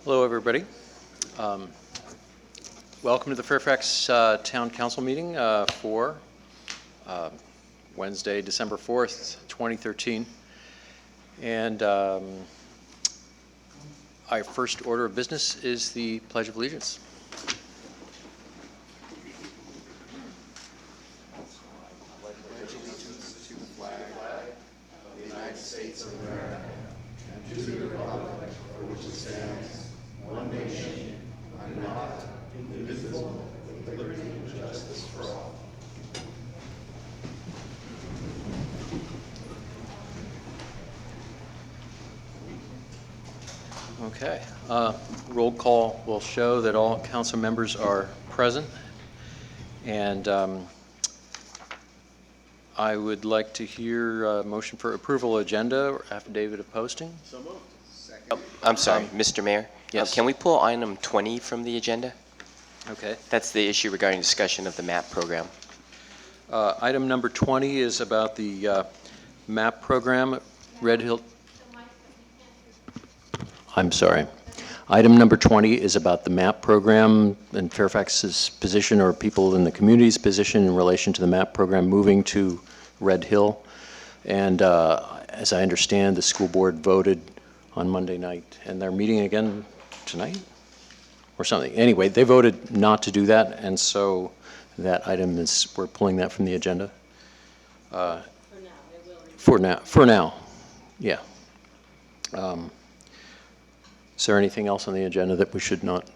Hello, everybody. Um, Welcome to the Fairfax Town Council meeting for Wednesday, December 4th, 2013. And our first order of business is the Pledge of Allegiance. States of America, and to the republic for which it stands, one nation, under God, indivisible, with liberty and justice for all. Okay. Roll call will show that all council members are present. And I would like to hear a motion for approval agenda or affidavit of posting. So moved. Second. Oh, I'm sorry, Mr. Mayor. Yes. Can we pull item 20 from the agenda? Okay. That's the issue regarding discussion of the MAP program. Item number 20 is about the MAP program, Red Hill. I'm sorry. Item number 20 is about the MAP program and Fairfax's position, or people in the community's position, in relation to the MAP program moving to Red Hill. And as I understand, the school board voted on Monday night, and they're meeting again tonight or something. Anyway, they voted not to do that, and so that item is, we're pulling that from the agenda. For now, yeah. Is there anything else on the agenda that we should not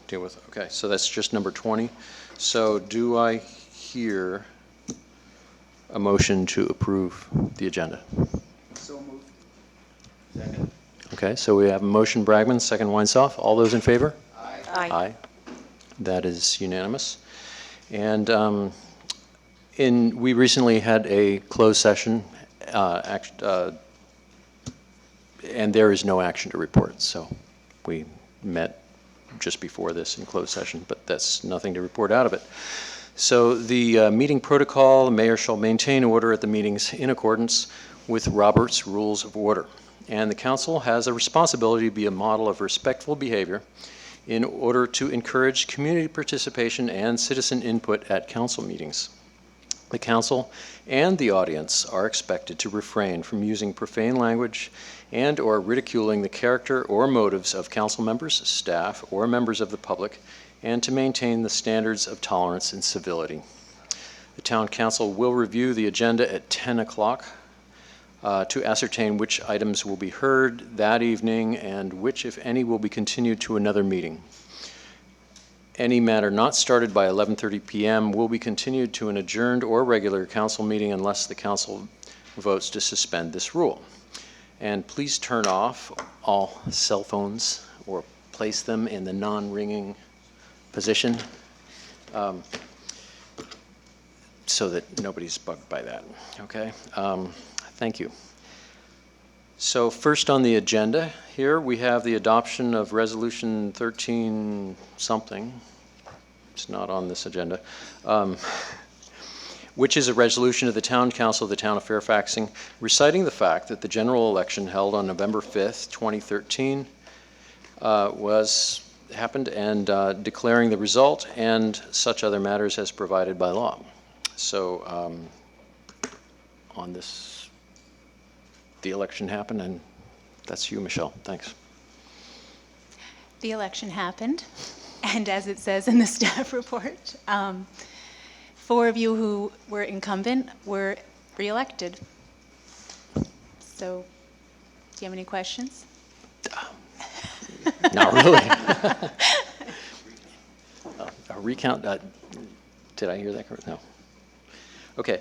deal with? Okay, so that's just number 20. So do I hear a motion to approve the agenda? So moved. Second. Okay, so we have a motion, Bragman, second, Weinsoff. All those in favor? Aye. Aye. That is unanimous. And we recently had a closed session, and there is no action to report. So we met just before this in closed session, but that's nothing to report out of it. So the meeting protocol, the mayor shall maintain order at the meetings in accordance with Robert's Rules of Order. And the council has a responsibility to be a model of respectful behavior in order to encourage community participation and citizen input at council meetings. The council and the audience are expected to refrain from using profane language and or ridiculing the character or motives of council members, staff, or members of the public, and to maintain the standards of tolerance and civility. The town council will review the agenda at 10 o'clock to ascertain which items will be heard that evening and which, if any, will be continued to another meeting. Any matter not started by 11:30 p.m. will be continued to an adjourned or regular council meeting unless the council votes to suspend this rule. And please turn off all cell phones or place them in the non-ringing position so that nobody's bugged by that, okay? Thank you. So first on the agenda here, we have the adoption of Resolution 13 something. It's not on this agenda. Which is a resolution of the Town Council of the Town of Fairfax reciting the fact that the general election held on November 5th, 2013 happened and declaring the result and such other matters as provided by law. So on this, the election happened, and that's you, Michelle. Thanks. The election happened, and as it says in the staff report, 4 of you who were incumbent were reelected. So, do you have any questions? Not really. A recount, did I hear that correct? No. Okay.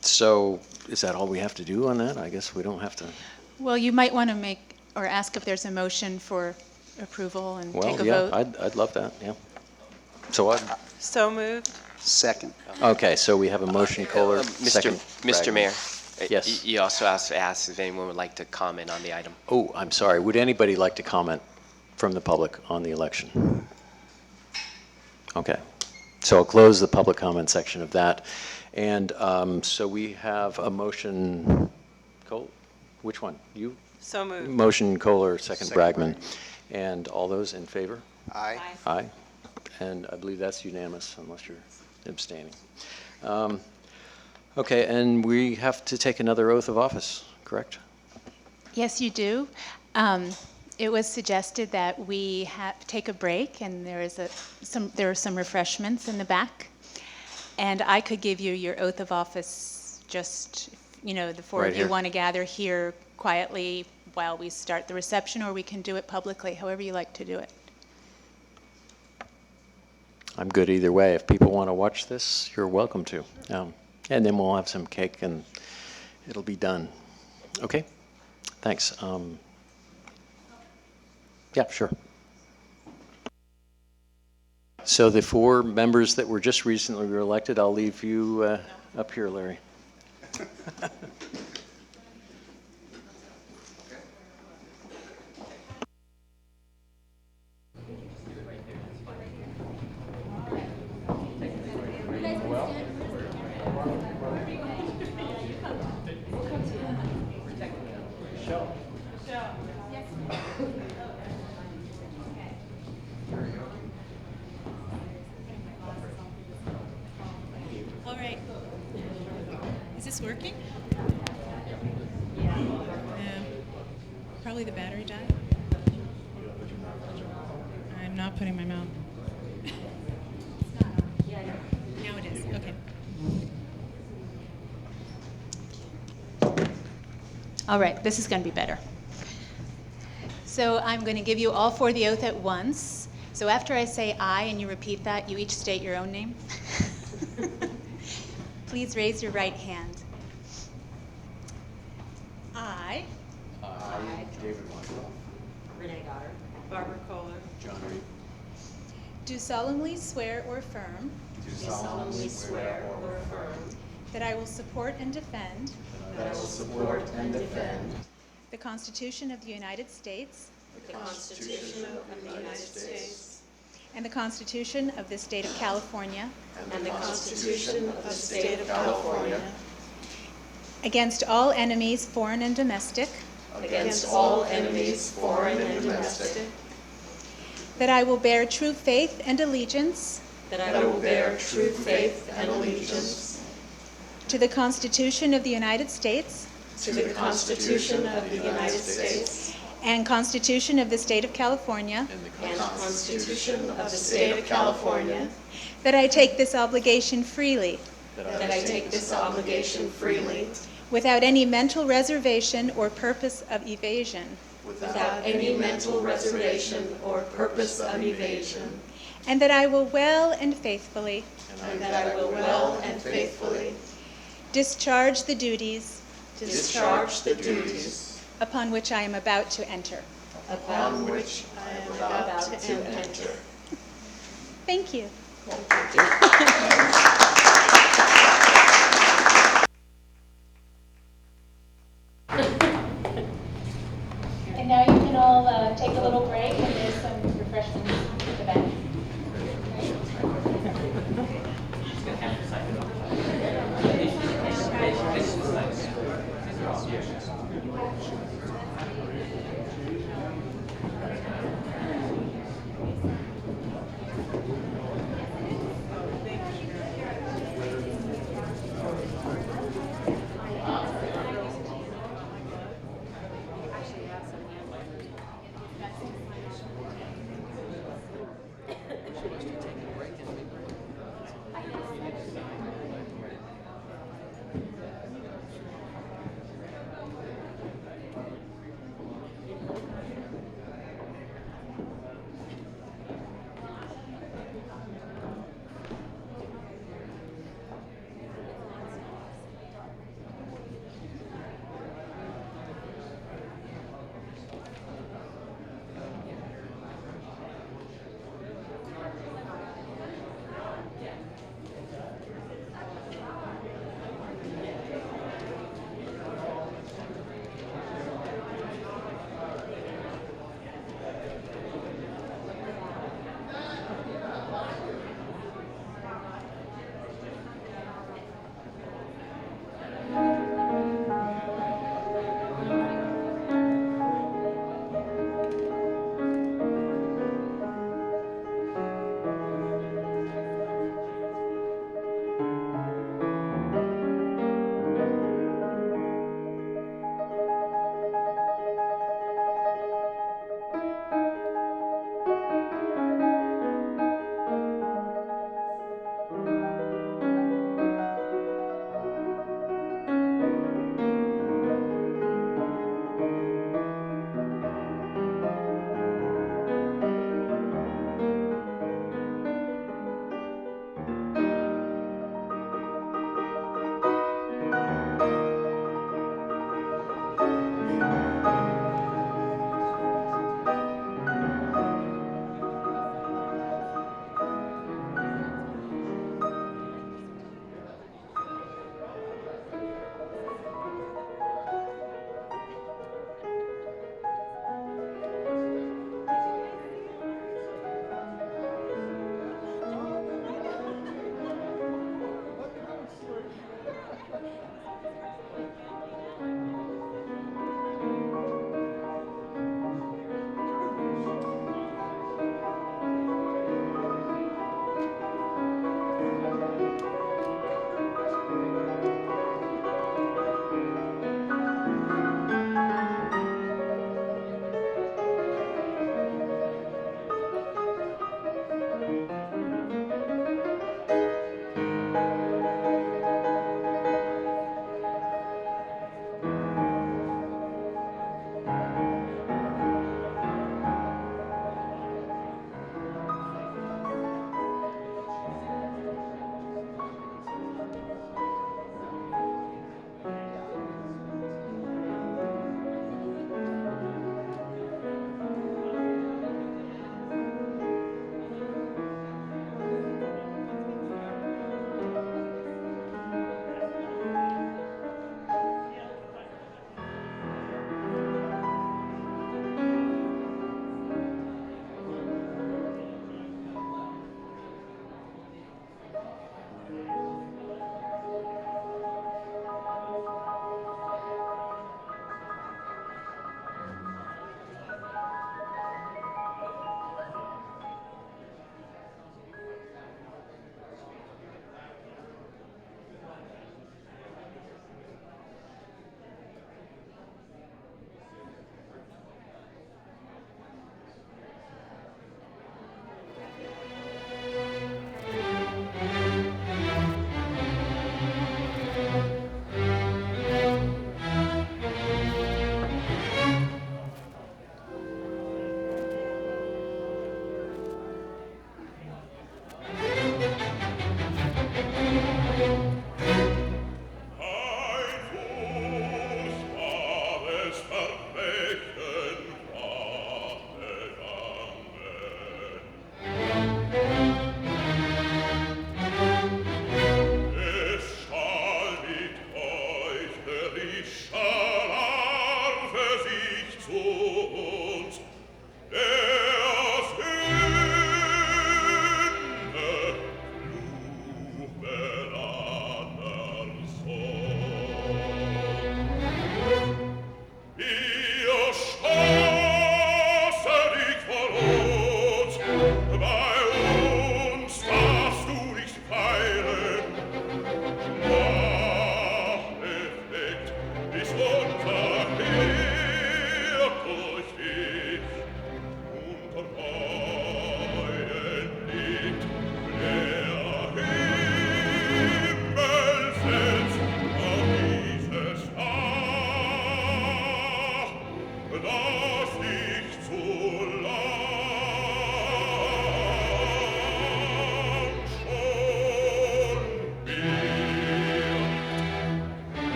So is that all we have to do on that? I guess we don't have to. Well, you might want to make or ask if there's a motion for approval and take a vote. Well, yeah, I'd love that, yeah. So what? So moved. Second. Okay, so we have a motion, Kohler, second. Mr. Mayor. Yes. You also asked if anyone would like to comment on the item. Oh, I'm sorry. Would anybody like to comment from the public on the election? Okay. So I'll close the public comment section of that. And so we have a motion. Cole, which one? You? So moved. Motion Kohler, second Bragman. And all those in favor? Aye. Aye. And I believe that's unanimous unless you're abstaining. Okay, and we have to take another oath of office, correct? Yes, you do. It was suggested that we take a break, and there are some refreshments in the back. And I could give you your oath of office, just, the four Right of you here. want to gather here quietly while we start the reception, or we can do it publicly, however you like to do it. I'm good either way. If people want to watch this, you're welcome to. And then we'll have some cake and it'll be done. Okay? Thanks. Yeah, sure. So the 4 members that were just recently elected, I'll leave you up here, Larry. All right. Is this working? Probably the battery died. I'm not putting my mouth. Now it is. Okay. All right, this is going to be better. So I'm going to give you all 4 the oath at once. So after I say "I" and you repeat that, you each state your own name. Please raise your right hand. I David Michael. Renee Goddard. Barbara Kohler. John Reed. do solemnly swear or affirm Do solemnly swear or affirm that I will support and defend that I will support and defend the Constitution of the United States The Constitution of the United States. and the Constitution of the State of California And the Constitution of the State of California. against all enemies, foreign and domestic, Against all enemies, foreign and domestic. that I will bear true faith and allegiance That I will bear true faith and allegiance to the Constitution of the United States to the Constitution of the United States and Constitution of the State of California, and the Constitution of the State of California. that I take this obligation freely, That I take this obligation freely without any mental reservation or purpose of evasion, without any mental reservation or purpose of evasion. and that I will well and faithfully And that I will well and faithfully discharge the duties discharge the duties upon which I am about to enter. upon which I am about to enter. Thank you. And now you can all take a little break, and there's some refreshments at the back.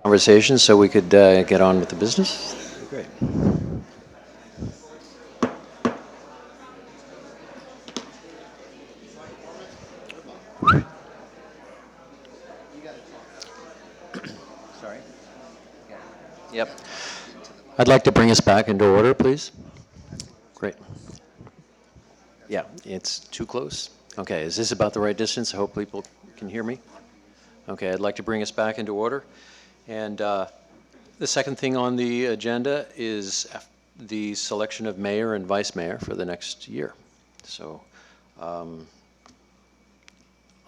Conversation so we could get on with the business? Great. Sorry. Yep. I'd like to bring us back into order, please. Great. Yeah, it's too close. Okay, is this about the right distance? I hope people can hear me. Okay, I'd like to bring us back into order. And the second thing on the agenda is the selection of mayor and vice mayor for the next year. So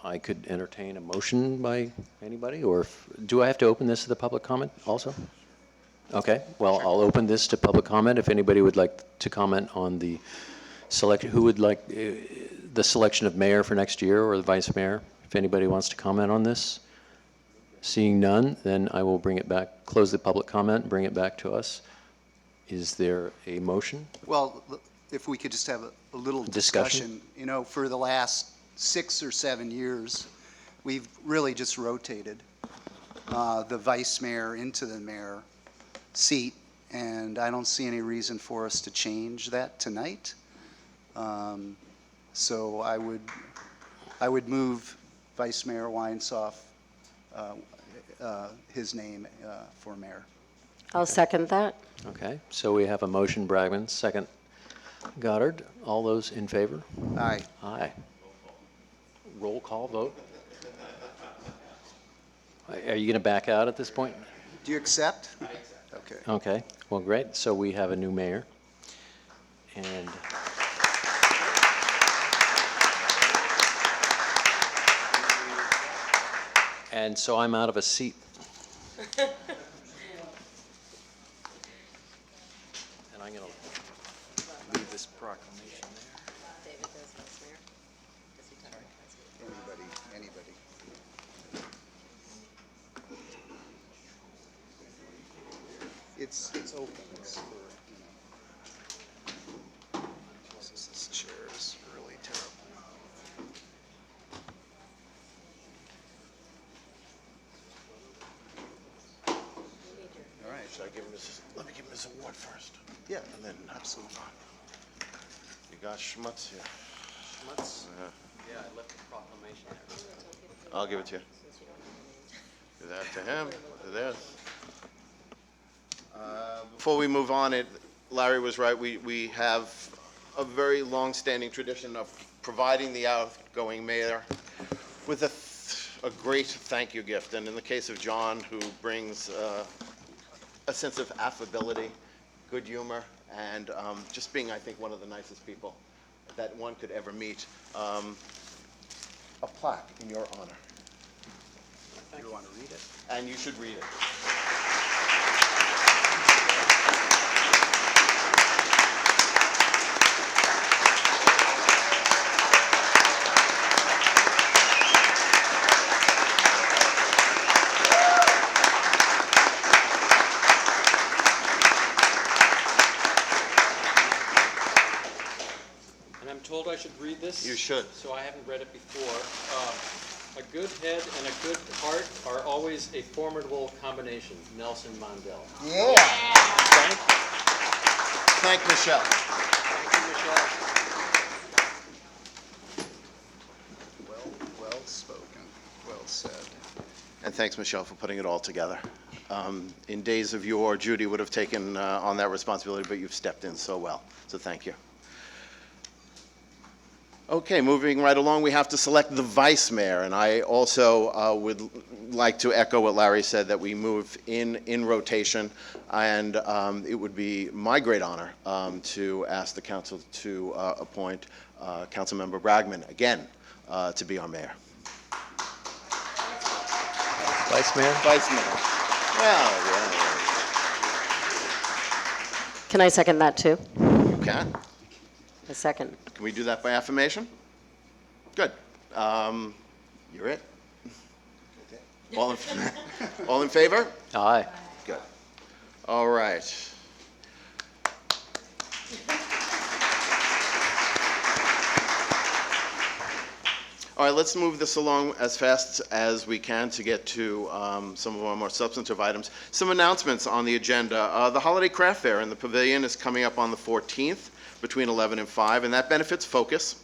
I could entertain a motion by anybody, or do I have to open this to the public comment also? Okay, well, I'll open this to public comment. If anybody would like to comment on the selection, who would like the selection of mayor for next year or the vice mayor, if anybody wants to comment on this. Seeing none, then I will bring it back, close the public comment, bring it back to us. Is there a motion? Well, if we could just have a little discussion. You know, for the last 6 or 7 years, we've really just rotated the vice mayor into the mayor seat, and I don't see any reason for us to change that tonight. So I would move Vice Mayor Weinsoff, his name for mayor. I'll second that. Okay, so we have a motion, Bragman, second Goddard. All those in favor? Aye. Aye. Roll call vote. Are you going to back out at this point? Do you accept? I accept. Okay. Okay, well, great. So we have a new mayor. And so I'm out of a seat. And I'm going to leave this proclamation there. Anybody. It's open. It's for, Jesus, this chair is really terrible. All right. Should I give him this? Let me give him his award first. Yeah, And then absolutely. you got Schmutz here. Schmutz? Yeah, I left the proclamation there. I'll give it to you. Do that to him. Do this. Before we move on, Larry was right. We have a very long-standing tradition of providing the outgoing mayor with a great thank you gift. And in the case of John, who brings a sense of affability, good humor, and just being, I think, one of the nicest people that one could ever meet, a plaque in your honor. You want to read it? And you should read it. And I'm told I should read this? You should. So I haven't read it before. A good head and a good heart are always a formidable combination. Nelson Mandela. Yeah. Thank Michelle. Well spoken. Well said. And thanks, Michelle, for putting it all together. In days of yore, Judy would have taken on that responsibility, but you've stepped in so well. So thank you. Okay, moving right along, we have to select the vice mayor. And I also would like to echo what Larry said, that we move in rotation. And it would be my great honor to ask the council to appoint Councilmember Bragman again to be our mayor. Vice Mayor? Vice mayor. Well, yeah, Can I second that too? you can. A second. Can we do that by affirmation? Good. You're it. All in favor? Aye. Good. All right. All right, let's move this along as fast as we can to get to some of our more substantive items. Some announcements on the agenda. The Holiday Craft Fair in the Pavilion is coming up on the 14th between 11 and 5, and that benefits Focus.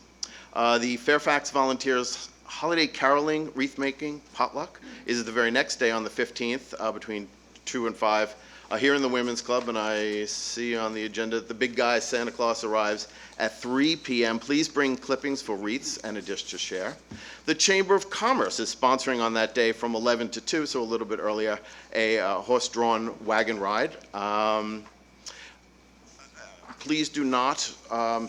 The Fairfax Volunteers Holiday Caroling, Wreath Making, Potluck is the very next day on the 15th between 2 and 5 here in the Women's Club, and I see on the agenda the big guy Santa Claus arrives at 3 p.m. Please bring clippings for wreaths and a dish to share. The Chamber of Commerce is sponsoring on that day from 11 to 2, so a little bit earlier, a horse-drawn wagon ride. Please do not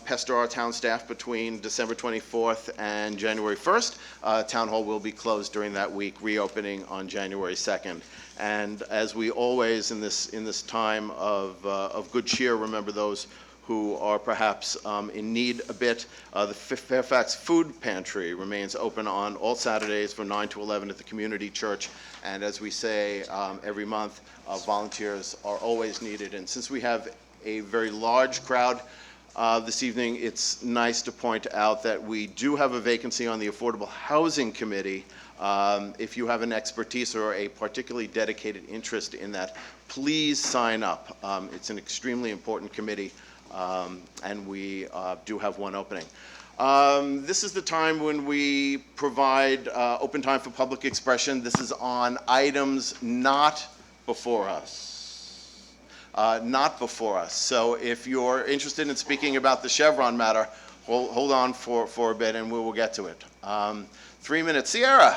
pester our town staff between December 24th and January 1st. Town Hall will be closed during that week, reopening on January 2nd. And as we always in this time of good cheer, remember those who are perhaps in need a bit. The Fairfax Food Pantry remains open on all Saturdays from 9 to 11 at the community church. And as we say every month, volunteers are always needed. And since we have a very large crowd this evening, it's nice to point out that we do have a vacancy on the Affordable Housing Committee. If you have an expertise or a particularly dedicated interest in that, please sign up. It's an extremely important committee, and we do have one opening. This is the time when we provide open time for public expression. This is on items not before us. Not before us. So if you're interested in speaking about the Chevron matter, hold on for a bit and we will get to it. 3 minutes. Sierra,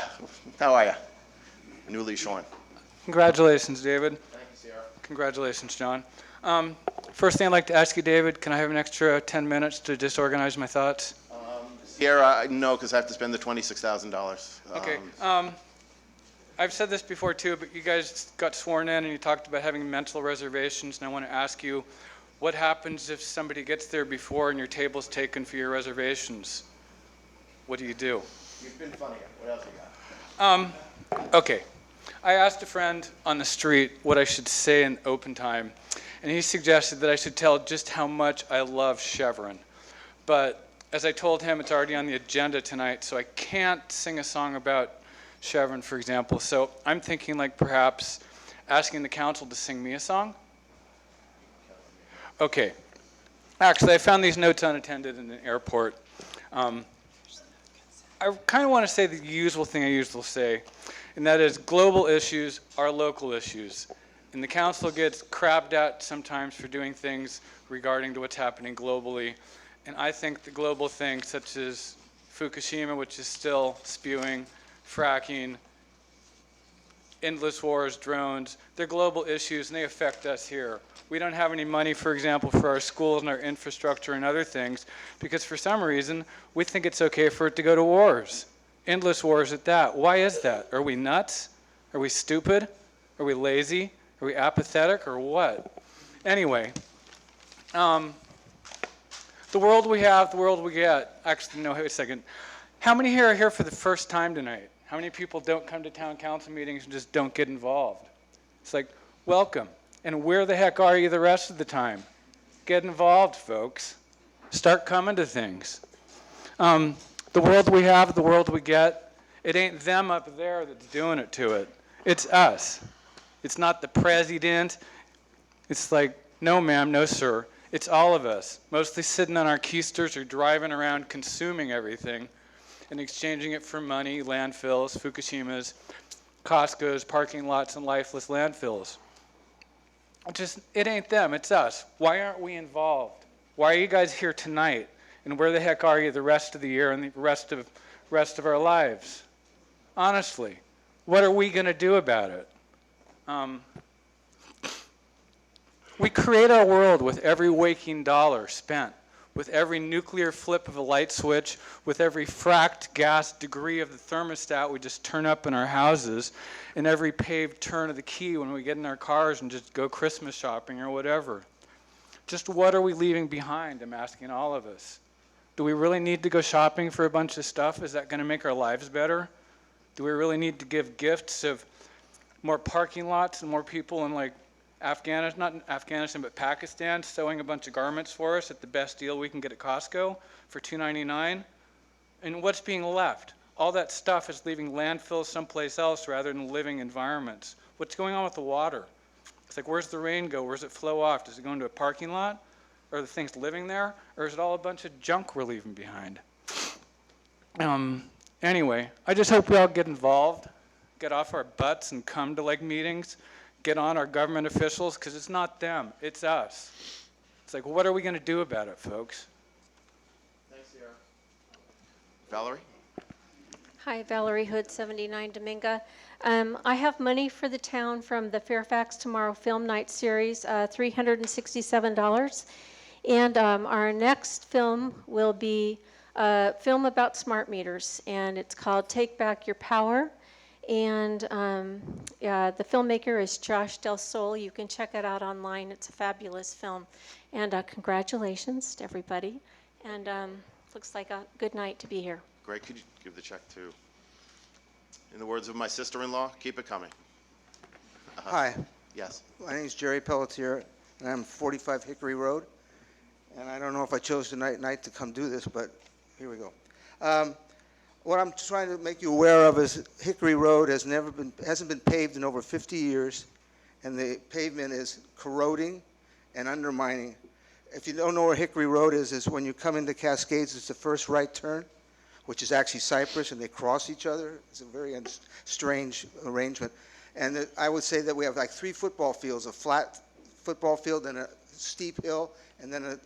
how are you? Newly shorn. Congratulations, David. Thank you, Sierra. Congratulations, John. First thing I'd like to ask you, David, can I have an extra 10 minutes to just organize my thoughts? Sierra, no, because I have to spend the $26,000. Okay. I've said this before too, but you guys got sworn in and you talked about having mental reservations, and I want to ask you, what happens if somebody gets there before and your table's taken for your reservations? What do you do? You've been funny. What else you got? Okay. I asked a friend on the street what I should say in open time, and he suggested that I should tell just how much I love Chevron. But as I told him, it's already on the agenda tonight, so I can't sing a song about Chevron, for example. So I'm thinking like perhaps asking the council to sing me a song. Okay. Actually, I found these notes unattended in the airport. I kind of want to say the usual thing I usually say, and that is global issues are local issues. And the council gets crabbed at sometimes for doing things regarding to what's happening globally. And I think the global things such as Fukushima, which is still spewing, fracking, endless wars, drones, they're global issues and they affect us here. We don't have any money, for example, for our schools and our infrastructure and other things because for some reason we think it's okay for it to go to wars. Endless wars at that. Why is that? Are we nuts? Are we stupid? Are we lazy? Are we apathetic or what? Anyway, the world we have, the world we get. Actually, no, wait a second. How many here are here for the first time tonight? How many people don't come to town council meetings and just don't get involved? It's like, welcome. And where the heck are you the rest of the time? Get involved, folks. Start coming to things. The world we have, the world we get, it ain't them up there that's doing it to it. It's us. It's not the president. It's like, no ma'am, no sir. It's all of us, mostly sitting on our keisters or driving around consuming everything and exchanging it for money, landfills, Fukushimas, Costco's, parking lots, and lifeless landfills. It ain't them, it's us. Why aren't we involved? Why are you guys here tonight? And where the heck are you the rest of the year and the rest of our lives? Honestly, what are we going to do about it? We create our world with every waking dollar spent, with every nuclear flip of a light switch, with every fracked gas degree of the thermostat we just turn up in our houses, and every paved turn of the key when we get in our cars and just go Christmas shopping or whatever. Just what are we leaving behind, I'm asking all of us. Do we really need to go shopping for a bunch of stuff? Is that going to make our lives better? Do we really need to give gifts of more parking lots and more people in like Afghanistan, not in Afghanistan, but Pakistan, sewing a bunch of garments for us at the best deal we can get at Costco for $2.99? And what's being left? All that stuff is leaving landfills someplace else rather than living environments. What's going on with the water? It's like, where's the rain go? Where's it flow off? Does it go into a parking lot? Are the things living there? Or is it all a bunch of junk we're leaving behind? Anyway, I just hope we all get involved, get off our butts and come to like meetings, get on our government officials, because it's not them, it's us. It's like, what are we going to do about it, folks? Thanks, Sierra. Valerie? Hi, Valerie Hood, 79 Dominga. I have money for the town from the Fairfax Tomorrow Film Night Series, $367. And our next film will be a film about smart meters, and it's called Take Back Your Power. And yeah, the filmmaker is Josh Del Sol. You can check it out online. It's a fabulous film. And congratulations to everybody. And looks like a good night to be here. Greg, could you give the check to, in the words of my sister-in-law, keep it coming. Hi, Yes. my name's Jerry Pelletier, and I'm 45 Hickory Road. And I don't know if I chose tonight to come do this, but here we go. What I'm trying to make you aware of is Hickory Road hasn't been paved in over 50 years, and the pavement is corroding and undermining. If you don't know where Hickory Road is when you come into Cascades, it's the first right turn, which is actually Cypress, and they cross each other. It's a very strange arrangement. And I would say that we have like 3 football fields, a flat football field and a steep hill, and then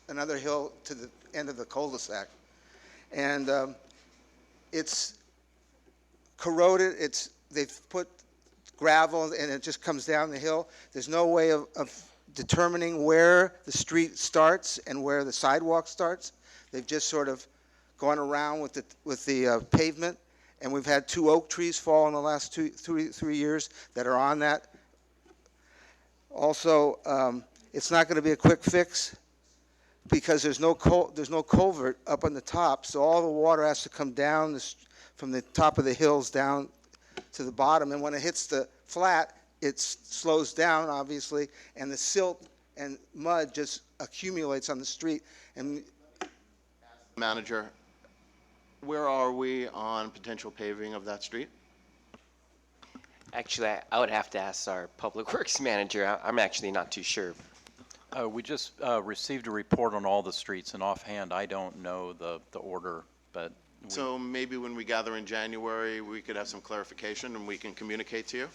another hill to the end of the cul-de-sac. And it's corroded. They've put gravel, and it just comes down the hill. There's no way of determining where the street starts and where the sidewalk starts. They've just sort of gone around with the pavement. And we've had 2 oak trees fall in the last 3 years that are on that. Also, it's not going to be a quick fix because there's no culvert up on the top, so all the water has to come down from the top of the hills down to the bottom. And when it hits the flat, it slows down, obviously, and the silt and mud just accumulates on the street. And Manager, where are we on potential paving of that street? Actually, I would have to ask our Public Works manager. I'm actually not too sure. We just received a report on all the streets, and offhand, I don't know the order, but. So maybe when we gather in January, we could have some clarification and we can communicate to you.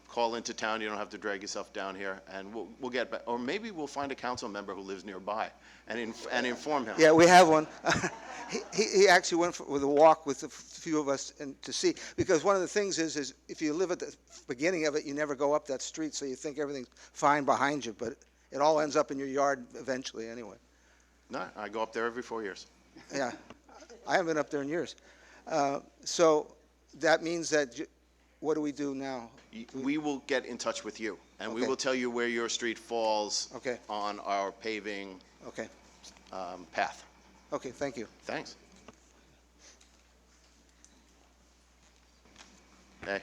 Call into town, you don't have to drag yourself down here, and we'll get back, or maybe we'll find a council member who lives nearby and inform him. yeah, we have one. He actually went with a walk with a few of us to see, because one of the things is if you live at the beginning of it, you never go up that street, so you think everything's fine behind you, but it all ends up in your yard eventually anyway. No, I go up there every 4 years. Yeah, I haven't been up there in years. So that means that, what do we do now? We will get in touch with you, and we Okay. will tell you where your street falls Okay. on our paving Okay, path. okay, thank you. Thanks. Hey.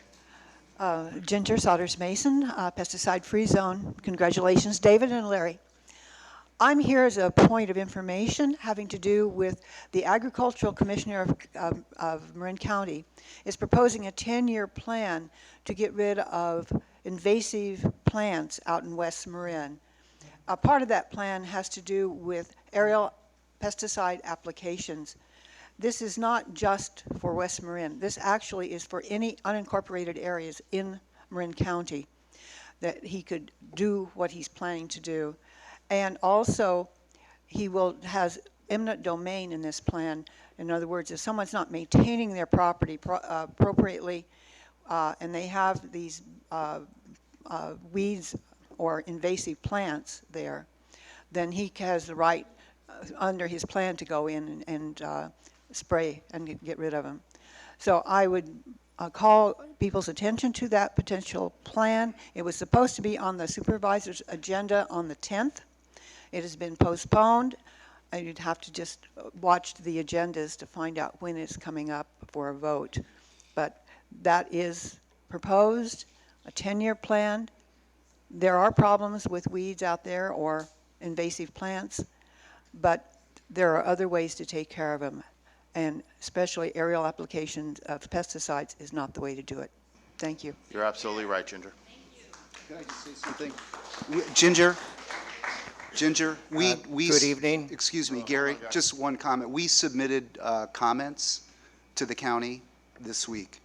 Ginger Sodders Mason, pesticide-free zone. Congratulations, David and Larry. I'm here as a point of information having to do with the Agricultural Commissioner of Marin County is proposing a 10-year plan to get rid of invasive plants out in West Marin. A part of that plan has to do with aerial pesticide applications. This is not just for West Marin. This actually is for any unincorporated areas in Marin County that he could do what he's planning to do. And also, he has eminent domain in this plan. In other words, if someone's not maintaining their property appropriately, and they have these weeds or invasive plants there, then he has the right under his plan to go in and spray and get rid of them. So I would call people's attention to that potential plan. It was supposed to be on the supervisor's agenda on the 10th. It has been postponed. You'd have to just watch the agendas to find out when it's coming up for a vote. But that is proposed, a 10-year plan. There are problems with weeds out there or invasive plants, but there are other ways to take care of them. And especially aerial applications of pesticides is not the way to do it. Thank you. You're absolutely right, Ginger. Can I just say something? Ginger, Good evening. Excuse me, Gary, just one comment. We submitted comments to the county this week.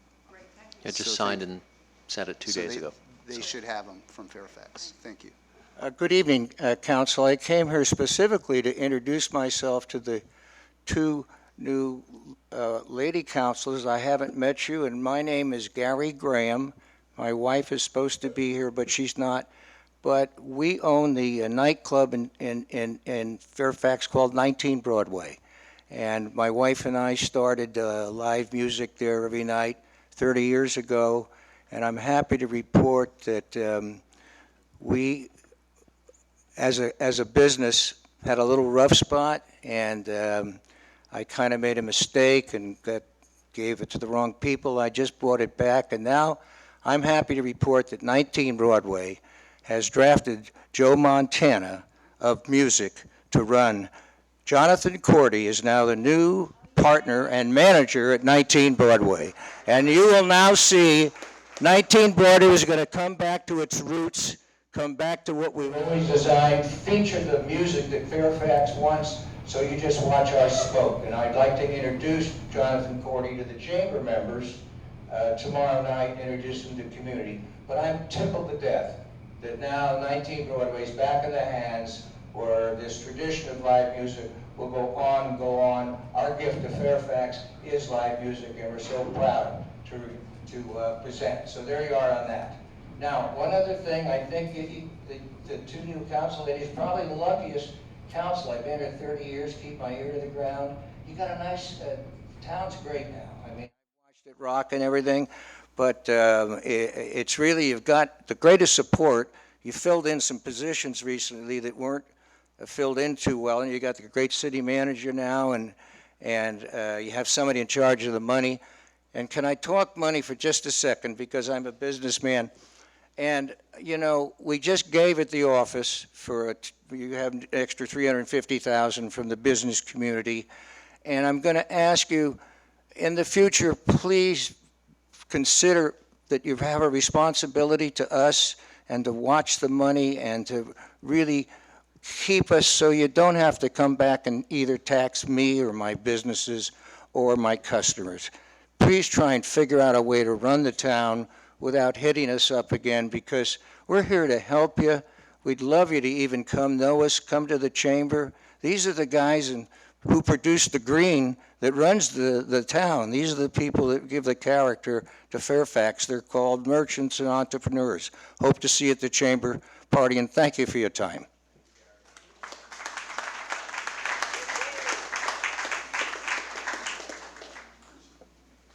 Yeah, just So signed and sent it 2 So days ago. They should have them from Fairfax. Thank you. Good evening, Council. I came here specifically to introduce myself to the 2 new lady councilors. I haven't met you, and my name is Gary Graham. My wife is supposed to be here, but she's not. But we own the nightclub in Fairfax called 19 Broadway. And my wife and I started live music there every night. 30 years ago, and I'm happy to report that we, as a business, had a little rough spot, and I kind of made a mistake and gave it to the wrong people. I just brought it back, and now I'm happy to report that 19 Broadway has drafted Joe Montana of music to run. Jonathan Cordy is now the new partner and manager at 19 Broadway. And you will now see 19 Broadway is going to come back to its roots, come back to what we've always designed, feature the music that Fairfax wants, so you just watch our smoke. And I'd like to introduce Jonathan Cordy to the chamber members tomorrow night, introduce them to the community. But I'm tickled to death that now 19 Broadway is back in the hands where this tradition of live music will go on and go on. Our gift to Fairfax is live music, and we're so proud to present. So there you are on that. Now, one other thing, I think the two new council ladies, probably the luckiest council. I've been here 30 years, keep my ear to the ground. You got a nice, town's great now. I mean, I watched it rock and everything, but it's really, you've got the greatest support. You filled in some positions recently that weren't filled in too well, and you got the great city manager now, and you have somebody in charge of the money. And can I talk money for just a second, because I'm a businessman? And, you know, we just gave at the office for, you have an extra $350,000 from the business community. And I'm going to ask you, in the future, please consider that you have a responsibility to us and to watch the money and to really keep us so you don't have to come back and either tax me or my businesses or my customers. Please try and figure out a way to run the town without hitting us up again, because we're here to help you. We'd love you to even come know us, come to the chamber. These are the guys who produce the green that runs the town. These are the people that give the character to Fairfax. They're called merchants and entrepreneurs. Hope to see you at the chamber party, and thank you for your time.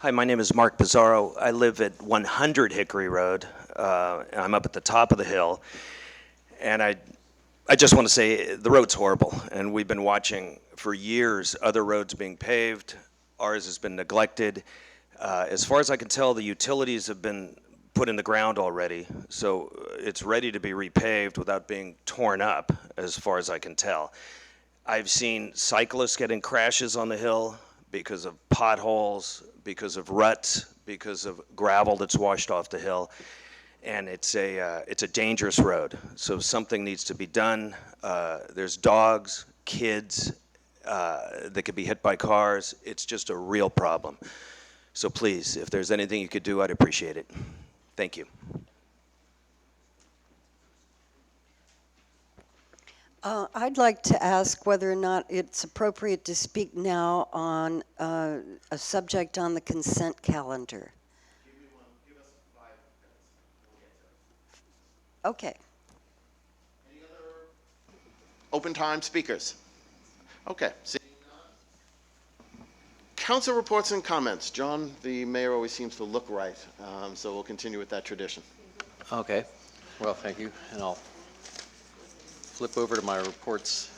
Hi, my name is Mark Pizarro. I live at 100 Hickory Road. I'm up at the top of the hill. And I just want to say the road's horrible. And we've been watching for years other roads being paved. Ours has been neglected. As far as I can tell, the utilities have been put in the ground already. So it's ready to be repaved without being torn up, as far as I can tell. I've seen cyclists getting crashes on the hill because of potholes, because of ruts, because of gravel that's washed off the hill, and it's a dangerous road. So something needs to be done. There's dogs, kids that could be hit by cars. It's just a real problem. So please, if there's anything you could do, I'd appreciate it. Thank you. I'd like to ask whether or not it's appropriate to speak now on a subject on the consent calendar. Give us 5 minutes. We'll get to it. Okay. Any other open time speakers? Okay. Seeing none. Council reports and comments. John, the mayor, always seems to look right, so we'll continue with that tradition. Okay. Well, thank you, and I'll flip over to my reports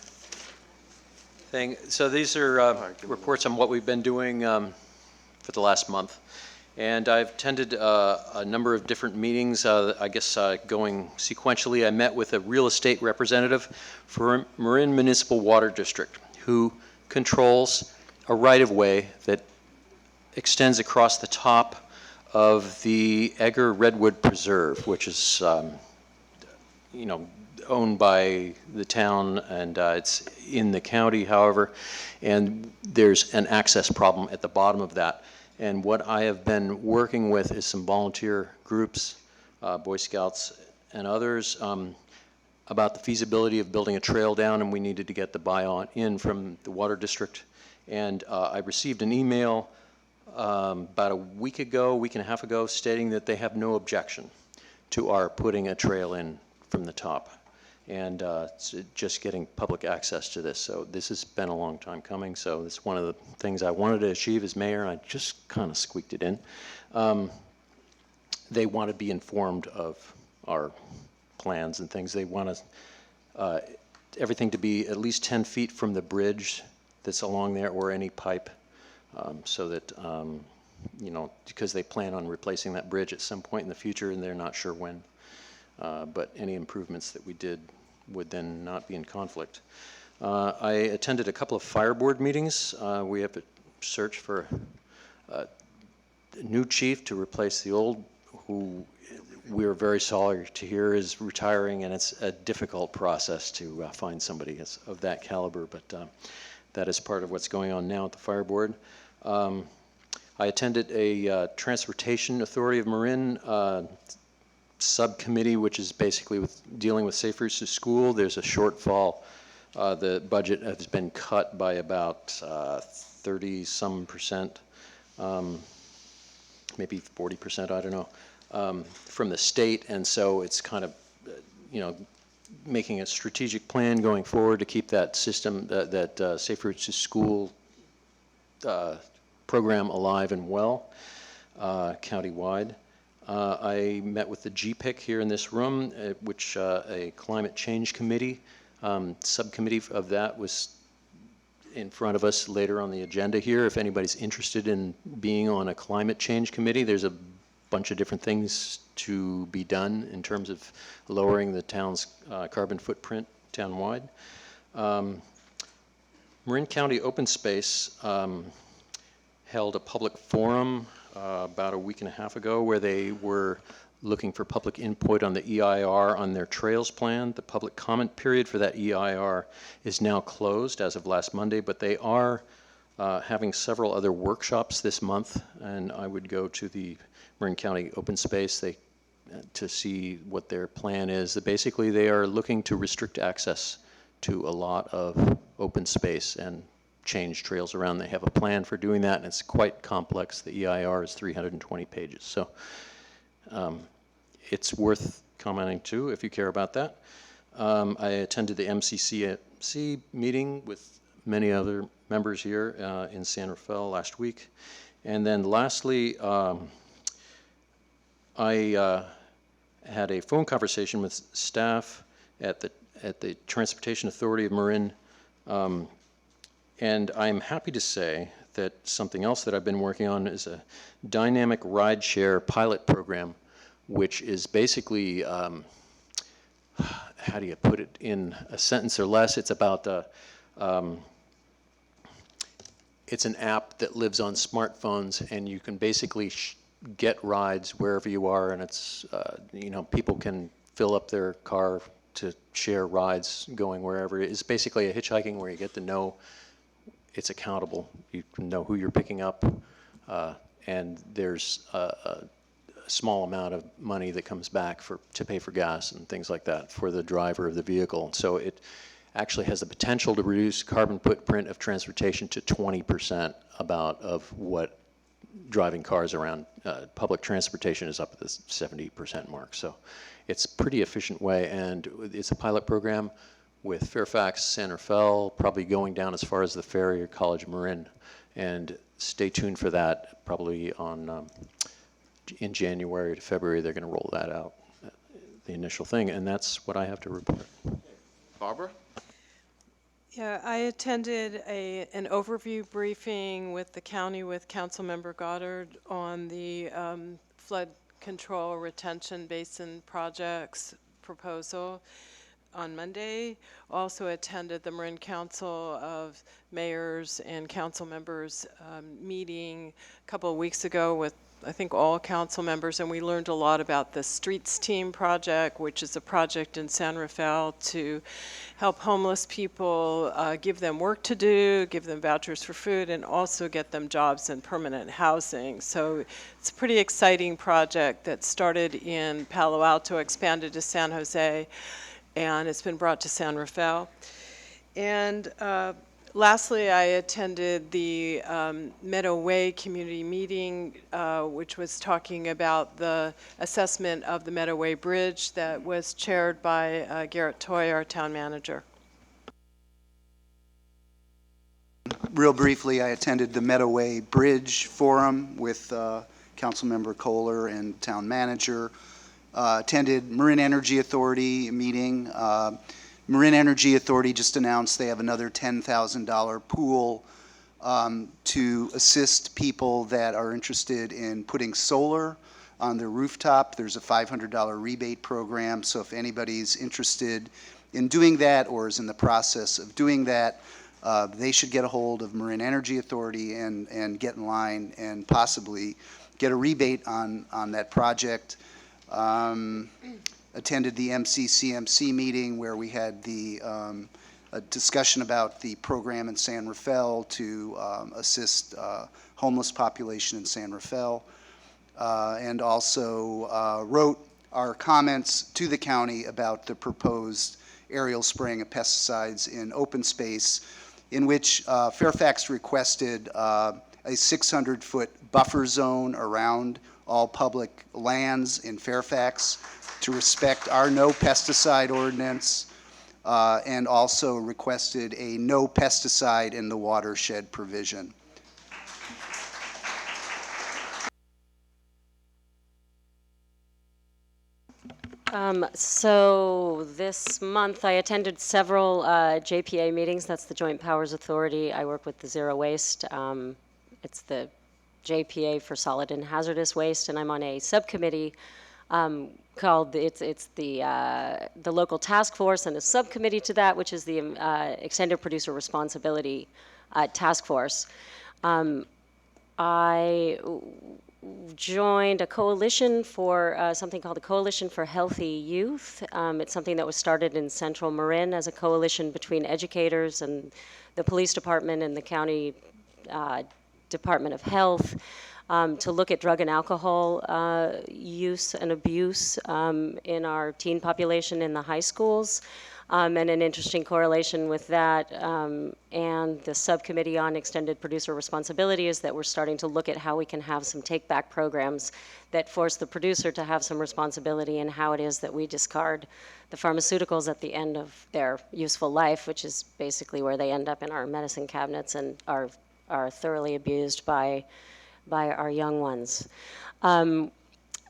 thing. So these are reports on what we've been doing for the last month. And I've attended a number of different meetings, I guess going sequentially. I met with a real estate representative for Marin Municipal Water District, who controls a right-of-way that extends across the top of the Egger Redwood Preserve, which is, you know, owned by the town, and it's in the county, however, and there's an access problem at the bottom of that. And what I have been working with is some volunteer groups, Boy Scouts and others, about the feasibility of building a trail down, and we needed to get the buy-on in from the water district. And I received an email about a week and a half ago, stating that they have no objection to our putting a trail in from the top. and just getting public access to this. So this has been a long time coming, so it's one of the things I wanted to achieve as mayor, and I just kind of squeaked it in. They want to be informed of our plans and things. They want everything to be at least 10 feet from the bridge that's along there, or any pipe, so that, you know, because they plan on replacing that bridge at some point in the future, and they're not sure when. But any improvements that we did would then not be in conflict. I attended a couple of fire board meetings. We have a search for a new chief to replace the old, who we are very sorry to hear is retiring, and it's a difficult process to find somebody of that caliber, but that is part of what's going on now at the fire board. I attended a Transportation Authority of Marin subcommittee, which is basically dealing with safe routes to school. There's a shortfall. The budget has been cut by about 30-some%, maybe 40%, I don't know, from the state. And so it's kind of, you know, making a strategic plan going forward to keep that system, that safe routes to school program alive and well, countywide. I met with the GPIC here in this room, which a climate change committee, subcommittee of that was in front of us later on the agenda here. If anybody's interested in being on a climate change committee, there's a bunch of different things to be done in terms of lowering the town's carbon footprint townwide. Marin County Open Space held a public forum about a week and a half ago, where they were looking for public input on the EIR on their trails plan. The public comment period for that EIR is now closed as of last Monday, but they are having several other workshops this month, and I would go to the Marin County Open Space to see what their plan is. Basically, they are looking to restrict access to a lot of open space and change trails around. They have a plan for doing that, and it's quite complex. The EIR is 320 pages, so it's worth commenting too if you care about that. I attended the MCCC meeting with many other members here in San Rafael last week. And then lastly, I had a phone conversation with staff at the Transportation Authority of Marin, and I'm happy to say that something else that I've been working on is a dynamic rideshare pilot program, which is basically, how do you put it in a sentence or less? It's about, it's an app that lives on smartphones, and you can basically get rides wherever you are, and it's, you know, people can fill up their car to share rides going wherever. It's basically a hitchhiking where you get to know it's accountable. You know who you're picking up, and there's a small amount of money that comes back to pay for gas and things like that for the driver of the vehicle. So it actually has the potential to reduce carbon footprint of transportation to 20% of what driving cars around public transportation is up at the 70% mark. So it's a pretty efficient way, and it's a pilot program with Fairfax, San Rafael, probably going down as far as the ferry or College Marin. And stay tuned for that. Probably in January to February, they're going to roll that out, the initial thing. And that's what I have to report. Barbara? Yeah, I attended an overview briefing with the county with Councilmember Goddard on the flood control retention basin projects proposal on Monday. Also attended the Marin Council of Mayors and Council Members meeting a couple of weeks ago with, I think, all council members, and we learned a lot about the Streets Team project, which is a project in San Rafael to help homeless people, give them work to do, give them vouchers for food, and also get them jobs and permanent housing. So it's a pretty exciting project that started in Palo Alto, expanded to San Jose, and it's been brought to San Rafael. And Lastly, I attended the Meadow Way community meeting, which was talking about the assessment of the Meadow Way Bridge that was chaired by Garrett Toy, our town manager. Real briefly, I attended the Meadowway Bridge Forum with Councilmember Kohler and Town Manager. Attended Marin Energy Authority meeting. Marin Energy Authority just announced they have another $10,000 pool to assist people that are interested in putting solar on their rooftop. There's a $500 rebate program, so if anybody's interested in doing that or is in the process of doing that, they should get a hold of Marin Energy Authority and get in line and possibly get a rebate on that project. Attended the MCCMC meeting where we had a discussion about the program in San Rafael to assist homeless population in San Rafael, and also wrote our comments to the county about the proposed aerial spraying of pesticides in open space, in which Fairfax requested a 600-foot buffer zone around all public lands in Fairfax to respect our no pesticide ordinance, and also requested a no pesticide in the watershed provision. So this month I attended several JPA meetings. That's the Joint Powers Authority. I work with the Zero Waste. It's the JPA for solid and hazardous waste, and I'm on a subcommittee called it's the local task force, and a subcommittee to that, which is the extended producer responsibility task force. I joined a coalition for something called the Coalition for Healthy Youth. It's something that was started in Central Marin as a coalition between educators and the police department and the county Department of Health to look at drug and alcohol use and abuse in our teen population in the high schools. And an interesting correlation with that and the subcommittee on extended producer responsibility is that we're starting to look at how we can have some take-back programs that force the producer to have some responsibility in how it is that we discard the pharmaceuticals at the end of their useful life, which is basically where they end up in our medicine cabinets and are thoroughly abused by our young ones.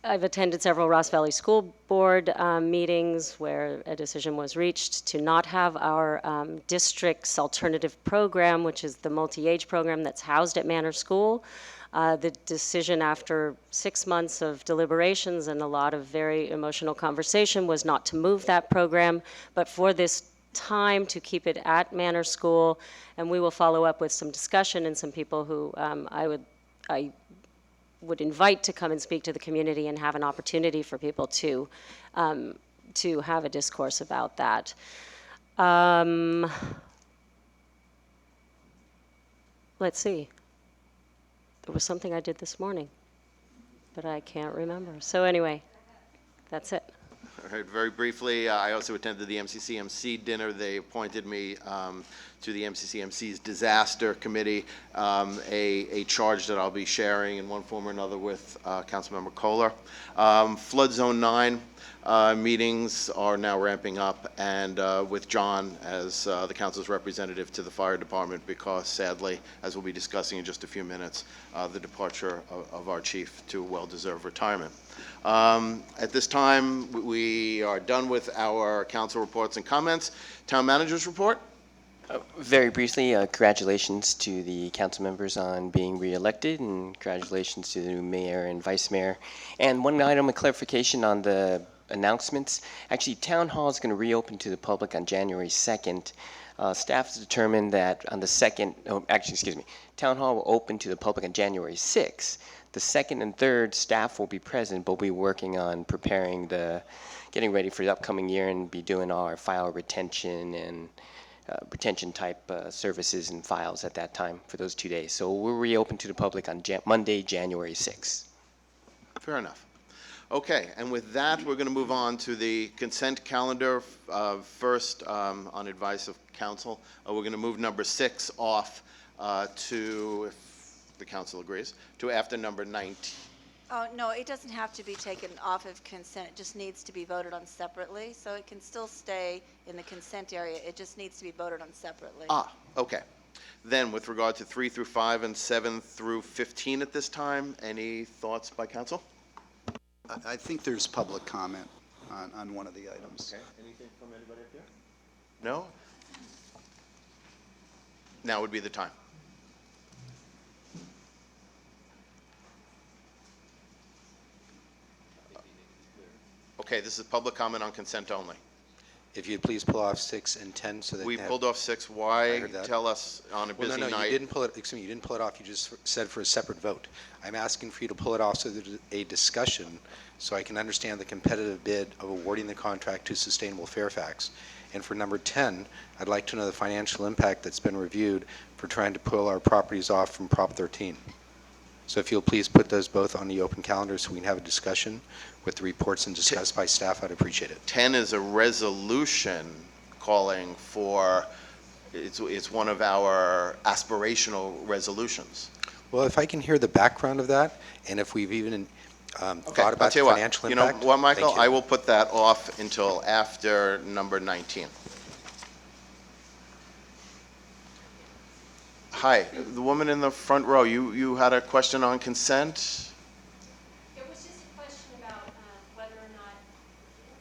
I've attended several Ross Valley School Board meetings where a decision was reached to not have our district's alternative program, which is the multi-age program that's housed at Manor School. The decision after 6 months of deliberations and a lot of very emotional conversation was not to move that program, but for this time to keep it at Manor School, and we will follow up with some discussion and some people who I would invite to come and speak to the community and have an opportunity for people to have a discourse about that. Let's see. There was something I did this morning, but I can't remember. So anyway, that's it. All right, very briefly, I also attended the MCCMC dinner. They appointed me to the MCCMC's disaster committee, a charge that I'll be sharing in one form or another with Councilmember Kohler. Flood Zone 9 meetings are now ramping up, and with John as the council's representative to the fire department, because sadly, as we'll be discussing in just a few minutes, the departure of our chief to a well-deserved retirement. At this time, we are done with our council reports and comments. Town manager's report. Very briefly, congratulations to the council members on being reelected, and congratulations to the new mayor and vice mayor. And one item of clarification on the announcements. Actually, Town Hall is going to reopen to the public on January 2nd. Staff has determined that on the 2nd, Town Hall will open to the public on January 6th. The 2nd and 3rd, staff will be present, but we'll be working on getting ready for the upcoming year and be doing all our file retention and retention type services and files at that time for those 2 days. So we'll reopen to the public on Monday, January 6th. Fair enough. Okay, and with that, we're going to move on to the consent calendar. First, on advice of council, we're going to move number 6 off to, if the council agrees, to after number 19. Oh, no, it doesn't have to be taken off of consent. It just needs to be voted on separately. So it can still stay in the consent area. It just needs to be voted on separately. Ah, okay. Then, with regard to 3 through 5 and 7 through 15 at this time, any thoughts by council? I think there's public comment on one of the items. Okay, anything from anybody up here? No? Now would be the time. Okay, this is public comment on consent only. If you'd please pull off 6 and 10 so that We they have- pulled off 6. I Why? heard that. Tell us on a Well, busy no, night. you didn't pull it, excuse me, you didn't pull it off, you just said for a separate vote. I'm asking for you to pull it off so there's a discussion so I can understand the competitive bid of awarding the contract to Sustainable Fairfax. And for number 10, I'd like to know the financial impact that's been reviewed for trying to pull our properties off from Prop 13. So if you'll please put those both on the open calendar so we can have a discussion with the reports and discussed by staff, I'd appreciate it. 10 is a resolution calling for, it's one of our aspirational resolutions. Well, if I can hear the background of that, and if we've even Okay, thought I'll about tell the you financial what, impact. you know what, Michael, Thank you. I will put that off until after number 19. Hi, the woman in the front row, you had a question on consent? It was just a question about whether or not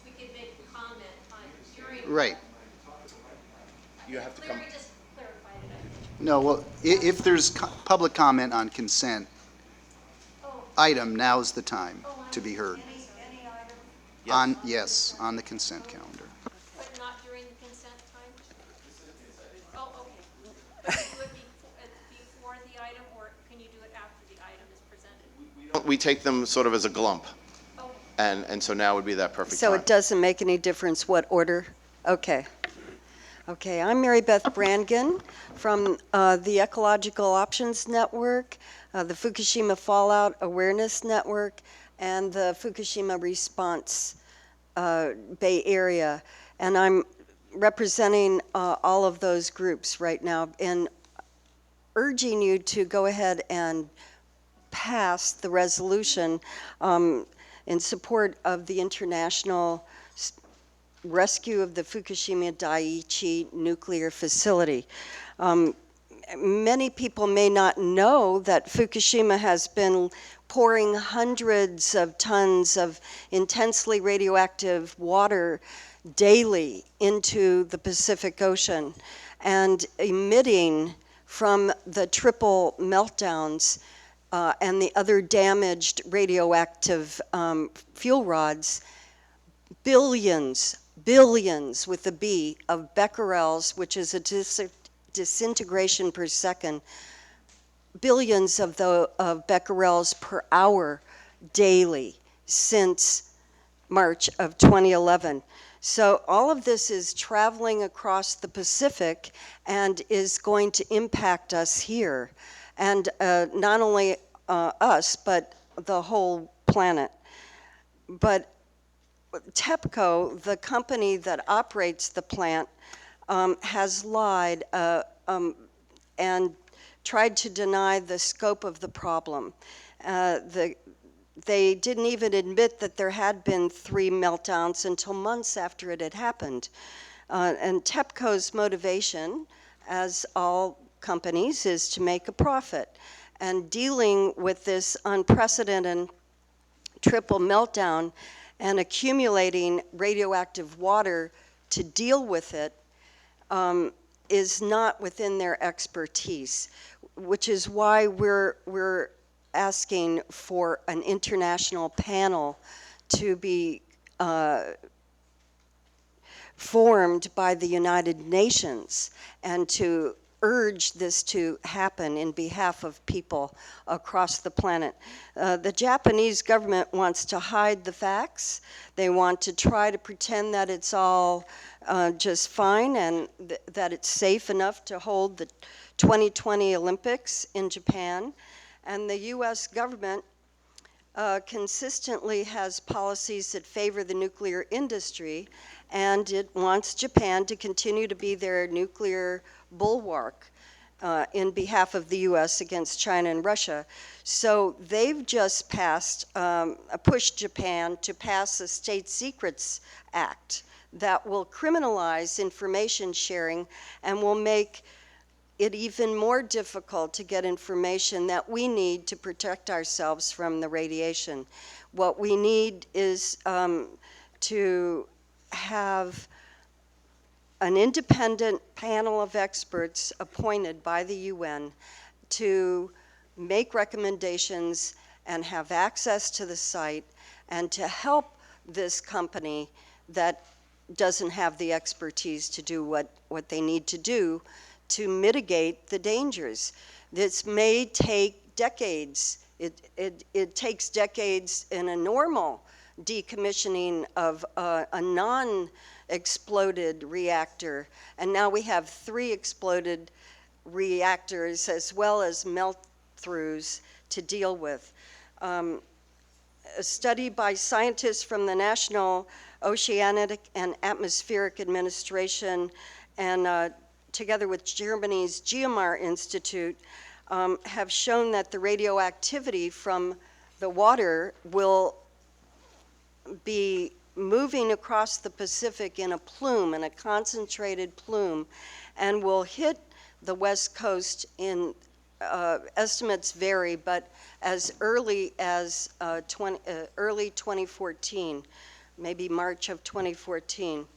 we could make comment on during. Right. You have to come. Larry just clarified it. No, well, if there's public comment on consent item, now's the time to be heard. Yes, on the consent calendar. But not during the consent time? Oh, okay. But can you do it before the item, or can you do it after the item is presented? We take them sort of as a glump. And so now would be that perfect So time. it doesn't make any difference what order? Okay. Okay, I'm Mary Beth Brannigan from the Ecological Options Network, the Fukushima Fallout Awareness Network, and the Fukushima Response Bay Area. And I'm representing all of those groups right now and urging you to go ahead and pass the resolution in support of the international rescue of the Fukushima Daiichi nuclear facility. Many people may not know that Fukushima has been pouring hundreds of tons of intensely radioactive water daily into the Pacific Ocean and emitting from the triple meltdowns and the other damaged radioactive fuel rods, billions with a B of becquerels, which is a disintegration per second, billions of becquerels per hour daily since March of 2011. So all of this is traveling across the Pacific and is going to impact us here, and not only us, but the whole planet. But TEPCO, the company that operates the plant, has lied and tried to deny the scope of the problem. They didn't even admit that there had been 3 meltdowns until months after it had happened. And TEPCO's motivation, as all companies, is to make a profit. And dealing with this unprecedented triple meltdown and accumulating radioactive water to deal with it is not within their expertise, which is why we're asking for an international panel to be formed by the United Nations and to urge this to happen in behalf of people across the planet. The Japanese government wants to hide the facts. They want to try to pretend that it's all just fine and that it's safe enough to hold the 2020 Olympics in Japan. And the U.S. government consistently has policies that favor the nuclear industry, and it wants Japan to continue to be their nuclear bulwark in behalf of the U.S. against China and Russia. So they've just pushed Japan to pass a State Secrets Act that will criminalize information sharing and will make it even more difficult to get information that we need to protect ourselves from the radiation. What we need is to have an independent panel of experts appointed by the UN to make recommendations and have access to the site and to help this company that doesn't have the expertise to do what they need to do to mitigate the dangers. This may take decades. It takes decades in a normal decommissioning of a non-exploded reactor. And now we have 3 exploded reactors as well as melt-throughs to deal with. A study by scientists from the National Oceanic and Atmospheric Administration and together with Germany's GMR Institute, have shown that the radioactivity from the water will be moving across the Pacific in a plume, in a concentrated plume, and will hit the West Coast in, estimates vary, but as early as early 2014, maybe March of 2014.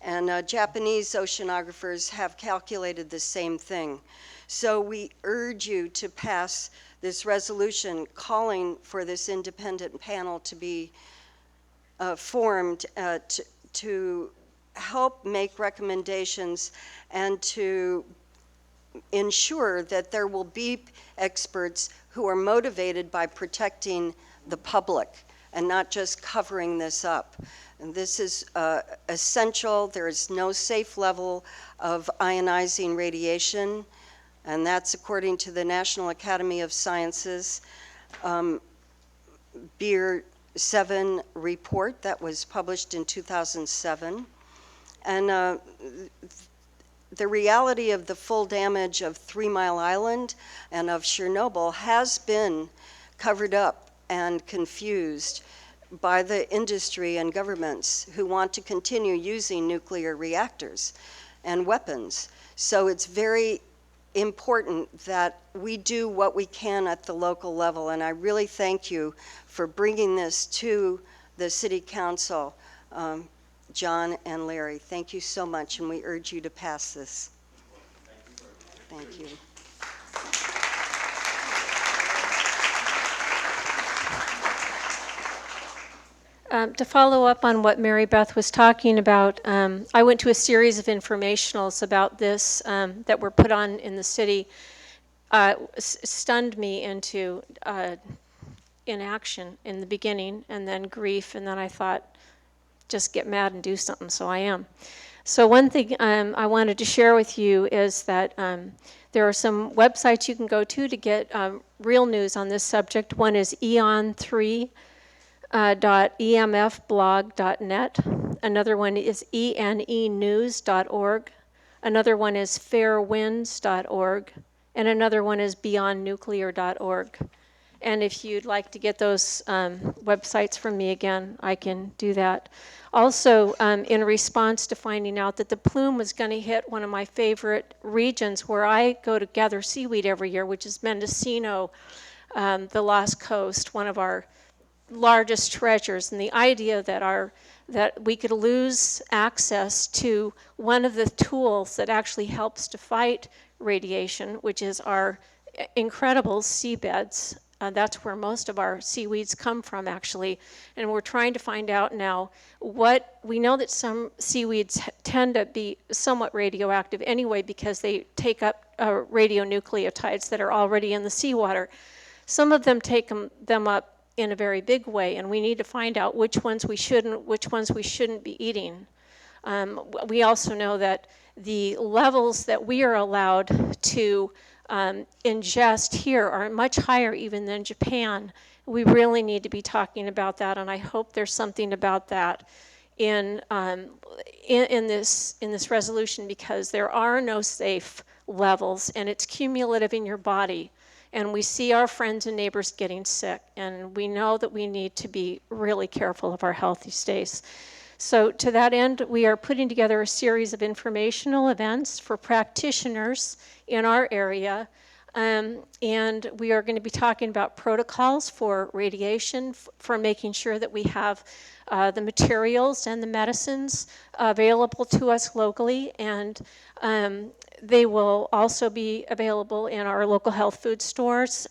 And Japanese oceanographers have calculated the same thing. So we urge you to pass this resolution calling for this independent panel to be formed to help make recommendations and to ensure that there will be experts who are motivated by protecting the public and not just covering this up. And this is essential. There is no safe level of ionizing radiation, and that's according to the National Academy of Sciences Beer 7 report that was published in 2007. And the reality of the full damage of 3 Mile Island and of Chernobyl has been covered up and confused by the industry and governments who want to continue using nuclear reactors and weapons. So it's very important that we do what we can at the local level, and I really thank you for bringing this to the City Council, John and Larry. Thank you so much, and we urge you to pass this. Thank you. To follow up on what Mary Beth was talking about, I went to a series of informationals about this that were put on in the city. Stunned me into inaction in the beginning, and then grief, and then I thought, just get mad and do something, so I am. So one thing I wanted to share with you is that there are some websites you can go to get real news on this subject. One is eon3.emfblog.net. Another one is enenews.org. Another one is fairwinds.org. And another one is beyondnuclear.org. And if you'd like to get those websites from me again, I can do that. Also, in response to finding out that the plume was going to hit one of my favorite regions where I go to gather seaweed every year, which is Mendocino, the Lost Coast, one of our largest treasures, and the idea that we could lose access to one of the tools that actually helps to fight radiation, which is our incredible seabeds. That's where most of our seaweeds come from, actually. And we're trying to find out now we know that some seaweeds tend to be somewhat radioactive anyway because they take up radionucleotides that are already in the seawater. Some of them take them up in a very big way, and we need to find out which ones we shouldn't be eating. We also know that the levels that we are allowed to ingest here are much higher even than Japan, We really need to be talking about that, and I hope there's something about that in this resolution, because there are no safe levels, and it's cumulative in your body. And we see our friends and neighbors getting sick, and we know that we need to be really careful of our health these days. So to that end, we are putting together a series of informational events for practitioners in our area. And we are going to be talking about protocols for radiation, for making sure that we have the materials and the medicines available to us locally. And they will also be available in our local health food stores.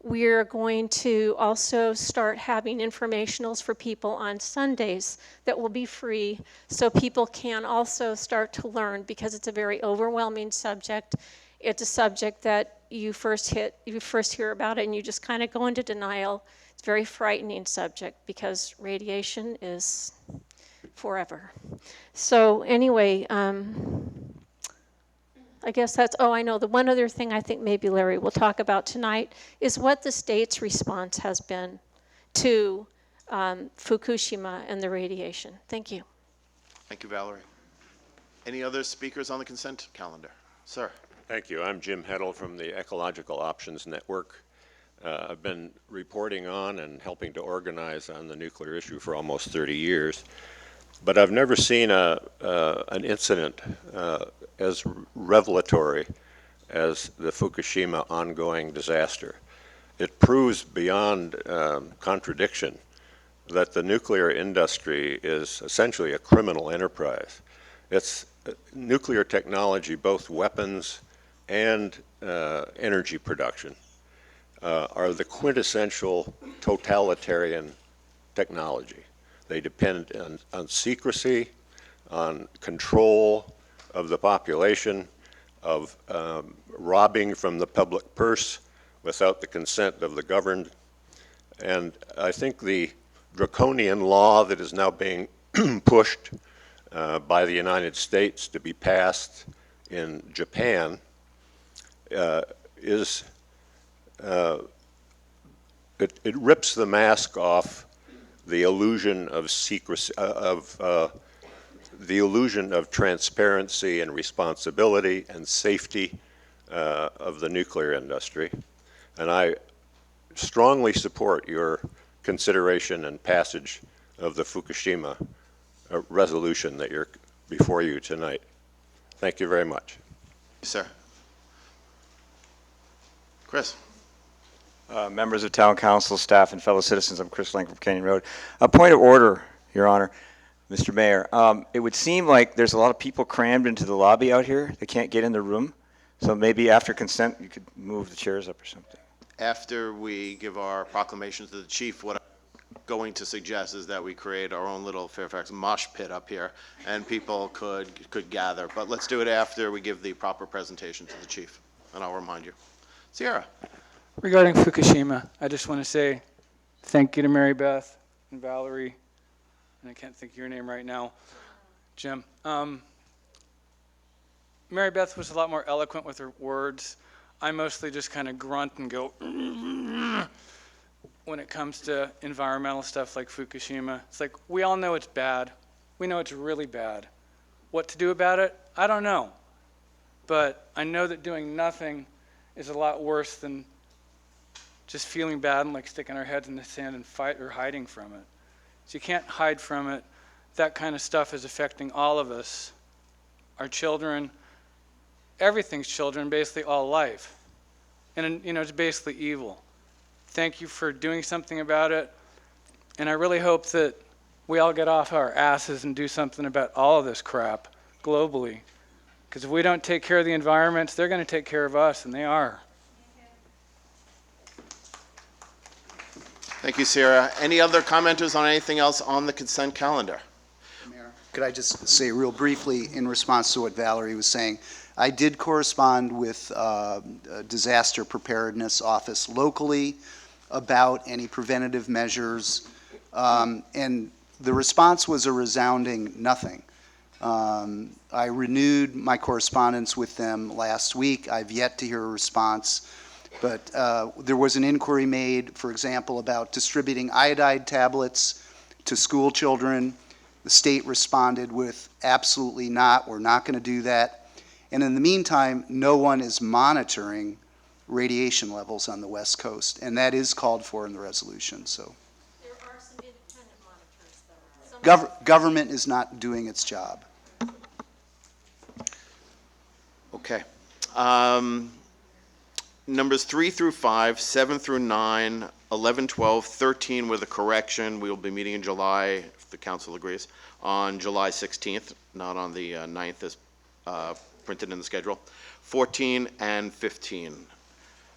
We're going to also start having informationals for people on Sundays that will be free, so people can also start to learn, because it's a very overwhelming subject. It's a subject that you first hear about it and you just kind of go into denial. It's a very frightening subject because radiation is forever. So anyway, I guess that's, oh, I know, the one other thing I think maybe Larry will talk about tonight is what the state's response has been to Fukushima and the radiation. Thank you. Thank you, Valerie. Any other speakers on the consent calendar? Sir. Thank you. I'm Jim Heddle from the Ecological Options Network. I've been reporting on and helping to organize on the nuclear issue for almost 30 years, but I've never seen an incident as revelatory as the Fukushima ongoing disaster. It proves beyond contradiction that the nuclear industry is essentially a criminal enterprise. It's nuclear technology, both weapons and energy production, are the quintessential totalitarian technology. They depend on secrecy, on control of the population, of robbing from the public purse without the consent of the governed. And I think the draconian law that is now being pushed by the United States to be passed in Japan it rips the mask off the illusion of secrecy, the illusion of transparency and responsibility and safety of the nuclear industry. And I strongly support your consideration and passage of the Fukushima resolution that you're before you tonight. Thank you very much. Sir. Chris. Members of Town Council, staff, and fellow citizens, I'm Chris Lang from Canyon Road. A point of order, Your Honor, Mr. Mayor. It would seem like there's a lot of people crammed into the lobby out here. They can't get in the room. So maybe after consent, you could move the chairs up or something. After we give our proclamations to the chief, what I'm going to suggest is that we create our own little Fairfax mosh pit up here, and people could gather. But let's do it after we give the proper presentation to the chief, and I'll remind you. Sierra. Regarding Fukushima, I just want to say thank you to Mary Beth and Valerie, and I can't think of your name right now, Jim. Mary Beth was a lot more eloquent with her words. I mostly just kind of grunt and go when it comes to environmental stuff like Fukushima. It's like, we all know it's bad. We know it's really bad. What to do about it? I don't know. But I know that doing nothing is a lot worse than just feeling bad and like sticking our heads in the sand and hiding from it. So you can't hide from it. That kind of stuff is affecting all of us, our children, everything's children, basically all life. And it's basically evil. Thank you for doing something about it. And I really hope that we all get off our asses and do something about all of this crap globally. Because if we don't take care of the environments, they're going to take care of us, and they are. Thank you, Sarah. Any other commenters on anything else on the consent calendar? Mayor, could I just say real briefly in response to what Valerie was saying? I did correspond with a disaster preparedness office locally about any preventative measures, and the response was a resounding nothing. I renewed my correspondence with them last week. I've yet to hear a response But there was an inquiry made, for example, about distributing iodide tablets to school children. The state responded with absolutely not, we're not going to do that. And in the meantime, no one is monitoring radiation levels on the West Coast, and that is called for in the resolution. So There are some independent monitors, though. government is not doing its job. Okay. Numbers 3 through 5, 7 through 9, 11, 12, 13 with a correction. We will be meeting in July, if the council agrees, on July 16th, not on the 9th as printed in the schedule. 14 and 15.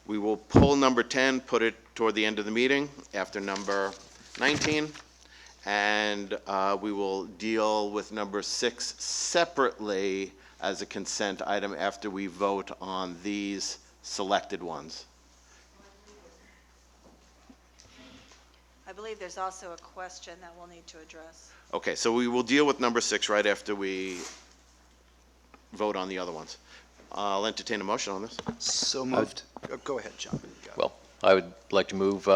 We will pull number 10, put it toward the end of the meeting after number 19, and we will deal with number 6 separately as a consent item after we vote on these selected ones. I believe there's also a question that we'll need to address. Okay, so we will deal with number 6 right after we vote on the other ones. I'll entertain a motion on this. So moved. Go ahead, John. Well, I would like to move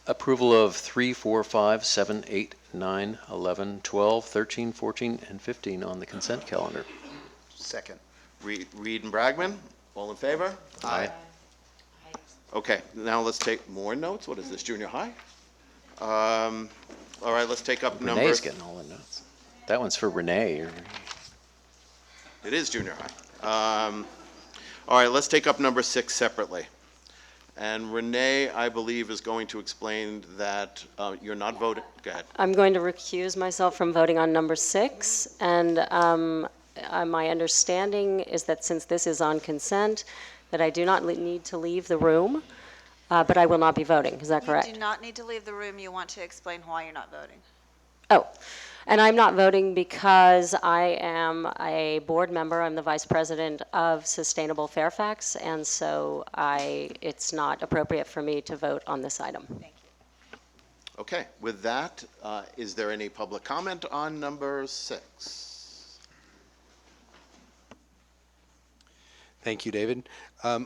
approval of 3, 4, 5, 7, 8, 9, 11, 12, 13, 14, and 15 on the consent calendar. Second. Reed and Bragman, all in favor? Aye. Okay, now let's take more notes. What is this, junior high? All right, let's take up number... Renee's getting all the notes. That one's for Renee. It is junior high. All right, let's take up number 6 separately. And Renee, I believe, is going to explain that you're not voting. Go ahead. I'm going to recuse myself from voting on number 6, and my understanding is that since this is on consent, that I do not need to leave the room, but I will not be voting. Is that correct? You do not need to leave the room. You want to explain why you're not voting. Oh, and I'm not voting because I am a board member. I'm the vice president of Sustainable Fairfax, and so it's not appropriate for me to vote on this item. Thank you. Okay, with that, is there any public comment on number 6? Thank you, David.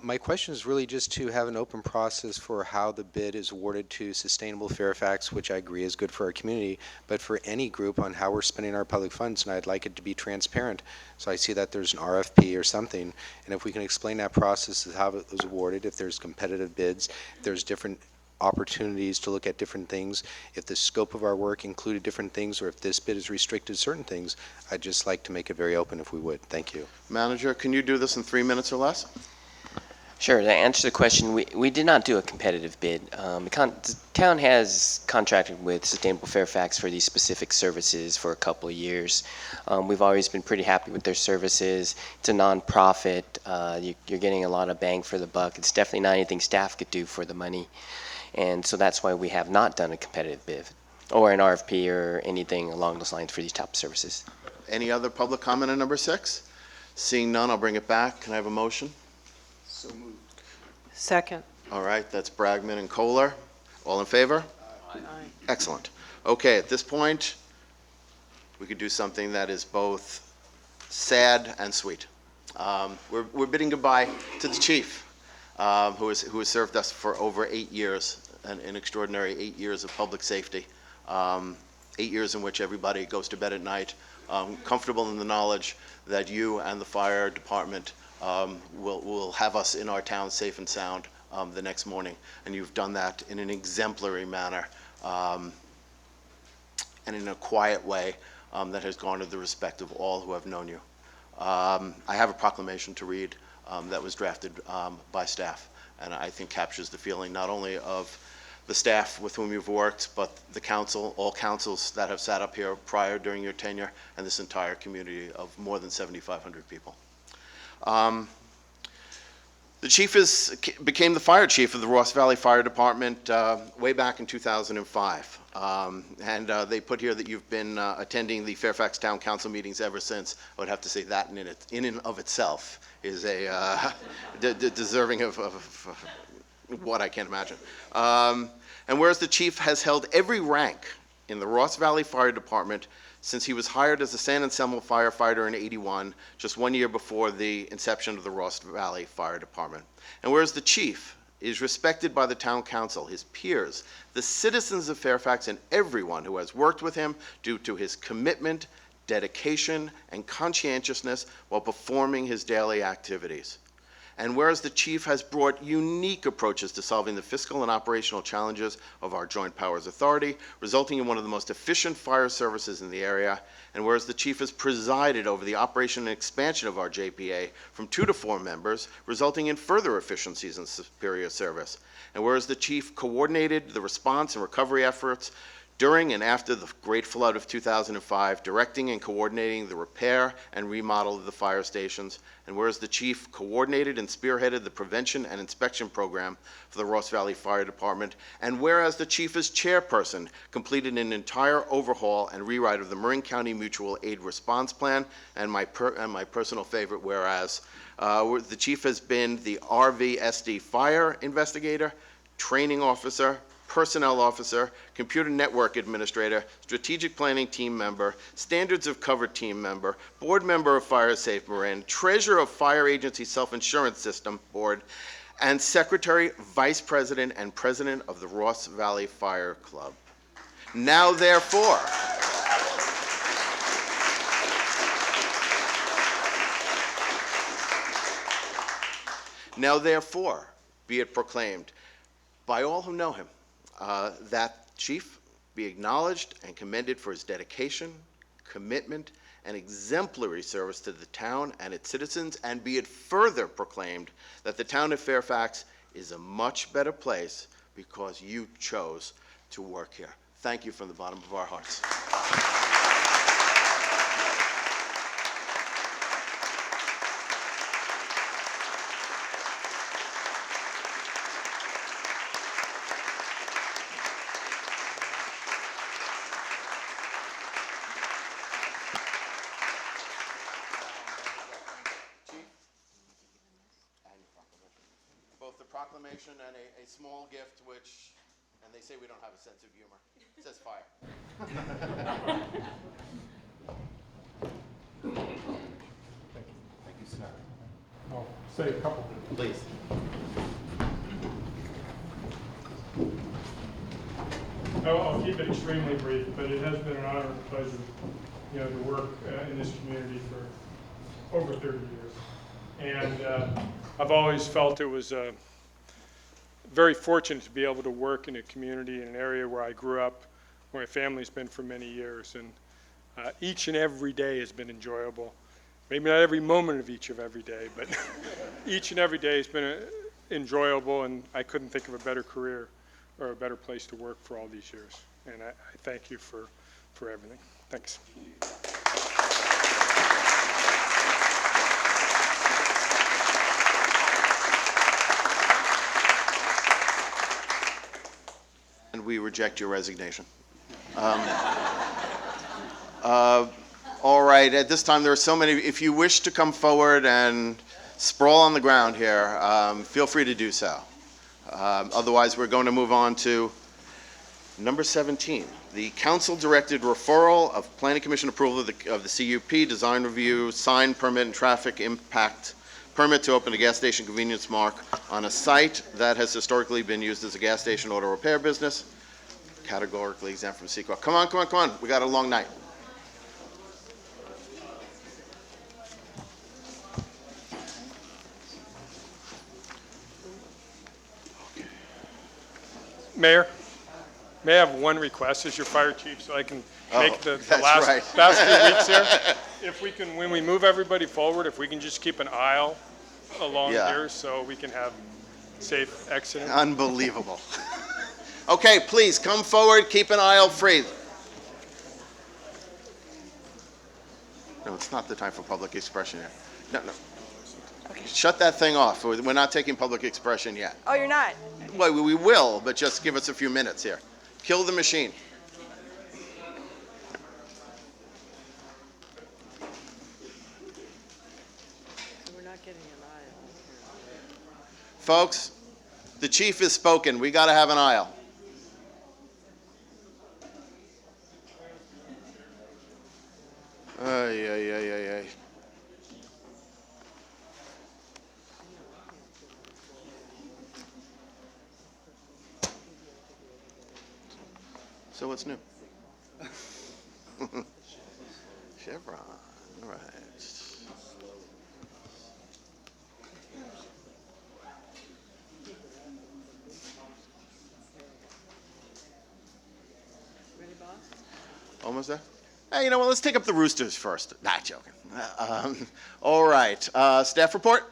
My question is really just to have an open process for how the bid is awarded to Sustainable Fairfax, which I agree is good for our community, but for any group on how we're spending our public funds, and I'd like it to be transparent. So I see that there's an RFP or something, and if we can explain that process of how it was awarded, if there's competitive bids, if there's different opportunities to look at different things, if the scope of our work included different things, or if this bid is restricted to certain things, I'd just like to make it very open if we would. Thank you. Manager, can you do this in 3 minutes or less? Sure. To answer the question, we did not do a competitive bid. The town has contracted with Sustainable Fairfax for these specific services for a couple of years. We've always been pretty happy with their services. It's a nonprofit. You're getting a lot of bang for the buck. It's definitely not anything staff could do for the money. And so that's why we have not done a competitive bid or an RFP or anything along those lines for these type of services. Any other public comment on number 6? Seeing none, I'll bring it back. Can I have a motion? So moved. Second. All right, that's Bragman and Kohler. All in favor? Aye. Excellent. Okay, at this point, we could do something that is both sad and sweet. We're bidding goodbye to the chief, who has served us for over 8 years, an extraordinary 8 years of public safety. 8 years in which everybody goes to bed at night, comfortable in the knowledge that you and the fire department will have us in our town safe and sound the next morning. And you've done that in an exemplary manner and in a quiet way that has garnered the respect of all who have known you. I have a proclamation to read that was drafted by staff, and I think captures the feeling not only of the staff with whom you've worked, but the council, all councils that have sat up here prior during your tenure, and this entire community of more than 7,500 people. The chief became the fire chief of the Ross Valley Fire Department way back in 2005. And they put here that you've been attending the Fairfax Town Council meetings ever since. I would have to say that in and of itself is a deserving of what I can't imagine. And whereas the chief has held every rank in the Ross Valley Fire Department since he was hired as a San Anselmo firefighter in '81, just 1 year before the inception of the Ross Valley Fire Department. And whereas the chief is respected by the town council, his peers, the citizens of Fairfax, and everyone who has worked with him due to his commitment, dedication, and conscientiousness while performing his daily activities. And whereas the chief has brought unique approaches to solving the fiscal and operational challenges of our Joint Powers Authority, resulting in one of the most efficient fire services in the area, and whereas the chief has presided over the operation and expansion of our JPA from 2 to 4 members, resulting in further efficiencies and superior service, and whereas the chief coordinated the response and recovery efforts during and after the Great Flood of 2005, directing and coordinating the repair and remodel of the fire stations, and whereas the chief coordinated and spearheaded the prevention and inspection program for the Ross Valley Fire Department, and whereas the chief as chairperson completed an entire overhaul and rewrite of the Marin County Mutual Aid Response Plan, and my personal favorite, whereas the chief has been the RVSD fire investigator, training officer, personnel officer, computer network administrator, strategic planning team member, standards of cover team member, board member of Fire Safe Marin, treasurer of Fire Agency Self-Insurance System Board, and secretary, vice president, and president of the Ross Valley Fire Club. Now therefore, be it proclaimed by all who know him, that chief be acknowledged and commended for his dedication, commitment, and exemplary service to the town and its citizens, and be it further proclaimed that the town of Fairfax is a much better place because you chose to work here. Thank you from the bottom of our hearts. Both the proclamation and a small gift, which, and they say we don't have a sense of humor. It says fire. Thank you, sir. I'll say a couple. Please. I'll keep it extremely brief, but it has been an honor and a pleasure, to work in this community for over 30 years. And I've always felt it was very fortunate to be able to work in a community, in an area where I grew up, where my family's been for many years. And each and every day has been enjoyable. Maybe not every moment of each of every day, but each and every day has been enjoyable, and I couldn't think of a better career or a better place to work for all these years. And I thank you for everything. Thanks. And we reject your resignation. All right, at this time there are so many. If you wish to come forward and sprawl on the ground here, feel free to do so. Otherwise, we're going to move on to number 17, the council-directed referral of Planning Commission approval of the CUP design review, sign permit, and traffic impact permit to open a gas station convenience mart on a site that has historically been used as a gas station auto repair business, categorically exempt from CEQA. Come on, come on, come on. We got a long night. Mayor, may I have one request as your fire chief so I can make the last few weeks here? If we can, when we move everybody forward, if we can just keep an aisle along here so we can have safe exit. Unbelievable. Okay, please come forward, keep an aisle free. No, it's not the time for public expression yet. No, no. Okay. Shut that thing off. We're not taking public expression yet. Oh, you're not? Well, we will, but just give us a few minutes here. Kill the machine. We're not getting an aisle. Folks, the chief has spoken. We got to have an aisle. So what's new? Chevron, all right. Almost there? Hey, you know what, let's take up the Roosters first. Not joking. All right, staff report?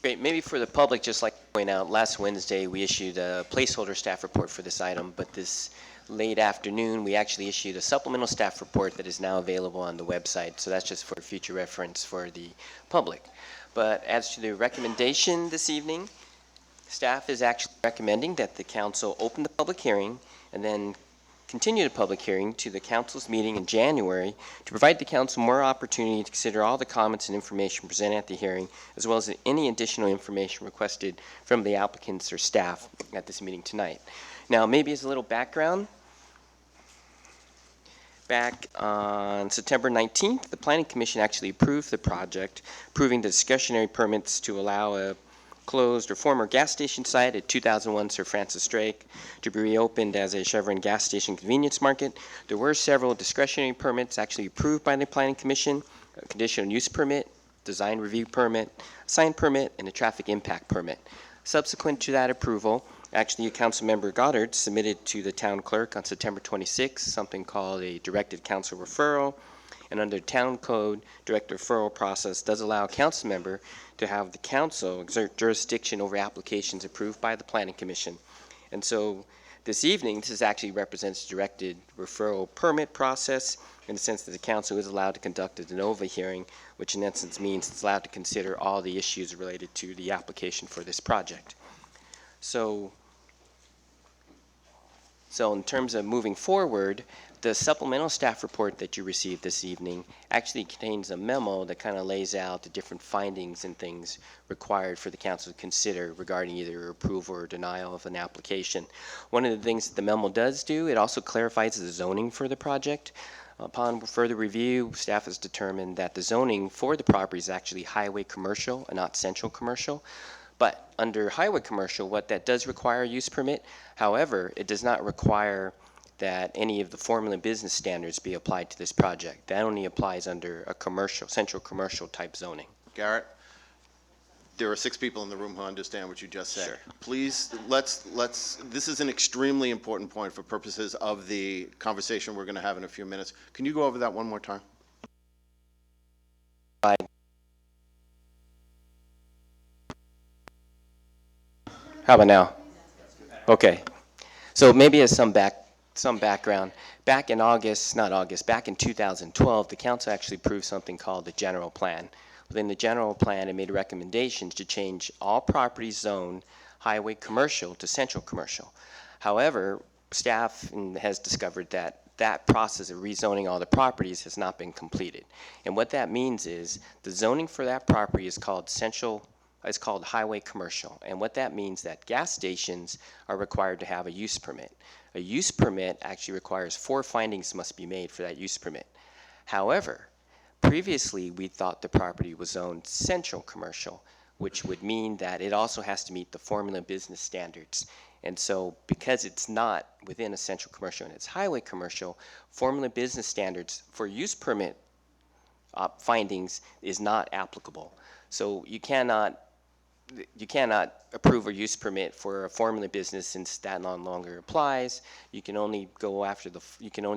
Great, maybe for the public, just like to point out, last Wednesday, we issued a placeholder staff report for this item, but this late afternoon, we actually issued a supplemental staff report that is now available on the website, so that's just for future reference for the public. But as to the recommendation this evening, staff is actually recommending that the council open the public hearing and then continue the public hearing to the council's meeting in January to provide the council more opportunity to consider all the comments and information presented at the hearing, as well as any additional information requested from the applicants or staff at this meeting tonight. Now, maybe as a little background, back on September 19th, the Planning Commission actually approved the project, approving the discretionary permits to allow a closed or former gas station site at 2001 Sir Francis Drake to be reopened as a Chevron gas station convenience market. There were several discretionary permits actually approved by the Planning Commission: a conditional use permit, design review permit, sign permit, and a traffic impact permit. Subsequent to that approval, actually, Councilmember Goddard submitted to the town clerk on September 26th something called a directed council referral. And under town code, direct referral process does allow a council member to have the council exert jurisdiction over applications approved by the Planning Commission. And so this evening, this actually represents directed referral permit process in the sense that the council is allowed to conduct a de novo hearing, which in essence means it's allowed to consider all the issues related to the application for this project. So in terms of moving forward, the supplemental staff report that you received this evening actually contains a memo that kind of lays out the different findings and things required for the council to consider regarding either approval or denial of an application. One of the things that the memo does do, it also clarifies the zoning for the project. Upon further review, staff has determined that the zoning for the property is actually highway commercial and not central commercial. But under highway commercial, what that does require a use permit. However, it does not require that any of the formula business standards be applied to this project. That only applies under a commercial, central commercial type zoning. Garrett, there are 6 people in the room who understand what you just said. Sure. Please, this is an extremely important point for purposes of the conversation we're going to have in a few minutes. Can you go over that one more time? How about now? Okay. So maybe as some background, back in back in 2012, the council actually approved something called the general plan. Within the general plan, it made recommendations to change all properties zoned highway commercial to central commercial. However, staff has discovered that that process of rezoning all the properties has not been completed. And what that means is the zoning for that property is called highway commercial. And what that means that gas stations are required to have a use permit. A use permit actually requires 4 findings must be made for that use permit. However, previously we thought the property was zoned central commercial, which would mean that it also has to meet the formula business standards. And so because it's not within a central commercial and it's highway commercial, formula business standards for use permit findings is not applicable. So you cannot approve a use permit for a formula business since that no longer applies. You can only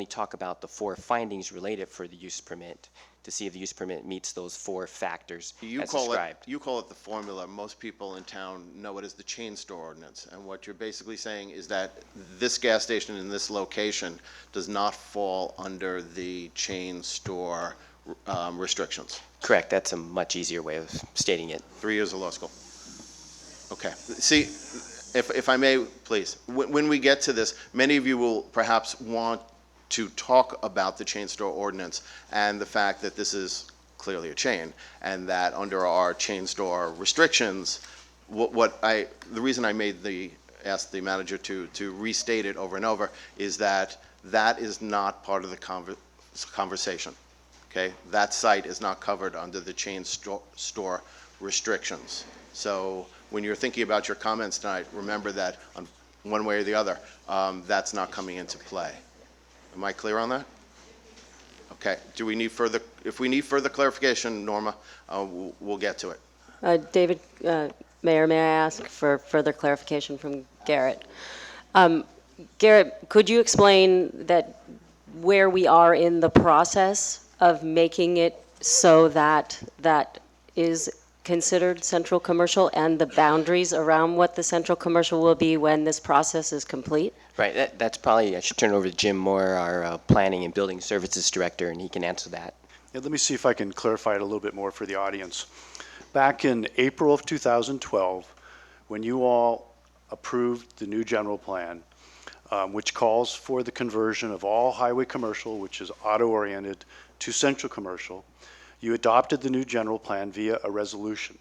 talk about the 4 findings related for the use permit to see if the use permit meets those 4 factors as described. You call it the formula. Most people in town know it as the chain store ordinance. And what you're basically saying is that this gas station in this location does not fall under the chain store restrictions. Correct. That's a much easier way of stating it. 3 years of law school. Okay. See, if I may, please, when we get to this, many of you will perhaps want to talk about the chain store ordinance and the fact that this is clearly a chain and that under our chain store restrictions, the reason I asked the manager to restate it over and over is that is not part of the conversation. Okay, that site is not covered under the chain store restrictions. So when you're thinking about your comments tonight, remember that one way or the other, that's not coming into play. Am I clear on that? Okay. Do we need further, if we need further clarification, Norma, we'll get to it. David, Mayor, may I ask for further clarification from Garrett? Garrett, could you explain that where we are in the process of making it so that that is considered central commercial and the boundaries around what the central commercial will be when this process is complete? Right, that's probably, I should turn it over to Jim Moore, our Planning and Building Services Director, and he can answer that. Yeah, let me see if I can clarify it a little bit more for the audience. Back in April of 2012, when you all approved the new general plan, which calls for the conversion of all highway commercial, which is auto-oriented, to central commercial, you adopted the new general plan via a resolution.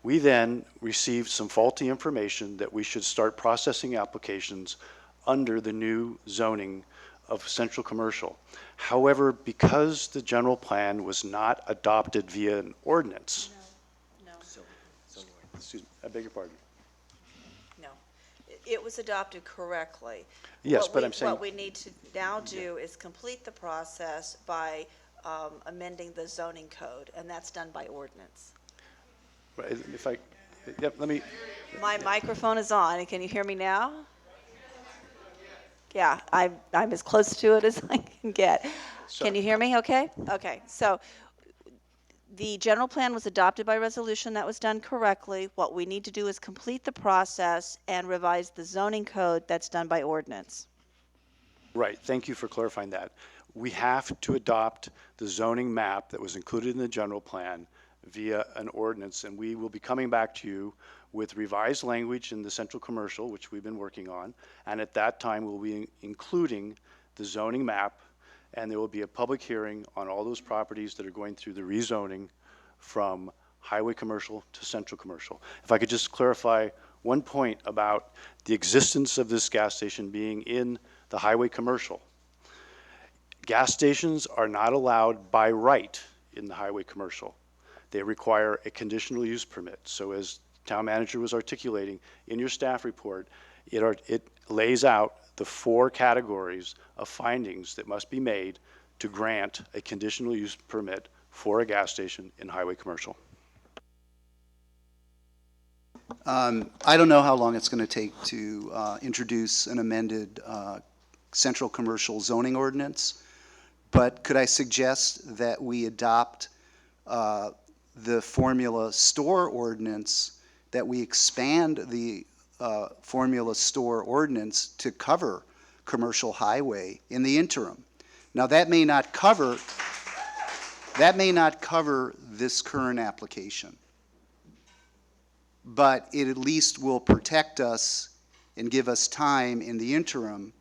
We then received some faulty information that we should start processing applications under the new zoning of central commercial. However, because the general plan was not adopted via an ordinance. No. Excuse me, I beg your pardon. No. It was adopted correctly. Yes, but I'm saying. What we need to now do is complete the process by amending the zoning code, and that's done by ordinance. Right, if I, yep, let me. My microphone is on, and can you hear me now? Yeah, I'm as close to it as I can get. Can you hear me okay? Okay, so the general plan was adopted by resolution. That was done correctly. What we need to do is complete the process and revise the zoning code. That's done by ordinance. Right, thank you for clarifying that. We have to adopt the zoning map that was included in the general plan via an ordinance, and we will be coming back to you with revised language in the central commercial, which we've been working on, and at that time we'll be including the zoning map, and there will be a public hearing on all those properties that are going through the rezoning from highway commercial to central commercial. If I could just clarify one point about the existence of this gas station being in the highway commercial. Gas stations are not allowed by right in the highway commercial. They require a conditional use permit. So as town manager was articulating in your staff report, it lays out the 4 categories of findings that must be made to grant a conditional use permit for a gas station in highway commercial. I don't know how long it's going to take to introduce an amended central commercial zoning ordinance, but could I suggest that we adopt the formula store ordinance, that we expand the formula store ordinance to cover commercial highway in the interim. Now that may not cover this current application, but it at least will protect us and give us time in the interim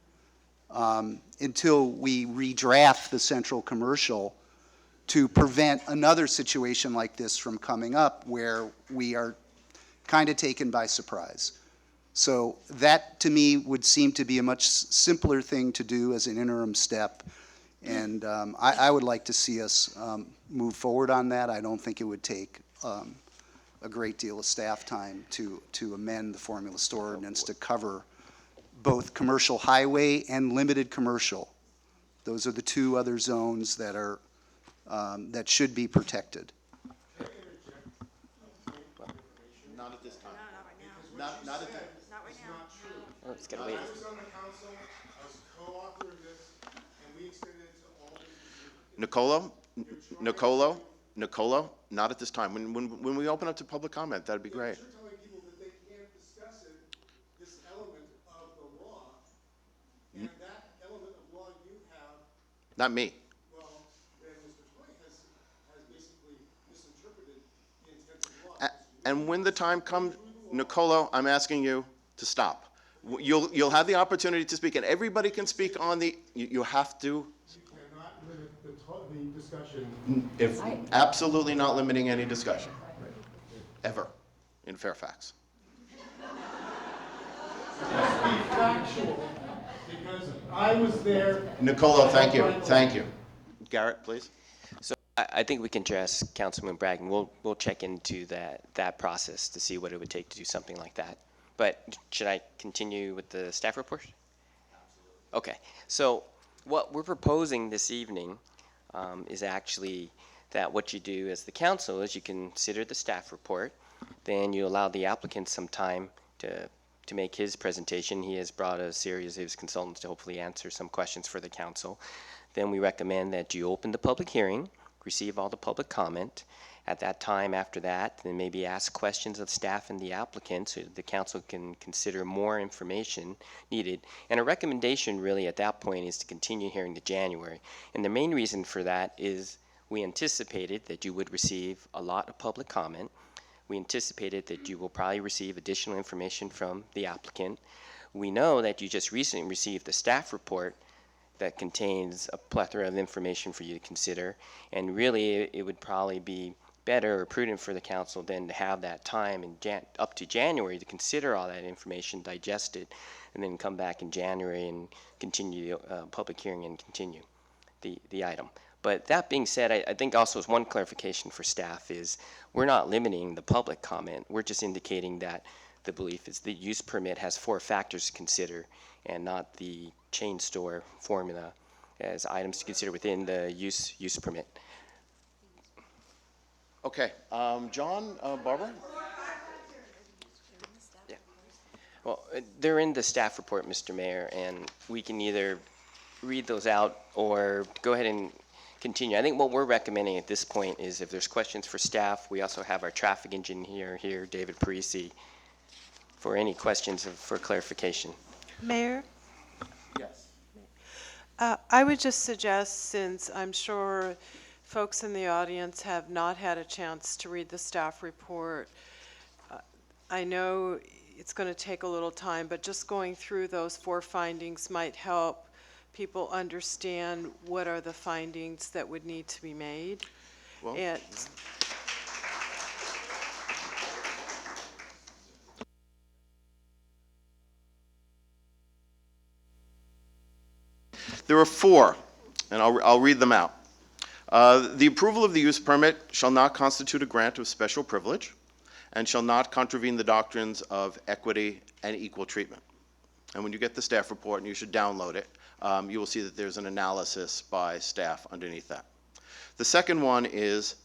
until we redraft the central commercial to prevent another situation like this from coming up where we are kind of taken by surprise. So that, to me, would seem to be a much simpler thing to do as an interim step. And I would like to see us move forward on that. I don't think it would take a great deal of staff time to amend the formula store ordinance to cover both commercial highway and limited commercial. Those are the 2 other zones that are that should be protected. Not at this time. Not right now. Not at this. Not right now. Oh, it's gonna wait. I was on the council, I was co-author of this, and we extended it to all businesses. Nicolo, not at this time. When we open up to public comment, that'd be great. You're telling people that they can't discuss it, this element of the law, and that element of law you have. Not me. Well, then Mr. Toy has basically misinterpreted the intent of the law. And when the time comes, Nicolo, I'm asking you to stop. You'll have the opportunity to speak, and everybody can speak on the. You have to. You cannot limit the discussion. If absolutely not limiting any discussion, ever, in Fairfax. Factual, because I was there. Nicolo, thank you, thank you. Garrett, please. So I think we can address Councilman Bragg, and we'll check into that process to see what it would take to do something like that. But should I continue with the staff report? Okay, so what we're proposing this evening is actually that what you do as the council is you consider the staff report, then you allow the applicant some time to make his presentation. He has brought a series of his consultants to hopefully answer some questions for the council. Then we recommend that you open the public hearing, receive all the public comment. At that time, after that, then maybe ask questions of staff and the applicant so the council can consider more information needed. And a recommendation really at that point is to continue hearing to January. And the main reason for that is we anticipated that you would receive a lot of public comment. We anticipated that you will probably receive additional information from the applicant. We know that you just recently received the staff report that contains a plethora of information for you to consider. And really, it would probably be better or prudent for the council then to have that time in up to January to consider all that information, digest it, and then come back in January and continue the public hearing and continue the item. But that being said, I think also as one clarification for staff is we're not limiting the public comment. We're just indicating that the belief is the use permit has 4 factors to consider and not the chain store formula as items to consider within the use permit. Okay, John, Barbara? Yeah. Well, they're in the staff report, Mr. Mayor, and we can either read those out or go ahead and continue. I think what we're recommending at this point is if there's questions for staff, we also have our traffic engineer here, David Parisi, for any questions for clarification. Mayor? Yes. I would just suggest, since I'm sure folks in the audience have not had a chance to read the staff report, I know it's going to take a little time, but just going through those 4 findings might help people understand what are the findings that would need to be made. Well, And there are 4, and I'll read them out. The approval of the use permit shall not constitute a grant of special privilege and shall not contravene the doctrines of equity and equal treatment. And when you get the staff report, and you should download it, you will see that there's an analysis by staff underneath that. The second one is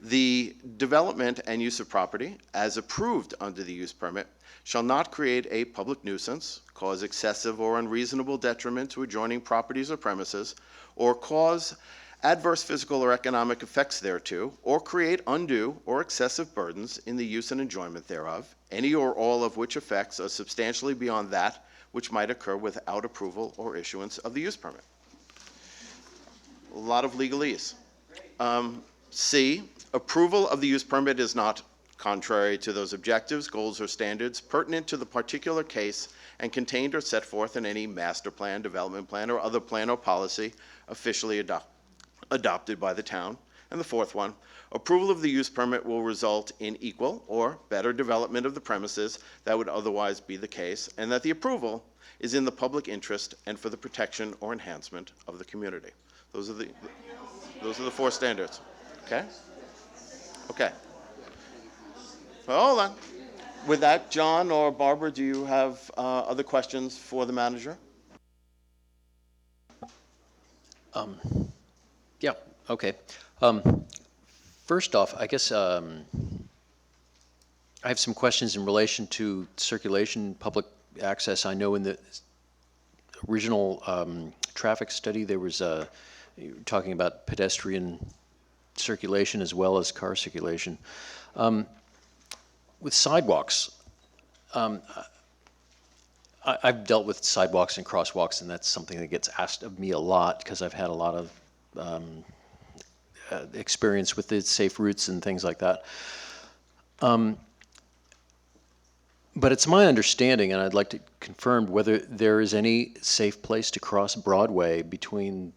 the development and use of property as approved under the use permit shall not create a public nuisance, cause excessive or unreasonable detriment to adjoining properties or premises, or cause adverse physical or economic effects thereto, or create undue or excessive burdens in the use and enjoyment thereof, any or all of which effects are substantially beyond that which might occur without approval or issuance of the use permit. A lot of legalese. C, approval of the use permit is not contrary to those objectives, goals, or standards pertinent to the particular case and contained or set forth in any master plan, development plan, or other plan or policy officially adopted by the town. And the fourth one, approval of the use permit will result in equal or better development of the premises that would otherwise be the case, and that the approval is in the public interest and for the protection or enhancement of the community. Those are the 4 standards. Okay? Okay. Well, hold on. With that, John or Barbara, do you have other questions for the manager? Yeah, okay. First off, I guess I have some questions in relation to circulation, public access. I know in the original traffic study, there was you were talking about pedestrian circulation as well as car circulation. With sidewalks, I've dealt with sidewalks and crosswalks, and that's something that gets asked of me a lot because I've had a lot of experience with the safe routes and things like that. But it's my understanding, and I'd like to confirm whether there is any safe place to cross Broadway between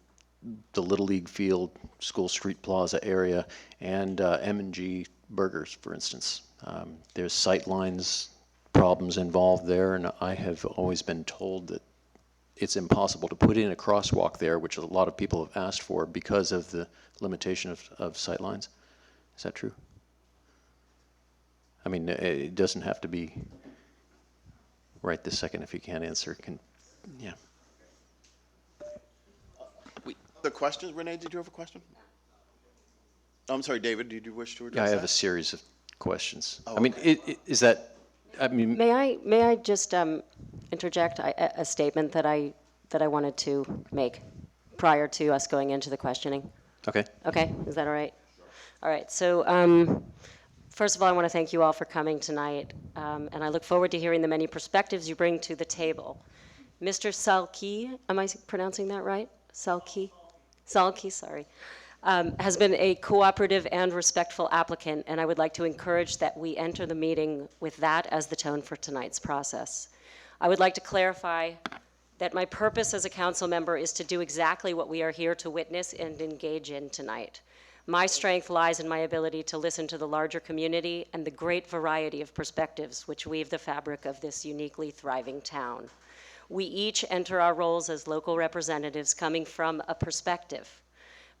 the Little League Field, School Street Plaza area, and M&G Burgers, for instance. There's sight lines problems involved there, and I have always been told that it's impossible to put in a crosswalk there, which a lot of people have asked for because of the limitation of sight lines. Is that true? I mean, it doesn't have to be right this second if you can't answer. Yeah. The questions, Renee, did you have a question? I'm sorry, David, did you wish to Yeah, address I that? have a series of questions. Oh, I mean, is that, I mean, May I just interject a statement that I wanted to make prior to us going into the questioning? okay. Okay, is that all right? All right, so first of all, I want to thank you all for coming tonight, and I look forward to hearing the many perspectives you bring to the table. Mr. Salki, am I pronouncing that right? Salki? Salki, sorry. Has been a cooperative and respectful applicant, and I would like to encourage that we enter the meeting with that as the tone for tonight's process. I would like to clarify that my purpose as a council member is to do exactly what we are here to witness and engage in tonight. My strength lies in my ability to listen to the larger community and the great variety of perspectives which weave the fabric of this uniquely thriving town. We each enter our roles as local representatives coming from a perspective.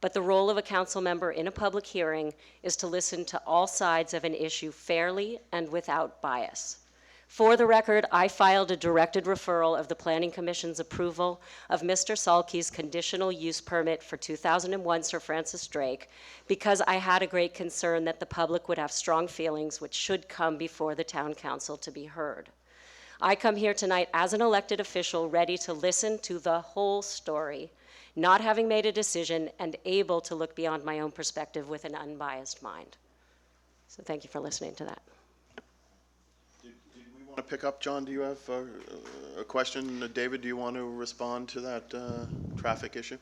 But the role of a council member in a public hearing is to listen to all sides of an issue fairly and without bias. For the record, I filed a directed referral of the Planning Commission's approval of Mr. Salke's conditional use permit for 2001 Sir Francis Drake because I had a great concern that the public would have strong feelings which should come before the town council to be heard. I come here tonight as an elected official ready to listen to the whole story, not having made a decision and able to look beyond my own perspective with an unbiased mind. So thank you for listening to that. Did we want to pick up, John? Do you have a question? David, do you want to respond to that traffic issue?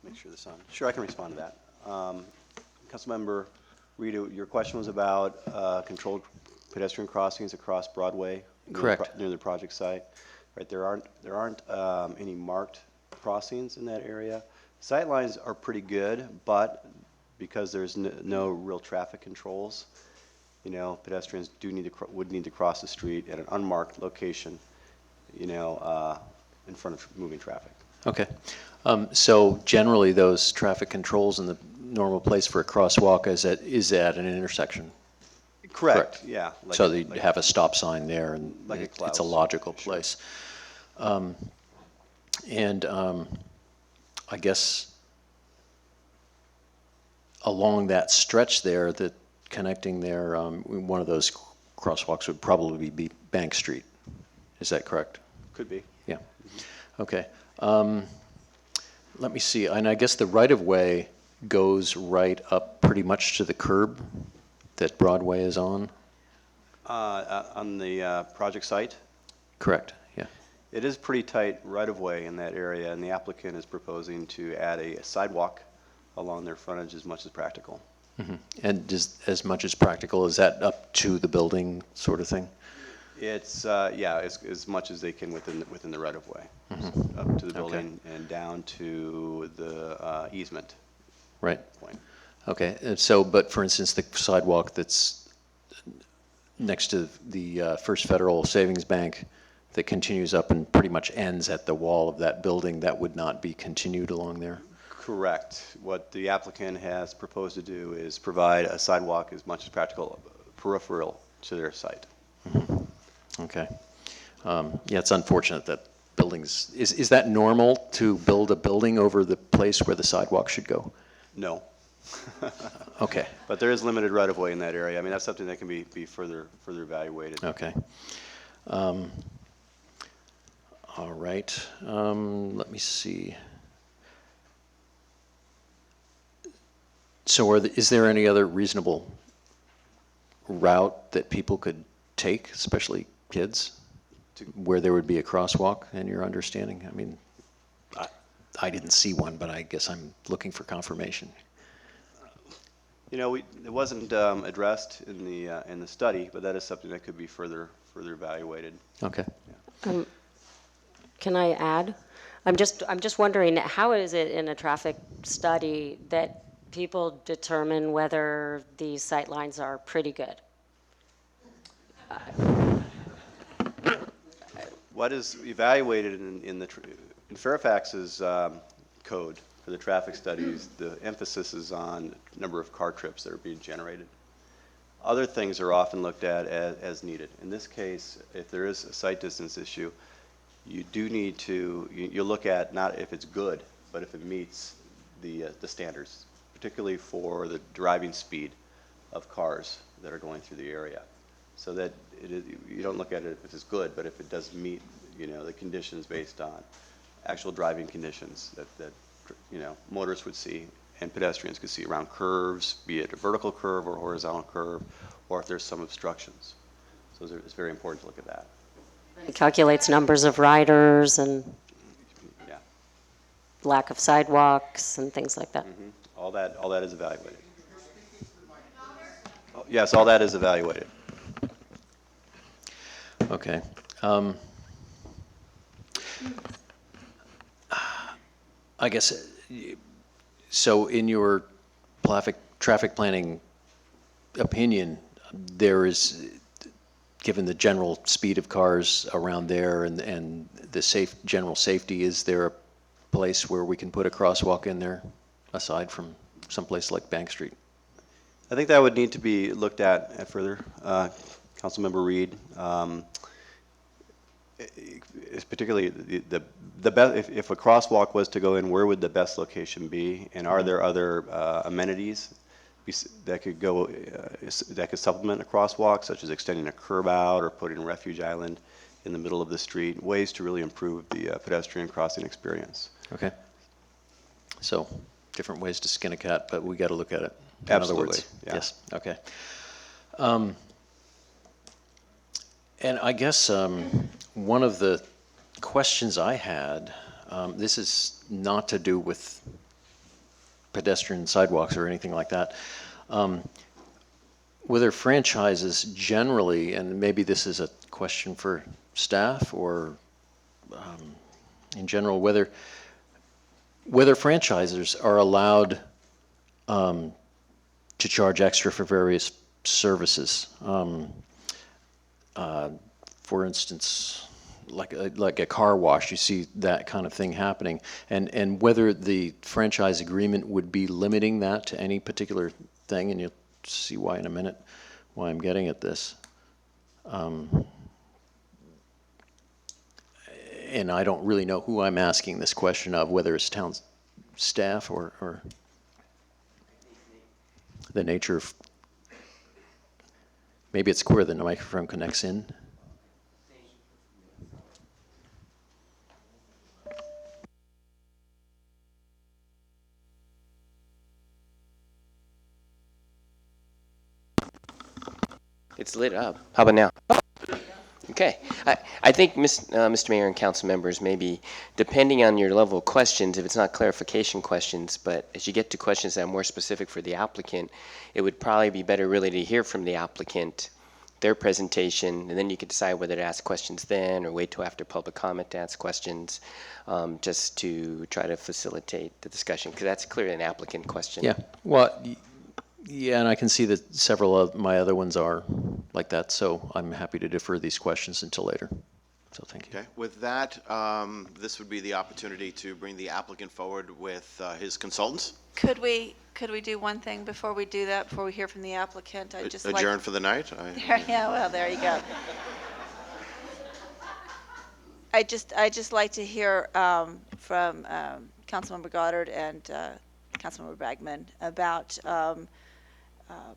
Make sure this is on. Sure, I can respond to that. Councilmember Rita, your question was about controlled pedestrian crossings across Broadway. Correct. Near the project site. Right, there aren't any marked crossings in that area. Sightlines are pretty good, but because there's no real traffic controls, you know, pedestrians would need to cross the street at an unmarked location, you know, in front of moving traffic. Okay. So generally, those traffic controls in the normal place for a crosswalk is at an intersection. Correct. Yeah. So they have a stop sign there, and like it's a logical place. I guess along that stretch there, that connecting there, one of those crosswalks would probably be Bank Street. Is that correct? Could be. Yeah. Okay. Let me see. And I guess the right-of-way goes right up pretty much to the curb that Broadway is on? On the project site? Correct, yeah. It is pretty tight right-of-way in that area, and the applicant is proposing to add a sidewalk along their frontage as much as practical. Mm-hmm. And as much as practical, is that up to the building sort of thing? It's, yeah, as much as they can within the right-of-way. Mm-hmm. Up to the building and down to the easement. Right. Point. Okay, and so, but for instance, the sidewalk that's next to the First Federal Savings Bank that continues up and pretty much ends at the wall of that building, that would not be continued along there? Correct. What the applicant has proposed to do is provide a sidewalk as much as practical peripheral to their site. Mm-hmm. Okay. Yeah, it's unfortunate that buildings, is that normal to build a building over the place where the sidewalk should go? No. Okay. But there is limited right-of-way in that area. I mean, that's something that can be further evaluated. Okay. All right. Let me see. So is there any other reasonable route that people could take, especially kids, where there would be a crosswalk, in your understanding? I mean, I didn't see one, but I guess I'm looking for confirmation. You know, it wasn't addressed in the study, but that is something that could be further evaluated. Okay. Yeah. Can I add? I'm just wondering, how is it in a traffic study that people determine whether these sight lines are pretty good? What is evaluated in Fairfax's code for the traffic studies, the emphasis is on number of car trips that are being generated. Other things are often looked at as needed. In this case, if there is a sight distance issue, you do need to, you look at not if it's good, but if it meets the standards, particularly for the driving speed of cars that are going through the area. So that you don't look at it if it's good, but if it does meet, the conditions based on actual driving conditions that motorists would see and pedestrians could see around curves, be it a vertical curve or horizontal curve, or if there's some obstructions. So it's very important to look at that. It calculates numbers of riders and Yeah. lack of sidewalks and things like that. All that is evaluated. Oh, yes, all that is evaluated. Okay. I guess, so in your traffic planning opinion, there is, given the general speed of cars around there and the general safety, is there a place where we can put a crosswalk in there aside from someplace like Bank Street? I think that would need to be looked at further. Councilmember Reed, is particularly the best, if a crosswalk was to go in, where would the best location be? And are there other amenities that could go, that could supplement a crosswalk, such as extending a curb out or putting a refuge island in the middle of the street, ways to really improve the pedestrian crossing experience? Okay. So different ways to skin a cat, but we got to look at it. In Absolutely, other words. yeah. Yes, okay. And I guess one of the questions I had, this is not to do with pedestrian sidewalks or anything like that. Whether franchises generally, and maybe this is a question for staff or in general, whether franchisers are allowed to charge extra for various services. For instance, like a car wash, you see that kind of thing happening, and whether the franchise agreement would be limiting that to any particular thing, and you'll see why in a minute, why I'm getting at this. And I don't really know who I'm asking this question of, whether it's town staff or the nature of, maybe it's where the microphone connects in. It's lit up. How about now? Okay. I think, Mr. Mayor and council members, maybe depending on your level of questions, if it's not clarification questions, but as you get to questions that are more specific for the applicant, it would probably be better really to hear from the applicant, their presentation, and then you could decide whether to ask questions then or wait till after public comment to ask questions, just to try to facilitate the discussion, because that's clearly an applicant question. Yeah. Well, yeah, and I can see that several of my other ones are like that, so I'm happy to defer these questions until later. So thank you. Okay, with that, this would be the opportunity to bring the applicant forward with his consultants. Could we do one thing before we do that, before we hear from the applicant? I'd just Adjourn for the night? Yeah, well, there you go. I just like to hear from Councilmember Goddard and Councilmember Bragman about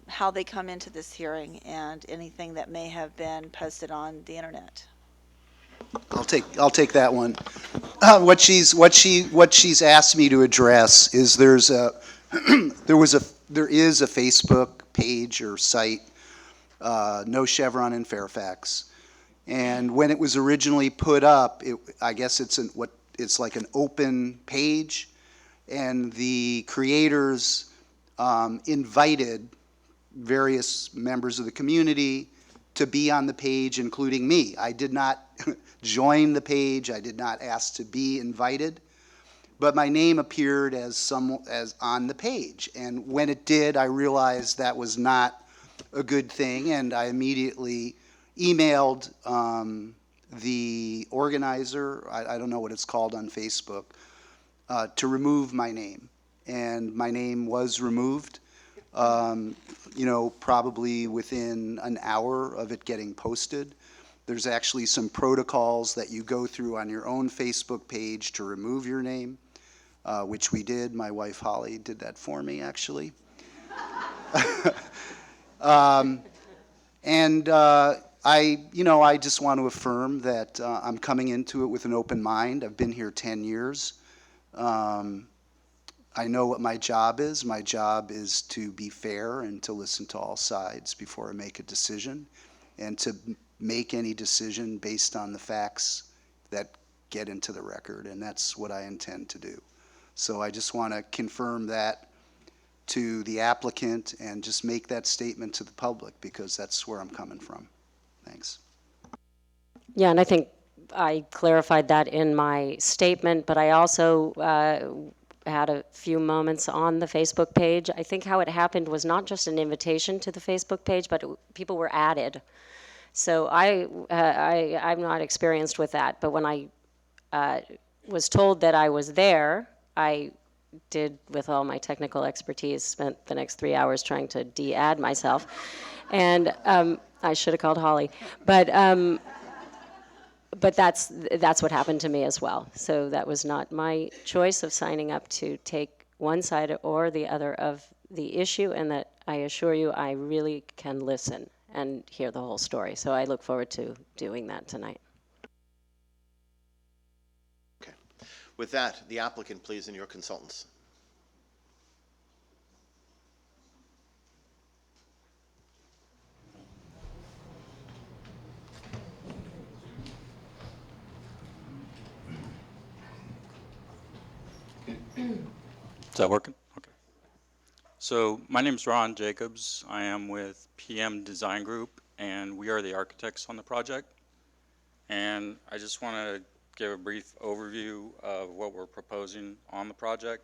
how they come into this hearing and anything that may have been posted on the internet. I'll take that one. What she's asked me to address is there is a Facebook page or site, No Chevron in Fairfax, and when it was originally put up, I guess it's like an open page, and the creators invited various members of the community to be on the page, including me. I did not join the page. I did not ask to be invited, but my name appeared as on the page. And when it did, I realized that was not a good thing, and I immediately emailed the organizer, I don't know what it's called on Facebook, to remove my name. And my name was removed. you know, probably within an hour of it getting posted. There's actually some protocols that you go through on your own Facebook page to remove your name, which we did. My wife Holly did that for me, actually. I just want to affirm that I'm coming into it with an open mind. I've been here 10 years. I know what my job is. My job is to be fair and to listen to all sides before I make a decision, and to make any decision based on the facts that get into the record, and that's what I intend to do. So I just want to confirm that to the applicant and just make that statement to the public, because that's where I'm coming from. Thanks. Yeah, and I think I clarified that in my statement, but I also had a few moments on the Facebook page. I think how it happened was not just an invitation to the Facebook page, but people were added. So I'm not experienced with that, but when I was told that I was there, I did, with all my technical expertise, spent the next 3 hours trying to de-add myself. And I should have called Holly. But that's what happened to me as well. So that was not my choice of signing up to take one side or the other of the issue, and that I assure you I really can listen and hear the whole story. So I look forward to doing that tonight. Okay. With that, the applicant, please, and your consultants. Is that working? Okay. So my name is Ron Jacobs. I am with PM Design Group, and we are the architects on the project. And I just want to give a brief overview of what we're proposing on the project.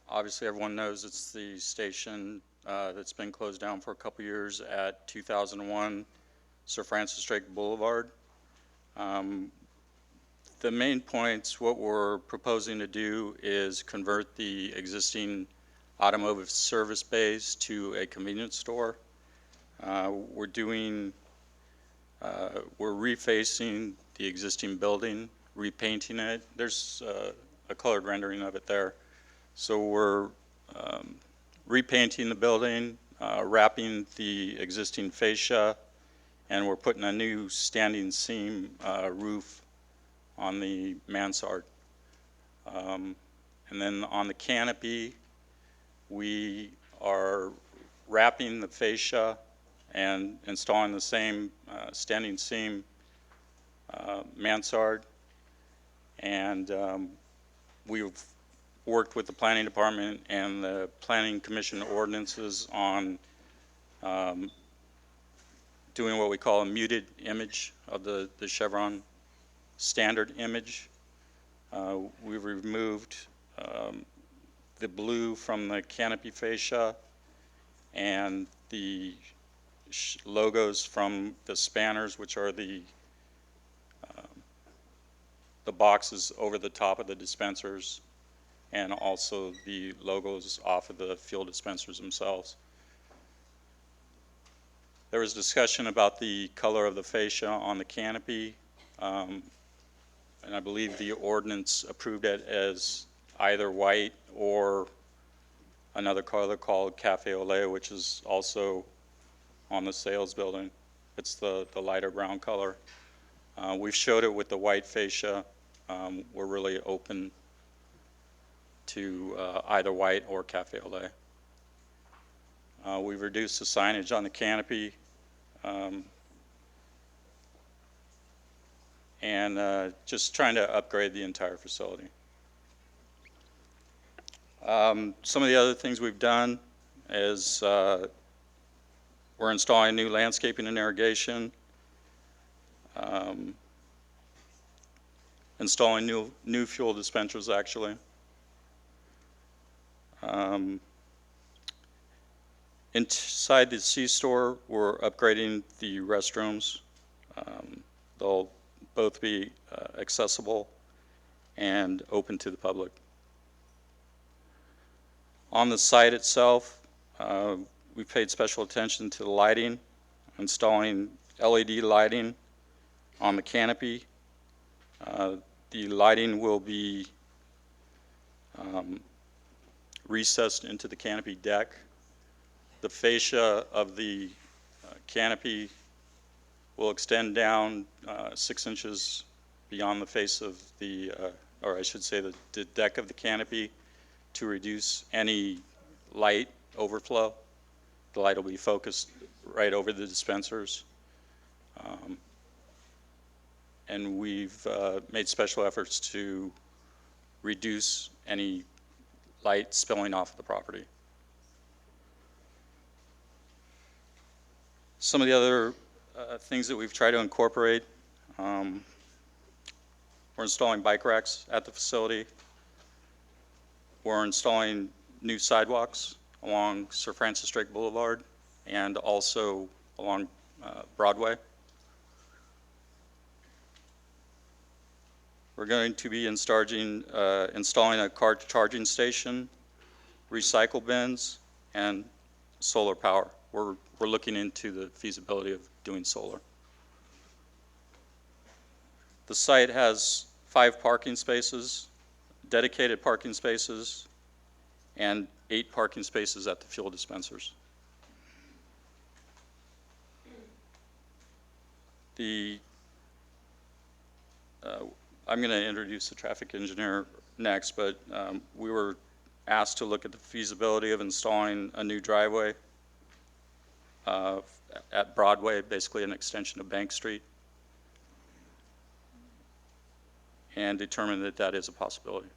Obviously, everyone knows it's the station that's been closed down for a couple years at 2001 Sir Francis Drake Boulevard. The main points, what we're proposing to do is convert the existing automotive service bays to a convenience store. We're refacing the existing building, repainting it. There's a colored rendering of it there. So we're repainting the building, wrapping the existing fascia, and we're putting a new standing seam roof on the mansard. And then on the canopy, we are wrapping the fascia and installing the same standing seam mansard. And we've worked with the planning department and the planning commission ordinances on doing what we call a muted image of the chevron standard image. We've removed the blue from the canopy fascia and the logos from the spanners, which are the boxes over the top of the dispensers, and also the logos off of the fuel dispensers themselves. There was discussion about the color of the fascia on the canopy. And I believe the ordinance approved it as either white or another color called Cafe au lait, which is also on the sales building. It's the lighter brown color. We've showed it with the white fascia. We're really open to either white or Cafe au lait. We've reduced the signage on the canopy. And just trying to upgrade the entire facility. Some of the other things we've done is we're installing new landscaping and irrigation, installing new fuel dispensers actually. Inside the C-store, we're upgrading the restrooms. They'll both be accessible and open to the public. On the site itself, We paid special attention to the lighting, installing LED lighting on the canopy. The lighting will be recessed into the canopy deck. The fascia of the canopy will extend down 6 inches beyond the face of the, or I should say the deck of the canopy to reduce any light overflow. The light will be focused right over the dispensers. And we've made special efforts to reduce any light spilling off the property. Some of the other things that we've tried to incorporate, we're installing bike racks at the facility. We're installing new sidewalks along Sir Francis Drake Boulevard and also along Broadway. We're going to be installing a car charging station, recycle bins, and solar power. We're looking into the feasibility of doing solar. The site has 5 parking spaces, dedicated parking spaces, and 8 parking spaces at the fuel dispensers. I'm going to introduce the traffic engineer next, but we were asked to look at the feasibility of installing a new driveway at Broadway, basically an extension of Bank Street, and determined that that is a possibility.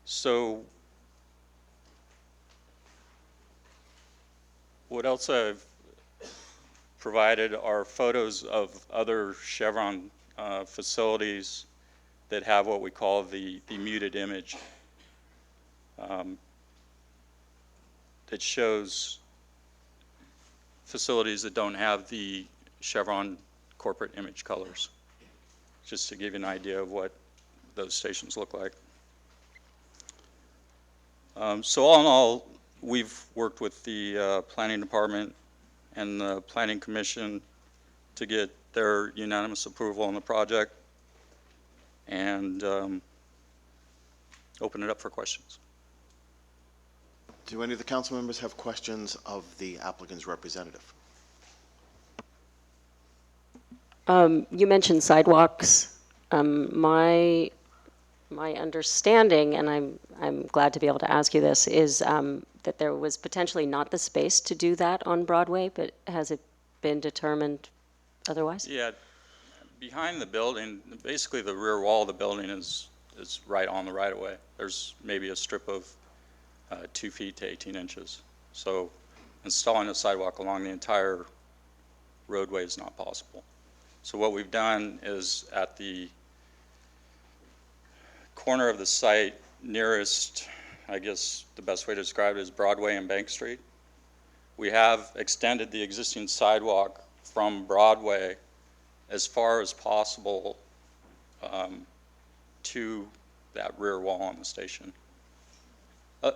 So what else I've provided are photos of other Chevron facilities that have what we call the muted image. That shows facilities that don't have the Chevron corporate image colors, just to give you an idea of what those stations look like. So all in all, we've worked with the planning department and the planning commission to get their unanimous approval on the project and open it up for questions. Do any of the council members have questions of the applicant's representative? You mentioned sidewalks. My understanding, and I'm glad to be able to ask you this, is that there was potentially not the space to do that on Broadway, but has it been determined otherwise? Yeah, behind the building, basically the rear wall of the building is right on the right-of-way. There's maybe a strip of 2 feet to 18 inches. So installing a sidewalk along the entire roadway is not possible. So what we've done is at the corner of the site nearest, I guess the best way to describe it is Broadway and Bank Street. We have extended the existing sidewalk from Broadway as far as possible to that rear wall on the station.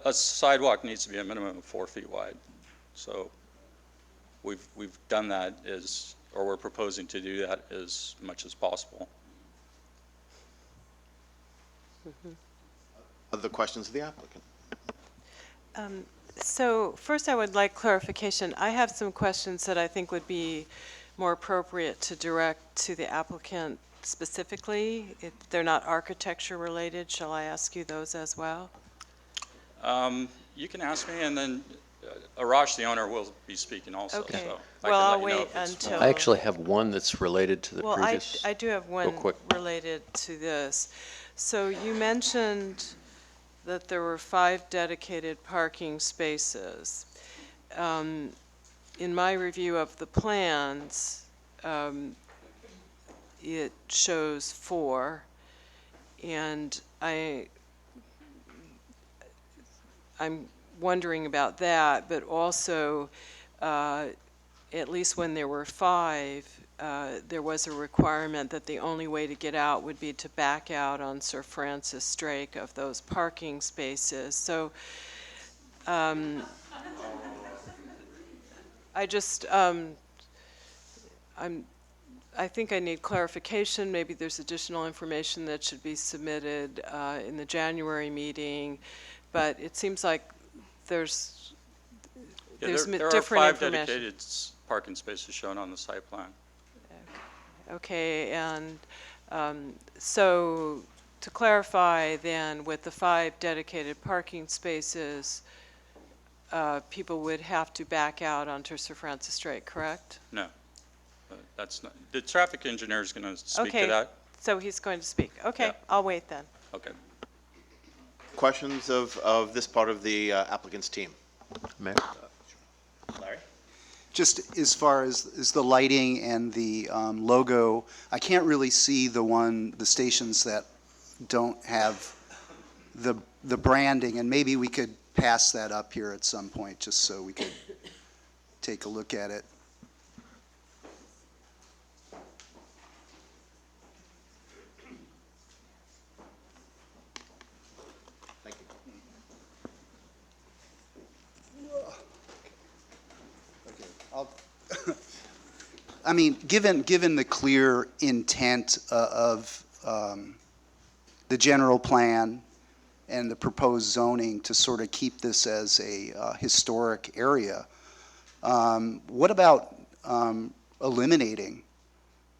A sidewalk needs to be a minimum of 4 feet wide. So we've done that or we're proposing to do that as much as possible. Other questions of the applicant? So first I would like clarification. I have some questions that I think would be more appropriate to direct to the applicant specifically. If they're not architecture related, shall I ask you those as well? You can ask me, and then Arash, the owner, will be speaking also. Okay. So Well, I'll I can let you know wait if it's until- I actually have one that's related to the Well, previous. I do have one quick. related to this. So you mentioned that there were 5 dedicated parking spaces. In my review of the plans, it shows 4, and I'm wondering about that, but also, at least when there were 5, there was a requirement that the only way to get out would be to back out on Sir Francis Drake of those parking spaces. So I just, I think I need clarification. Maybe there's additional information that should be submitted in the January meeting, but it seems like there's Yeah, there are different 5 information. dedicated parking spaces shown on the site plan. Okay, and so to clarify then, with the 5 dedicated parking spaces, people would have to back out onto Sir Francis Drake, correct? No, that's not, the traffic engineer is going to speak to Okay, that. so he's going to speak. Okay, Yeah. I'll wait then. Okay. Questions of this part of the applicant's team? Mayor? Larry? Just as far as the lighting and the logo, I can't really see the stations that don't have the branding, and maybe we could pass that up here at some point, just so we could take a look at it. Thank you. I mean, given the clear intent of the general plan and the proposed zoning to sort of keep this as a historic area, what about eliminating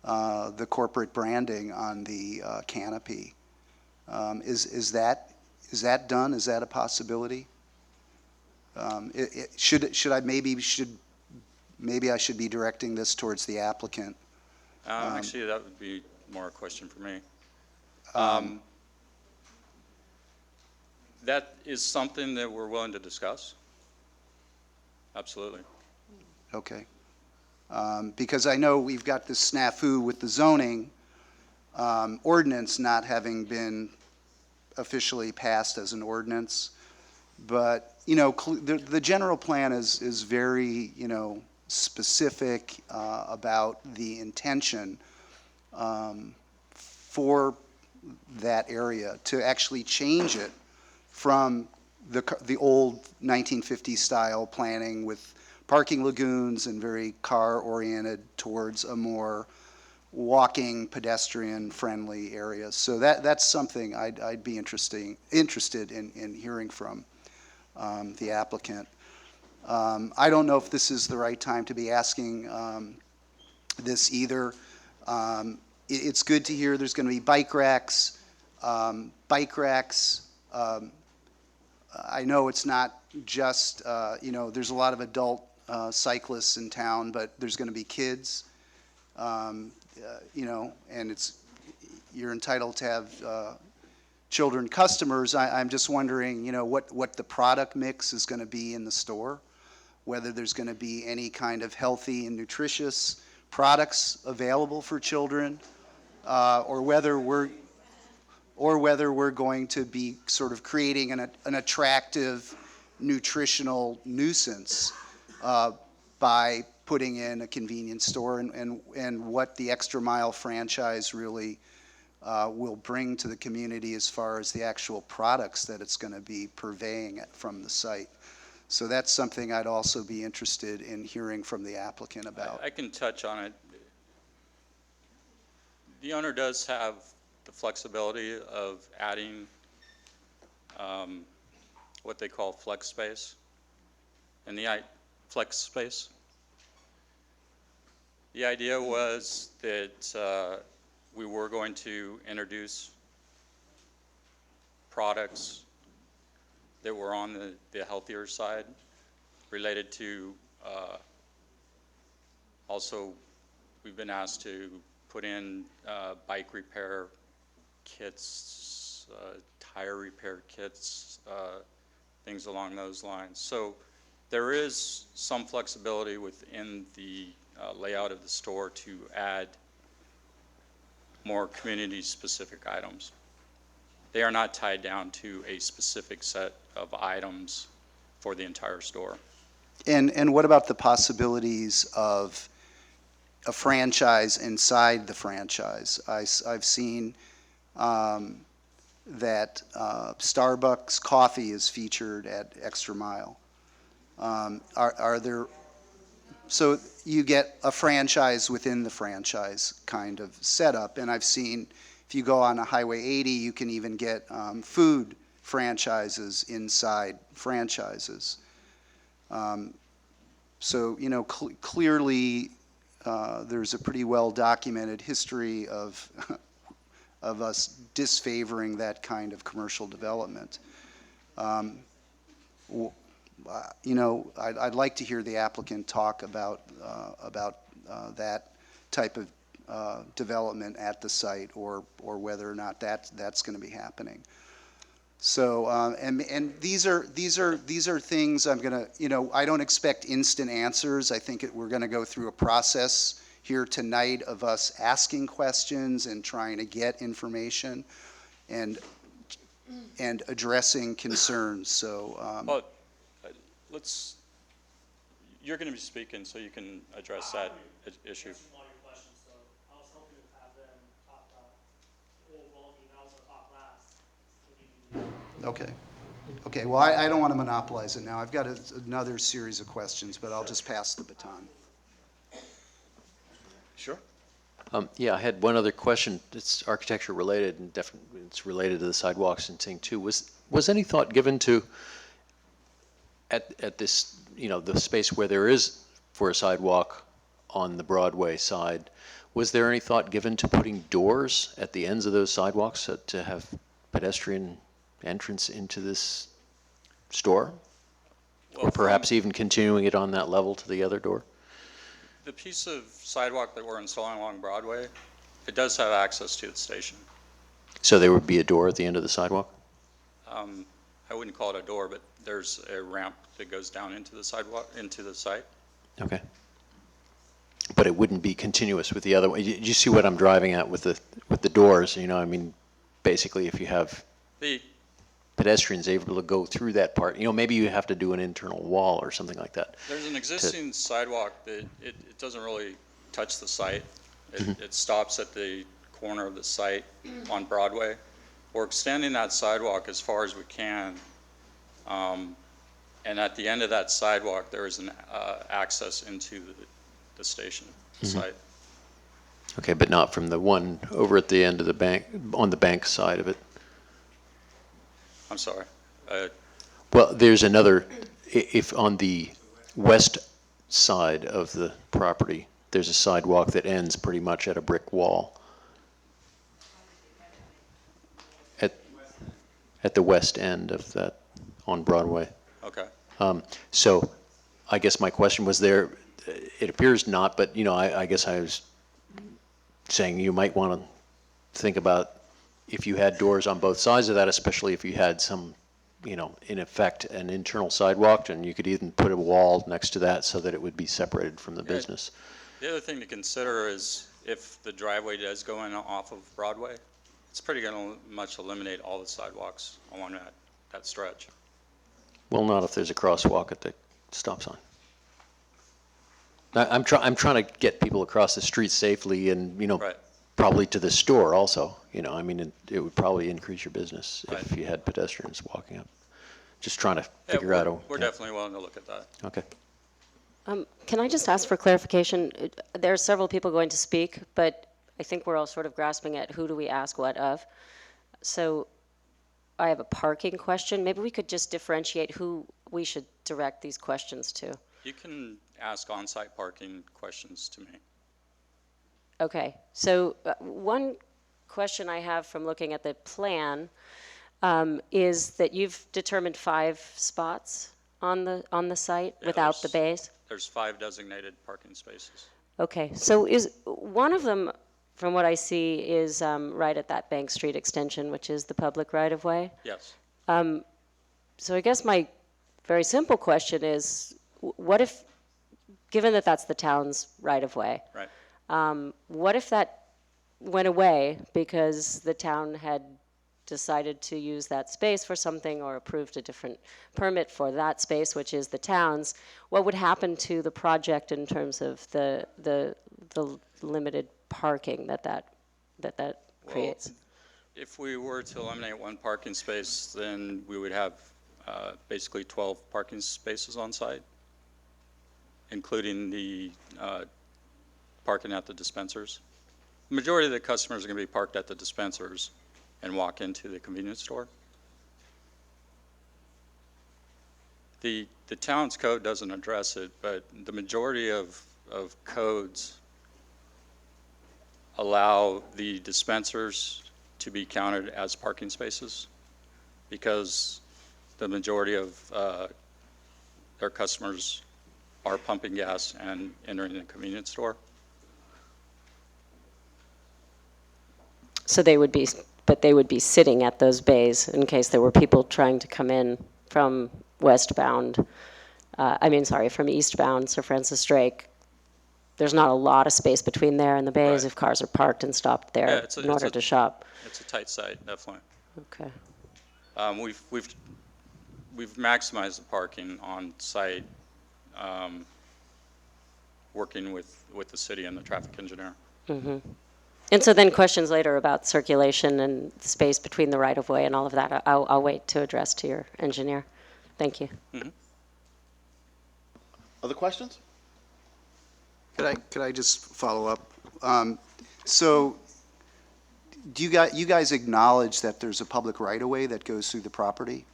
the corporate branding on the canopy? Is that done? Is that a possibility? Maybe I should be directing this towards the applicant. Actually, that would be more a question for me. That is something that we're willing to discuss. Absolutely. Okay. Because I know we've got this snafu with the zoning ordinance not having been officially passed as an ordinance. But, you know, the general plan is very, you know, specific about the intention for that area to actually change it from the old 1950s style planning with parking lagoons and very car-oriented towards a more walking, pedestrian-friendly area. So that's something I'd be interested in hearing from the applicant. I don't know if this is the right time to be asking this either. It's good to hear there's going to be bike racks. I know it's not just, you know, there's a lot of adult cyclists in town, but there's going to be kids, you know, and you're entitled to have children customers. I'm just wondering, you know, what the product mix is going to be in the store, whether there's going to be any kind of healthy and nutritious products available for children, or whether we're going to be sort of creating an attractive nutritional nuisance by putting in a convenience store, and what the Extra Mile franchise really will bring to the community as far as the actual products that it's going to be purveying from the site. So that's something I'd also be interested in hearing from the applicant about. I can touch on it. The owner does have the flexibility of adding what they call flex space, and flex space. The idea was that we were going to introduce products that were on the healthier side, related to also, we've been asked to put in bike repair kits, tire repair kits, things along those lines. So there is some flexibility within the layout of the store to add more community-specific items. They are not tied down to a specific set of items for the entire store. And what about the possibilities of a franchise inside the franchise. I've seen that Starbucks coffee is featured at Extra Mile. Are there, so you get a franchise within the franchise kind of setup, and I've seen, if you go on a Highway 80, you can even get food franchises inside franchises. So, you know, clearly there's a pretty well documented history of of us disfavoring that kind of commercial development. You know, I'd like to hear the applicant talk about that type of development at the site, or whether or not that's going to be happening. So, and these are things I'm going to, you know, I don't expect instant answers. I think we're going to go through a process here tonight of us asking questions and trying to get information and addressing concerns. So, well, you're going to be speaking, so you can address that issue. okay. Okay, well, I don't want to monopolize it now. I've got another series of questions, but I'll just pass the baton. Sure. Yeah, I had one other question. It's architecture related, and definitely it's related to the sidewalks and thing too. Was any thought given to at this, you know, the space where there is for a sidewalk on the Broadway side? Was there any thought given to putting doors at the ends of those sidewalks to have pedestrian entrance into this store, Well, or perhaps even continuing it on that level to the other door? The piece of sidewalk that we're installing along Broadway, it does have access to the station. So there would be a door at the end of the sidewalk? I wouldn't call it a door, but there's a ramp that goes down into the sidewalk, into the site. Okay. But it wouldn't be continuous with the other one. You see what I'm driving at with the doors? You know, I mean, basically, if you have pedestrians able to go through that part, you know, maybe you have to do an internal wall or something like that. There's an existing sidewalk that it doesn't really touch the site. It stops at the corner of the site on Broadway. We're extending that sidewalk as far as we can. And at the end of that sidewalk, there is an access into the station site. Okay, but not from the one over at the end of the bank, on the bank side of it. I'm sorry. Well, there's another, if on the west side of the property, there's a sidewalk that ends pretty much at a brick wall. At the west end of that, on Broadway. Okay. So I guess my question was there, it appears not, but, you know, I guess I was saying you might want to think about if you had doors on both sides of that, especially if you had some, you know, in effect, an internal sidewalk, and you could even put a wall next to that so that it would be separated from the business. The other thing to consider is if the driveway does go in off of Broadway, it's pretty going to much eliminate all the sidewalks along that stretch. Well, not if there's a crosswalk at the stop sign. I'm trying to get people across the street safely, and, you know, probably to the store also. You know, I mean, it would probably increase your business if you had pedestrians walking up. Just trying to figure out. We're definitely willing to look at that. Okay. Can I just ask for clarification? There are several people going to speak, but I think we're all sort of grasping at who do we ask what of. So I have a parking question. Maybe we could just differentiate who we should direct these questions to. You can ask on-site parking questions to me. Okay, so one question I have from looking at the plan is that you've determined 5 spots on the site without the bays? There's 5 designated parking spaces. Okay, so is one of them, from what I see, is right at that Bank Street extension, which is the public right-of-way? Yes. So I guess my very simple question is, what if, given that that's the town's right-of-way, what if that went away because the town had decided to use that space for something or approved a different permit for that space, which is the town's? What would happen to the project in terms of the the limited parking that creates. If we were to eliminate one parking space, then we would have basically 12 parking spaces on site, including the parking at the dispensers. The majority of the customers are going to be parked at the dispensers and walk into the convenience store. The town's code doesn't address it, but the majority of codes allow the dispensers to be counted as parking spaces because the majority of their customers are pumping gas and entering the convenience store. So they would be sitting at those bays in case there were people trying to come in from westbound, from eastbound Sir Francis Drake. There's not a lot of space between there and the bays if cars are parked and stopped there in order to shop. It's a tight site, definitely. Okay. We've maximized the parking on site, working with the city and the traffic engineer. Mm-hmm. And so then questions later about circulation and the space between the right-of-way and all of that, I'll wait to address to your engineer. Thank you. Mm-hmm. Other questions? Could I just follow up? So do you guys acknowledge that there's a public right-of-way that goes through the property?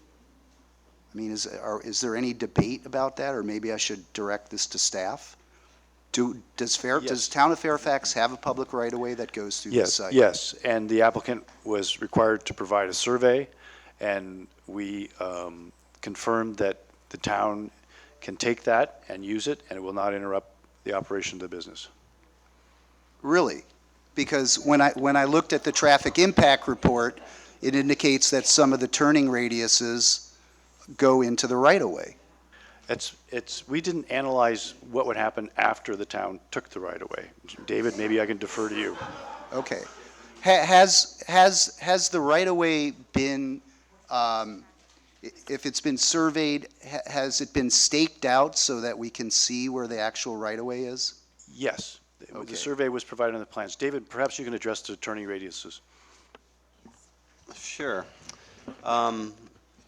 I mean, is there any debate about that, or maybe I should direct this to staff? Does Town of Fairfax have a public right-of-way that goes through the site? Yes, and the applicant was required to provide a survey, and we confirmed that the town can take that and use it, and it will not interrupt the operation of the business. Really? Because when I looked at the traffic impact report, it indicates that some of the turning radiuses go into the right-of-way. We didn't analyze what would happen after the town took the right-of-way. David, maybe I can defer to you. Okay. Has the right-of-way been, if it's been surveyed, has it been staked out so that we can see where the actual right-of-way is? Yes. Okay. The survey was provided on the plans. David, perhaps you can address the turning radiuses. Sure.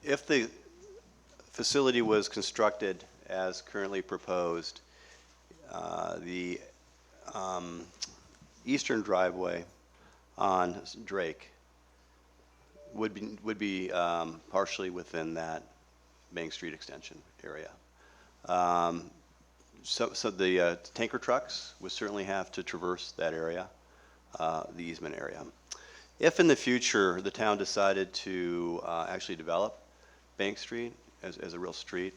If the facility was constructed as currently proposed, the eastern driveway on Drake would be partially within that Bank Street extension area. So the tanker trucks would certainly have to traverse that area, the easement area. If in the future the town decided to actually develop Bank Street as a real street,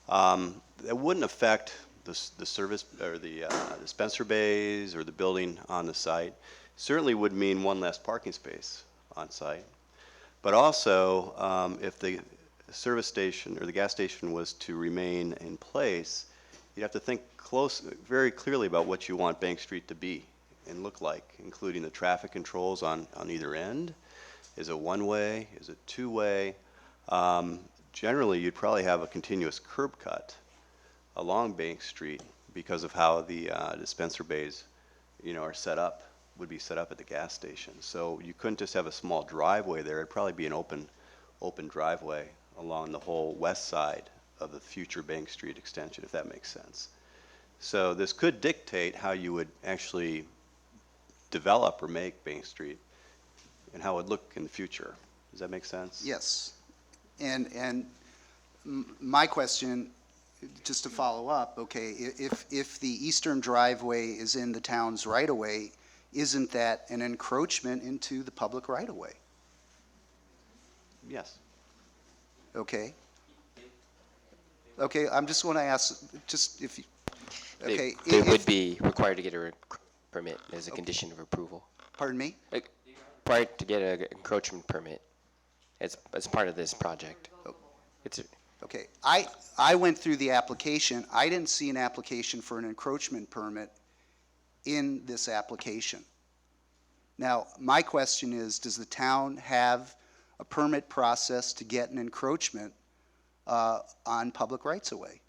that wouldn't affect the service or the dispenser bays or the building on the site. Certainly would mean one less parking space on site. But also, if the service station or the gas station was to remain in place, you'd have to think very clearly about what you want Bank Street to be and look like, including the traffic controls on either end. Is it one-way? Is it two-way? Generally, you'd probably have a continuous curb cut along Bank Street because of how the dispenser bays, are set up, would be set up at the gas station. So you couldn't just have a small driveway there. It'd probably be an open driveway along the whole west side of the future Bank Street extension, if that makes sense. So this could dictate how you would actually develop or make Bank Street and how it would look in the future. Does that make sense? Yes. And my question, just to follow up, okay, if the eastern driveway is in the town's right-of-way, isn't that an encroachment into the public right-of-way? Yes. Okay. Okay, I'm just want to ask, just if you, okay. They would be required to get a permit as a condition of approval. Pardon me? Required to get an encroachment permit as part of this project. Okay, I went through the application. I didn't see an application for an encroachment permit in this application. Now, my question is, does the town have a permit process to get an encroachment on public rights-of-way?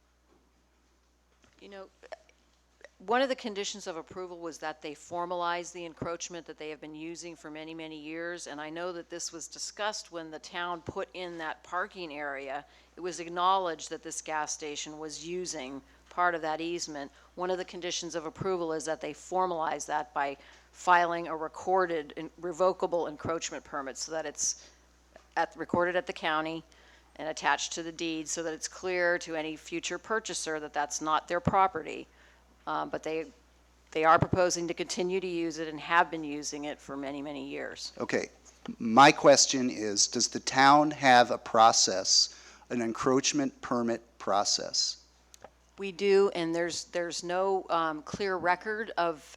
one of the conditions of approval was that they formalize the encroachment that they have been using for many, many years. And I know that this was discussed when the town put in that parking area. It was acknowledged that this gas station was using part of that easement. One of the conditions of approval is that they formalize that by filing a recorded revocable encroachment permit so that it's recorded at the county and attached to the deed so that it's clear to any future purchaser that that's not their property. But they are proposing to continue to use it and have been using it for many, many years. Okay. My question is, does the town have a process, an encroachment permit process? We do, and there's no clear record of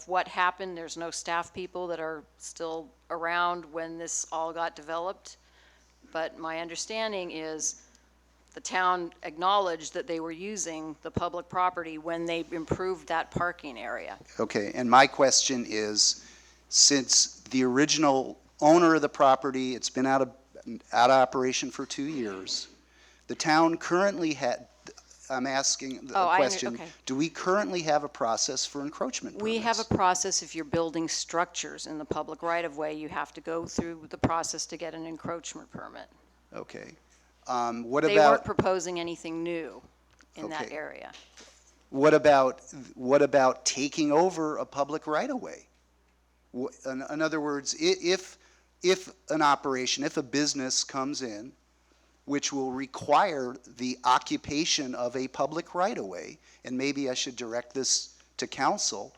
what happened. There's no staff people that are still around when this all got developed. But my understanding is the town acknowledged that they were using the public property when they improved that parking area. Okay, and my question is, since the original owner of the property, it's been out of operation for 2 years, the town currently I'm asking the question, okay. do we currently have a process for encroachment permits? We have a process. If you're building structures in the public right-of-way, you have to go through the process to get an encroachment permit. Okay. What They about? weren't proposing anything new in that Okay. area. What about taking over a public right-of-way? In other words, if an operation, if a business comes in, which will require the occupation of a public right-of-way, and maybe I should direct this to council,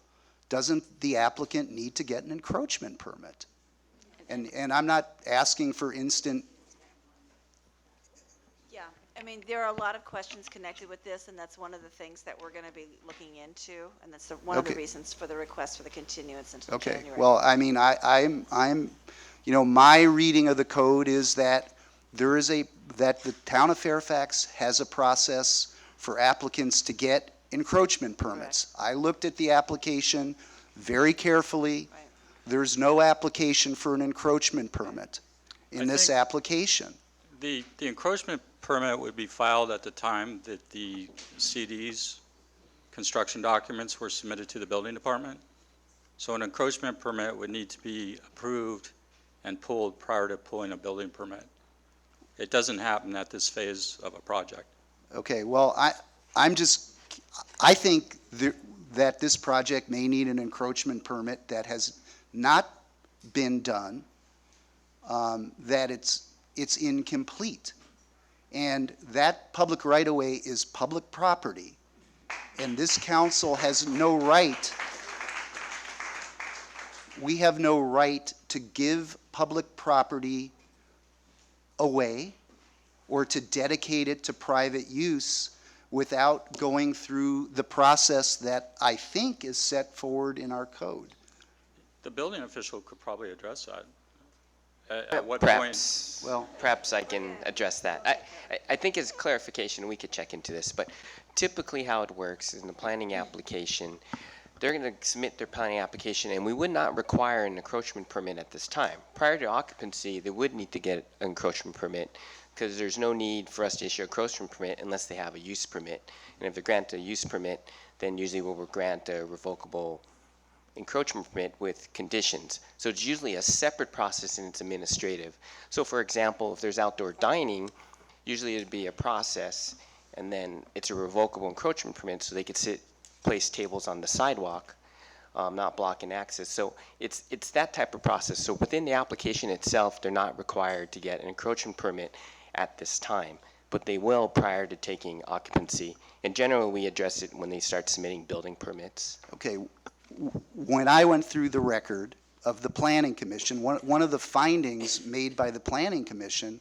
doesn't the applicant need to get an encroachment permit? And I'm not asking for instant. Yeah, I mean, there are a lot of questions connected with this, and that's one of the things that we're going to be looking into, and that's one of the Okay. reasons for the request for the continuance until Okay, January. well, I mean, I'm, my reading of the code is that that the town of Fairfax has a process for applicants to get encroachment permits. I looked at the application very carefully. Right. There's no application for an encroachment permit I in this think- application. The encroachment permit would be filed at the time that the CD's construction documents were submitted to the building department. So an encroachment permit would need to be approved and pulled prior to pulling a building permit. It doesn't happen at this phase of a project. Okay, well, I think that this project may need an encroachment permit that has not been done, that it's incomplete. And that public right-of-way is public property, and this council has no right, we have no right to give public property away or to dedicate it to private use without going through the process that I think is set forward in our code. The building official could probably address that. At what Perhaps, point? Well, perhaps I can address that. I think as clarification, we could check into this, but typically how it works is in the planning application, they're going to submit their planning application, and we would not require an encroachment permit at this time. Prior to occupancy, they would need to get an encroachment permit because there's no need for us to issue a encroachment permit unless they have a use permit. And if they grant a use permit, then usually we'll grant a revocable encroachment permit with conditions. So it's usually a separate process and it's administrative. So for example, if there's outdoor dining, usually it'd be a process and then it's a revocable encroachment permit so they could place tables on the sidewalk, not blocking access. So it's that type of process. So within the application itself, they're not required to get an encroachment permit at this time, but they will prior to taking occupancy. And generally we address it when they start submitting building permits. Okay, when I went through the record of the Planning Commission, one of the findings made by the Planning Commission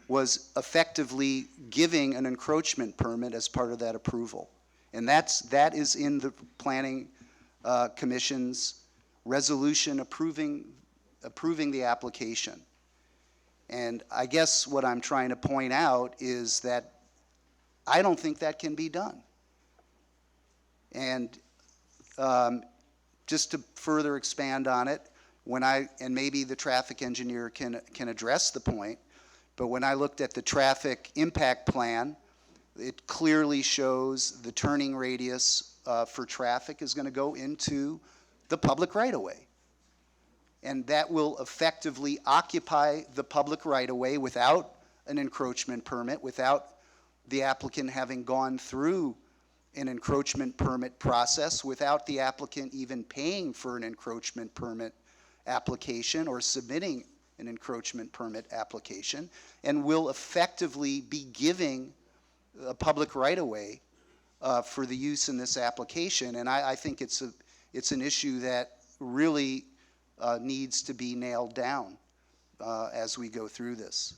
was effectively giving an encroachment permit as part of that approval. And that is in the Planning Commission's resolution approving the application. And I guess what I'm trying to point out is that I don't think that can be done. And just to further expand on it, and maybe the traffic engineer can address the point, but when I looked at the traffic impact plan, it clearly shows the turning radius for traffic is going to go into the public right-of-way. And that will effectively occupy the public right-of-way without an encroachment permit, without the applicant having gone through an encroachment permit process, without the applicant even paying for an encroachment permit application or submitting an encroachment permit application, and will effectively be giving a public right-of-way for the use in this application. And I think it's an issue that really needs to be nailed down as we go through this.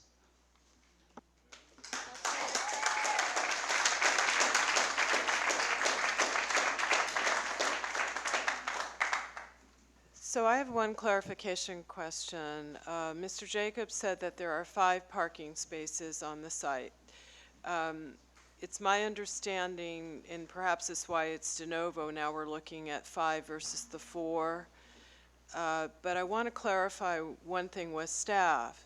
So I have one clarification question. Mr. Jacobs said that there are 5 parking spaces on the site. It's my understanding, and perhaps that's why it's de novo, now we're looking at 5 versus the 4. But I want to clarify one thing with staff.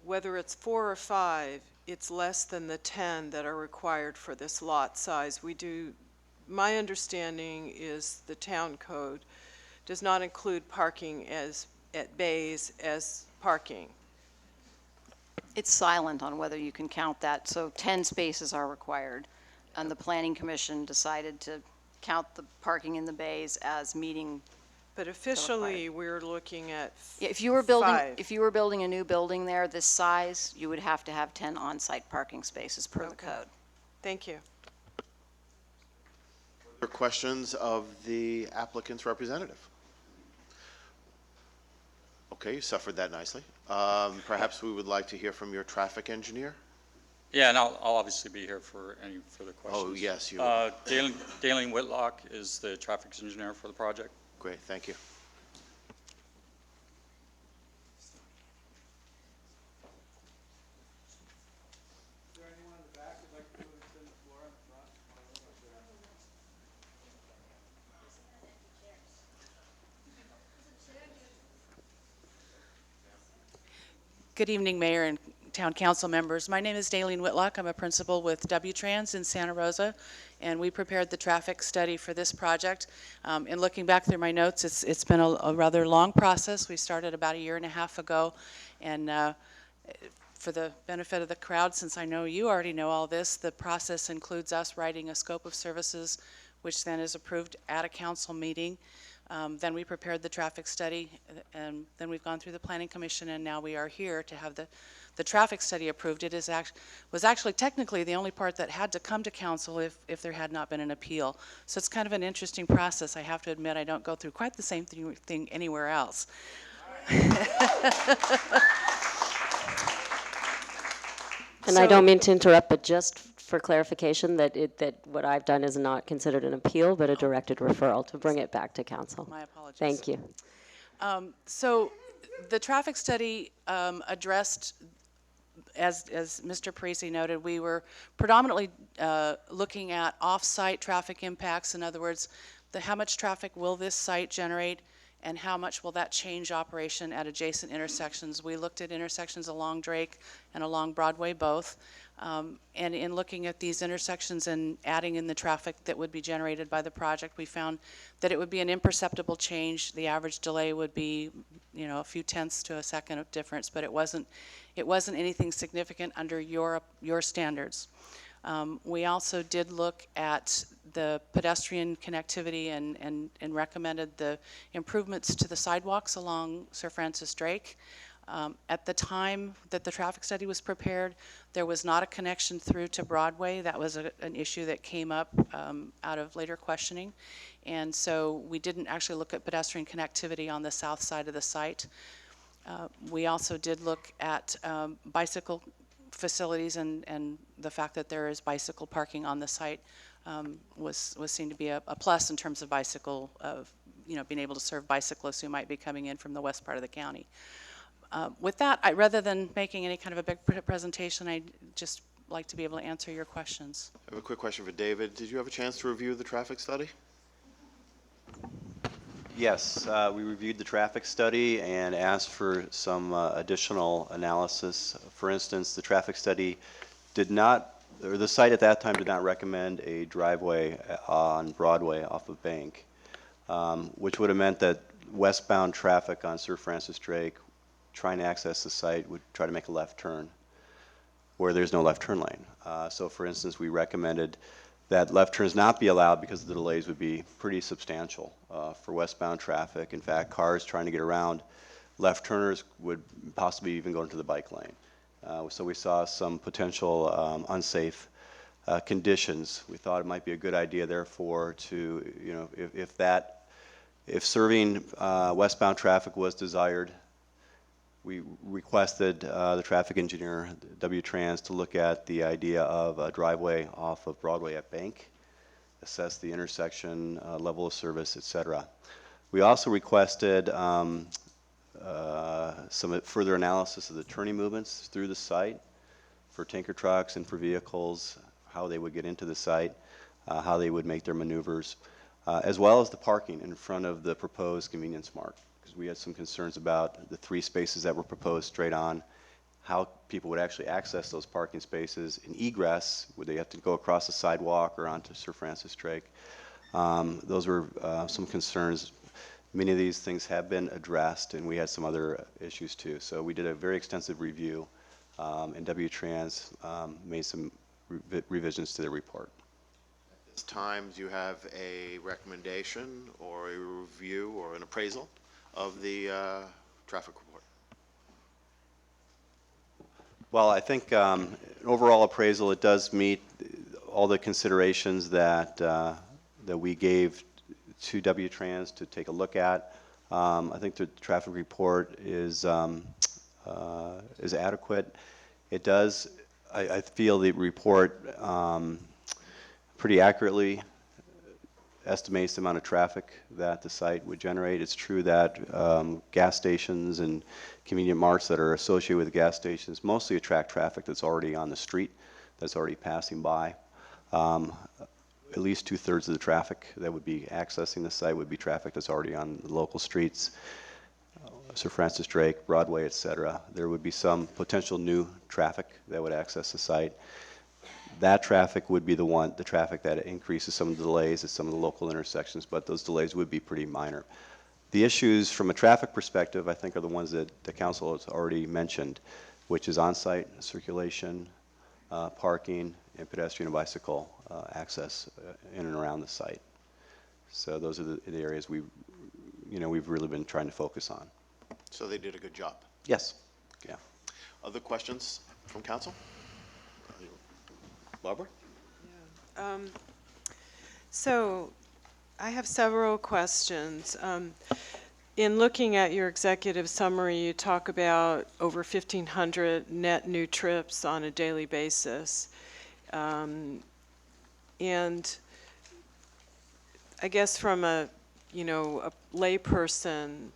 Whether it's 4 or 5, it's less than the 10 that are required for this lot size. My understanding is the town code does not include parking at bays as parking. It's silent on whether you can count that, so 10 spaces are required. And the Planning Commission decided to count the parking in the bays as meeting. But officially, we're looking at If you were building a new building there this size, you would have to have 10 on-site parking spaces per the code. Thank you. Other questions of the applicant's representative? Okay, you suffered that nicely. Perhaps we would like to hear from your traffic engineer? Yeah, and I'll obviously be here for any further questions. Oh, yes, you Daleen Whitlock is the traffic engineer for the project. Great, thank you. Good evening, Mayor and Town Council members. My name is Daleen Whitlock. I'm a principal with W-Trans in Santa Rosa, and we prepared the traffic study for this project. In looking back through my notes, it's been a rather long process. We started about 1.5 years ago, and for the benefit of the crowd, since I know you already know all this, the process includes us writing a scope of services, which then is approved at a council meeting. Then we prepared the traffic study, and then we've gone through the Planning Commission, and now we are here to have the traffic study approved. It was actually technically the only part that had to come to council if there had not been an appeal. So it's kind of an interesting process. I have to admit, I don't go through quite the same thing anywhere else. And I don't mean to interrupt, but just for clarification, that what I've done is not considered an appeal, but a directed referral to bring it back to council. My apologies. Thank you. So the traffic study addressed, as Mr. Parisi noted, we were predominantly looking at off-site traffic impacts. In other words, how much traffic will this site generate, and how much will that change operation at adjacent intersections. We looked at intersections along Drake and along Broadway both. And in looking at these intersections and adding in the traffic that would be generated by the project, we found that it would be an imperceptible change. The average delay would be, a few tenths to a second of difference, but it wasn't anything significant under your standards. We also did look at the pedestrian connectivity and recommended the improvements to the sidewalks along Sir Francis Drake. At the time that the traffic study was prepared, there was not a connection through to Broadway. That was an issue that came up out of later questioning. And so we didn't actually look at pedestrian connectivity on the south side of the site. We also did look at bicycle facilities, and the fact that there is bicycle parking on the site was seen to be a plus in terms of bicycle, being able to serve bicyclists who might be coming in from the west part of the county. With that, rather than making any kind of a big presentation, I'd just like to be able to answer your questions. I have a quick question for David. Did you have a chance to review the traffic study? Yes, we reviewed the traffic study and asked for some additional analysis. For instance, the traffic study did not or the site at that time did not recommend a driveway on Broadway off of Bank, which would have meant that westbound traffic on Sir Francis Drake trying to access the site would try to make a left turn where there's no left turn lane. So for instance, we recommended that left turns not be allowed because the delays would be pretty substantial for westbound traffic. In fact, cars trying to get around left turners would possibly even go into the bike lane. So we saw some potential unsafe conditions. We thought it might be a good idea, therefore, to, you know, if serving westbound traffic was desired, we requested the traffic engineer, W-Trans, to look at the idea of a driveway off of Broadway at Bank, assess the intersection, level of service, et cetera. We also requested some further analysis of the turning movements through the site for tanker trucks and for vehicles, how they would get into the site, how they would make their maneuvers, as well as the parking in front of the proposed convenience mart. Because we had some concerns about the 3 spaces that were proposed straight on, how people would actually access those parking spaces. In egress, would they have to go across the sidewalk or onto Sir Francis Drake? Those were some concerns. Many of these things have been addressed, and we had some other issues too. So we did a very extensive review, and W-Trans made some revisions to the report. At this time, do you have a recommendation or a review or an appraisal of the traffic report? Well, I think an overall appraisal, it does meet all the considerations that that we gave to W-Trans to take a look at. I think the traffic report is adequate. It does, I feel the report pretty accurately estimates the amount of traffic that the site would generate. It's true that gas stations and convenient marts that are associated with gas stations mostly attract traffic that's already on the street, that's already passing by. At least 2/3 of the traffic that would be accessing the site would be traffic that's already on the local streets, Sir Francis Drake, Broadway, et cetera. There would be some potential new traffic that would access the site. That traffic would be the traffic that increases some of the delays at some of the local intersections, but those delays would be pretty minor. The issues from a traffic perspective, I think, are the ones that the council has already mentioned, which is on-site circulation, parking, and pedestrian and bicycle access in and around the site. So those are the areas we've really been trying to focus on. So they did a good job. Yes. Yeah. Other questions from council? Barbara? So I have several questions. In looking at your executive summary, you talk about over 1,500 net new trips on a daily basis. And I guess from a layperson,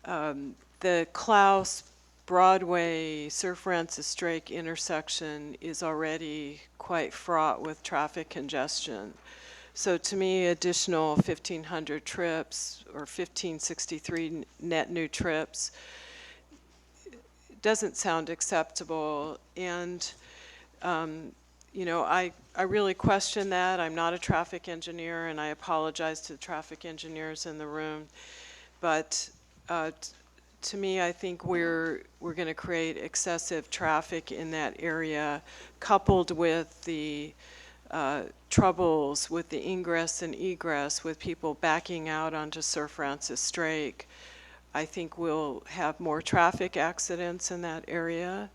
the Klaus Broadway Sir Francis Drake intersection is already quite fraught with traffic congestion. So to me, additional 1,500 trips or 1,563 net new trips doesn't sound acceptable. And I really question that. I'm not a traffic engineer, and I apologize to the traffic engineers in the room. But to me, I think we're going to create excessive traffic in that area, coupled with the troubles with the ingress and egress, with people backing out onto Sir Francis Drake. I think we'll have more traffic accidents in that area.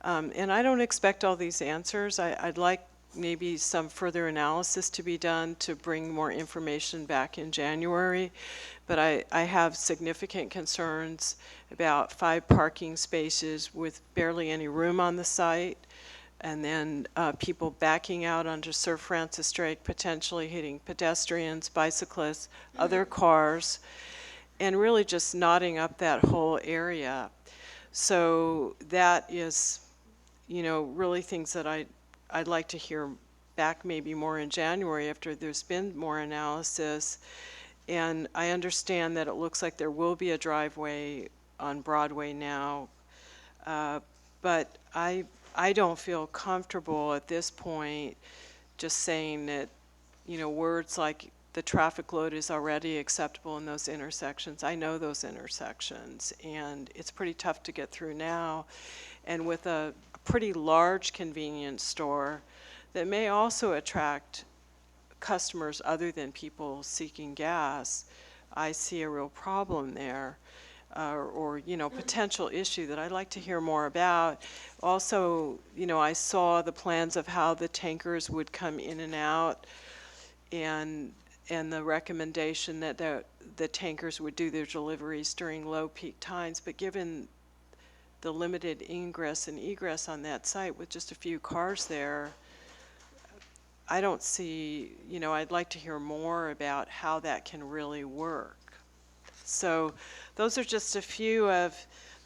And I don't expect all these answers. I'd like maybe some further analysis to be done to bring more information back in January. But I have significant concerns about 5 parking spaces with barely any room on the site, and then people backing out onto Sir Francis Drake, potentially hitting pedestrians, bicyclists, other cars, and really just knotting up that whole area. So that is, really things that I'd like to hear back maybe more in January after there's been more analysis. And I understand that it looks like there will be a driveway on Broadway now, but I I don't feel comfortable at this point just saying that, words like the traffic load is already acceptable in those intersections. I know those intersections, and it's pretty tough to get through now. And with a pretty large convenience store that may also attract customers other than people seeking gas, I see a real problem there. Or potential issue that I'd like to hear more about. Also, I saw the plans of how the tankers would come in and out, and the recommendation that the tankers would do their deliveries during low peak times. But given the limited ingress and egress on that site with just a few cars there, I don't see, I'd like to hear more about how that can really work. So those are just a few of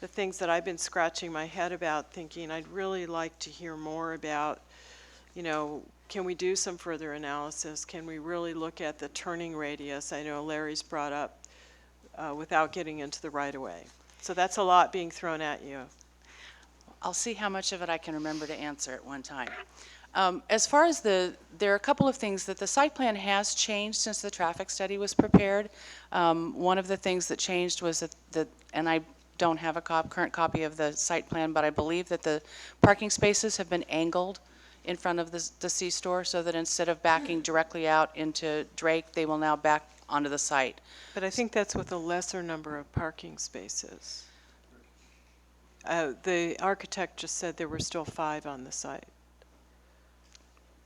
the things that I've been scratching my head about, thinking I'd really like to hear more about, can we do some further analysis? Can we really look at the turning radius? I know Larry's brought up without getting into the right-of-way. So that's a lot being thrown at you. I'll see how much of it I can remember to answer at one time. As far as there are a couple of things that the site plan has changed since the traffic study was prepared. One of the things that changed was that and I don't have a current copy of the site plan, but I believe that the parking spaces have been angled in front of the C-store, so that instead of backing directly out into Drake, they will now back onto the site. But I think that's with a lesser number of parking spaces. The architect just said there were still 5 on the site.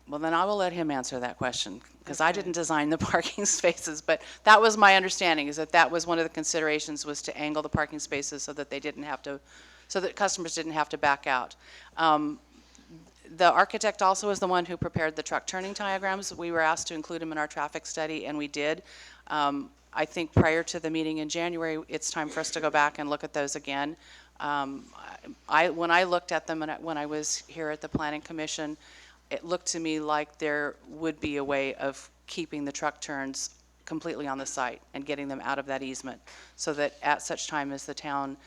Well, then I will let him answer that question, because I didn't design the parking spaces, but that was my understanding, is that was one of the considerations, was to angle the parking spaces so that they didn't have to, so that customers didn't have to back out. The architect also is the one who prepared the truck turning diagrams. We were asked to include them in our traffic study, and we did. I think prior to the meeting in January, it's time for us to go back and look at those again. When I looked at them when I was here at the Planning Commission, it looked to me like there would be a way of keeping the truck turns completely on the site and getting them out of that easement, so that at such time as the town,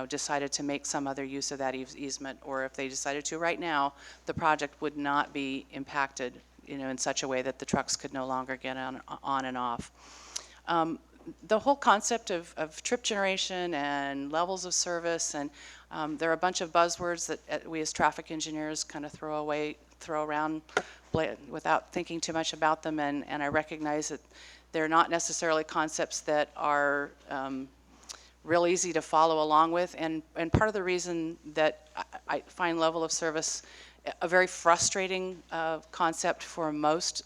decided to make some other use of that easement, or if they decided to right now, the project would not be impacted, in such a way that the trucks could no longer get on and off. The whole concept of trip generation and levels of service, and there are a bunch of buzzwords that we as traffic engineers kind of throw around without thinking too much about them, and I recognize that they're not necessarily concepts that are real easy to follow along with, and part of the reason that I find level of service a very frustrating concept for most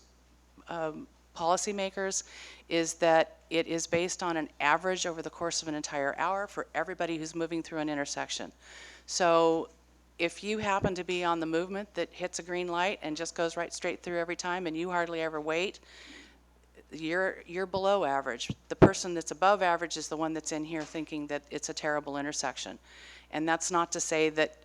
policymakers is that it is based on an average over the course of an entire hour for everybody who's moving through an intersection. So if you happen to be on the movement that hits a green light and just goes right straight through every time, and you hardly ever wait, you're below average. The person that's above average is the one that's in here thinking that it's a terrible intersection. And that's not to say that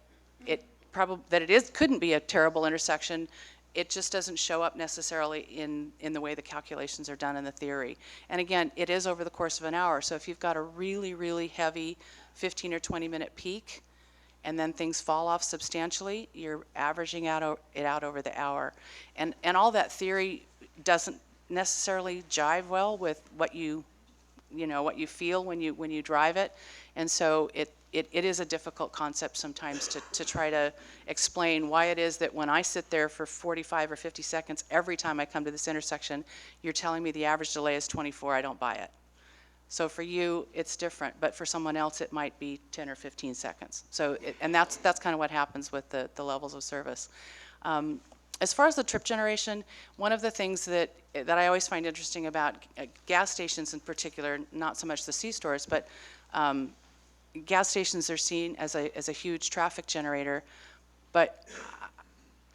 couldn't be a terrible intersection. It just doesn't show up necessarily in the way the calculations are done in the theory. And again, it is over the course of an hour. So if you've got a really, really heavy 15 or 20 minute peak, and then things fall off substantially, you're averaging it out over the hour. And all that theory doesn't necessarily jive well with what you feel when you drive it. And so it is a difficult concept sometimes to try to explain why it is that when I sit there for 45 or 50 seconds every time I come to this intersection, you're telling me the average delay is 24, I don't buy it. So for you, it's different, but for someone else, it might be 10 or 15 seconds. So, and that's kind of what happens with the levels of service. As far as the trip generation, one of the things that I always find interesting about gas stations in particular, not so much the C-stores, but gas stations are seen as a huge traffic generator. But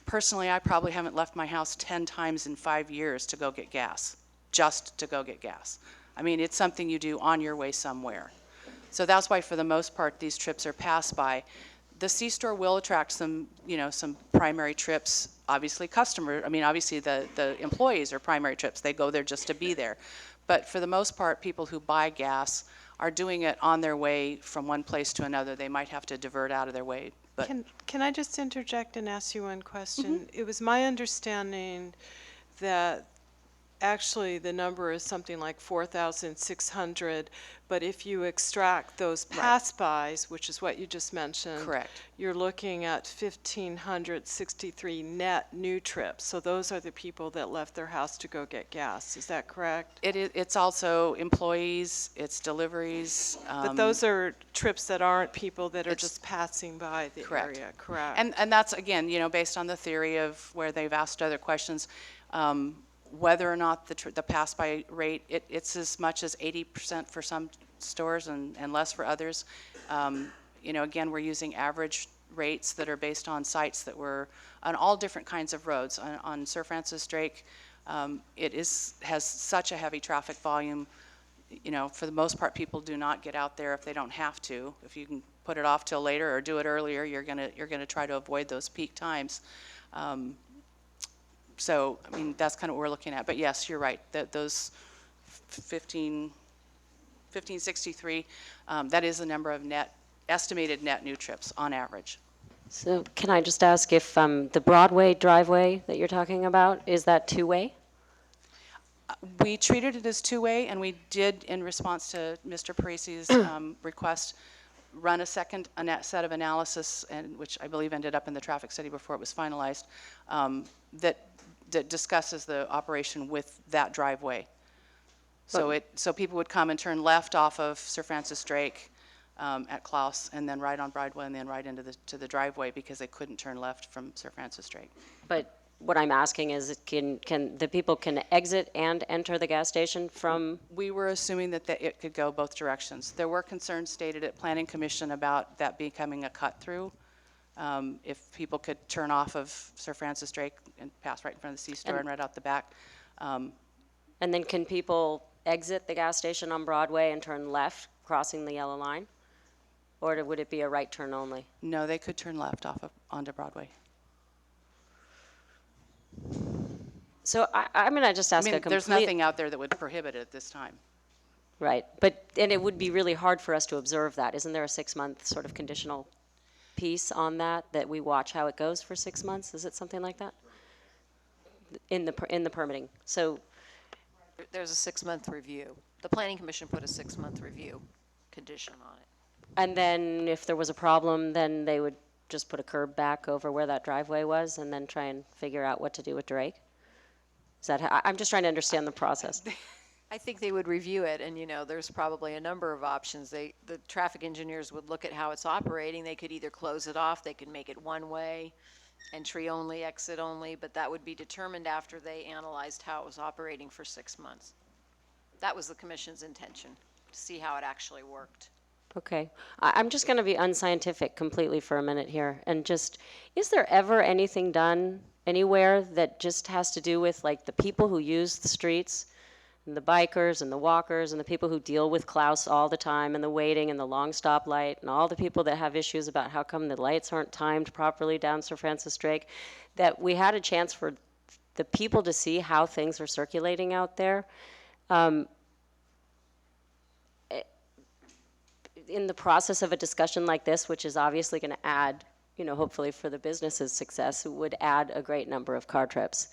personally, I probably haven't left my house 10 times in 5 years to go get gas, just to go get gas. I mean, it's something you do on your way somewhere. So that's why, for the most part, these trips are passed by. The C-store will attract some primary trips. Obviously, obviously the employees are primary trips. They go there just to be there. But for the most part, people who buy gas are doing it on their way from one place to another. They might have to divert out of their way But Can I just interject and ask you one question? It was my understanding that actually the number is something like 4,600, but if you extract those pass-bys, which is what you just mentioned, correct. you're looking at 1,563 net new trips. So those are the people that left their house to go get gas. Is that correct? It's also employees, it's deliveries. But those are trips that aren't people that are just passing by the area, correct? And that's, again, based on the theory of where they've asked other questions, whether or not the pass-by rate, it's as much as 80% for some stores and less for others. Again, we're using average rates that are based on sites that were on all different kinds of roads. On Sir Francis Drake, has such a heavy traffic volume. For the most part, people do not get out there if they don't have to. If you can put it off till later or do it earlier, you're gonna try to avoid those peak times. So, I mean, that's kind of what we're looking at. But yes, you're right, that those 1563, that is the number of estimated net new trips on average. So can I just ask if the Broadway driveway that you're talking about, is that two-way? We treated it as two-way, and we did, in response to Mr. Parisi's request, run a second set of analysis, and which I believe ended up in the traffic study before it was finalized, that discusses the operation with that driveway. So people would come and turn left off of Sir Francis Drake at Klaus, and then right on Broadway, and then right into the driveway because they couldn't turn left from Sir Francis Drake. But what I'm asking is, can the people can exit and enter the gas station from? We were assuming that it could go both directions. There were concerns stated at Planning Commission about that becoming a cut-through. If people could turn off of Sir Francis Drake and pass right in front of the C-store and right out the back. And then can people exit the gas station on Broadway and turn left, crossing the yellow line? Or would it be a right turn only? No, they could turn left onto Broadway. So I'm going to just ask there's nothing out there that would prohibit it at this time. Right, and it would be really hard for us to observe that. Isn't there a 6-month sort of conditional piece on that we watch how it goes for 6 months? Is it something like that? In the permitting. So there's a 6-month review. The Planning Commission put a 6-month review condition on it. And then if there was a problem, then they would just put a curb back over where that driveway was and then try and figure out what to do with Drake? Is that I'm just trying to understand the process. I think they would review it, and there's probably a number of options. The traffic engineers would look at how it's operating. They could either close it off, they could make it one way, entry only, exit only, but that would be determined after they analyzed how it was operating for 6 months. That was the commission's intention, to see how it actually worked. Okay. I'm just going to be unscientific completely for a minute here. And just, is there ever anything done anywhere that just has to do with like the people who use the streets and the bikers and the walkers and the people who deal with Klaus all the time and the waiting and the long stoplight and all the people that have issues about how come the lights aren't timed properly down Sir Francis Drake, that we had a chance for the people to see how things are circulating out there? In the process of a discussion like this, which is obviously going to add, hopefully for the business's success, it would add a great number of car trips.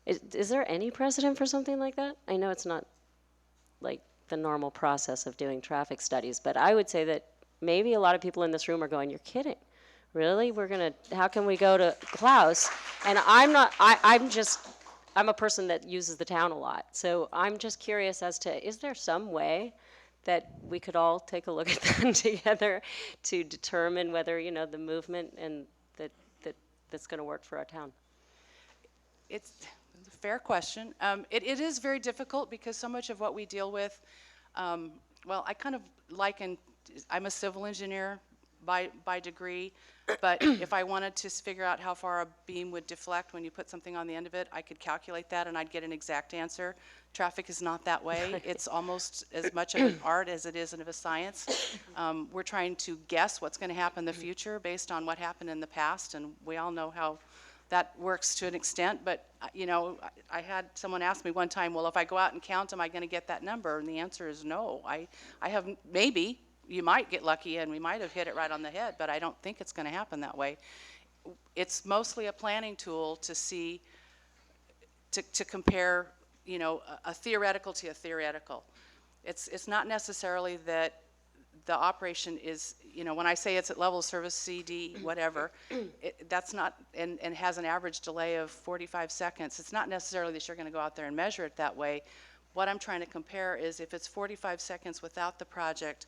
Is there any precedent for something like that? I know it's not like the normal process of doing traffic studies, but I would say that maybe a lot of people in this room are going, you're kidding. Really? How can we go to Klaus? And I'm a person that uses the town a lot. So I'm just curious as to, is there some way that we could all take a look at that together to determine whether, the movement and that's going to work for our town? It's a fair question. It is very difficult because so much of what we deal with, I kind of I'm a civil engineer by degree, but if I wanted to figure out how far a beam would deflect when you put something on the end of it, I could calculate that and I'd get an exact answer. Traffic is not that way. It's almost as much of an art as it is of a science. We're trying to guess what's going to happen in the future based on what happened in the past, and we all know how that works to an extent, but I had someone ask me one time, well, if I go out and count, am I going to get that number? And the answer is no. I have maybe, you might get lucky and we might have hit it right on the head, but I don't think it's going to happen that way. It's mostly a planning tool to see, to compare, you know, a theoretical to a theoretical. It's not necessarily that the operation is, you know, when I say it's at level of service C, D, whatever, that's not, and has an average delay of 45 seconds, it's not necessarily that you're going to go out there and measure it that way. What I'm trying to compare is if it's 45 seconds without the project,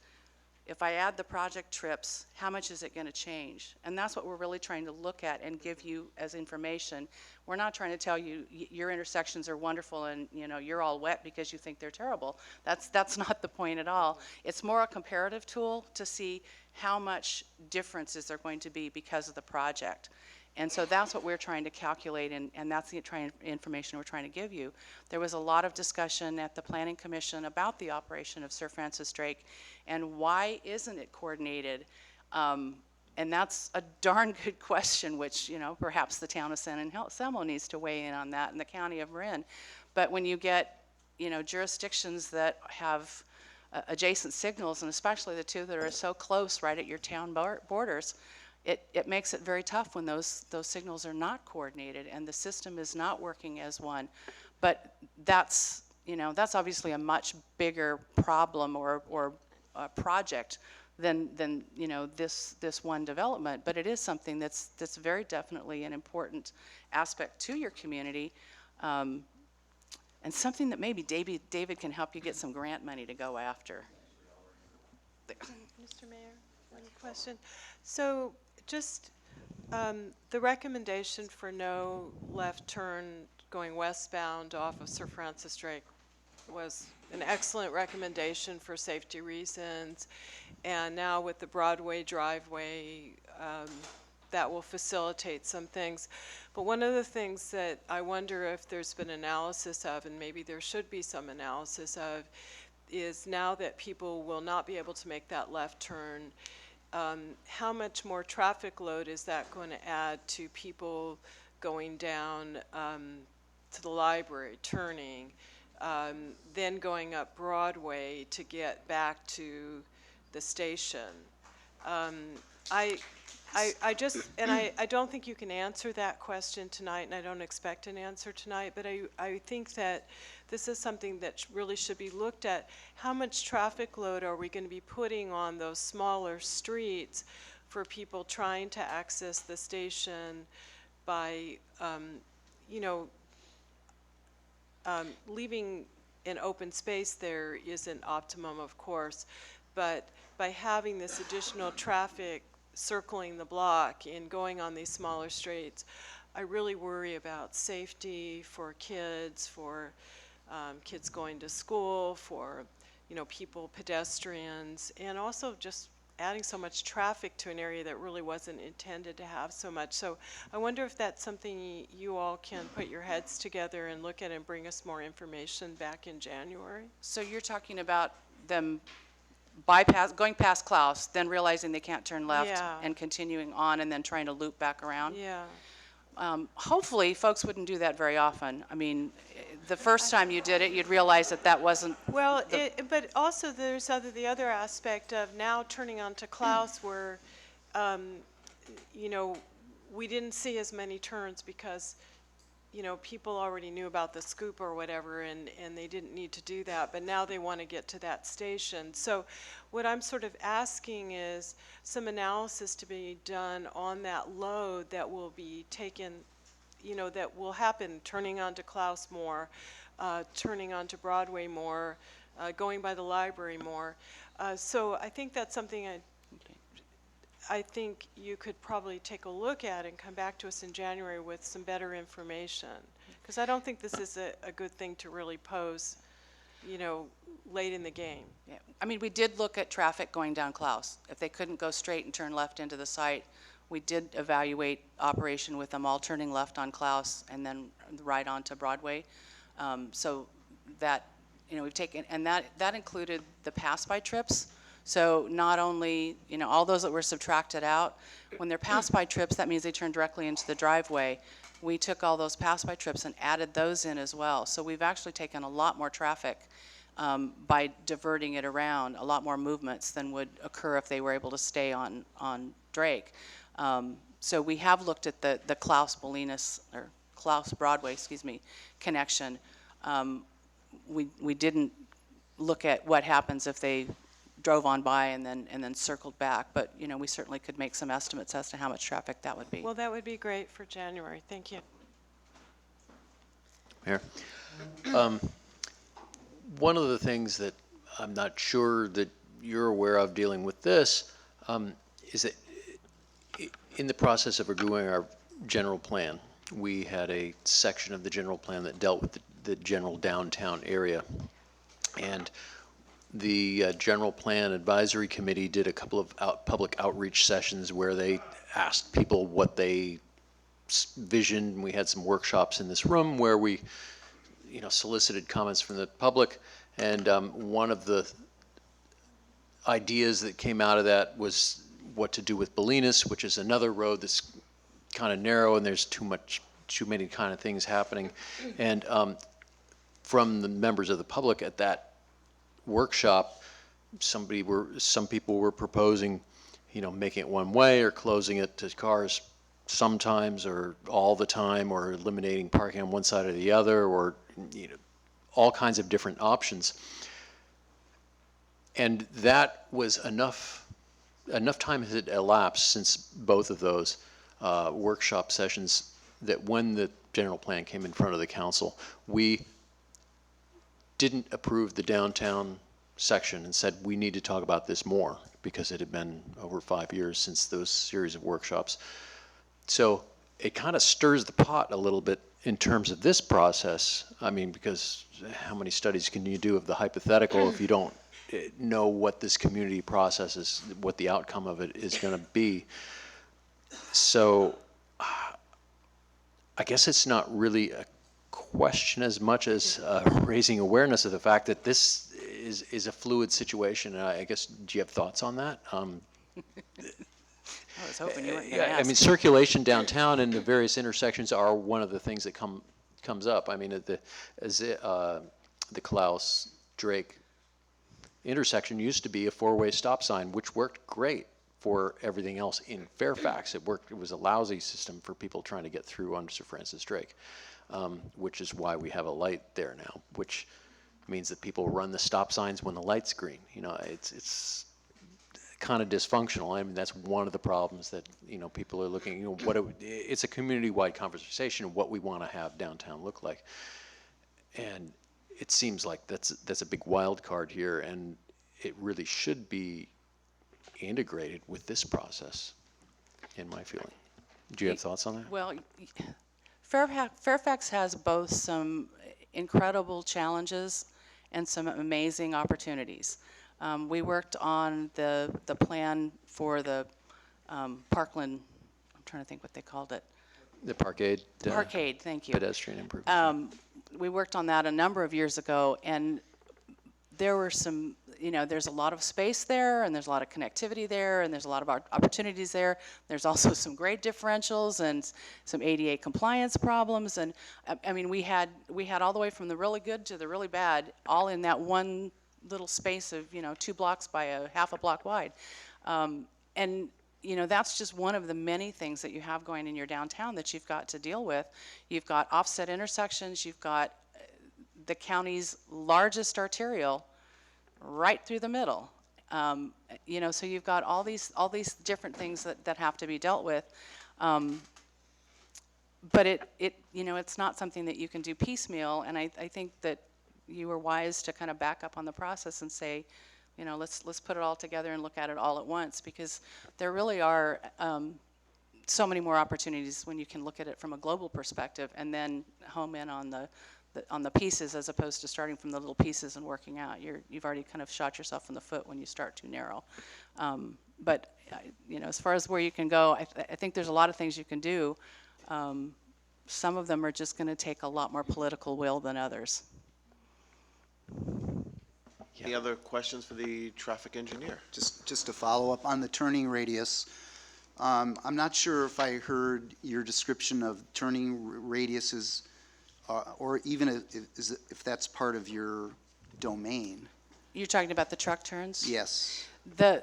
if I add the project trips, how much is it going to change? And that's what we're really trying to look at and give you as information. We're not trying to tell you your intersections are wonderful and, you know, you're all wet because you think they're terrible. That's not the point at all. It's more a comparative tool to see how much difference is there going to be because of the project. And so that's what we're trying to calculate, and that's the information we're trying to give you. There was a lot of discussion at the Planning Commission about the operation of Sir Francis Drake and why isn't it coordinated? And that's a darn good question, which, you know, perhaps the town of San Anselmo needs to weigh in on that, and the county of Marin. But when you get, you know, jurisdictions that have adjacent signals, and especially the two that are so close right at your town borders, it makes it very tough when those signals are not coordinated and the system is not working as one. But that's, you know, that's obviously a much bigger problem or project than you know, this one development. But it is something that's very definitely an important aspect to your community, and something that maybe David can help you get some grant money to go after. Mr. Mayor, one question. So just the recommendation for no left turn going westbound off of Sir Francis Drake was an excellent recommendation for safety reasons. And now with the Broadway driveway, that will facilitate some things. But one of the things that I wonder if there's been analysis of, and maybe there should be some analysis of, is now that people will not be able to make that left turn, how much more traffic load is that going to add to people going down to the library, turning, then going up Broadway to get back to the station? I just, and I don't think you can answer that question tonight, and I don't expect an answer tonight, but I think that this is something that really should be looked at. How much traffic load are we going to be putting on those smaller streets for people trying to access the station by, you know, leaving an open space there isn't optimum, of course, but by having this additional traffic circling the block and going on these smaller streets, I really worry about safety for kids, for kids going to school, for, you know, people, pedestrians, and also just adding so much traffic to an area that really wasn't intended to have so much. So I wonder if that's something you all can put your heads together and look at and bring us more information back in January. So you're talking about them going past Klaus, then realizing they can't turn left, Yeah. and continuing on and then trying to loop back around? Yeah. Hopefully, folks wouldn't do that very often. I mean, the first time you did it, you'd realize that that wasn't. Well, but also there's the other aspect of now turning onto Klaus where, you know, we didn't see as many turns because, you know, people already knew about the scoop or whatever, and they didn't need to do that, but now they want to get to that station. So what I'm sort of asking is some analysis to be done on that load that will be taken, you know, that will happen turning onto Klaus more, turning onto Broadway more, going by the library more. So I think that's something I think you could probably take a look at and come back to us in January with some better information. Because I don't think this is a good thing to really pose, you know, late in the game. Yeah. I mean, we did look at traffic going down Klaus. If they couldn't go straight and turn left into the site, we did evaluate operation with them all turning left on Klaus and then right onto Broadway. So that, you know, we've taken, and that included the pass-by trips. So not only, you know, all those that were subtracted out, when they're pass-by trips, that means they turn directly into the driveway. We took all those pass-by trips and added those in as well. So we've actually taken a lot more traffic by diverting it around, a lot more movements than would occur if they were able to stay on Drake. So we have looked at the Klaus Broadway, excuse me, connection. We didn't look at what happens if they drove on by and then circled back, but you know, we certainly could make some estimates as to how much traffic that would be. Well, that would be great for January. Thank you. Mayor? One of the things that I'm not sure that you're aware of dealing with this is that in the process of reviewing our general plan, we had a section of the general plan that dealt with the general downtown area. And the General Plan Advisory Committee did a couple of public outreach sessions where they asked people what they visioned. We had some workshops in this room where we, solicited comments from the public. And one of the ideas that came out of that was what to do with Bolinas, which is another road that's kind of narrow and there's too many kind of things happening. And from the members of the public at that workshop, some people were proposing, making it one way or closing it to cars sometimes or all the time, or eliminating parking on one side or the other, or all kinds of different options. And that was enough time had elapsed since both of those workshop sessions that when the general plan came in front of the council, we didn't approve the downtown section and said we need to talk about this more, because it had been over 5 years since those series of workshops. So it kind of stirs the pot a little bit in terms of this process. I mean, because how many studies can you do of the hypothetical if you don't know what this community process is, what the outcome of it is going to be? So I guess it's not really a question as much as raising awareness of the fact that this is a fluid situation. And I guess, do you have thoughts on that? I was hoping you weren't going to ask. I mean, circulation downtown and the various intersections are one of the things that comes up. I mean, the Klaus-Drake intersection used to be a four-way stop sign, which worked great for everything else in Fairfax. It worked. It was a lousy system for people trying to get through on Sir Francis Drake, which is why we have a light there now, which means that people run the stop signs when the light's green. It's kind of dysfunctional. I mean, that's one of the problems that people are looking. It's a community-wide conversation of what we want to have downtown look like, and it seems like that's a big wild card here, and it really should be integrated with this process, in my feeling. Do you have thoughts on that? Well, Fairfax has both some incredible challenges and some amazing opportunities. We worked on the plan for the Parkland, I'm trying to think what they called it. The Parkade. Parkade, thank you. Pedestrian improvement. We worked on that a number of years ago, and there were some, there's a lot of space there, and there's a lot of connectivity there, and there's a lot of opportunities there. There's also some grade differentials and some ADA compliance problems, and I mean, we had all the way from the really good to the really bad, all in that one little space of 2 blocks by a half a block wide, and that's just one of the many things that you have going in your downtown that you've got to deal with. You've got offset intersections. You've got the county's largest arterial right through the middle. So you've got all these different things that have to be dealt with. But it's not something that you can do piecemeal. And I think that you were wise to kind of back up on the process and say, let's put it all together and look at it all at once, because there really are so many more opportunities when you can look at it from a global perspective and then home in on the pieces, as opposed to starting from the little pieces and working out. You've already kind of shot yourself in the foot when you start too narrow. But as far as where you can go, I think there's a lot of things you can do. Some of them are just going to take a lot more political will than others. Any other questions for the traffic engineer? Just to follow up on the turning radius, I'm not sure if I heard your description of turning radiuses, or even if that's part of your domain. You're talking about the truck turns? Yes. The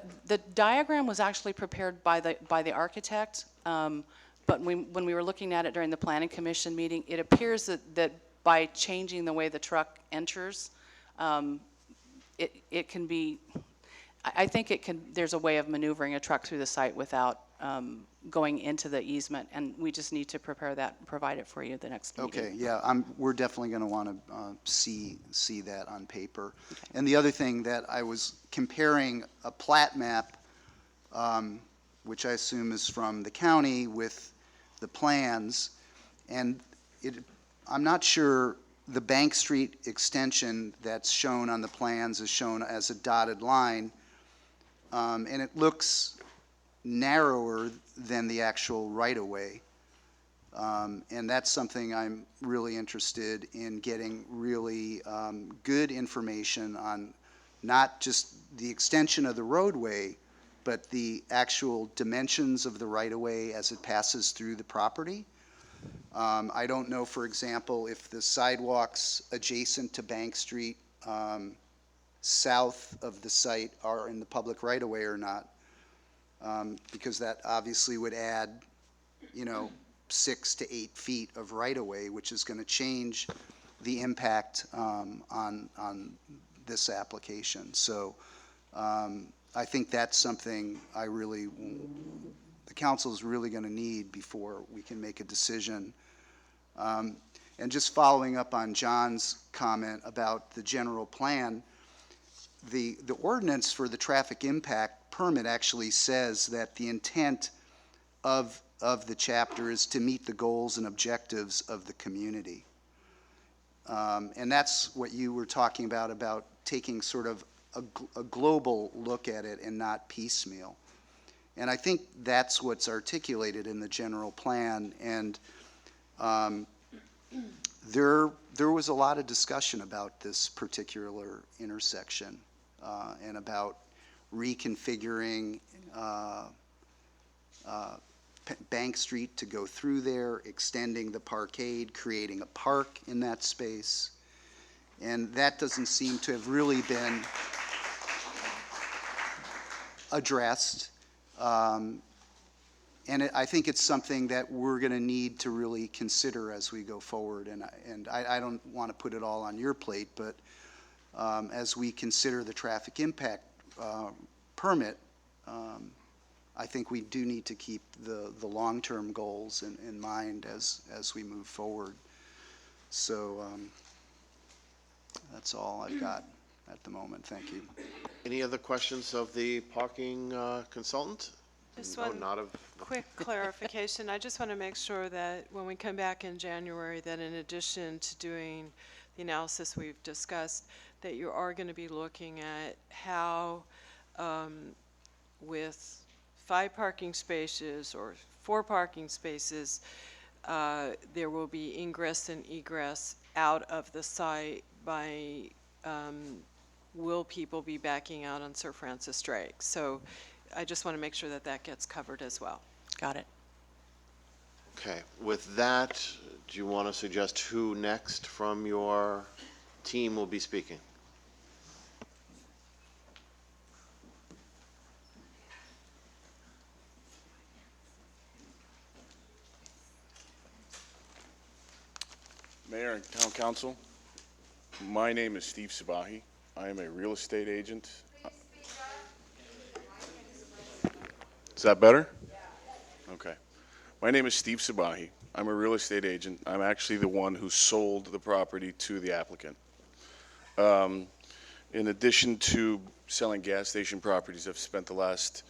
diagram was actually prepared by the architect, but when we were looking at it during the planning commission meeting, it appears that by changing the way the truck enters, it can be, I think there's a way of maneuvering a truck through the site without going into the easement, and we just need to prepare that and provide it for you the next meeting. Okay, yeah, we're definitely going to want to see that on paper. And the other thing that I was comparing a plat map, which I assume is from the county, with the plans, and I'm not sure the Bank Street extension that's shown on the plans is shown as a dotted line, and it looks narrower than the actual right-of-way. And that's something I'm really interested in getting really good information on, not just the extension of the roadway, but the actual dimensions of the right-of-way as it passes through the property. I don't know, for example, if the sidewalks adjacent to Bank Street south of the site are in the public right-of-way or not, because that obviously would add, 6 to 8 feet of right-of-way, which is going to change the impact on this application. So I think that's something the council is really going to need before we can make a decision. And just following up on John's comment about the general plan, the ordinance for the traffic impact permit actually says that the intent of the chapter is to meet the goals and objectives of the community. And that's what you were talking about taking sort of a global look at it and not piecemeal. And I think that's what's articulated in the general plan. And there was a lot of discussion about this particular intersection and about reconfiguring Bank Street to go through there, extending the parkade, creating a park in that space. And that doesn't seem to have really been addressed. And I think it's something that we're going to need to really consider as we go forward. And I don't want to put it all on your plate, but as we consider the traffic impact permit, I think we do need to keep the long-term goals in mind as we move forward. So that's all I've got at the moment. Thank you. Any other questions of the parking consultant? Just No, one not of. quick clarification. I just want to make sure that when we come back in January, that in addition to doing the analysis we've discussed, that you are going to be looking at how with 5 parking spaces or 4 parking spaces, there will be ingress and egress out of the site by, will people be backing out on Sir Francis Drake? So I just want to make sure that that gets covered as well. Got it. Okay, with that, do you want to suggest who next from your team will be speaking? Mayor and Town Council, my name is Steve Sabahi. I am a real estate agent. Is that better? Okay. My name is Steve Sabahi. I'm a real estate agent. I'm actually the one who sold the property to the applicant. In addition to selling gas station properties, I've spent the last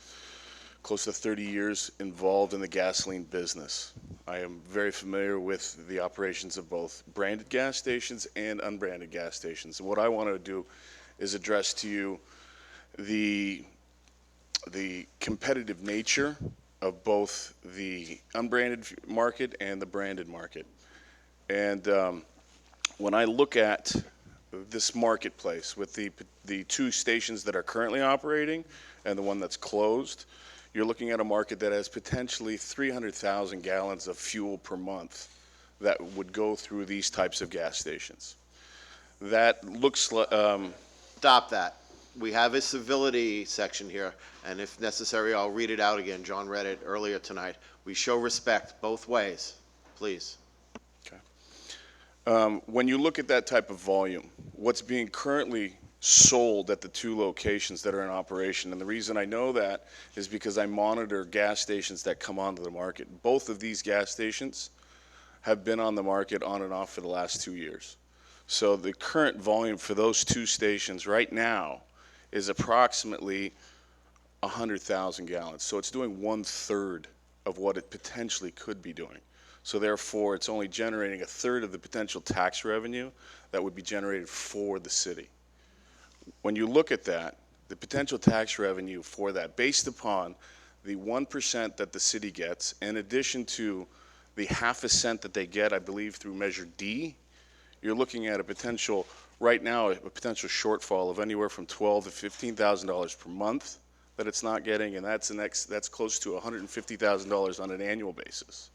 close to 30 years involved in the gasoline business. I am very familiar with the operations of both branded gas stations and unbranded gas stations. And what I want to do is address to you the competitive nature of both the unbranded market and the branded market. And when I look at this marketplace with the 2 stations that are currently operating and the one that's closed, you're looking at a market that has potentially 300,000 gallons of fuel per month that would go through these types of gas stations. that looks like, Stop that. We have a civility section here, and if necessary, I'll read it out again. John read it earlier tonight. We show respect both ways, please. when you look at that type of volume, what's being currently sold at the two locations that are in operation, and the reason I know that is because I monitor gas stations that come onto the market. Both of these gas stations have been on the market on and off for the last 2 years. So the current volume for those two stations right now is approximately 100,000 gallons. So it's doing 1/3 of what it potentially could be doing. So therefore, it's only generating 1/3 of the potential tax revenue that would be generated for the city. When you look at that, the potential tax revenue for that, based upon the 1% that the city gets, in addition to the 0.5 cent that they get, I believe, through Measure D, you're looking at a potential, right now, a potential shortfall of anywhere from $12,000 to $15,000 per month that it's not getting, and that's close to $150,000 on an annual basis.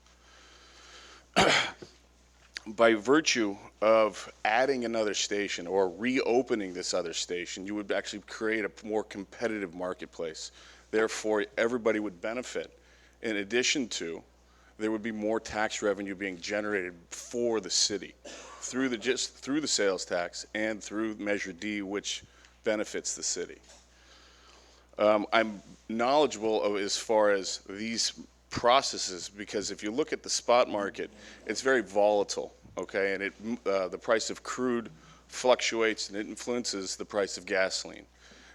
By virtue of adding another station or reopening this other station, you would actually create a more competitive marketplace. Therefore, everybody would benefit. In addition to, there would be more tax revenue being generated for the city through the sales tax and through Measure D, which benefits the city. I'm knowledgeable of as far as these processes, because if you look at the spot market, it's very volatile, okay? And the price of crude fluctuates and it influences the price of gasoline.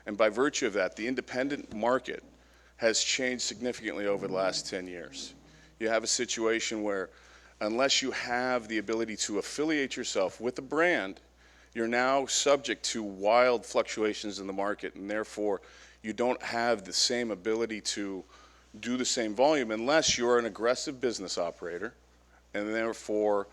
And by virtue of that, the independent market has changed significantly over the last 10 years. You have a situation where unless you have the ability to affiliate yourself with a brand, you're now subject to wild fluctuations in the market, and therefore you don't have the same ability to do the same volume unless you're an aggressive business operator, and therefore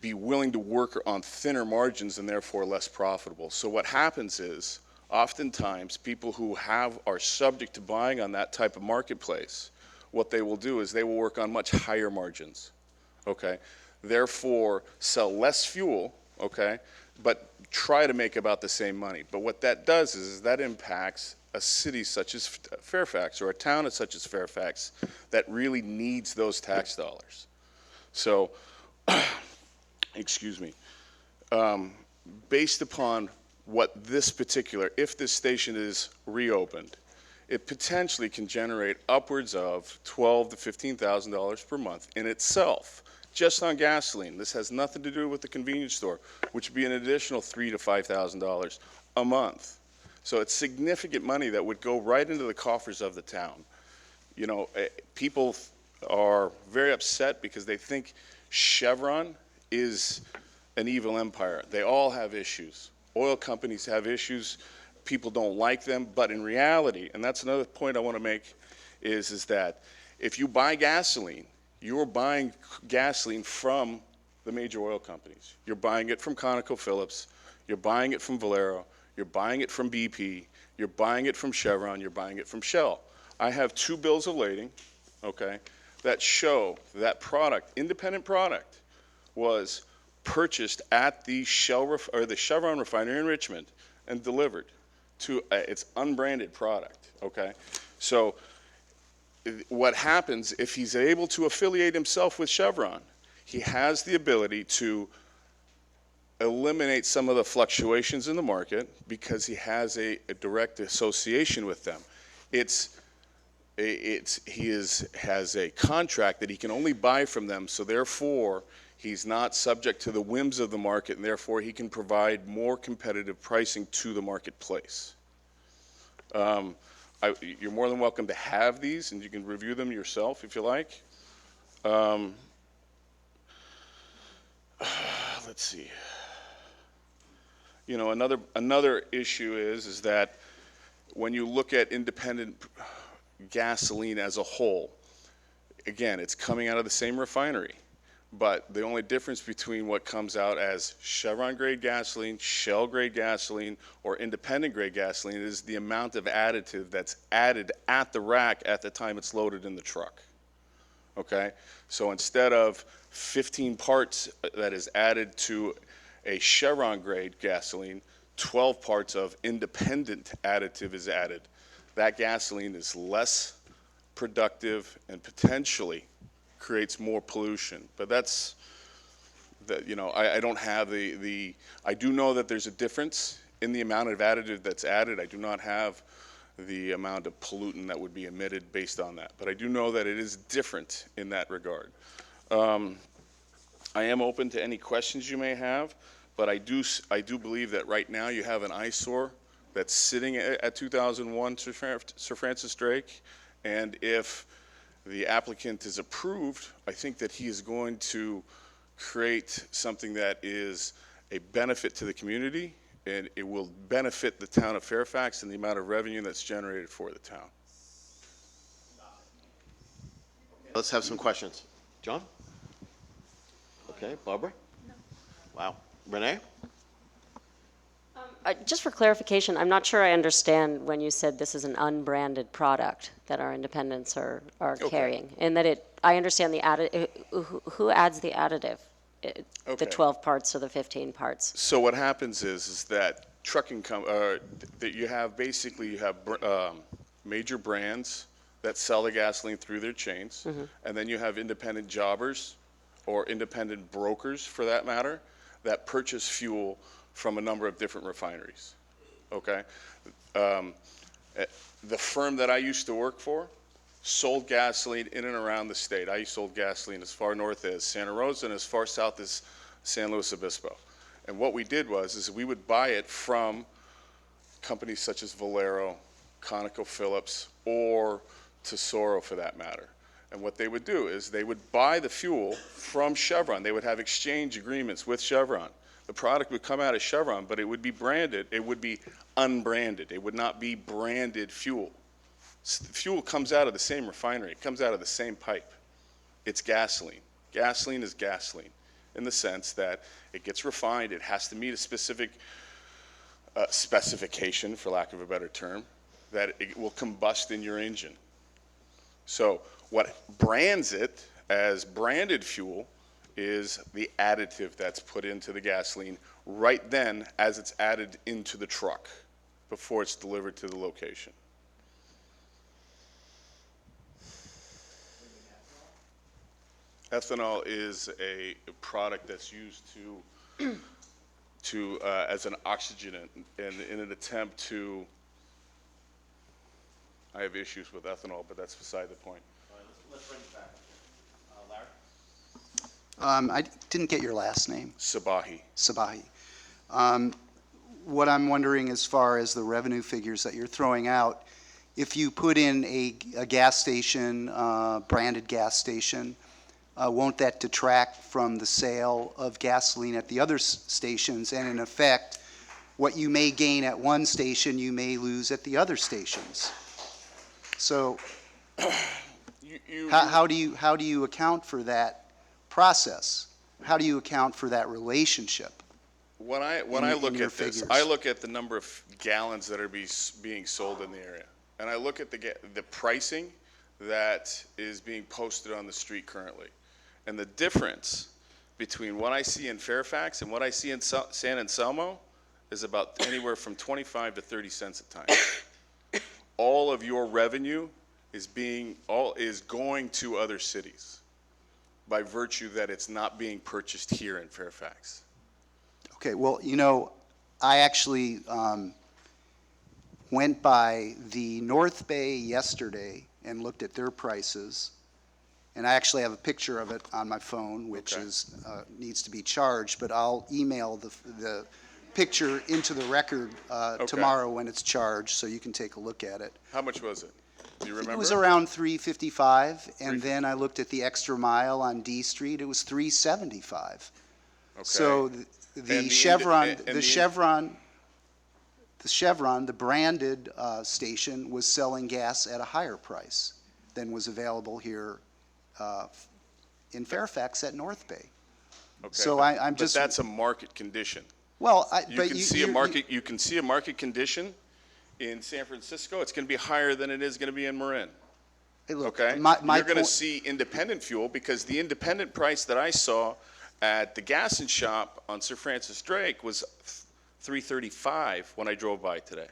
be willing to work on thinner margins and therefore less profitable. So what happens is, oftentimes people who are subject to buying on that type of marketplace, what they will do is they will work on much higher margins, okay? Therefore, sell less fuel, okay, but try to make about the same money. But what that does is that impacts a city such as Fairfax or a town such as Fairfax that really needs those tax dollars. So, excuse me, based upon what this particular, if this station is reopened, it potentially can generate upwards of $12,000 to $15,000 per month in itself, just on gasoline. This has nothing to do with the convenience store, which would be an additional $3,000 to $5,000 a month. So it's significant money that would go right into the coffers of the town. You know, people are very upset because they think Chevron is an evil empire. They all have issues. Oil companies have issues. People don't like them, but in reality, and that's another point I want to make, is that if you buy gasoline, you're buying gasoline from the major oil companies. You're buying it from ConocoPhillips, you're buying it from Valero, you're buying it from BP, you're buying it from Chevron, you're buying it from Shell. I have 2 bills of lading, okay, that show that product, independent product, was purchased at the Chevron refinery in Richmond and delivered to its unbranded product, okay? So what happens if he's able to affiliate himself with Chevron, he has the ability to eliminate some of the fluctuations in the market because he has a direct association with them. He has a contract that he can only buy from them, so therefore he's not subject to the whims of the market, and therefore he can provide more competitive pricing to the marketplace. You're more than welcome to have these, and you can review them yourself if you like. Let's see. You know, another issue is that when you look at independent gasoline as a whole, again, it's coming out of the same refinery. But the only difference between what comes out as Chevron-grade gasoline, Shell-grade gasoline, or independent-grade gasoline is the amount of additive that's added at the rack at the time it's loaded in the truck. Okay? So instead of 15 parts that is added to a Chevron grade gasoline, 12 parts of independent additive is added. That gasoline is less productive and potentially creates more pollution. But that's, that, you know, I don't have I do know that there's a difference in the amount of additive that's added. I do not have the amount of pollutant that would be emitted based on that. But I do know that it is different in that regard. I am open to any questions you may have, but I do believe that right now you have an eyesore that's sitting at 2001 Sir Francis Drake, and if the applicant is approved, I think that he is going to create something that is a benefit to the community, and it will benefit the town of Fairfax and the amount of revenue that's generated for the town. Let's have some questions. John? Okay, Barbara? No. Wow. Renee? Just for clarification, I'm not sure I understand when you said this is an unbranded product that our independents are carrying, and that I understand the additive. Who adds the additive? The 12 parts or the 15 parts? So what happens is that trucking that you have major brands that sell the gasoline through their chains, and then you have independent jobbers or independent brokers, for that matter, that purchase fuel from a number of different refineries. Okay, the firm that I used to work for sold gasoline in and around the state. I sold gasoline as far north as Santa Rosa and as far south as San Luis Obispo. And what we did was we would buy it from companies such as Valero, ConocoPhillips, or Tesoro for that matter. And what they would do is they would buy the fuel from Chevron. They would have exchange agreements with Chevron. The product would come out of Chevron, but it would be branded. It would be unbranded. It would not be branded fuel. Fuel comes out of the same refinery. It comes out of the same pipe. It's gasoline. Gasoline is gasoline in the sense that it gets refined. It has to meet a specific specification, for lack of a better term, that it will combust in your engine. So what brands it as branded fuel is the additive that's put into the gasoline right then as it's added into the truck before it's delivered to the location. Ethanol is a product that's used as an oxygenant in an attempt to. I have issues with ethanol, but that's beside the point. All right, let's bring it back. Larry? I didn't get your last name. Sabahi. Sabahi. What I'm wondering, as far as the revenue figures that you're throwing out, if you put in a gas station, branded gas station, won't that detract from the sale of gasoline at the other stations? And in effect, what you may gain at one station, you may lose at the other stations. So how do you account for that process? How do you account for that relationship? When I look at this, I look at the number of gallons that are being sold in the area, and I look at the pricing that is being posted on the street currently, and the difference between what I see in Fairfax and what I see in San Anselmo is about anywhere from 25 to 30 cents a ton. All of your revenue is going to other cities by virtue that it's not being purchased here in Fairfax. Okay, well, you know, I actually went by the North Bay yesterday and looked at their prices, and I actually have a picture of it on my phone, which needs to be charged, but I'll email the picture into the record tomorrow when it's charged, so you can take a look at it. How much was it? Do you remember? It was around $3.55, and then I looked at the extra mile on D Street. It was $3.75. Okay. So the branded station was selling gas at a higher price than was available here in Fairfax at North Bay. Okay, so I'm just. But that's a market condition. Well, you can see a market condition in San Francisco. It's going to be higher than it is going to be in Marin. Hey, look, okay, you're going to see independent fuel because the independent price that I saw at the gas and shop on Sir Francis Drake was $3.35 when I drove by today.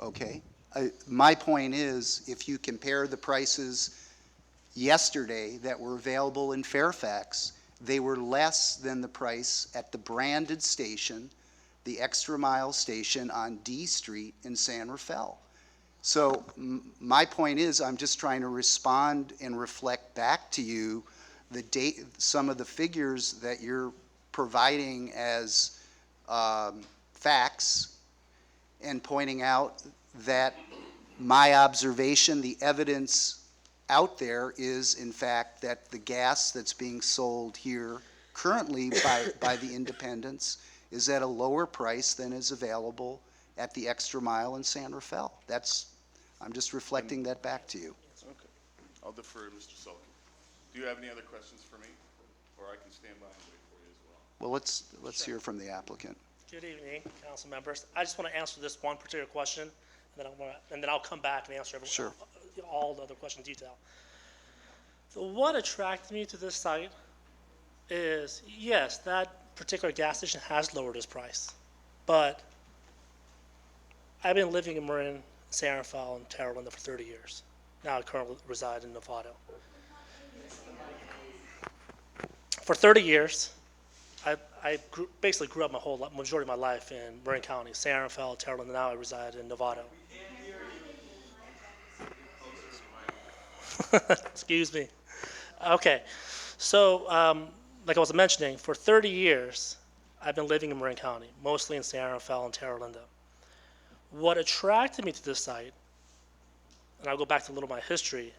Okay. My point is, if you compare the prices yesterday that were available in Fairfax, they were less than the price at the branded station, the extra mile station on D Street in San Rafael. So my point is, I'm just trying to respond and reflect back to you some of the figures that you're providing as facts, and pointing out that my observation, the evidence out there is, in fact, that the gas that's being sold here currently by the independents is at a lower price than is available at the extra mile in San Rafael. I'm just reflecting that back to you. Okay. I'll defer to Mr. Sullivan. Do you have any other questions for me? Or I can stand by and wait for you as well. Well, let's hear from the applicant. Good evening, council members. I just want to answer this one particular question, and then I'll come back and answer all the other questions in detail. So what attracted me to this site is, yes, that particular gas station has lowered its price, but I've been living in Marin, San Rafael, and Terra Linda for 30 years. Now I currently reside in Novato. For 30 years, I basically grew up majority of my life in Marin County, San Rafael, Terra Linda. Now I reside in Novato. Excuse me. Okay, so like I was mentioning, for 30 years, I've been living in Marin County, mostly in San Rafael and Terra Linda. What attracted me to this site, and I'll go back to a little of my history,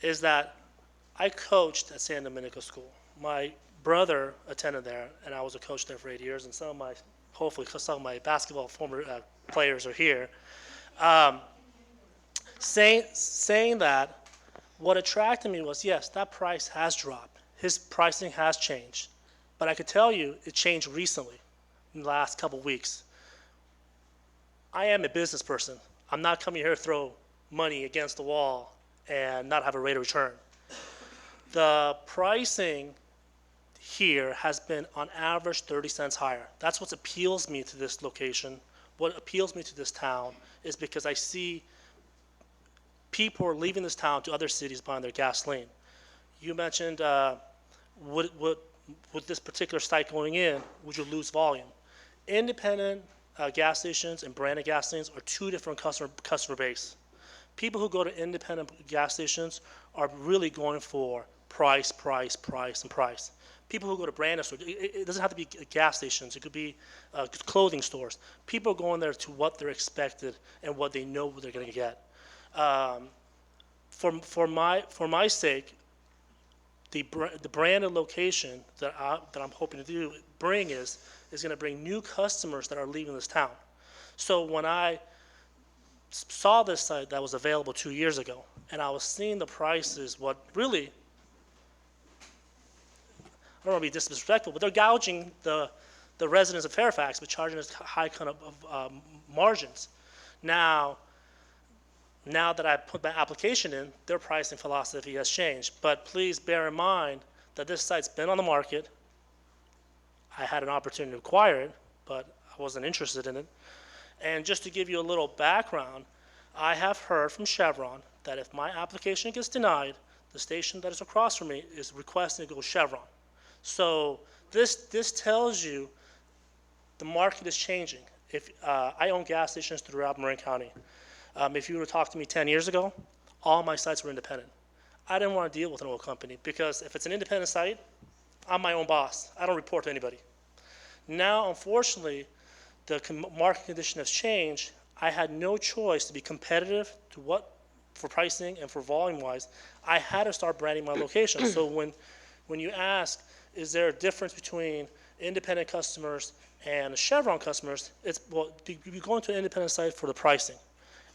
is that I coached at San Domenico School. My brother attended there, and I was a coach there for 8 years, and hopefully some of my basketball former players are here. Saying that, what attracted me was, yes, that price has dropped. His pricing has changed. But I could tell you it changed recently, in the last couple of weeks. I am a business person. I'm not coming here to throw money against the wall and not have a rate of return. The pricing here has been on average 30 cents higher. That's what appeals me to this location. What appeals me to this town is because I see people are leaving this town to other cities buying their gasoline. You mentioned with this particular site going in, would you lose volume? Independent gas stations and branded gas stations are two different customer base. People who go to independent gas stations are really going for price, price, price, and price. People who go to branded stores, it doesn't have to be gas stations, it could be clothing stores. People are going there to what they're expected and what they know what they're going to get. For my sake, the branded location that I'm hoping to bring is going to bring new customers that are leaving this town. So when I saw this site that was available 2 years ago, and I was seeing the prices, what really, I don't want to be disrespectful, but they're gouging the residents of Fairfax by charging us high kind of margins. Now that I put my application in, their pricing philosophy has changed. But please bear in mind that this site's been on the market. I had an opportunity to acquire it, but I wasn't interested in it. And just to give you a little background, I have heard from Chevron that if my application gets denied, the station that is across from me is requesting to go Chevron. So this tells you the market is changing. If I own gas stations throughout Marin County. If you were to talk to me 10 years ago, all my sites were independent. I didn't want to deal with an oil company because if it's an independent site, I'm my own boss. I don't report to anybody. Now, unfortunately, the market condition has changed. I had no choice to be competitive for pricing and for volume-wise. I had to start branding my location. So when you ask, is there a difference between independent customers and Chevron customers, you go into an independent site for the pricing.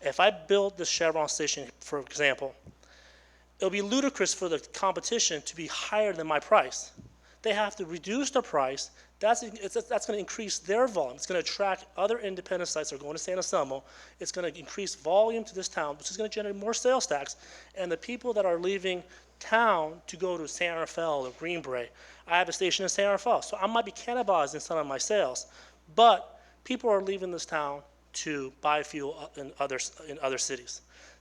If I build this Chevron station, for example, it'll be ludicrous for the competition to be higher than my price. they have to reduce the price. That's going to increase their volume. It's going to attract other independent sites that are going to San Anselmo. It's going to increase volume to this town, which is going to generate more sales tax. And the people that are leaving town to go to San Rafael or Greenbrae, I have a station in San Rafael, so I might be cannibalizing some of my sales. But people are leaving this town to buy fuel in other cities.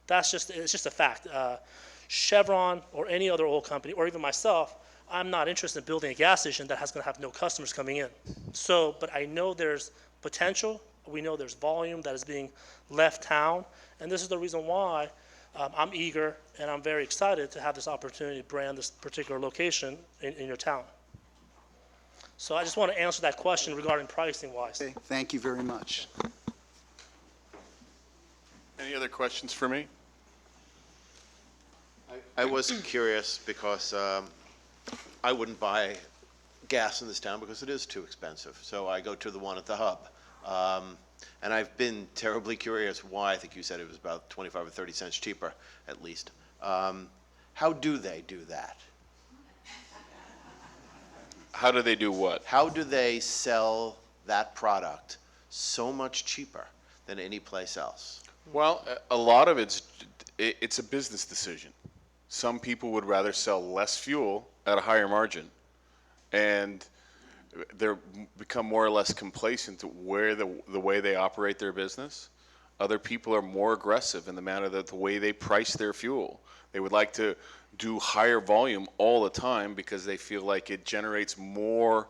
It's just a fact. Chevron or any other oil company, or even myself, I'm not interested in building a gas station that has going to have no customers coming in. So, but I know there's potential. We know there's volume that is being left town, and this is the reason why I'm eager and I'm very excited to have this opportunity to brand this particular location in your town. So I just want to answer that question regarding pricing wise. Okay, thank you very much. Any other questions for me? I was curious because I wouldn't buy gas in this town because it is too expensive. So I go to the one at the hub. And I've been terribly curious why. I think you said it was about 25 or 30 cents cheaper, at least. How do they do that? How do they do what? How do they sell that product so much cheaper than any place else? Well, a lot of it's a business decision. Some people would rather sell less fuel at a higher margin, and they're become more or less complacent to where the way they operate their business. Other people are more aggressive in the manner that the way they price their fuel. They would like to do higher volume all the time because they feel like it generates more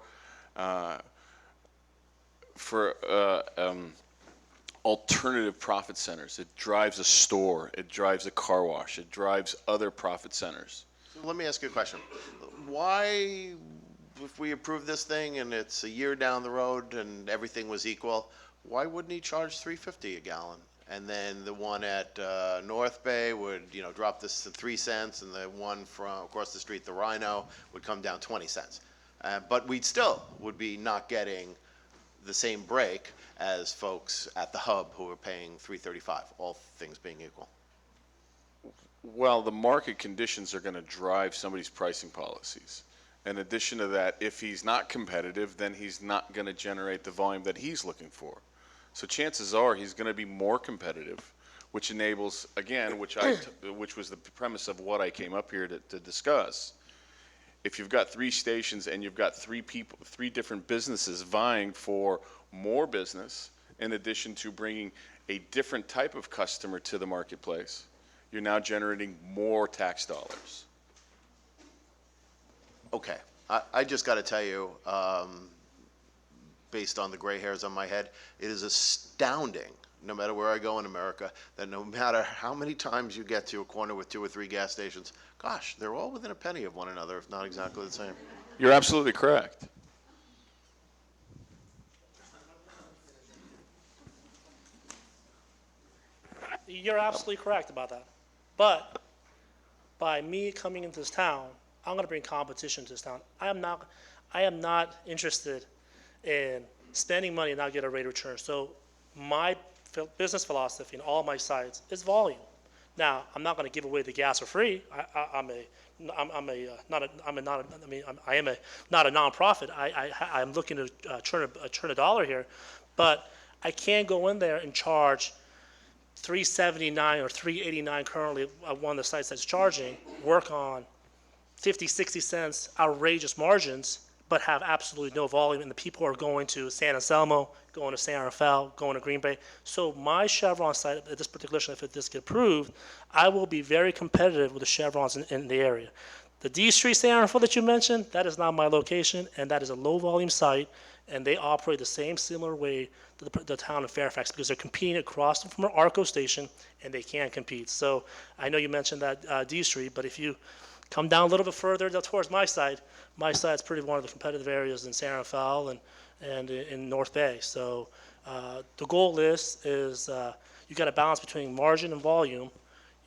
alternative profit centers. It drives a store, it drives a car wash, it drives other profit centers. So let me ask you a question. Why, if we approve this thing and it's a year down the road and everything was equal, why wouldn't he charge $3.50 a gallon? And then the one at North Bay would, drop this to 3 cents, and the one from across the street, the Rhino, would come down 20 cents. But we'd still would be not getting the same break as folks at the hub who are paying $3.35, all things being equal. Well, the market conditions are going to drive somebody's pricing policies. In addition to that, if he's not competitive, then he's not going to generate the volume that he's looking for. So chances are he's going to be more competitive, which enables, again, which was the premise of what I came up here to discuss. If you've got 3 stations and you've got 3 different businesses vying for more business, in addition to bringing a different type of customer to the marketplace, you're now generating more tax dollars. Okay, I just got to tell you, based on the gray hairs on my head, it is astounding, no matter where I go in America, that no matter how many times you get to a corner with 2 or 3 gas stations, gosh, they're all within a penny of one another, if not exactly the same. You're absolutely correct. You're absolutely correct about that. But by me coming into this town, I'm going to bring competition to this town. I am not interested in spending money and not get a rate of return. So my business philosophy in all my sites is volume. Now, I'm not going to give away the gas for free. I am not a nonprofit. I'm looking to turn a dollar here, but I can't go in there and charge $3.79 or $3.89 currently at one of the sites that's charging, work on 50, 60 cents outrageous margins, but have absolutely no volume, and the people are going to San Anselmo, going to San Rafael, going to Green Bay. So my Chevron site at this particular, if this gets approved, I will be very competitive with the Chevrons in the area. The D Street San Rafael that you mentioned, that is not my location, and that is a low volume site, and they operate the same similar way to the town of Fairfax because they're competing across from an ARCO station, and they can't compete. So I know you mentioned that D Street, but if you come down a little bit further towards my site's pretty one of the competitive areas in San Rafael and in North Bay. So the goal is you got a balance between margin and volume.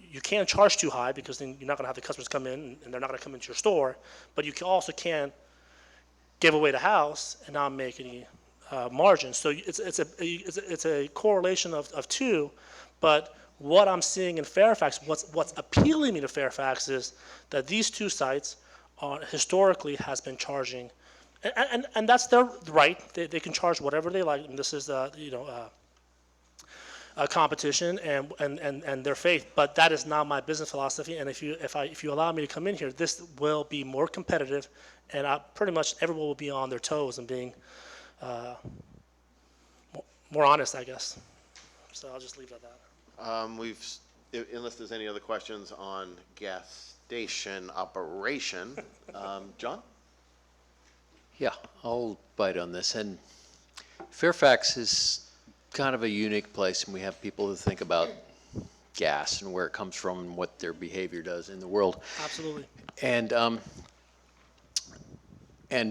You can't charge too high because then you're not going to have the customers come in and they're not going to come into your store. But you also can't give away the house and not make any margin. So it's a correlation of two. But what I'm seeing in Fairfax, what's appealing me to Fairfax is that these 2 sites historically has been charging, and that's their right. They can charge whatever they like. And this is a competition and their faith. But that is not my business philosophy. And if you allow me to come in here, this will be more competitive, and pretty much everyone will be on their toes and being more honest, I guess. So I'll just leave it at that. Unless there's any other questions on gas station operation, John? Yeah, I'll bite on this. And Fairfax is kind of a unique place, and we have people who think about gas and where it comes from and what their behavior does in the world. Absolutely. And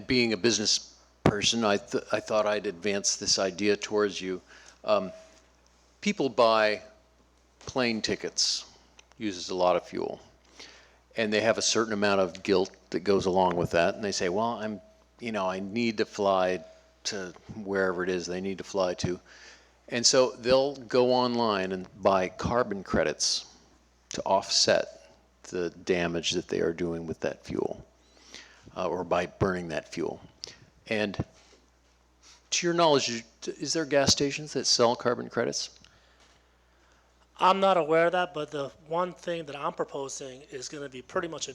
being a business person, I thought I'd advance this idea towards you. People buy plane tickets, uses a lot of fuel, and they have a certain amount of guilt that goes along with that, and they say, well, I need to fly to wherever it is they need to fly to. And so they'll go online and buy carbon credits to offset the damage that they are doing with that fuel, or by burning that fuel. And to your knowledge, is there gas stations that sell carbon credits? I'm not aware of that, but the one thing that I'm proposing is going to be pretty much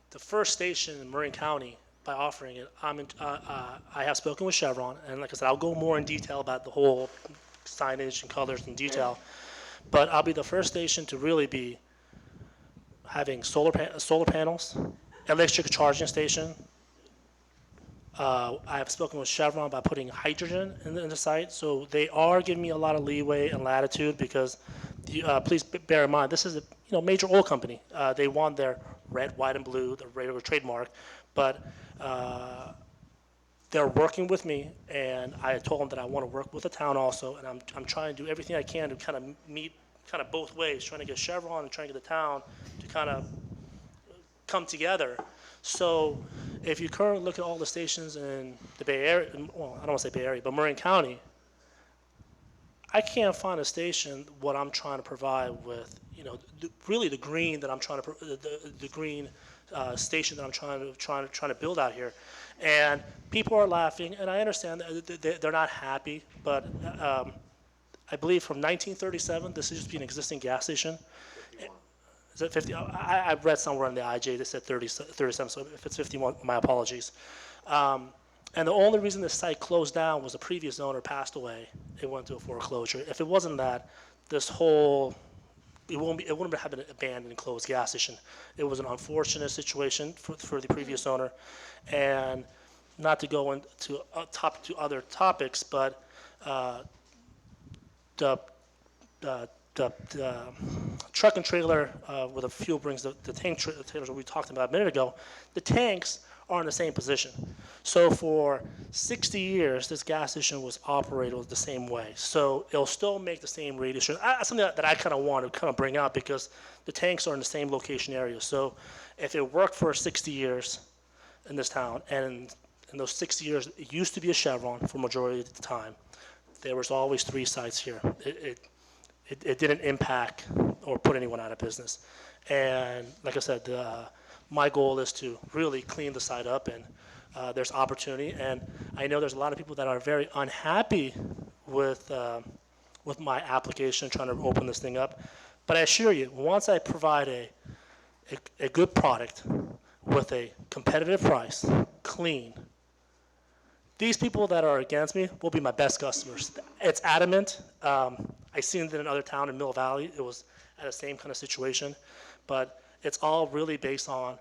the first station in Marin County by offering it. I have spoken with Chevron, and like I said, I'll go more in detail about the whole signage and colors in detail. But I'll be the first station to really be having solar panels, electric charging station. I have spoken with Chevron about putting hydrogen in the site, so they are giving me a lot of leeway and latitude because, please bear in mind, this is a major oil company. They want their red, white, and blue, the regular trademark, but they're working with me, and I told them that I want to work with the town also, and I'm trying to do everything I can to kind of meet kind of both ways, trying to get Chevron and trying to get the town to kind of come together. So if you currently look at all the stations in the Bay Area, well, I don't want to say Bay Area, but Marin County, I can't find a station what I'm trying to provide with, really the green that I'm trying to, the green station that I'm trying to build out here. And people are laughing, and I understand that they're not happy, but I believe from 1937, this used to be an existing gas station. Is it 50? I read somewhere in the IJ that said 37, so if it's 51, my apologies. And the only reason the site closed down was the previous owner passed away. It went to a foreclosure. If it wasn't that, this whole, it wouldn't have been an abandoned and closed gas station. It was an unfortunate situation for the previous owner. And not to go into other topics, but the truck and trailer where the fuel brings the tank trailers we talked about a minute ago, the tanks are in the same position. So for 60 years, this gas station was operated the same way. So it'll still make the same radius. Something that I kind of want to kind of bring out because the tanks are in the same location area. So if it worked for 60 years in this town, and in those 60 years, it used to be a Chevron for majority of the time, there was always 3 sites here. It didn't impact or put anyone out of business. And like I said, my goal is to really clean the site up, and there's opportunity. And I know there's a lot of people that are very unhappy with my application, trying to open this thing up. But I assure you, once I provide a good product with a competitive price, clean, these people that are against me will be my best customers. It's adamant. I seen it in another town in Mill Valley. It was at the same kind of situation, but it's all really based on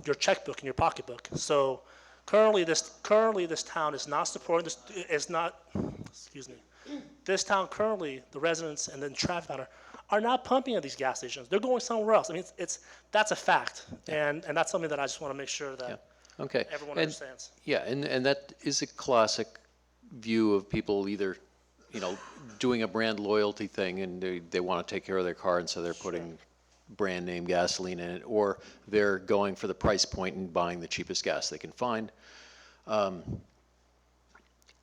your checkbook and your pocketbook. So currently this town is not supporting this. Is not. Excuse me. This town currently, the residents and the traffic pattern are not pumping at these gas stations. They're going somewhere else. I mean, that's a fact, and that's something that I just want to make sure that everyone understands. Yeah, and that is a classic view of people either, doing a brand loyalty thing and they want to take care of their car, and so they're putting brand name gasoline in it, or they're going for the price point and buying the cheapest gas they can find.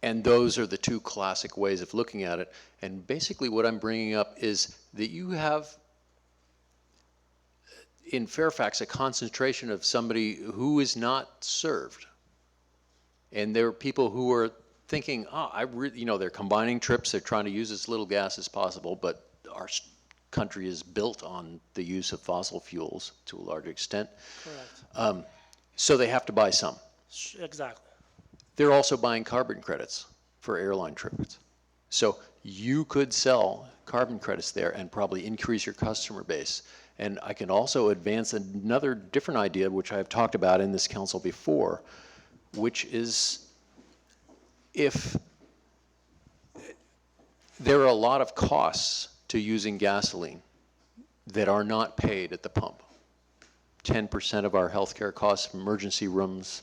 And those are the 2 classic ways of looking at it. And basically what I'm bringing up is that you have, in Fairfax a concentration of somebody who is not served. And there are people who are thinking, oh, they're combining trips, they're trying to use as little gas as possible, but our country is built on the use of fossil fuels to a large extent. Correct. So they have to buy some. Exactly. They're also buying carbon credits for airline trips. So you could sell carbon credits there and probably increase your customer base. And I can also advance another different idea, which I've talked about in this council before, which is if there are a lot of costs to using gasoline that are not paid at the pump. 10% of our healthcare costs, emergency rooms,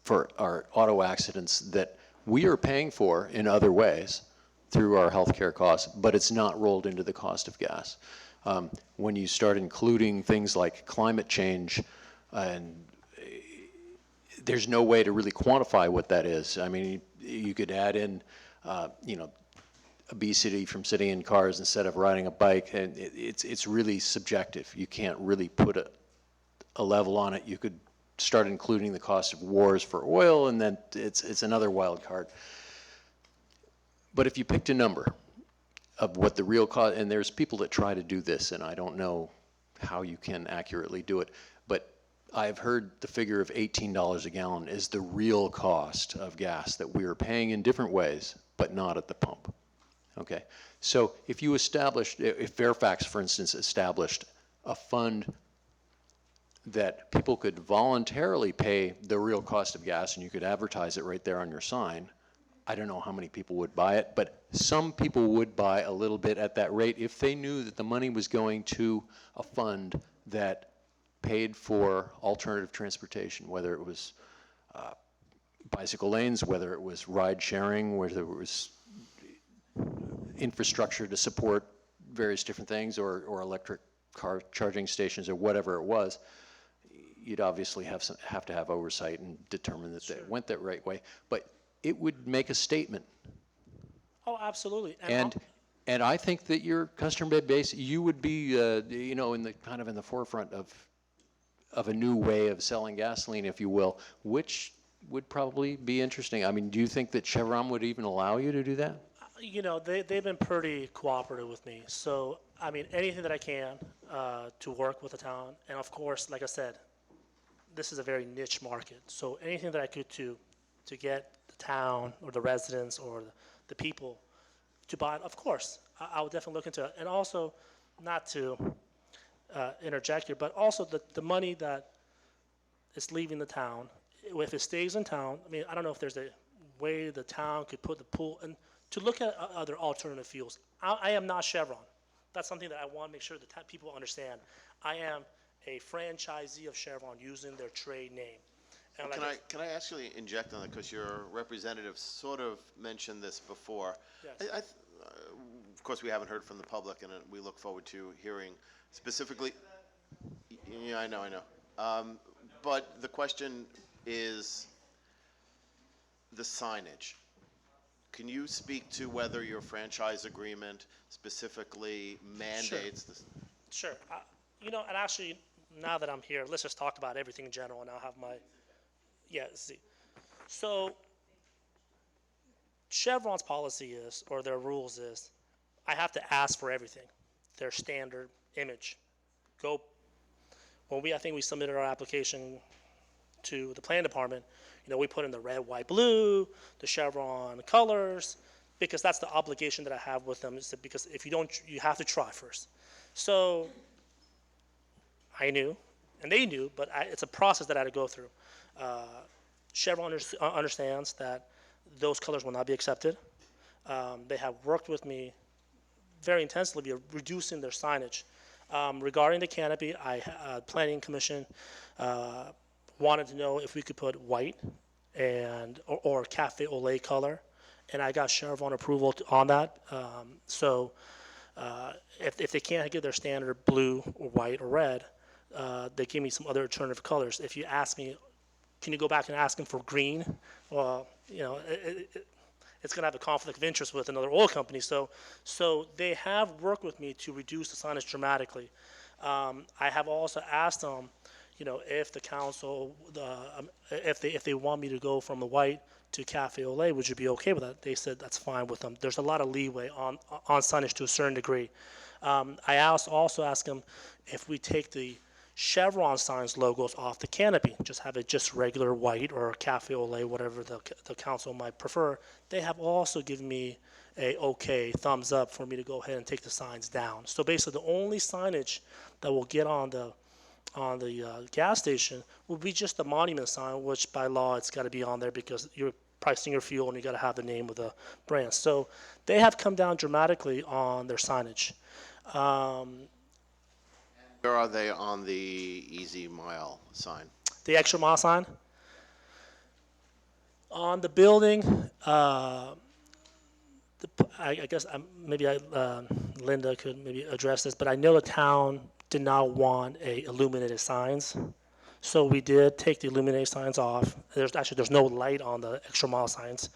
for our auto accidents that we are paying for in other ways through our healthcare costs, but it's not rolled into the cost of gas. When you start including things like climate change, and there's no way to really quantify what that is. I mean, you could add in, obesity from sitting in cars instead of riding a bike, and it's really subjective. You can't really put a level on it. You could start including the cost of wars for oil, and then it's another wild card. But if you picked a number of what the real cost, and there's people that try to do this, and I don't know how you can accurately do it, but I've heard the figure of $18 a gallon is the real cost of gas that we are paying in different ways, but not at the pump. Okay, so if Fairfax, for instance, established a fund that people could voluntarily pay the real cost of gas, and you could advertise it right there on your sign, I don't know how many people would buy it, but some people would buy a little bit at that rate if they knew that the money was going to a fund that paid for alternative transportation, whether it was bicycle lanes, whether it was ride sharing, whether it was infrastructure to support various different things, or electric car charging stations, or whatever it was. You'd obviously have to have oversight and determine that they went that right way, but it would make a statement. Oh, absolutely. And I think that your customer base, you would be, in the forefront of a new way of selling gasoline, if you will, which would probably be interesting. I mean, do you think that Chevron would even allow you to do that? They've been pretty cooperative with me. So, I mean, anything that I can to work with the town. And of course, like I said, this is a very niche market. So anything that I could to get the town or the residents or the people to buy it, of course, I would definitely look into it. And also, not to interject here, but also the money that is leaving the town, if it stays in town, I mean, I don't know if there's a way the town could put the pool and to look at other alternative fuels. I am not Chevron. That's something that I want to make sure that people understand. I am a franchisee of Chevron using their trade name. And Can I actually inject on that, because your representative sort of mentioned this before? Yes. Of course, we haven't heard from the public, and we look forward to hearing specifically. Yeah, I know. But the question is the signage. Can you speak to whether your franchise agreement specifically mandates this? Sure. And actually, now that I'm here, let's just talk about everything in general, and I'll have my, see. So Chevron's policy is, or their rules is, I have to ask for everything. Their standard image. I think we submitted our application to the plan department, we put in the red, white, blue, the Chevron colors, because that's the obligation that I have with them, because if you don't, you have to try first. So I knew, and they knew, but it's a process that I had to go through. Chevron understands that those colors will not be accepted. They have worked with me very intensively reducing their signage. Regarding the canopy, Planning Commission wanted to know if we could put white or cafe au lait color, and I got Chevron approval on that. So if they can't get their standard blue or white or red, they give me some other alternative colors. If you ask me, can you go back and ask them for green? Well, it's going to have a conflict of interest with another oil company. So they have worked with me to reduce the signage dramatically. I have also asked them, if the council, if they want me to go from the white to cafe au lait, would you be okay with that? They said that's fine with them. There's a lot of leeway on signage to a certain degree. I also asked them if we take the Chevron signs logos off the canopy, just have it just regular white or cafe au lait, whatever the council might prefer. They have also given me a okay thumbs up for me to go ahead and take the signs down. So basically, the only signage that will get on the gas station will be just the monument sign, which by law it's got to be on there because you're pricing your fuel and you got to have the name of the brand. So they have come down dramatically on their signage. Where are they on the Easy Mile sign? The extra mile sign on the building. I guess maybe Linda could maybe address this, but I know the town did not want illuminated signs. So we did take the illuminated signs off. There's no light on the extra mile signs,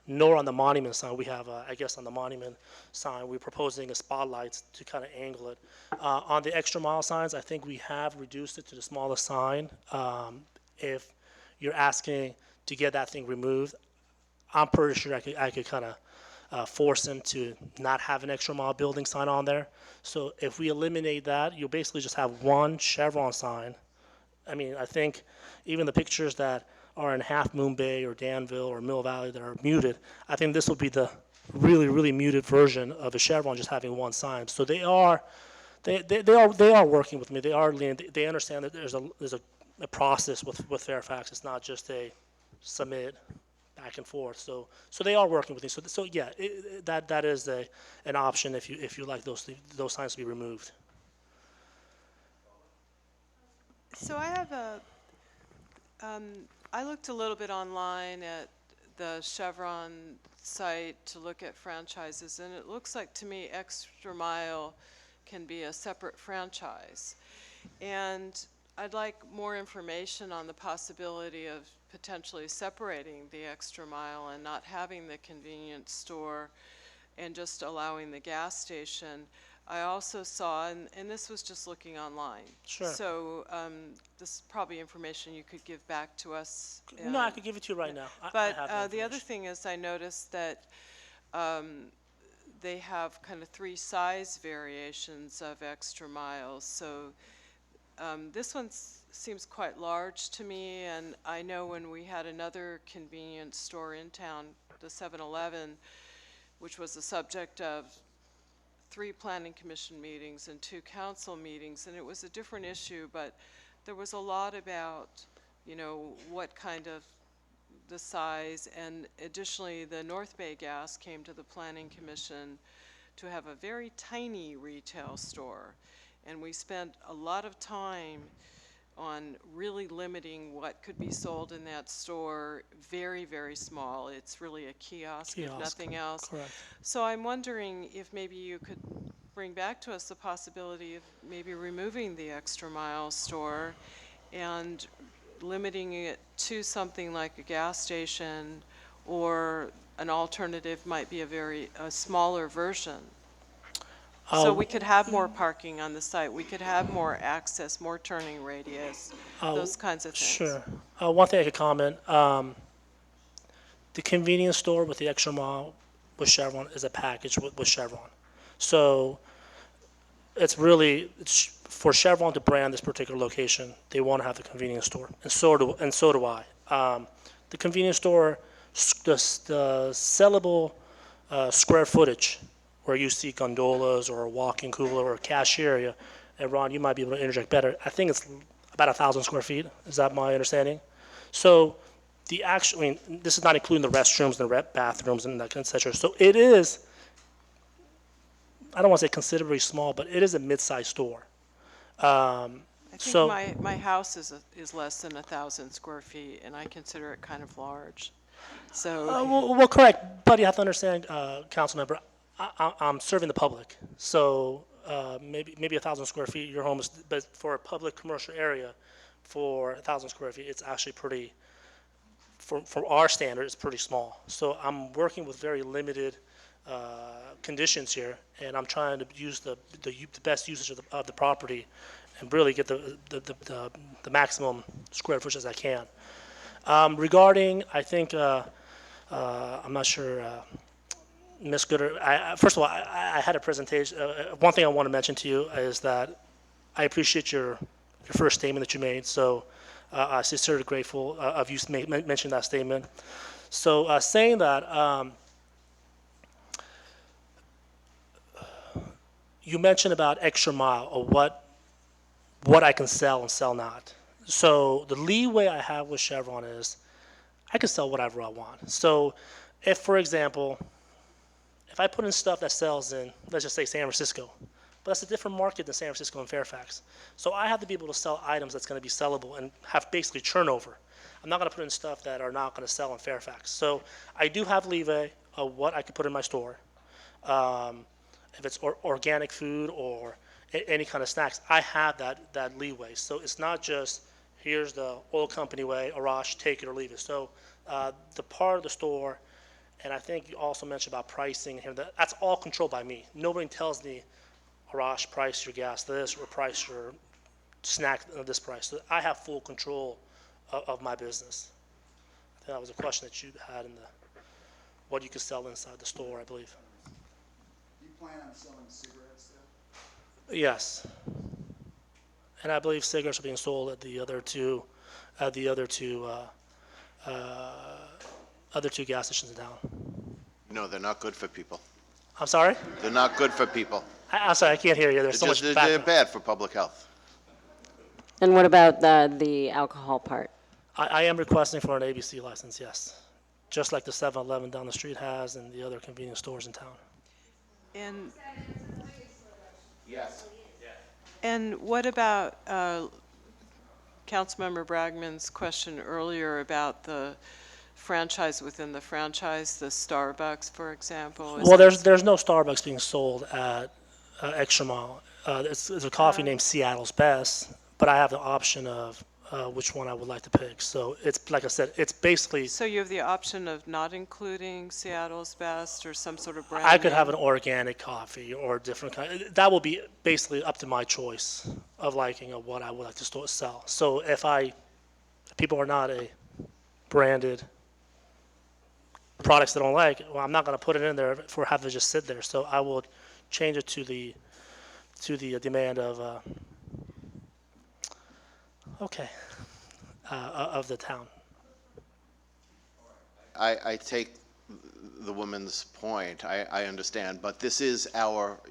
nor on the monument sign. We have, I guess on the monument sign, we're proposing a spotlight to kind of angle it. On the extra mile signs, I think we have reduced it to the smallest sign. If you're asking to get that thing removed, I'm pretty sure I could kind of force them to not have an extra mile building sign on there. So if we eliminate that, you'll basically just have one Chevron sign. I mean, I think even the pictures that are in Half Moon Bay or Danville or Mill Valley that are muted, I think this will be the really, really muted version of a Chevron just having one sign. So they are working with me. They understand that there's a process with Fairfax. It's not just a submit back and forth. So they are working with me. So yeah, that is an option if you like those signs to be removed. So I have I looked a little bit online at the Chevron site to look at franchises, and it looks like to me Extra Mile can be a separate franchise. And I'd like more information on the possibility of potentially separating the Extra Mile and not having the convenience store and just allowing the gas station. I also saw, and this was just looking online. Sure. So this is probably information you could give back to us. No, I could give it to you right now. But the other thing is I noticed that they have kind of 3 size variations of Extra Miles. So this one seems quite large to me, and I know when we had another convenience store in town, the 7-Eleven, which was the subject of 3 planning commission meetings and 2 council meetings, and it was a different issue, but there was a lot about, what kind of the size, and additionally, the North Bay Gas came to the planning commission to have a very tiny retail store, and we spent a lot of time on really limiting what could be sold in that store, very, very small. It's really a kiosk, if nothing else. Correct. So I'm wondering if maybe you could bring back to us the possibility of maybe removing the Extra Mile store and limiting it to something like a gas station, or an alternative might be a smaller version. So we could have more parking on the site, we could have more access, more turning radius, those kinds of things. Sure. One thing I could comment, the convenience store with the Extra Mile with Chevron is a package with Chevron. So it's for Chevron to brand this particular location, they want to have the convenience store, and so do I. The convenience store, the sellable square footage, where you see gondolas or a walk-in cooler or a cash area, and Ron, you might be able to interject better. I think it's about 1,000 square feet. Is that my understanding? So this is not including the restrooms and the bathrooms and that, et cetera. So it is, I don't want to say considerably small, but it is a mid-sized store. I think my house is less than 1,000 square feet, and I consider it kind of large. So. Well, correct, but you have to understand, council member, I'm serving the public, so maybe 1,000 square feet, your home is, but for a public commercial area, for 1,000 square feet, it's actually pretty, for our standards, it's pretty small. So I'm working with very limited conditions here, and I'm trying to use the best usage of the property and really get the maximum square footage as I can. Regarding, I think, I'm not sure, Ms. Gooder, first of all, I had a presentation. One thing I want to mention to you is that I appreciate your first statement that you made. So I'm sincerely grateful of you mentioning that statement. So saying that, you mentioned about extra mile or what I can sell and sell not. So the leeway I have with Chevron is I can sell whatever I want. So if, for example, if I put in stuff that sells in, let's just say San Francisco, but that's a different market than San Francisco and Fairfax. So I have to be able to sell items that's going to be sellable and have basically turnover. I'm not going to put in stuff that are not going to sell in Fairfax. So I do have leeway of what I could put in my store. If it's organic food or any kind of snacks, I have that leeway. So it's not just, here's the oil company way, Arash, take it or leave it. So the part of the store, and I think you also mentioned about pricing here, that's all controlled by me. Nobody tells me, Arash, price your gas this or price your snack this price. So I have full control of my business. I think that was a question that you had in what you could sell inside the store, I believe. Do you plan on selling cigarettes there? Yes. And I believe cigarettes are being sold at the other two gas stations in town. No, they're not good for people. I'm sorry? They're not good for people. I'm sorry, I can't hear you. There's so much They're background. bad for public health. And what about the alcohol part? I am requesting for an ABC license, yes. Just like the 7-Eleven down the street has and the other convenience stores in town. And, Yes. and what about Councilmember Bragman's question earlier about the franchise within the franchise, the Starbucks, for example? Well, there's no Starbucks being sold at Extra Mile. There's a coffee named Seattle's Best, but I have the option of which one I would like to pick. So it's, like I said, it's basically, So you have the option of not including Seattle's Best or some sort of brand I could have an name? organic coffee or a different kind. That will be basically up to my choice of liking of what I would like to sell. So if people are not a branded products they don't like, well, I'm not going to put it in there for have to just sit there. So I will change it to the demand of of the town. I take the woman's point. I understand, but this is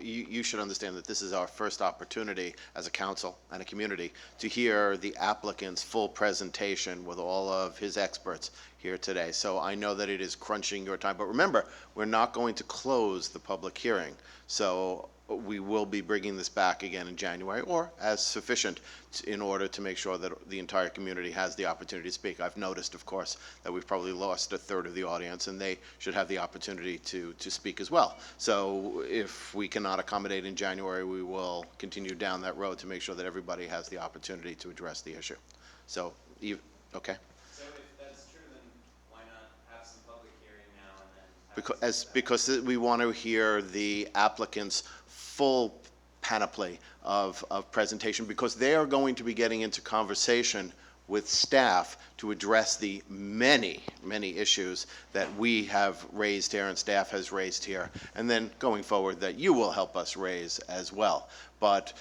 you should understand that this is our first opportunity as a council and a community to hear the applicant's full presentation with all of his experts here today. So I know that it is crunching your time, but remember, we're not going to close the public hearing. So we will be bringing this back again in January, or as sufficient in order to make sure that the entire community has the opportunity to speak. I've noticed, of course, that we've probably lost a third of the audience, and they should have the opportunity to speak as well. So if we cannot accommodate in January, we will continue down that road to make sure that everybody has the opportunity to address the issue. So, okay? So if that's true, then why not have some public hearing now and then? Because we want to hear the applicant's full panoply of presentation, because they are going to be getting into conversation with staff to address the many, many issues that we have raised here and staff has raised here, and then going forward that you will help us raise as well. But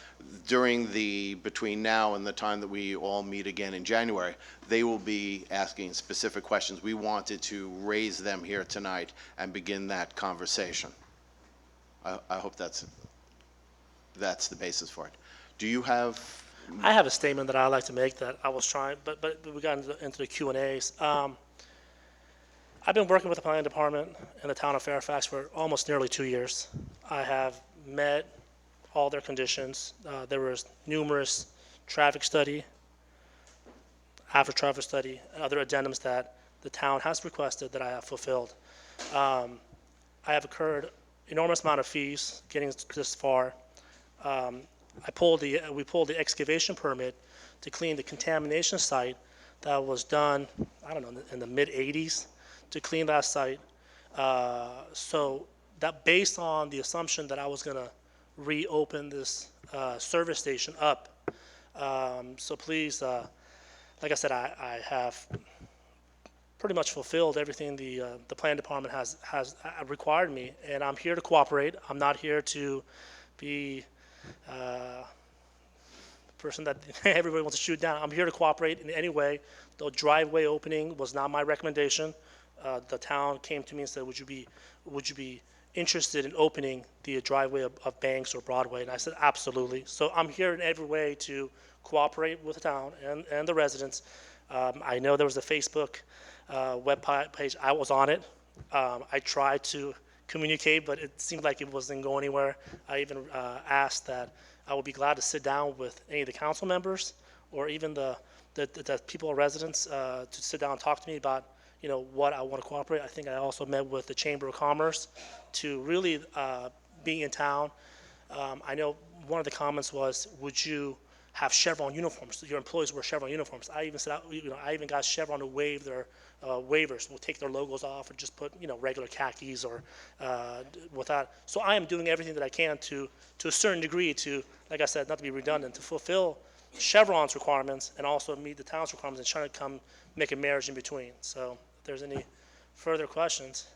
between now and the time that we all meet again in January, they will be asking specific questions. We wanted to raise them here tonight and begin that conversation. I hope that's the basis for it. Do you have? I have a statement that I like to make that I was trying, but we got into the Q&As. I've been working with the planning department in the town of Fairfax for almost nearly 2 years. I have met all their conditions. There was numerous traffic study, after traffic study, and other addendums that the town has requested that I have fulfilled. I have incurred enormous amount of fees getting this far. We pulled the excavation permit to clean the contamination site that was done, I don't know, in the mid-'80s to clean that site. So that based on the assumption that I was going to reopen this service station up. So please, like I said, I have pretty much fulfilled everything the plan department has required me, and I'm here to cooperate. I'm not here to be the person that everybody wants to shoot down. I'm here to cooperate in any way. The driveway opening was not my recommendation. The town came to me and said, would you be interested in opening the driveway of Banks or Broadway? And I said, absolutely. So I'm here in every way to cooperate with the town and the residents. I know there was a Facebook web page. I was on it. I tried to communicate, but it seemed like it wasn't going anywhere. I even asked that I would be glad to sit down with any of the council members or even the people or residents to sit down and talk to me about what I want to cooperate. I think I also met with the Chamber of Commerce to really be in town. I know one of the comments was, would you have Chevron uniforms? Your employees wear Chevron uniforms. I even said, I even got Chevron to waive their waivers. We'll take their logos off and just put, regular khakis or without. So I am doing everything that I can to a certain degree to, like I said, not to be redundant, to fulfill Chevron's requirements and also meet the town's requirements and trying to come make a marriage in between. So if there's any further questions.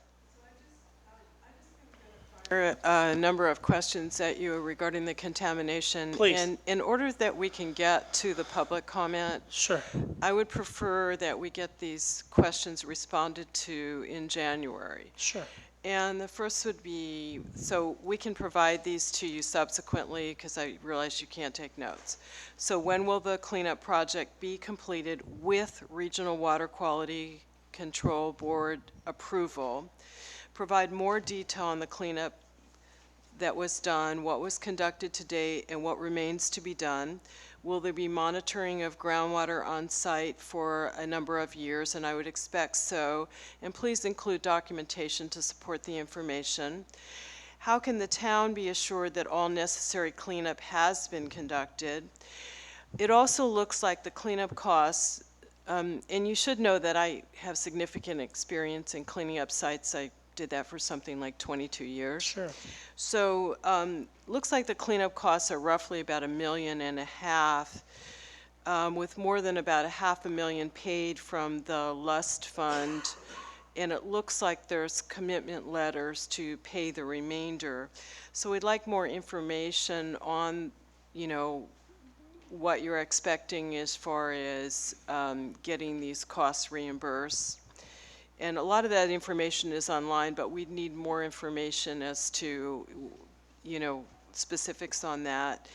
There are a number of questions at you regarding the contamination. Please. And in order that we can get to the public comment, sure, I would prefer that we get these questions responded to in January. Sure. And the first would be, so we can provide these to you subsequently because I realize you can't take notes. So when will the cleanup project be completed with Regional Water Quality Control Board approval? Provide more detail on the cleanup that was done, what was conducted to date, and what remains to be done. Will there be monitoring of groundwater on site for a number of years? And I would expect so. And please include documentation to support the information. How can the town be assured that all necessary cleanup has been conducted? It also looks like the cleanup costs, and you should know that I have significant experience in cleaning up sites. I did that for something like 22 years. Sure. So looks like the cleanup costs are roughly about $1.5 million, with more than about $500,000 paid from the Lust Fund, and it looks like there's commitment letters to pay the remainder. So we'd like more information on, what you're expecting as far as getting these costs reimbursed. And a lot of that information is online, but we'd need more information as to, specifics on that.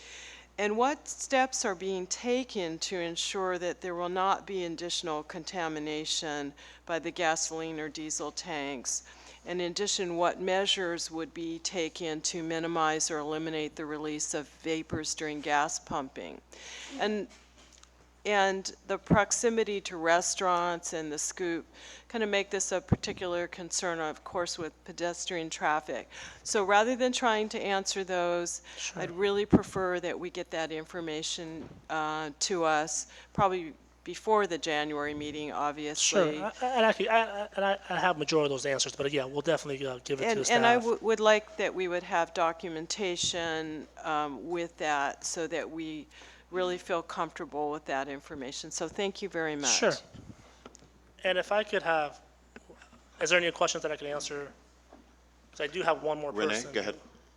And what steps are being taken to ensure that there will not be additional contamination by the gasoline or diesel tanks? And in addition, what measures would be taken to minimize or eliminate the release of vapors during gas pumping? And the proximity to restaurants and the scoop kind of make this a particular concern, of course, with pedestrian traffic. So rather than trying to answer those, Sure. I'd really prefer that we get that information to us, probably before the January meeting, obviously. Sure. And actually, I have majority of those answers, but yeah, we'll definitely give it to the staff. And I would like that we would have documentation with that so that we really feel comfortable with that information. So thank you very much. Sure. And if I could have, is there any questions that I can answer? Because I do have one more person. Renee, go ahead.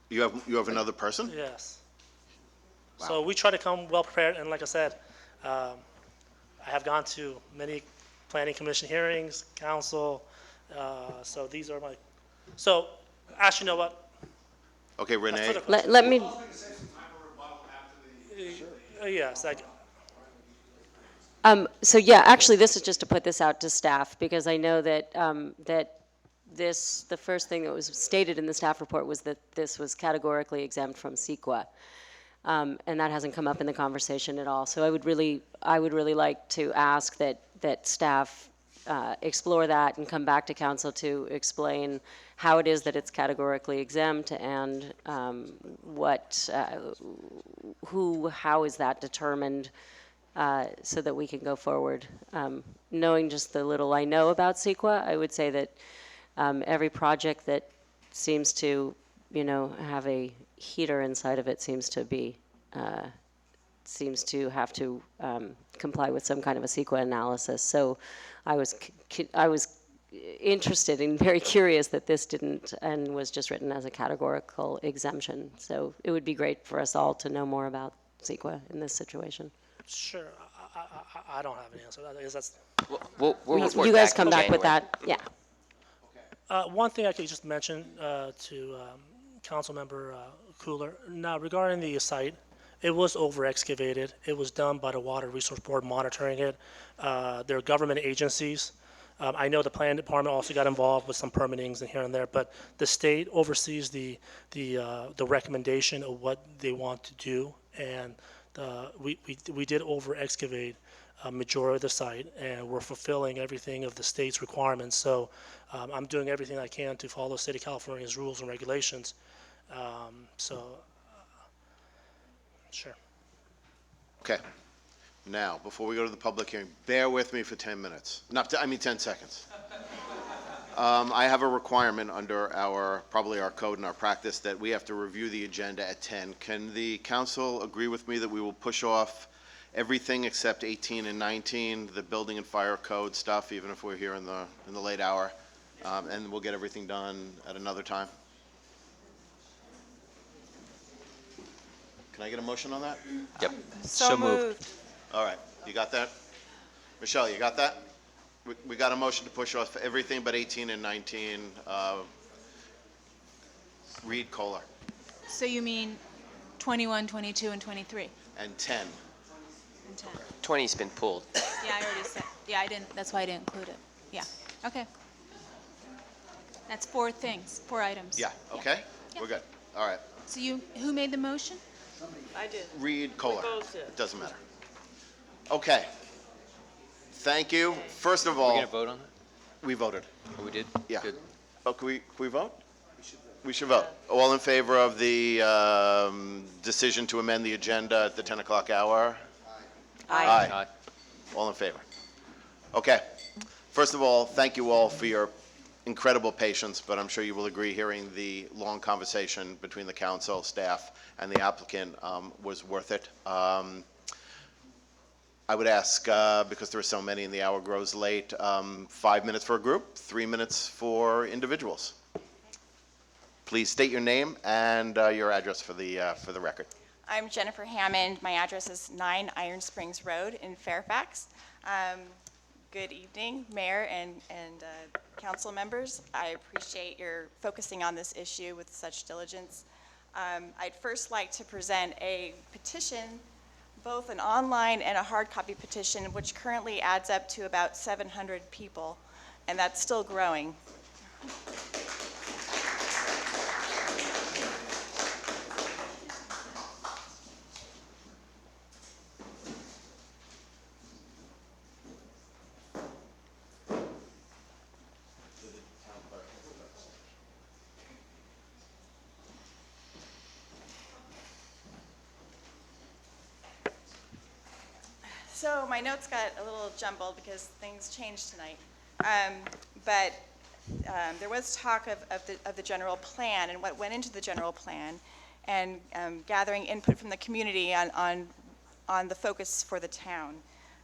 You have another person? Yes. So we try to come well prepared, and like I said, I have gone to many planning commission hearings, council, so these are my, so actually, you know what? Okay, Renee. Let me, Yes, so yeah, actually, this is just to put this out to staff, because I know that, the first thing that was stated in the staff report was that this was categorically exempt from CEQA. And that hasn't come up in the conversation at all. So I would really like to ask that staff explore that and come back to council to explain how it is that it's categorically exempt and how is that determined, so that we can go forward. Knowing just the little I know about CEQA, I would say that every project that seems to, have a heater inside of it, seems to have to comply with some kind of a CEQA analysis. So I was interested and very curious that this didn't, and was just written as a categorical exemption. So it would be great for us all to know more about CEQA in this situation. Sure, I don't have an answer. I guess that's. We'll report You guys back come in back with January. that, yeah. One thing I could just mention to Councilmember Cooler. Now, regarding the site, it was over excavated. It was done by the Water Resource Board monitoring it. There are government agencies. I know the planning department also got involved with some permitings and here and there, but the state oversees the recommendation of what they want to do, and we did over excavate a majority of the site, and we're fulfilling everything of the state's requirements. So I'm doing everything I can to follow State of California's rules and regulations. Sure. Okay. Now, before we go to the public hearing, bear with me for 10 minutes. 10 seconds. I have a requirement under probably our code and our practice that we have to review the agenda at 10. Can the council agree with me that we will push off everything except 18 and 19, the building and fire code stuff, even if we're here in the late hour, and we'll get everything done at another time? Can I get a motion on that? Yep. So moved. All right, you got that? Michelle, you got that? We got a motion to push off everything but 18 and 19. Reed Kohler. So you mean 21, 22, and 23? And 10. And 10. 20's been pulled. Yeah, I already said. Yeah, I didn't. That's why I didn't include it. Yeah. Okay. That's 4 things, 4 items. Yeah, okay? Yeah. We're good. All right. So who made the motion? I did. Reed Kohler. both did. It doesn't matter. Okay. Thank you. First of We're all, going to vote on that? we voted. Oh, we did? Yeah. Good. Oh, can we vote? We should vote. All in favor of the decision to amend the agenda at the 10 o'clock hour? Aye. Aye. All in favor? Okay. First of all, thank you all for your incredible patience, but I'm sure you will agree hearing the long conversation between the council, staff, and the applicant was worth it. I would ask, because there are so many and the hour grows late, 5 minutes for a group, 3 minutes for individuals. Please state your name and your address for the record. I'm Jennifer Hammond. My address is 9 Iron Springs Road in Fairfax. Good evening, Mayor and council members. I appreciate your focusing on this issue with such diligence. I'd first like to present a petition, both an online and a hard copy petition, which currently adds up to about 700 people, and that's still growing. So my notes got a little jumbled because things changed tonight. But there was talk of the general plan and what went into the general plan, and gathering input from the community on the focus for the town.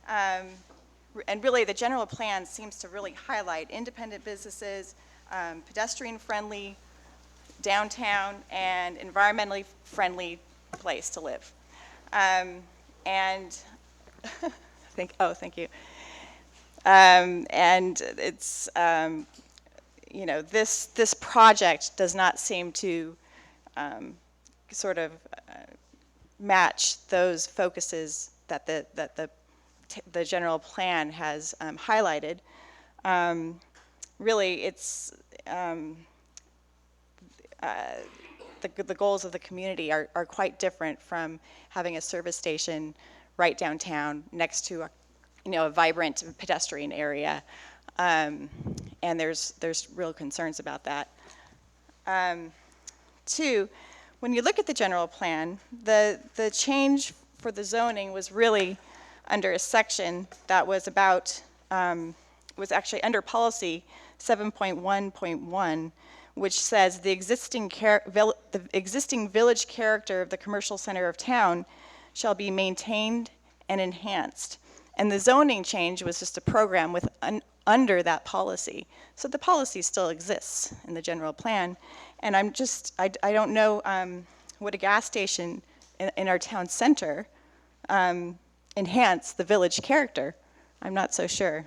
And really, the general plan seems to really highlight independent businesses, pedestrian-friendly downtown, and environmentally friendly place to live. And thank you. And it's, this project does not seem to sort of match those focuses that the general plan has highlighted. Really, it's the goals of the community are quite different from having a service station right downtown next to a vibrant pedestrian area, and there's real concerns about that. 2, when you look at the general plan, the change for the zoning was really under a section that was about was actually under policy 7.1.1, which says the existing village character of the commercial center of town shall be maintained and enhanced. And the zoning change was just a program with under that policy. So the policy still exists in the general plan. And I don't know would a gas station in our town center enhance the village character. I'm not so sure.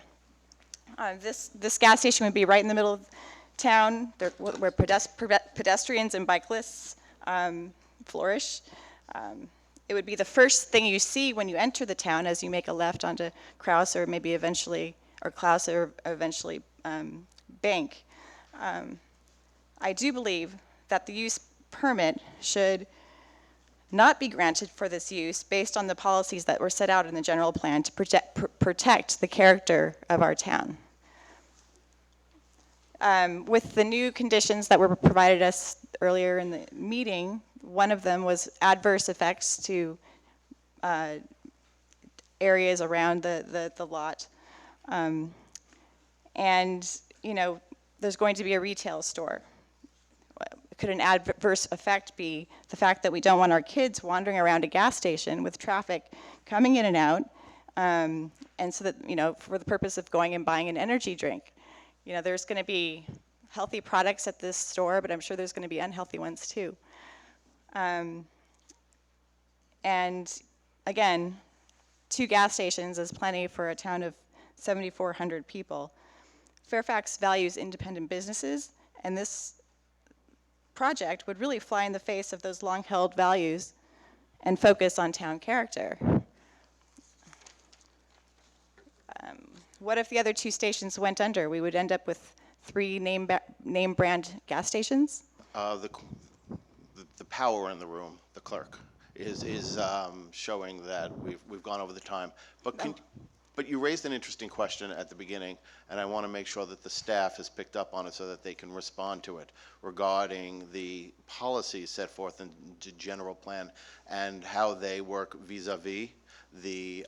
This gas station would be right in the middle of town, where pedestrians and bikelists flourish. It would be the first thing you see when you enter the town as you make a left onto Krause or maybe eventually, or Klaus or eventually Bank. I do believe that the use permit should not be granted for this use based on the policies that were set out in the general plan to protect the character of our town. With the new conditions that were provided us earlier in the meeting, one of them was adverse effects to areas around the lot. And, you know, there's going to be a retail store. Could an adverse effect be the fact that we don't want our kids wandering around a gas station with traffic coming in and out, and so that, you know, for the purpose of going and buying an energy drink? You know, there's going to be healthy products at this store, but I'm sure there's going to be unhealthy ones too. And again, 2 gas stations is plenty for a town of 7,400 people. Fairfax values independent businesses, and this project would really fly in the face of those long-held values and focus on town character. What if the other 2 stations went under? We would end up with 3 name brand gas stations? The power in the room, the clerk, is showing that we've gone over the time. But you raised an interesting question at the beginning, and I want to make sure that the staff has picked up on it so that they can respond to it regarding the policies set forth in the general plan and how they work vis-a-vis the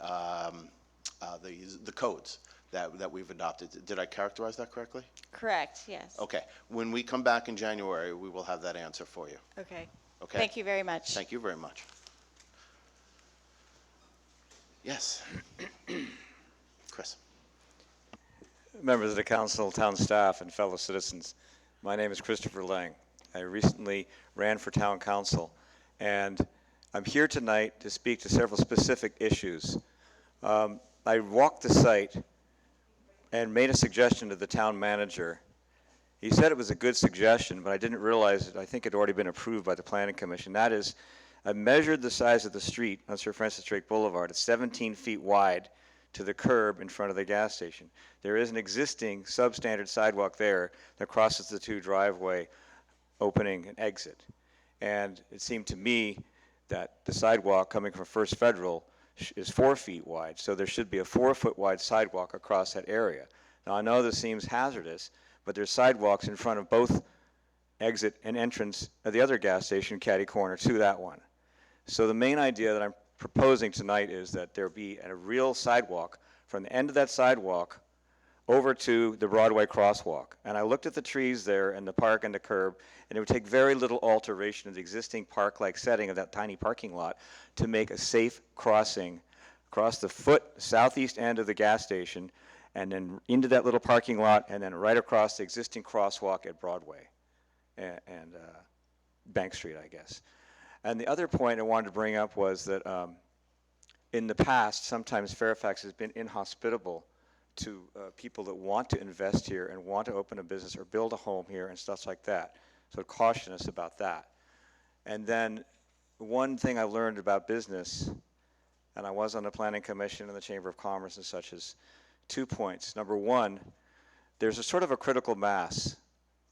codes that we've adopted. Did I characterize that correctly? Correct, yes. Okay. When we come back in January, we will have that answer for you. Okay. Okay? Thank you very much. Thank you very much. Yes. Chris. Members of the council, town staff, and fellow citizens, my name is Christopher Lang. I recently ran for town council, and I'm here tonight to speak to several specific issues. I walked the site and made a suggestion to the town manager. He said it was a good suggestion, but I didn't realize it. I think it had already been approved by the Planning Commission. That is, I measured the size of the street on Sir Francis Drake Boulevard. It's 17 feet wide to the curb in front of the gas station. There is an existing substandard sidewalk there that crosses the 2 driveway opening and exit. And it seemed to me that the sidewalk coming from First Federal is 4 feet wide, so there should be a 4-foot wide sidewalk across that area. Now I know this seems hazardous, but there's sidewalks in front of both exit and entrance of the other gas station, catty corner to that one. So the main idea that I'm proposing tonight is that there be a real sidewalk from the end of that sidewalk over to the Broadway crosswalk. And I looked at the trees there and the park and the curb, and it would take very little alteration of the existing park-like setting of that tiny parking lot to make a safe crossing across the southeast end of the gas station and then into that little parking lot and then right across the existing crosswalk at Broadway and Bank Street, I guess. And the other point I wanted to bring up was that in the past, sometimes Fairfax has been inhospitable to people that want to invest here and want to open a business or build a home here and stuff like that. So I'd caution us about that. And then one thing I learned about business, and I was on the Planning Commission and the Chamber of Commerce and such, is 2 points. Number one, there's a sort of a critical mass.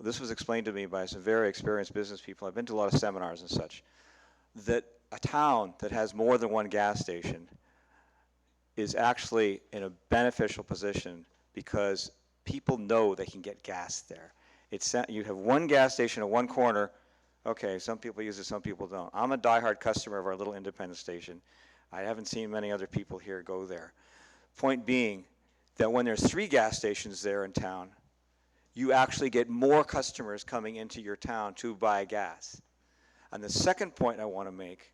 This was explained to me by some very experienced business people. I've been to a lot of seminars and such, that a town that has more than 1 gas station is actually in a beneficial position because people know they can get gas there. You have 1 gas station at 1 corner. Okay, some people use it, some people don't. I'm a diehard customer of our little independent station. I haven't seen many other people here go there. Point being that when there's 3 gas stations there in town, you actually get more customers coming into your town to buy gas. And the second point I want to make,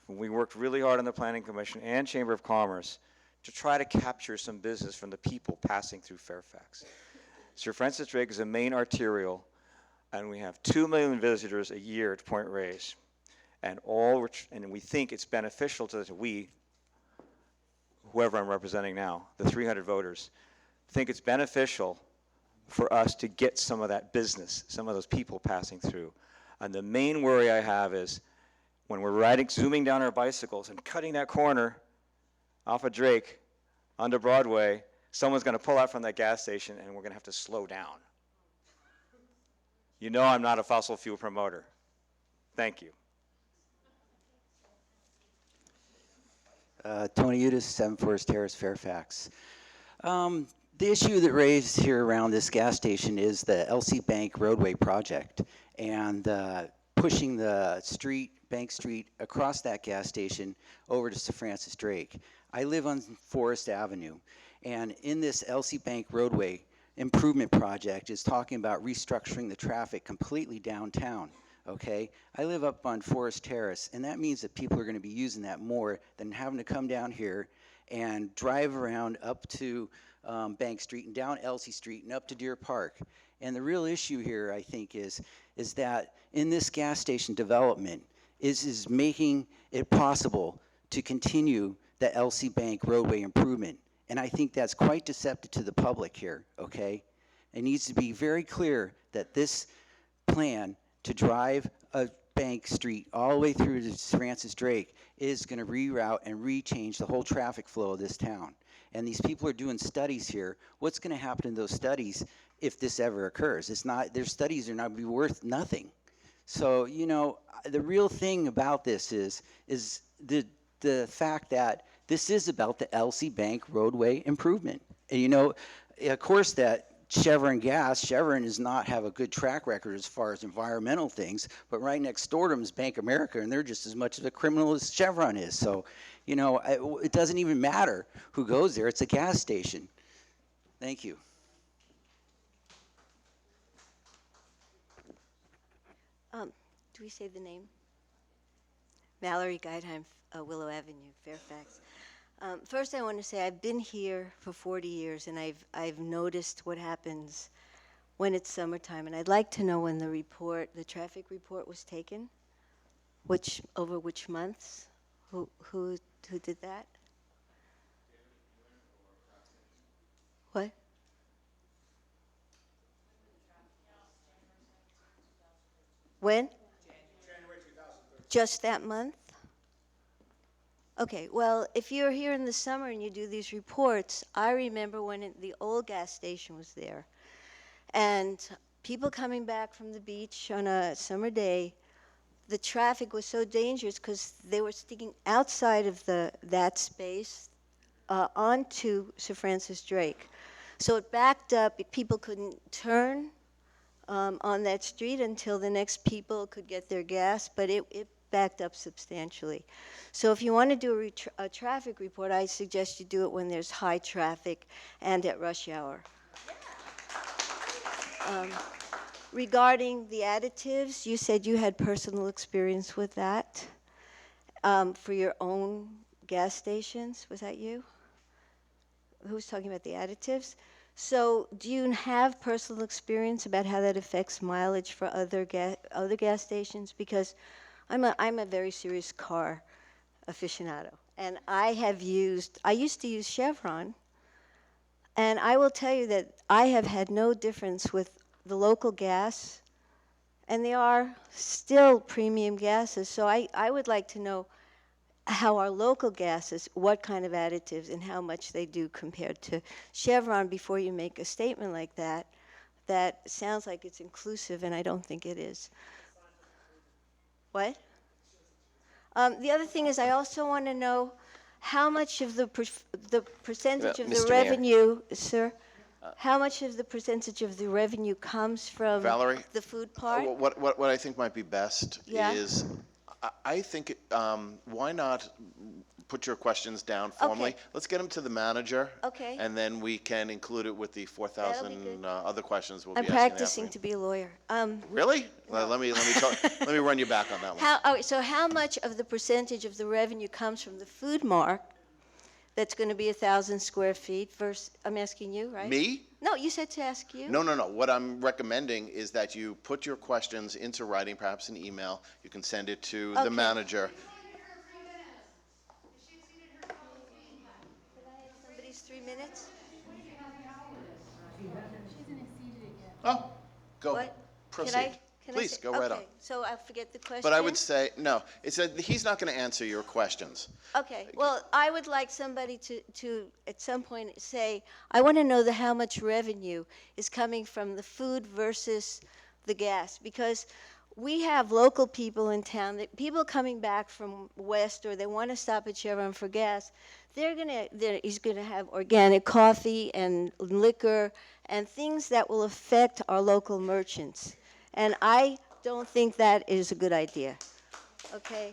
we worked really hard on the Planning Commission and Chamber of Commerce to try to capture some business from the people passing through Fairfax. Sir Francis Drake is a main arterial, and we have 2 million visitors a year to Point Reyes. And we think it's beneficial to whoever I'm representing now, the 300 voters, think it's beneficial for us to get some of that business, some of those people passing through. And the main worry I have is when we're zooming down our bicycles and cutting that corner off of Drake onto Broadway, someone's going to pull out from that gas station and we're going to have to slow down. You know I'm not a fossil fuel promoter. Thank you. Tony Udis, 7 Forest Terrace, Fairfax. The issue that raised here around this gas station is the LC Bank roadway project and pushing the Bank Street across that gas station over to Sir Francis Drake. I live on Forest Avenue, and in this LC Bank roadway improvement project is talking about restructuring the traffic completely downtown. Okay, I live up on Forest Terrace, and that means that people are going to be using that more than having to come down here and drive around up to Bank Street and down Elsie Street and up to Deer Park. And the real issue here, I think, is that in this gas station development is making it possible to continue the LC Bank roadway improvement. And I think that's quite deceptive to the public here, okay? It needs to be very clear that this plan to drive a Bank Street all the way through to Francis Drake is going to reroute and rechange the whole traffic flow of this town. And these people are doing studies here. What's going to happen in those studies if this ever occurs? Their studies are not going to be worth nothing. So, you know, the real thing about this is the fact that this is about the LC Bank roadway improvement. And, you know, of course that Chevron does not have a good track record as far as environmental things, but right next door to them is Bank of America, and they're just as much of a criminal as Chevron is. So, you know, it doesn't even matter who goes there. It's a gas station. Thank you. Do we say the name? Mallory Geidheim, Willow Avenue, Fairfax. First, I want to say I've been here for 40 years, and I've noticed what happens when it's summertime. And I'd like to know when the traffic report was taken, over which months, who did that? What? When? January 2013. Just that month? Okay, well, if you're here in the summer and you do these reports, I remember when the old gas station was there. And people coming back from the beach on a summer day, the traffic was so dangerous because they were sticking outside of that space onto Sir Francis Drake. So it backed up. People couldn't turn on that street until the next people could get their gas, but it backed up substantially. So if you want to do a traffic report, I suggest you do it when there's high traffic and at rush hour. Regarding the additives, you said you had personal experience with that for your own gas stations. Was that you? Who was talking about the additives? So do you have personal experience about how that affects mileage for other gas stations? Because I'm a very serious car aficionado, and I used to use Chevron, and I will tell you that I have had no difference with the local gas, and they are still premium gases. So I would like to know how our local gases, what kind of additives and how much they do compared to Chevron before you make a statement like that. That sounds like it's inclusive, and I don't think it is. What? The other thing is I also want to know how much of the percentage of the Mr. Mayor. revenue, sir, how much of the percentage of the revenue comes from Valerie, the food part? what I think might be best Yeah. is, I think, why not put your questions down formally. Okay. Let's get them to the manager. Okay. And then we can include it with the 4,000 other questions we'll be I'm asking. in the practicing afternoon. to be a lawyer. Really? Well, let me let me run you back on that one. So how much of the percentage of the revenue comes from the food mart that's going to be 1,000 square feet versus, I'm asking you, right? Me? No, you said to ask you. No, no, no. What I'm recommending is that you put your questions into writing, perhaps an email. You can send it to the Okay. manager. Somebody's 3 minutes? Oh, go. What? Proceed. Can I Please, say- go right on. Okay, so I forget the question? But I would say, no, it's that he's not going to answer your questions. Okay, well, I would like somebody to at some point say, I want to know how much revenue is coming from the food versus the gas, because we have local people in town, people coming back from west, or they want to stop at Chevron for gas. He's gonna have organic coffee and liquor and things that will affect our local merchants. And I don't think that is a good idea, okay?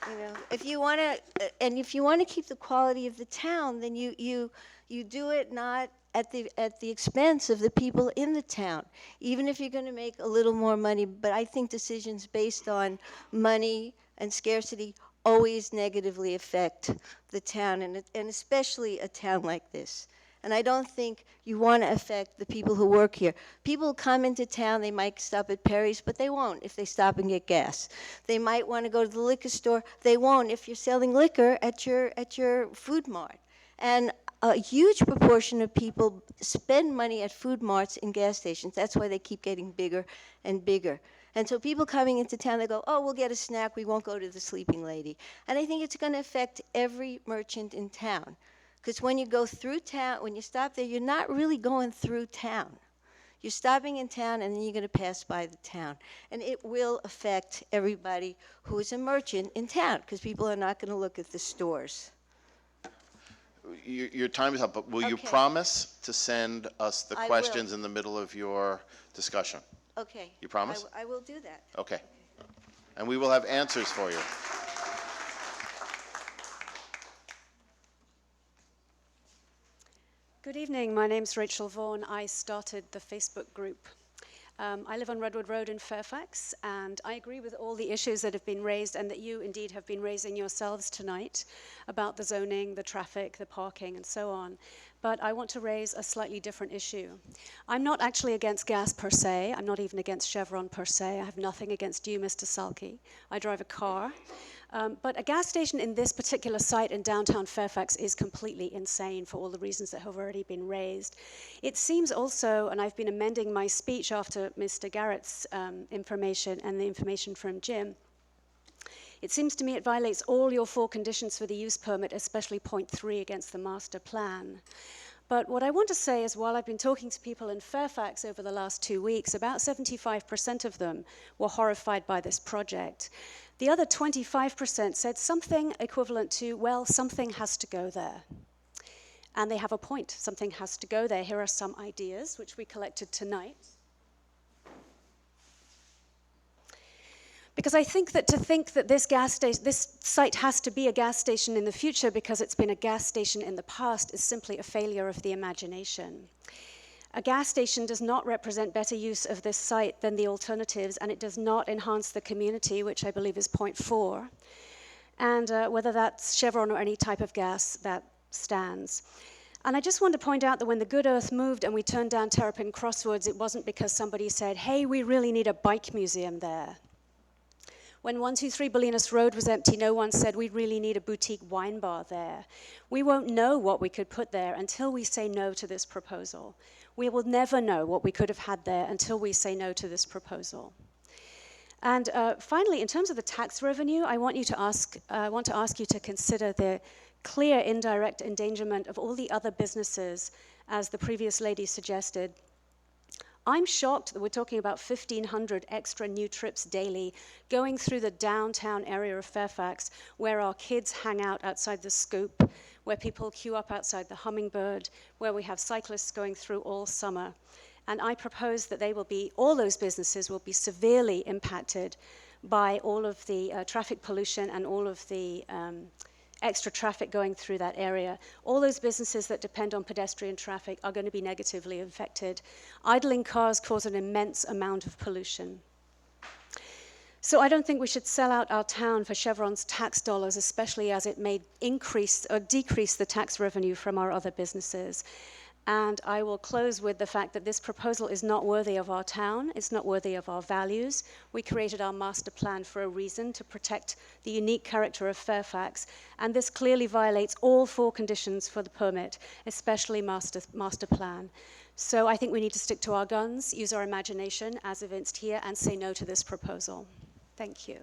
You know, if you want to, and if you want to keep the quality of the town, then you do it not at the expense of the people in the town, even if you're going to make a little more money. But I think decisions based on money and scarcity always negatively affect the town, and especially a town like this. And I don't think you want to affect the people who work here. People come into town, they might stop at Perry's, but they won't if they stop and get gas. They might want to go to the liquor store, they won't if you're selling liquor at your food mart. And a huge proportion of people spend money at food marts and gas stations. That's why they keep getting bigger and bigger. And so people coming into town, they go, oh, we'll get a snack, we won't go to the Sleeping Lady. And I think it's going to affect every merchant in town. Because when you go through town, when you stop there, you're not really going through town. You're stopping in town, and then you're going to pass by the town. And it will affect everybody who is a merchant in town, because people are not going to look at the stores. Your time is up, but will you Okay. promise to send us the I will. questions in the middle of your discussion? Okay. You promise? I will do that. Okay. And we will have answers for you. Good evening. My name's Rachel Vaughan. I started the Facebook group. I live on Redwood Road in Fairfax, and I agree with all the issues that have been raised and that you indeed have been raising yourselves tonight about the zoning, the traffic, the parking, and so on. But I want to raise a slightly different issue. I'm not actually against gas per se. I'm not even against Chevron per se. I have nothing against you, Mr. Salke. I drive a car. But a gas station in this particular site in downtown Fairfax is completely insane for all the reasons that have already been raised. It seems also, and I've been amending my speech after Mr. Garrett's information and the information from Jim, it seems to me it violates all your 4 conditions for the use permit, especially point 3 against the master plan. But what I want to say is, while I've been talking to people in Fairfax over the last 2 weeks, about 75% of them were horrified by this project. The other 25% said something equivalent to, well, something has to go there. And they have a point. Something has to go there. Here are some ideas, which we collected tonight. Because I think that to think that this site has to be a gas station in the future because it's been a gas station in the past is simply a failure of the imagination. A gas station does not represent better use of this site than the alternatives, and it does not enhance the community, which I believe is point 4. And whether that's Chevron or any type of gas, that stands. And I just want to point out that when the Good Earth moved and we turned down Terrapin Crossroads, it wasn't because somebody said, hey, we really need a bike museum there. When 123 Bolinas Road was empty, no one said we really need a boutique wine bar there. We won't know what we could put there until we say no to this proposal. We will never know what we could have had there until we say no to this proposal. And finally, in terms of the tax revenue, I want to ask you to consider the clear indirect endangerment of all the other businesses, as the previous lady suggested. I'm shocked that we're talking about 1,500 extra new trips daily going through the downtown area of Fairfax, where our kids hang out outside the Scoop, where people queue up outside the Hummingbird, where we have cyclists going through all summer. And I propose that all those businesses will be severely impacted by all of the traffic pollution and all of the extra traffic going through that area. All those businesses that depend on pedestrian traffic are going to be negatively affected. Idling cars cause an immense amount of pollution. So I don't think we should sell out our town for Chevron's tax dollars, especially as it may increase or decrease the tax revenue from our other businesses. And I will close with the fact that this proposal is not worthy of our town. It's not worthy of our values. We created our master plan for a reason, to protect the unique character of Fairfax. And this clearly violates all 4 conditions for the permit, especially master plan. So I think we need to stick to our guns, use our imagination as evinced here, and say no to this proposal. Thank you.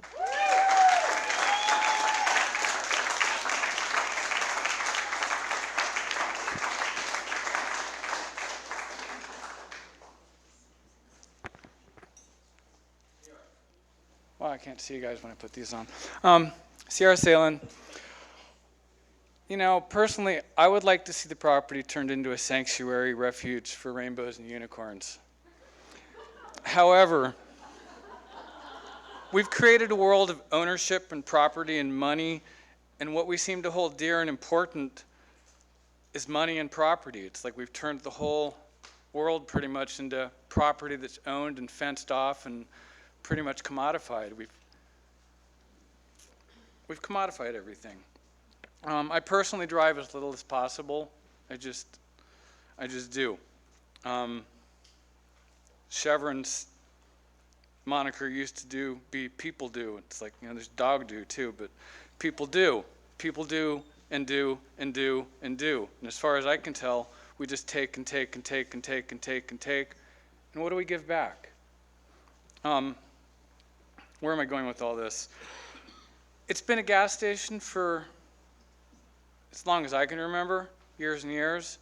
Wow, I can't see you guys when I put these on. Sierra Salen. You know, personally, I would like to see the property turned into a sanctuary refuge for rainbows and unicorns. However, we've created a world of ownership and property and money, and what we seem to hold dear and important is money and property. It's like we've turned the whole world pretty much into property that's owned and fenced off and pretty much commodified. We've commodified everything. I personally drive as little as possible. I just do. Chevron's moniker used to be people do. It's like, you know, there's dog do too, but people do. People do and do and do and do. And as far as I can tell, we just take and take and take and take and take and take. And what do we give back? Where am I going with all this? It's been a gas station for as long as I can remember, years and years.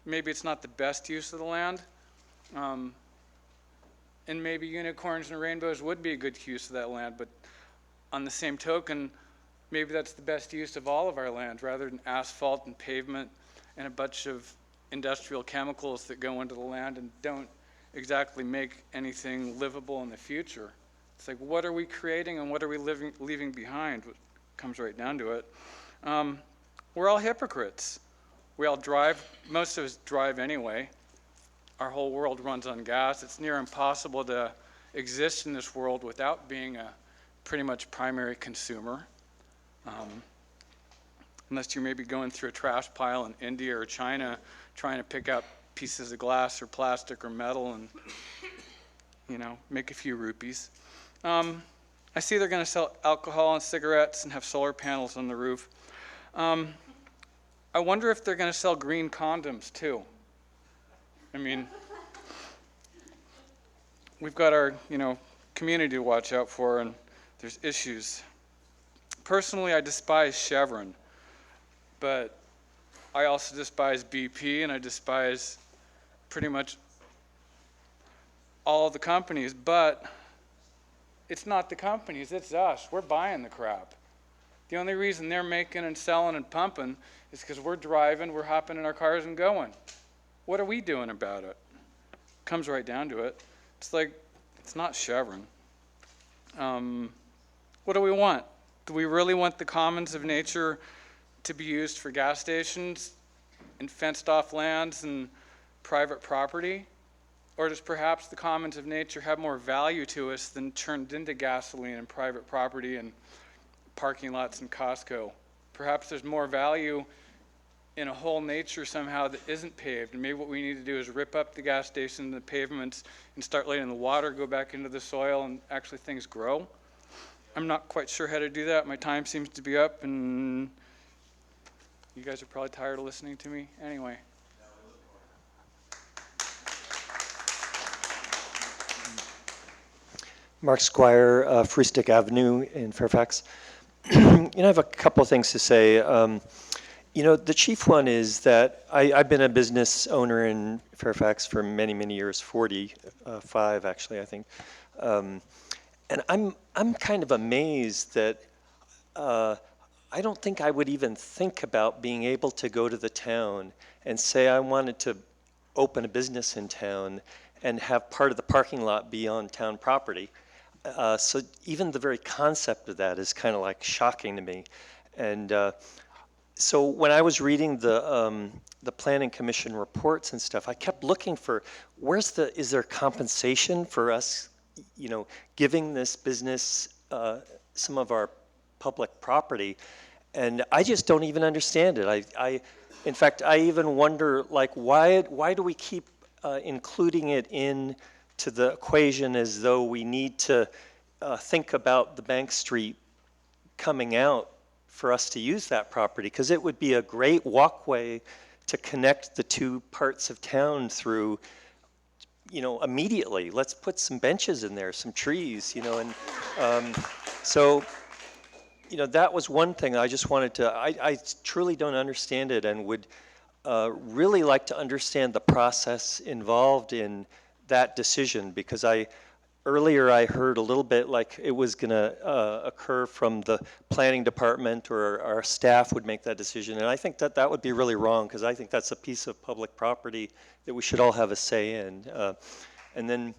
Maybe it's not the best use of the land. And maybe unicorns and rainbows would be a good use of that land, but on the same token, maybe that's the best use of all of our land, rather than asphalt and pavement and a bunch of industrial chemicals that go into the land and don't exactly make anything livable in the future. It's like, what are we creating and what are we leaving behind? What comes right down to it. We're all hypocrites. We all drive, most of us drive anyway. Our whole world runs on gas. It's near impossible to exist in this world without being a pretty much primary consumer. Unless you're maybe going through a trash pile in India or China trying to pick up pieces of glass or plastic or metal and, you know, make a few rupees. I see they're going to sell alcohol and cigarettes and have solar panels on the roof. I wonder if they're going to sell green condoms too. I mean, we've got our, you know, community to watch out for, and there's issues. Personally, I despise Chevron, but I also despise BP, and I despise pretty much all of the companies, but it's not the companies, it's us. We're buying the crap. The only reason they're making and selling and pumping is because we're driving, we're hopping in our cars and going. What are we doing about it? Comes right down to it. It's like, it's not Chevron. What do we want? Do we really want the commons of nature to be used for gas stations and fenced off lands and private property? Or does perhaps the commons of nature have more value to us than turned into gasoline and private property and parking lots and Costco? Perhaps there's more value in a whole nature somehow that isn't paved, and maybe what we need to do is rip up the gas stations and the pavements and start letting the water go back into the soil and actually things grow. I'm not quite sure how to do that. My time seems to be up, and you guys are probably tired of listening to me anyway. Mark Squire, Free Stick Avenue in Fairfax. You know, I have a couple of things to say. You know, the chief one is that I've been a business owner in Fairfax for many, many years, 45 actually, I think. And I'm kind of amazed that I don't think I would even think about being able to go to the town and say I wanted to open a business in town and have part of the parking lot be on town property. So even the very concept of that is kind of like shocking to me. And so when I was reading the Planning Commission reports and stuff, I kept looking for is there compensation for us, giving this business some of our public property? And I just don't even understand it. In fact, I even wonder, like, why do we keep including it in to the equation as though we need to think about the Bank Street coming out for us to use that property? Because it would be a great walkway to connect the two parts of town through, immediately. Let's put some benches in there, some trees, and so, that was one thing I just wanted to, I truly don't understand it and would really like to understand the process involved in that decision, because earlier I heard a little bit like it was going to occur from the planning department or our staff would make that decision. And I think that would be really wrong, because I think that's a piece of public property that we should all have a say in. And then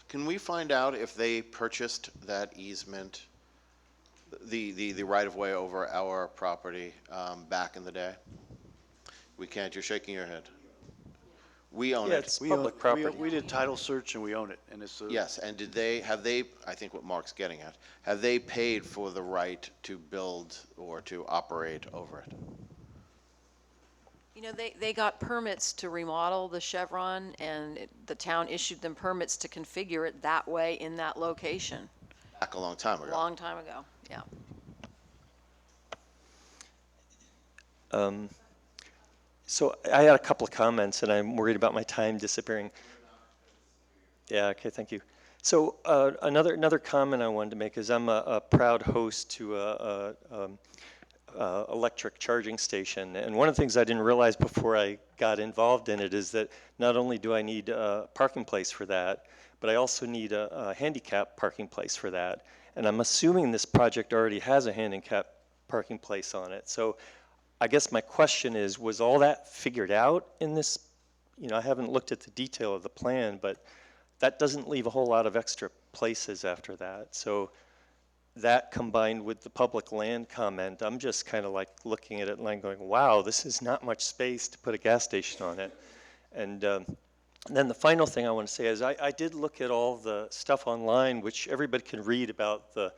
Can we find out if they purchased that easement, the right-of-way over our property back in the day? We can't. You're shaking your head. We own it. It's public property. We did title search and we own it, and it's Yes, and have they, I think what Mark's getting at, have they paid for the right to build or to operate over it? They got permits to remodel the Chevron, and the town issued them permits to configure it that way in that location. Back a long time ago. A long time ago, yeah. So I had a couple of comments, and I'm worried about my time disappearing. Yeah, okay, thank you. So another comment I wanted to make is I'm a proud host to a electric charging station, and one of the things I didn't realize before I got involved in it is that not only do I need a parking place for that, but I also need a handicap parking place for that. And I'm assuming this project already has a handicap parking place on it. So I guess my question is, was all that figured out in this? I haven't looked at the detail of the plan, but that doesn't leave a whole lot of extra places after that. So that combined with the public land comment, I'm just kind of like looking at it and going, wow, this is not much space to put a gas station on it. And then the final thing I want to say is I did look at all the stuff online, which everybody can read about the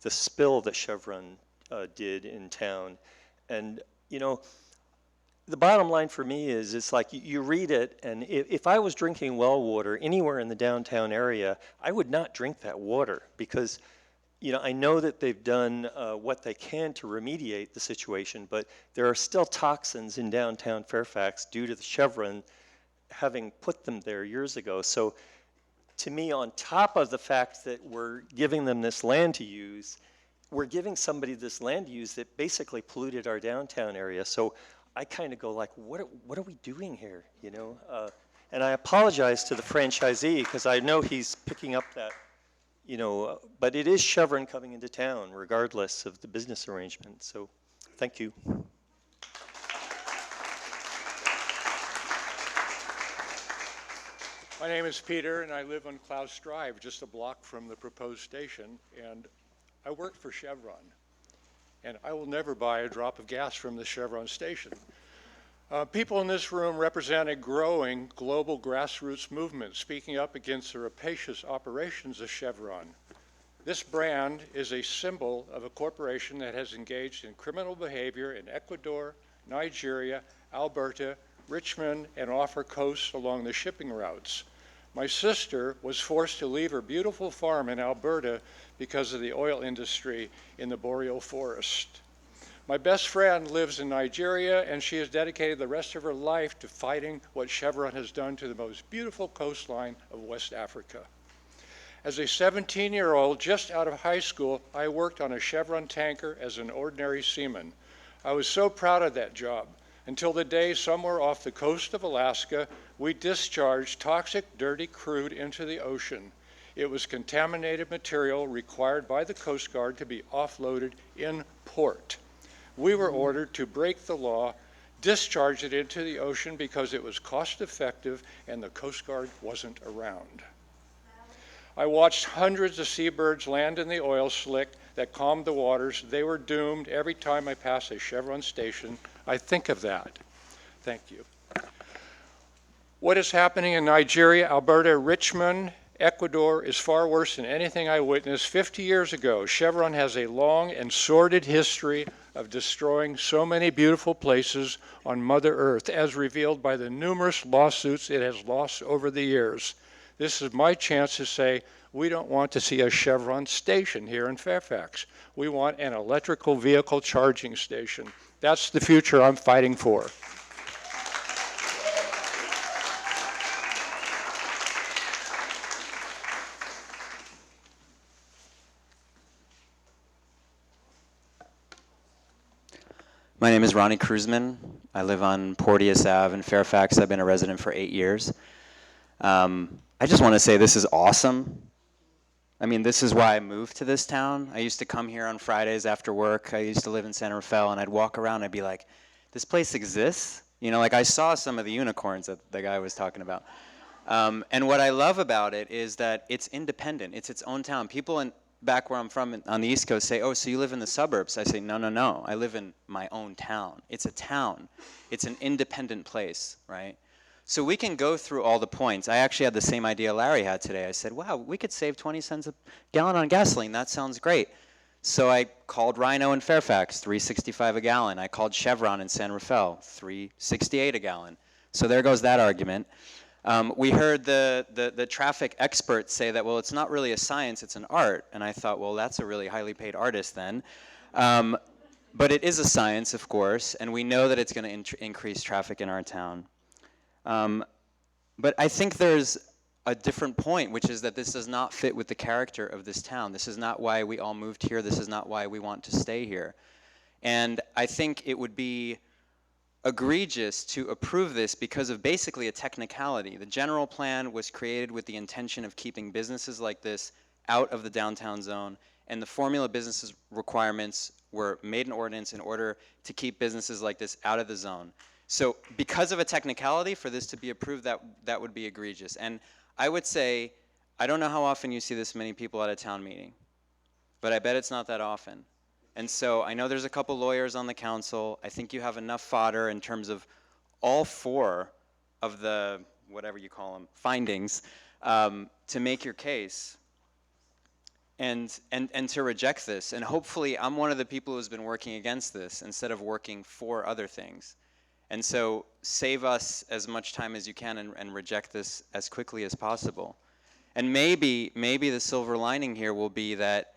spill that Chevron did in town. And the bottom line for me is, it's like you read it, and if I was drinking well water anywhere in the downtown area, I would not drink that water, because I know that they've done what they can to remediate the situation, but there are still toxins in downtown Fairfax due to the Chevron having put them there years ago. So to me, on top of the fact that we're giving them this land to use, we're giving somebody this land to use that basically polluted our downtown area. So I kind of go like, what are we doing here, And I apologize to the franchisee, because I know he's picking up that, but it is Chevron coming into town regardless of the business arrangement. So thank you. My name is Peter, and I live on Klaus Drive, just a block from the proposed station, and I work for Chevron, and I will never buy a drop of gas from the Chevron station. People in this room represent a growing global grassroots movement speaking up against the rapacious operations of Chevron. This brand is a symbol of a corporation that has engaged in criminal behavior in Ecuador, Nigeria, Alberta, Richmond, and off our coast along the shipping routes. My sister was forced to leave her beautiful farm in Alberta because of the oil industry in the boreal forest. My best friend lives in Nigeria, and she has dedicated the rest of her life to fighting what Chevron has done to the most beautiful coastline of West Africa. As a 17-year-old just out of high school, I worked on a Chevron tanker as an ordinary seaman. I was so proud of that job, until the day somewhere off the coast of Alaska, we discharged toxic, dirty crude into the ocean. It was contaminated material required by the Coast Guard to be offloaded in port. We were ordered to break the law, discharge it into the ocean because it was cost effective and the Coast Guard wasn't around. I watched hundreds of seabirds land in the oil slick that calmed the waters. They were doomed. Every time I pass a Chevron station, I think of that. Thank you. What is happening in Nigeria, Alberta, Richmond, Ecuador is far worse than anything I witnessed 50 years ago. Chevron has a long and sordid history of destroying so many beautiful places on Mother Earth, as revealed by the numerous lawsuits it has lost over the years. This is my chance to say we don't want to see a Chevron station here in Fairfax. We want an electrical vehicle charging station. That's the future I'm fighting for. My name is Ronnie Cruzman. I live on Porteous Ave in Fairfax. I've been a resident for 8 years. I just want to say this is awesome. I mean, this is why I moved to this town. I used to come here on Fridays after work. I used to live in San Rafael, and I'd walk around and I'd be like, this place exists? You know, like I saw some of the unicorns that the guy was talking about. And what I love about it is that it's independent. It's its own town. People back where I'm from on the East Coast say, oh, so you live in the suburbs. I say, no, no, no. I live in my own town. It's a town. It's an independent place, right? So we can go through all the points. I actually had the same idea Larry had today. I said, wow, we could save 20 cents a gallon on gasoline. That sounds great. So I called Rhino in Fairfax, $3.65 a gallon. I called Chevron in San Rafael, $3.68 a gallon. So there goes that argument. We heard the traffic experts say that, well, it's not really a science, it's an art. And I thought, well, that's a really highly paid artist then. But it is a science, of course, and we know that it's going to increase traffic in our town. But I think there's a different point, which is that this does not fit with the character of this town. This is not why we all moved here. This is not why we want to stay here. And I think it would be egregious to approve this because of basically a technicality. The general plan was created with the intention of keeping businesses like this out of the downtown zone, and the formula businesses requirements were made in ordinance in order to keep businesses like this out of the zone. So because of a technicality, for this to be approved, that would be egregious. And I would say, I don't know how often you see this many people at a town meeting, but I bet it's not that often. And so I know there's a couple lawyers on the council. I think you have enough fodder in terms of all four of the, whatever you call them, findings, to make your case and to reject this. And hopefully I'm one of the people who's been working against this instead of working for other things. And so save us as much time as you can and reject this as quickly as possible. And maybe the silver lining here will be that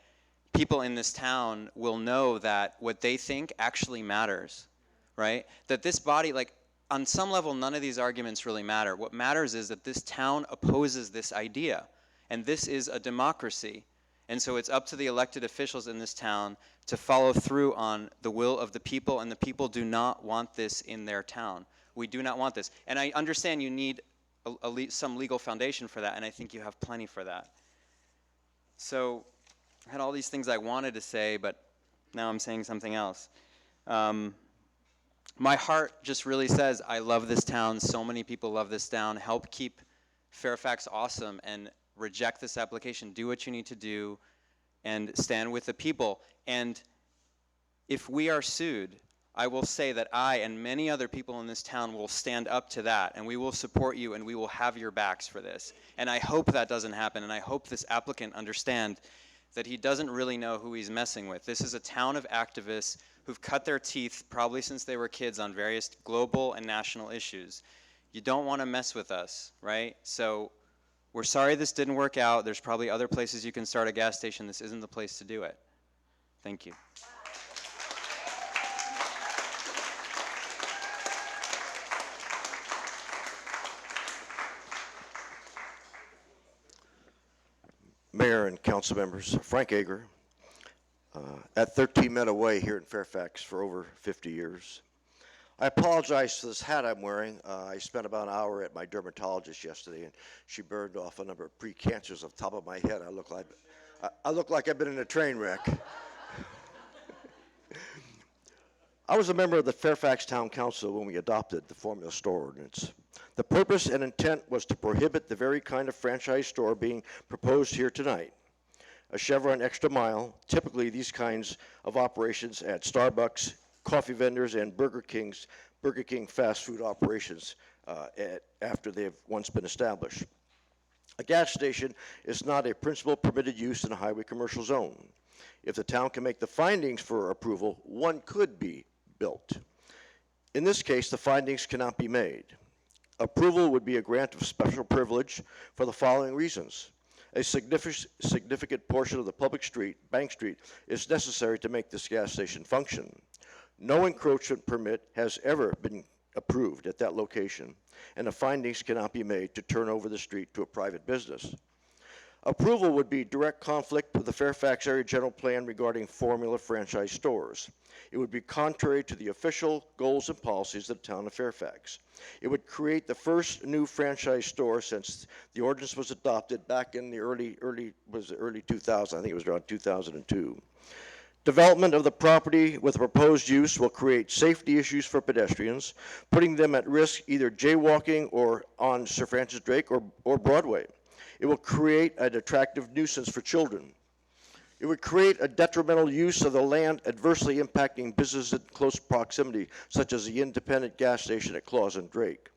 people in this town will know that what they think actually matters, right? That this body, like, on some level, none of these arguments really matter. What matters is that this town opposes this idea, and this is a democracy. And so it's up to the elected officials in this town to follow through on the will of the people, and the people do not want this in their town. We do not want this. And I understand you need some legal foundation for that, and I think you have plenty for that. So I had all these things I wanted to say, but now I'm saying something else. My heart just really says, I love this town. So many people love this town. Help keep Fairfax awesome and reject this application. Do what you need to do and stand with the people. And if we are sued, I will say that I and many other people in this town will stand up to that, and we will support you, and we will have your backs for this. And I hope that doesn't happen, and I hope this applicant understands that he doesn't really know who he's messing with. This is a town of activists who've cut their teeth probably since they were kids on various global and national issues. You don't want to mess with us, right? So we're sorry this didn't work out. There's probably other places you can start a gas station. This isn't the place to do it. Thank you. Mayor and council members, Frank Ager, at 13 Meadow Way here in Fairfax for over 50 years. I apologize for this hat I'm wearing. I spent about an hour at my dermatologist yesterday, and she burned off a number of precancers off the top of my head. I look like I've been in a train wreck. I was a member of the Fairfax Town Council when we adopted the formula store ordinance. The purpose and intent was to prohibit the very kind of franchise store being proposed here tonight. A Chevron Extra Mile, typically these kinds of operations at Starbucks, coffee vendors, and Burger King fast food operations after they have once been established. A gas station is not a principal permitted use in a highway commercial zone. If the town can make the findings for approval, one could be built. In this case, the findings cannot be made. Approval would be a grant of special privilege for the following reasons. A significant portion of the public street, Bank Street, is necessary to make this gas station function. No encroachment permit has ever been approved at that location, and the findings cannot be made to turn over the street to a private business. Approval would be direct conflict with the Fairfax Area General Plan regarding formula franchise stores. It would be contrary to the official goals and policies of the town of Fairfax. It would create the first new franchise store since the ordinance was adopted back in the early 2000s. I think it was around 2002. Development of the property with a proposed use will create safety issues for pedestrians, putting them at risk either jaywalking or on Sir Francis Drake or Broadway. It will create an attractive nuisance for children. It would create a detrimental use of the land adversely impacting businesses in close proximity, such as the independent gas station at Claus and Drake.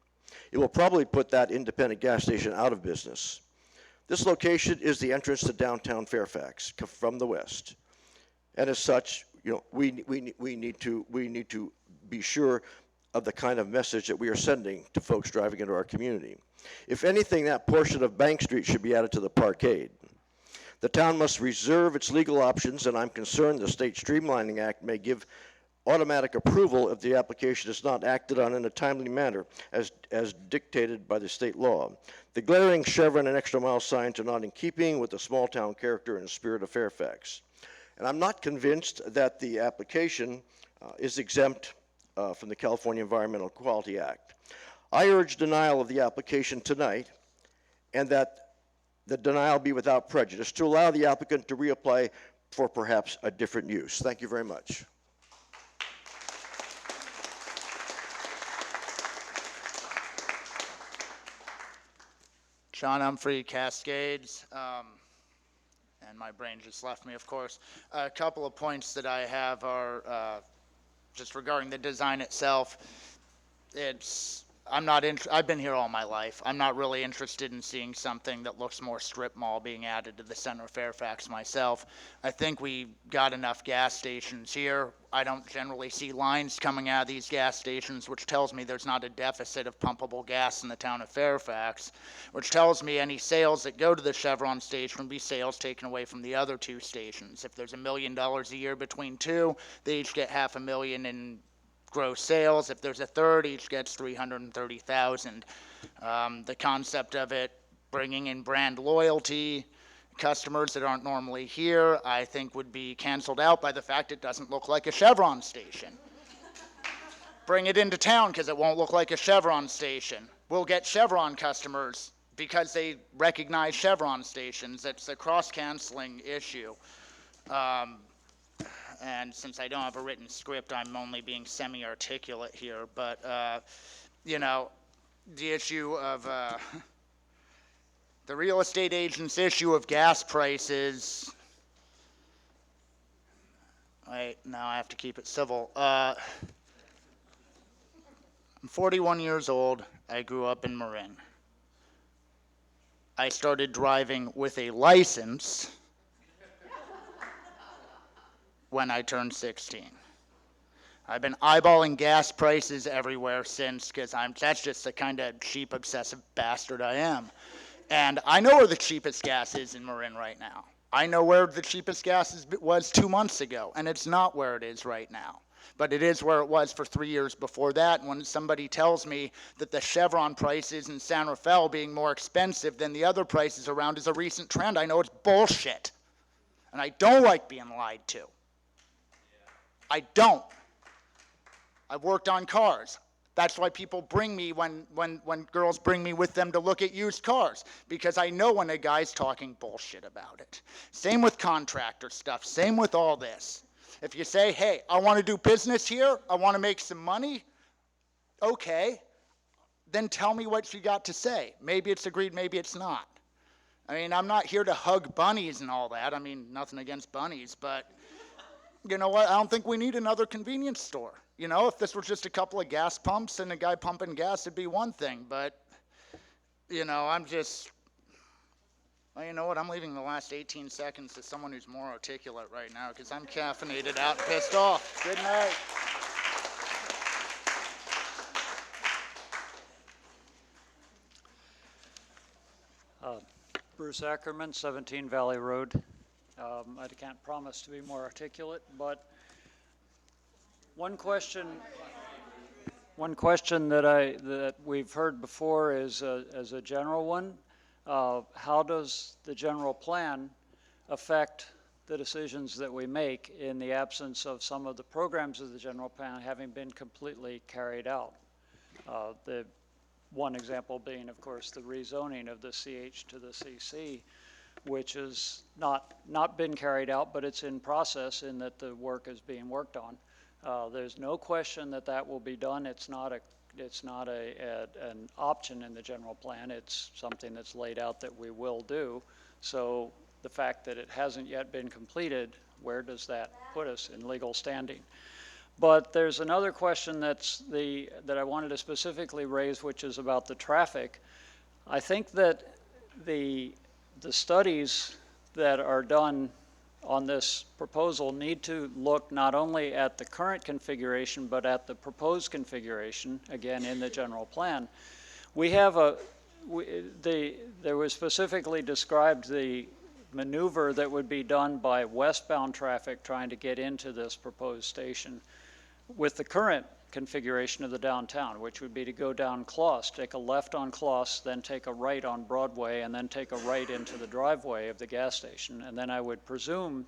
It will probably put that independent gas station out of business. This location is the entrance to downtown Fairfax from the west. And as such, we need to be sure of the kind of message that we are sending to folks driving into our community. If anything, that portion of Bank Street should be added to the parkade. The town must reserve its legal options, and I'm concerned the State Streamlining Act may give automatic approval if the application is not acted on in a timely manner as dictated by the state law. The glaring Chevron and Extra Mile signs are not in keeping with the small town character and spirit of Fairfax. And I'm not convinced that the application is exempt from the California Environmental Quality Act. I urge denial of the application tonight, and that the denial be without prejudice to allow the applicant to reapply for perhaps a different use. Thank you very much. John Humphrey, Cascades, and my brain just left me, of course. A couple of points that I have are just regarding the design itself. I've been here all my life. I'm not really interested in seeing something that looks more strip mall being added to the center of Fairfax myself. I think we got enough gas stations here. I don't generally see lines coming out of these gas stations, which tells me there's not a deficit of pumpable gas in the town of Fairfax, which tells me any sales that go to the Chevron station will be sales taken away from the other two stations. If there's $1 million a year between two, they each get $500,000 in gross sales. If there's a third, each gets $330,000. The concept of it bringing in brand loyalty, customers that aren't normally here, I think would be canceled out by the fact it doesn't look like a Chevron station. Bring it into town because it won't look like a Chevron station. We'll get Chevron customers because they recognize Chevron stations. It's a cross-canceling issue. And since I don't have a written script, I'm only being semi-articulate here. But, the issue of the real estate agent's issue of gas prices. Now I have to keep it civil. I'm 41 years old. I grew up in Marin. I started driving with a license when I turned 16. I've been eyeballing gas prices everywhere since, because that's just the kind of cheap, obsessive bastard I am. And I know where the cheapest gas is in Marin right now. I know where the cheapest gas was 2 months ago, and it's not where it is right now. But it is where it was for 3 years before that. And when somebody tells me that the Chevron prices in San Rafael being more expensive than the other prices around is a recent trend, I know it's bullshit. And I don't like being lied to. I don't. I've worked on cars. That's why people bring me, when girls bring me with them to look at used cars, because I know when a guy's talking bullshit about it. Same with contractor stuff, same with all this. If you say, hey, I want to do business here, I want to make some money, okay, then tell me what you got to say. Maybe it's agreed, maybe it's not. I mean, I'm not here to hug bunnies and all that. I mean, nothing against bunnies, but you know what? I don't think we need another convenience store. You know, if this was just a couple of gas pumps and a guy pumping gas, it'd be one thing. But, you know, well, you know what? I'm leaving the last 18 seconds to someone who's more articulate right now because I'm caffeinated out and pissed off. Good night. Bruce Ackerman, 17 Valley Road. I can't promise to be more articulate, but one question that we've heard before is as a general one. How does the general plan affect the decisions that we make in the absence of some of the programs of the general plan having been completely carried out? The one example being, of course, the rezoning of the CH to the CC, which has not been carried out, but it's in process in that the work is being worked on. There's no question that that will be done. It's not an option in the general plan. It's something that's laid out that we will do. So the fact that it hasn't yet been completed, where does that put us in legal standing? But there's another question that I wanted to specifically raise, which is about the traffic. I think that the studies that are done on this proposal need to look not only at the current configuration, but at the proposed configuration, again, in the general plan. We have there was specifically described the maneuver that would be done by westbound traffic trying to get into this proposed station with the current configuration of the downtown, which would be to go down Kloss, take a left on Kloss, then take a right on Broadway, and then take a right into the driveway of the gas station. And then I would presume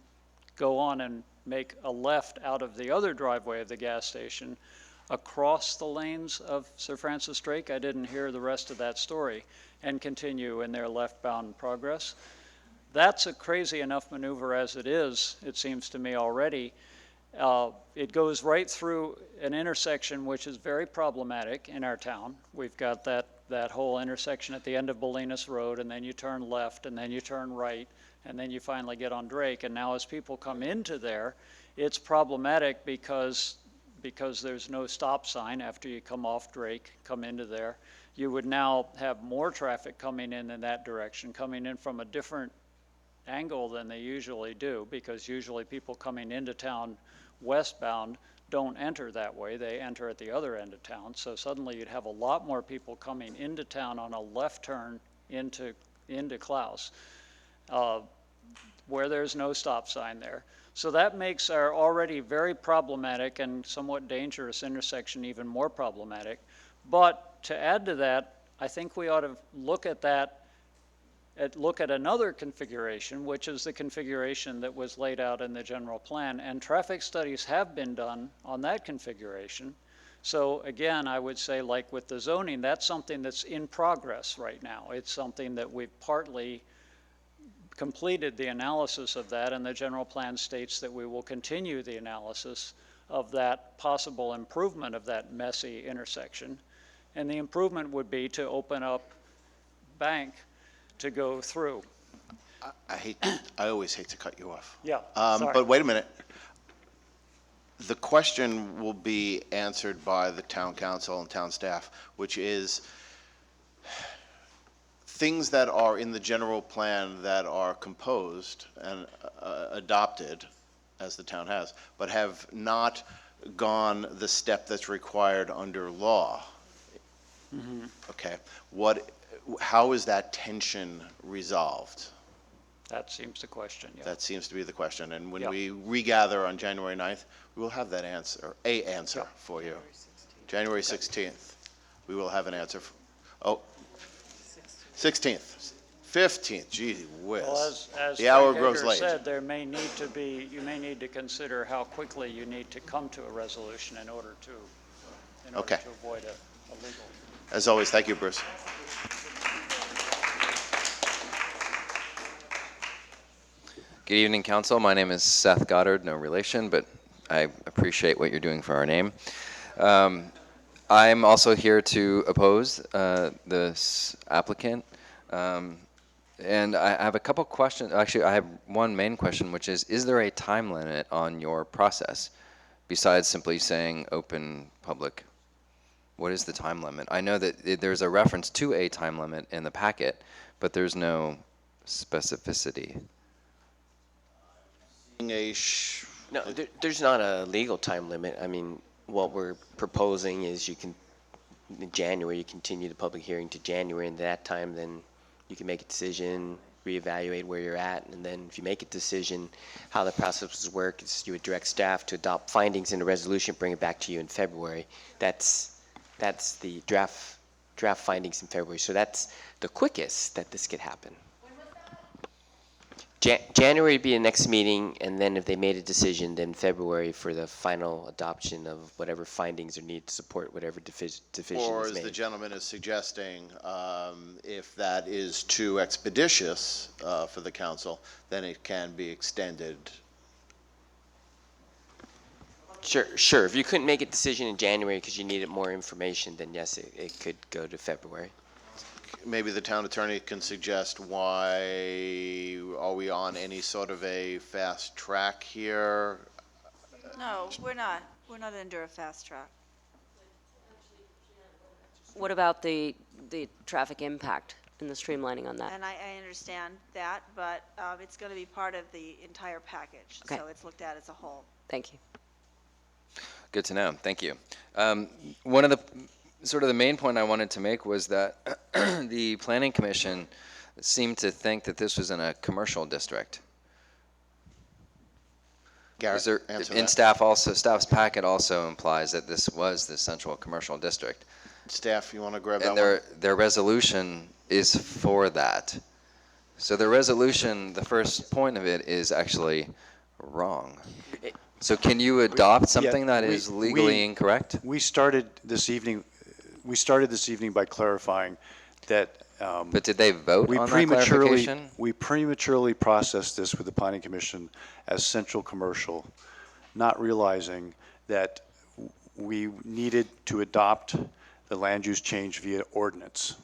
go on and make a left out of the other driveway of the gas station across the lanes of Sir Francis Drake. I didn't hear the rest of that story, and continue in their left-bound progress. That's a crazy enough maneuver as it is, it seems to me already. It goes right through an intersection which is very problematic in our town. We've got that whole intersection at the end of Bolinas Road, and then you turn left, and then you turn right, and then you finally get on Drake. And now as people come into there, it's problematic because there's no stop sign after you come off Drake, come into there. You would now have more traffic coming in that direction, coming in from a different angle than they usually do, because usually people coming into town westbound don't enter that way. They enter at the other end of town. So suddenly you'd have a lot more people coming into town on a left turn into Klaus, where there's no stop sign there. So that makes our already very problematic and somewhat dangerous intersection even more problematic. But to add to that, I think we ought to look at that, look at another configuration, which is the configuration that was laid out in the general plan, and traffic studies have been done on that configuration. So again, I would say, like with the zoning, that's something that's in progress right now. It's something that we've partly completed the analysis of that, and the general plan states that we will continue the analysis of that possible improvement of that messy intersection. And the improvement would be to open up Bank to go through. I always hate to cut you off. Yeah, but wait a minute. The question will be answered by the town council and town staff, which is things that are in the general plan that are composed and adopted, as the town has, but have not gone the step that's required under law. Mm-hmm. Okay. How is that tension resolved? That seems the question, yeah. That seems to be the question. And when Yeah. we regather on January 9th, we will have that answer, for you. January 16th, we will have an answer. 16th, 15th, gee whiz. Well, as the hour Frank grows Hager late. said, you may need to consider how quickly you need to come to a resolution in order to avoid a legal. As always, thank you, Bruce. Good evening, Council. My name is Seth Goddard, no relation, but I appreciate what you're doing for our name. I'm also here to oppose this applicant. And I have a couple questions. Actually, I have one main question, which is there a time limit on your process besides simply saying open public? What is the time limit? I know that there's a reference to a time limit in the packet, but there's no specificity. No, there's not a legal time limit. I mean, what we're proposing is in January, you continue the public hearing to January, and at that time, then you can make a decision, reevaluate where you're at, and then if you make a decision, how the process would work is you would direct staff to adopt findings in a resolution, bring it back to you in February. That's the draft findings in February. So that's the quickest that this could happen. January would be the next meeting, and then if they made a decision, then February for the final adoption of whatever findings are needed to support whatever division Or is as made. the gentleman is suggesting, if that is too expeditious for the council, then it can be extended. Sure. If you couldn't make a decision in January because you needed more information, then yes, it could go to February. Maybe the town attorney can suggest why are we on any sort of a fast track here? No, we're not. We're not under a fast track. What about the traffic impact and the streamlining on that? And I understand that, but it's going to be part of the entire package. Okay. So it's looked at as a whole. Thank you. Good to know. Thank you. One of the the main point I wanted to make was that the Planning Commission seemed to think that this was in a commercial district. Garrett, answer in that. Staff's packet also implies that this was the central commercial district. Staff, you want to grab And that one? their resolution is for that. So the resolution, the first point of it is actually wrong. So can you adopt something that is legally incorrect? We started this evening by clarifying that. But did they vote on that clarification? We prematurely processed this with the Planning Commission as central commercial, not realizing that we needed to adopt the land use change via ordinance.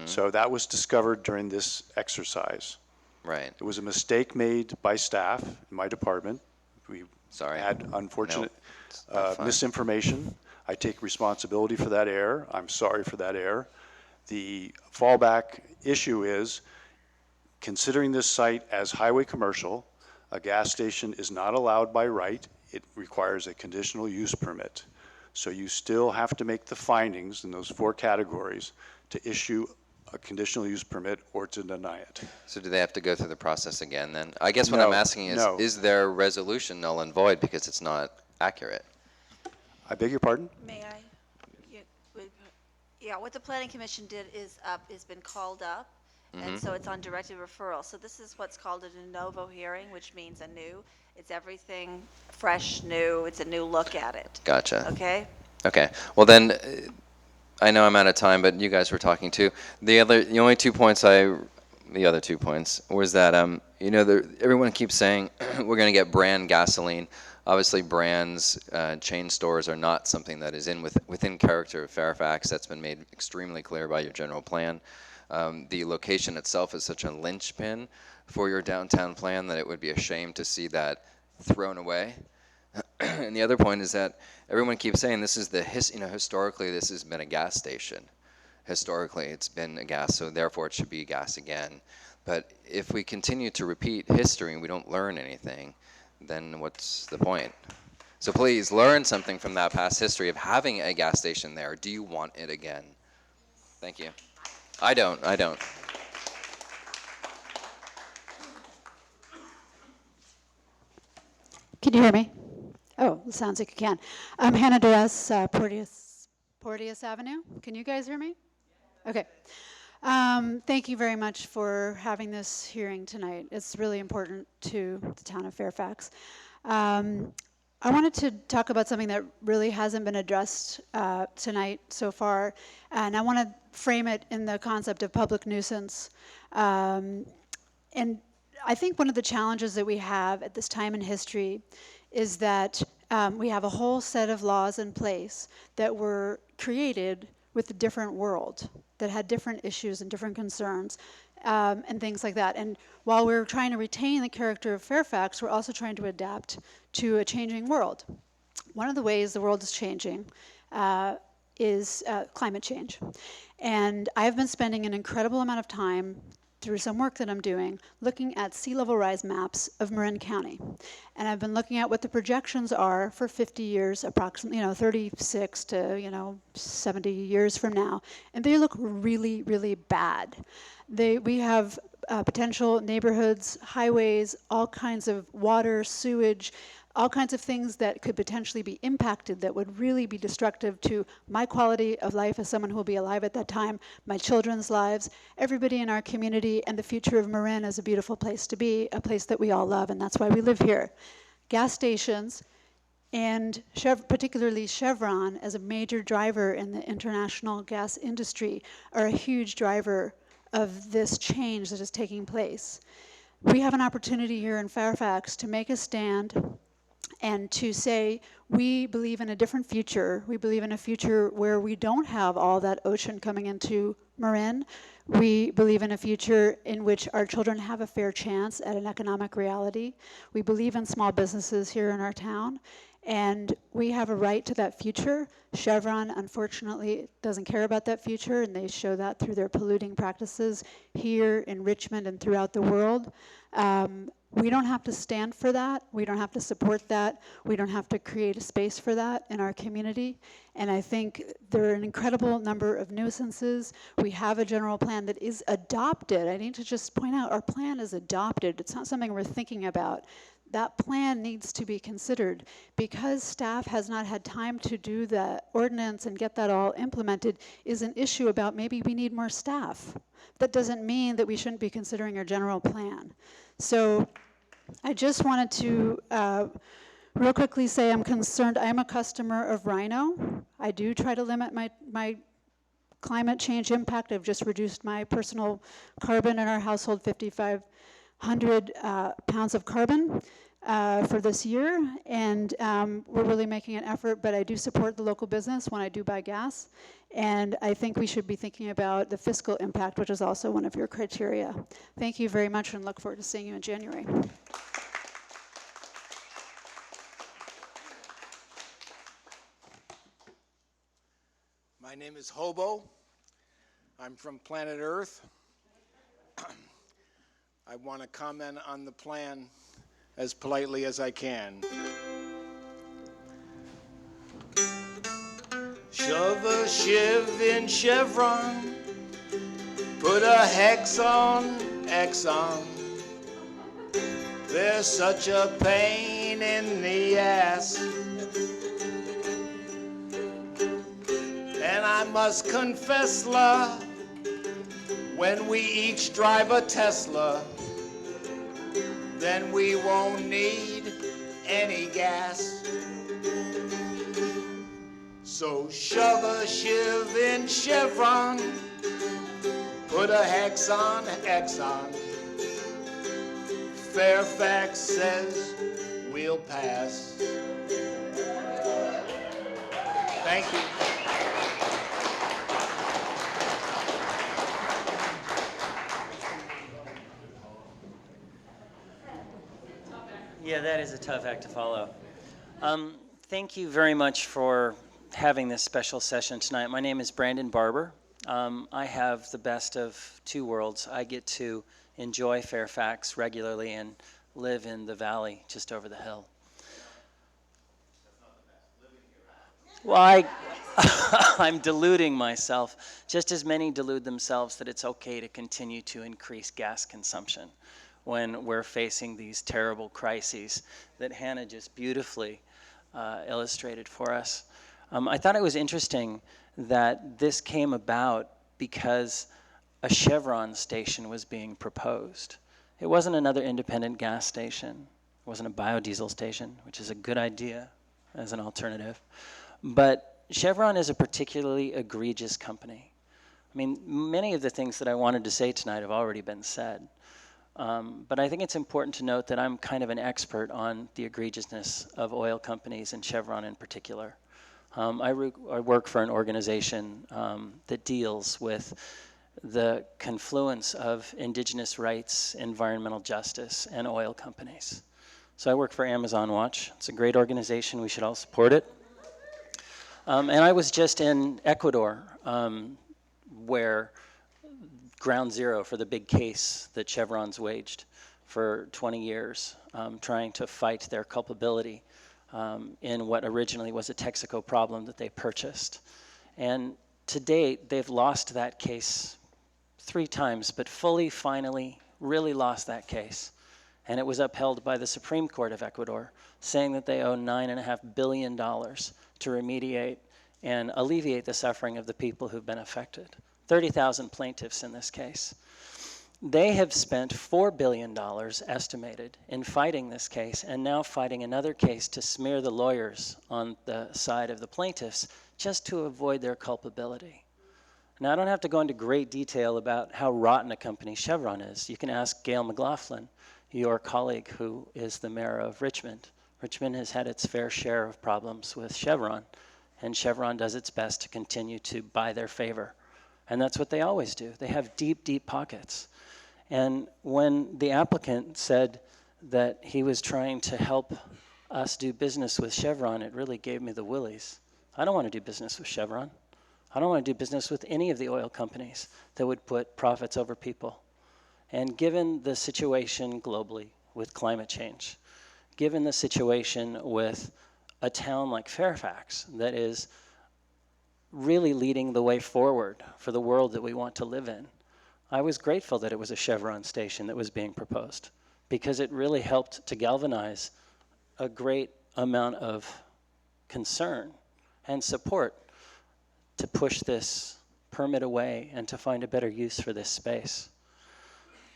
So that was discovered during this exercise. Right. It was a mistake made by staff in my department. We had unfortunate misinformation. I take responsibility for that error. I'm sorry for that error. The fallback issue is, considering this site as highway commercial, a gas station is not allowed by right. It requires a conditional use permit. So you still have to make the findings in those 4 categories to issue a conditional use permit or to deny it. So do they have to go through the process again then? I guess what I'm asking is their resolution null and void because it's not accurate? I beg your pardon? May I? Yeah, what the Planning Commission did is been called up, and so it's on directed referral. So this is what's called a de novo hearing, which means it's everything fresh, new, it's a new look at it. Gotcha. Okay? Okay. Well then, I know I'm out of time, but you guys were talking too. The other two points was that, everyone keeps saying we're going to get brand gasoline. Obviously, brands, chain stores are not something that is within character of Fairfax. That's been made extremely clear by your general plan. The location itself is such a linchpin for your downtown plan that it would be a shame to see that thrown away. And the other point is that everyone keeps saying this is historically this has been a gas station. Historically, it's been a gas, so therefore it should be gas again. But if we continue to repeat history and we don't learn anything, then what's the point? So please learn something from that past history of having a gas station there. Do you want it again? Thank you. I don't. Can you hear me? Oh, it sounds like you can. I'm Hannah Duress, Porteous Avenue. Can you guys hear me? Okay. Thank you very much for having this hearing tonight. It's really important to the town of Fairfax. I wanted to talk about something that really hasn't been addressed tonight so far, and I want to frame it in the concept of public nuisance. And I think one of the challenges that we have at this time in history is that we have a whole set of laws in place that were created with a different world, that had different issues and different concerns, and things like that. And while we're trying to retain the character of Fairfax, we're also trying to adapt to a changing world. One of the ways the world is changing is climate change. And I've been spending an incredible amount of time through some work that I'm doing, looking at sea level rise maps of Marin County. And I've been looking at what the projections are for 50 years, approximately, 36 to, 70 years from now. And they look really, really bad. We have potential neighborhoods, highways, all kinds of water, sewage, all kinds of things that could potentially be impacted that would really be destructive to my quality of life as someone who will be alive at that time, my children's lives, everybody in our community, and the future of Marin as a beautiful place to be, a place that we all love, and that's why we live here. Gas stations, and particularly Chevron as a major driver in the international gas industry, are a huge driver of this change that is taking place. We have an opportunity here in Fairfax to make a stand and to say we believe in a different future. We believe in a future where we don't have all that ocean coming into Marin. We believe in a future in which our children have a fair chance at an economic reality. We believe in small businesses here in our town, and we have a right to that future. Chevron, unfortunately, doesn't care about that future, and they show that through their polluting practices here in Richmond and throughout the world. We don't have to stand for that. We don't have to support that. We don't have to create a space for that in our community. And I think there are an incredible number of nuisances. We have a general plan that is adopted. I need to just point out, our plan is adopted. It's not something we're thinking about. That plan needs to be considered. Because staff has not had time to do the ordinance and get that all implemented is an issue about maybe we need more staff. That doesn't mean that we shouldn't be considering our general plan. So I just wanted to real quickly say I'm concerned. I'm a customer of Rhino. I do try to limit my climate change impact. I've just reduced my personal carbon in our household 5,500 pounds of carbon for this year, and we're really making an effort, but I do support the local business when I do buy gas, and I think we should be thinking about the fiscal impact, which is also one of your criteria. Thank you very much, and look forward to seeing you in January. My name is Hobo. I'm from planet Earth. I want to comment on the plan as politely as I can. Shove a shiv in Chevron, put a hex on Exxon. They're such a pain in the ass. And I must confess, la, when we each drive a Tesla, then we won't need any gas. So shove a shiv in Chevron, put a hex on Exxon. Fairfax says we'll pass. Thank you. Yeah, that is a tough act to follow. Thank you very much for having this special session tonight. My name is Brandon Barber. I have the best of two worlds. I get to enjoy Fairfax regularly and live in the valley just over the hill. Well, I'm deluding myself, just as many delude themselves that it's okay to continue to increase gas consumption when we're facing these terrible crises that Hannah just beautifully illustrated for us. I thought it was interesting that this came about because a Chevron station was being proposed. It wasn't another independent gas station. It wasn't a biodiesel station, which is a good idea as an alternative. But Chevron is a particularly egregious company. I mean, many of the things that I wanted to say tonight have already been said. But I think it's important to note that I'm kind of an expert on the egregiousness of oil companies and Chevron in particular. I work for an organization that deals with the confluence of indigenous rights, environmental justice, and oil companies. So I work for Amazon Watch. It's a great organization. We should all support it. And I was just in Ecuador, where ground zero for the big case that Chevron's waged for 20 years, trying to fight their culpability in what originally was a Texaco problem that they purchased. And to date, they've lost that case 3 times, but finally, really lost that case. And it was upheld by the Supreme Court of Ecuador, saying that they owe $9.5 billion to remediate and alleviate the suffering of the people who've been affected. 30,000 plaintiffs in this case. They have spent $4 billion estimated in fighting this case, and now fighting another case to smear the lawyers on the side of the plaintiffs just to avoid their culpability. Now, I don't have to go into great detail about how rotten a company Chevron is. You can ask Gail McLaughlin, your colleague who is the mayor of Richmond. Richmond has had its fair share of problems with Chevron, and Chevron does its best to continue to buy their favor. And that's what they always do. They have deep, deep pockets. And when the applicant said that he was trying to help us do business with Chevron, it really gave me the willies. I don't want to do business with Chevron. I don't want to do business with any of the oil companies that would put profits over people. And given the situation globally with climate change, given the situation with a town like Fairfax that is really leading the way forward for the world that we want to live in, I was grateful that it was a Chevron station that was being proposed, because it really helped to galvanize a great amount of concern and support to push this permit away and to find a better use for this space.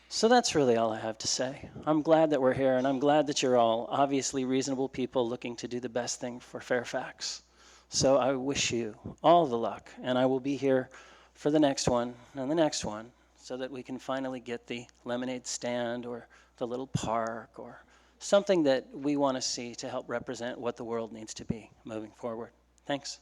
So that's really all I have to say. I'm glad that we're here, and I'm glad that you're all obviously reasonable people looking to do the best thing for Fairfax. So I wish you all the luck, and I will be here for the next one and the next one, so that we can finally get the lemonade stand or the little park or something that we want to see to help represent what the world needs to be moving forward. Thanks.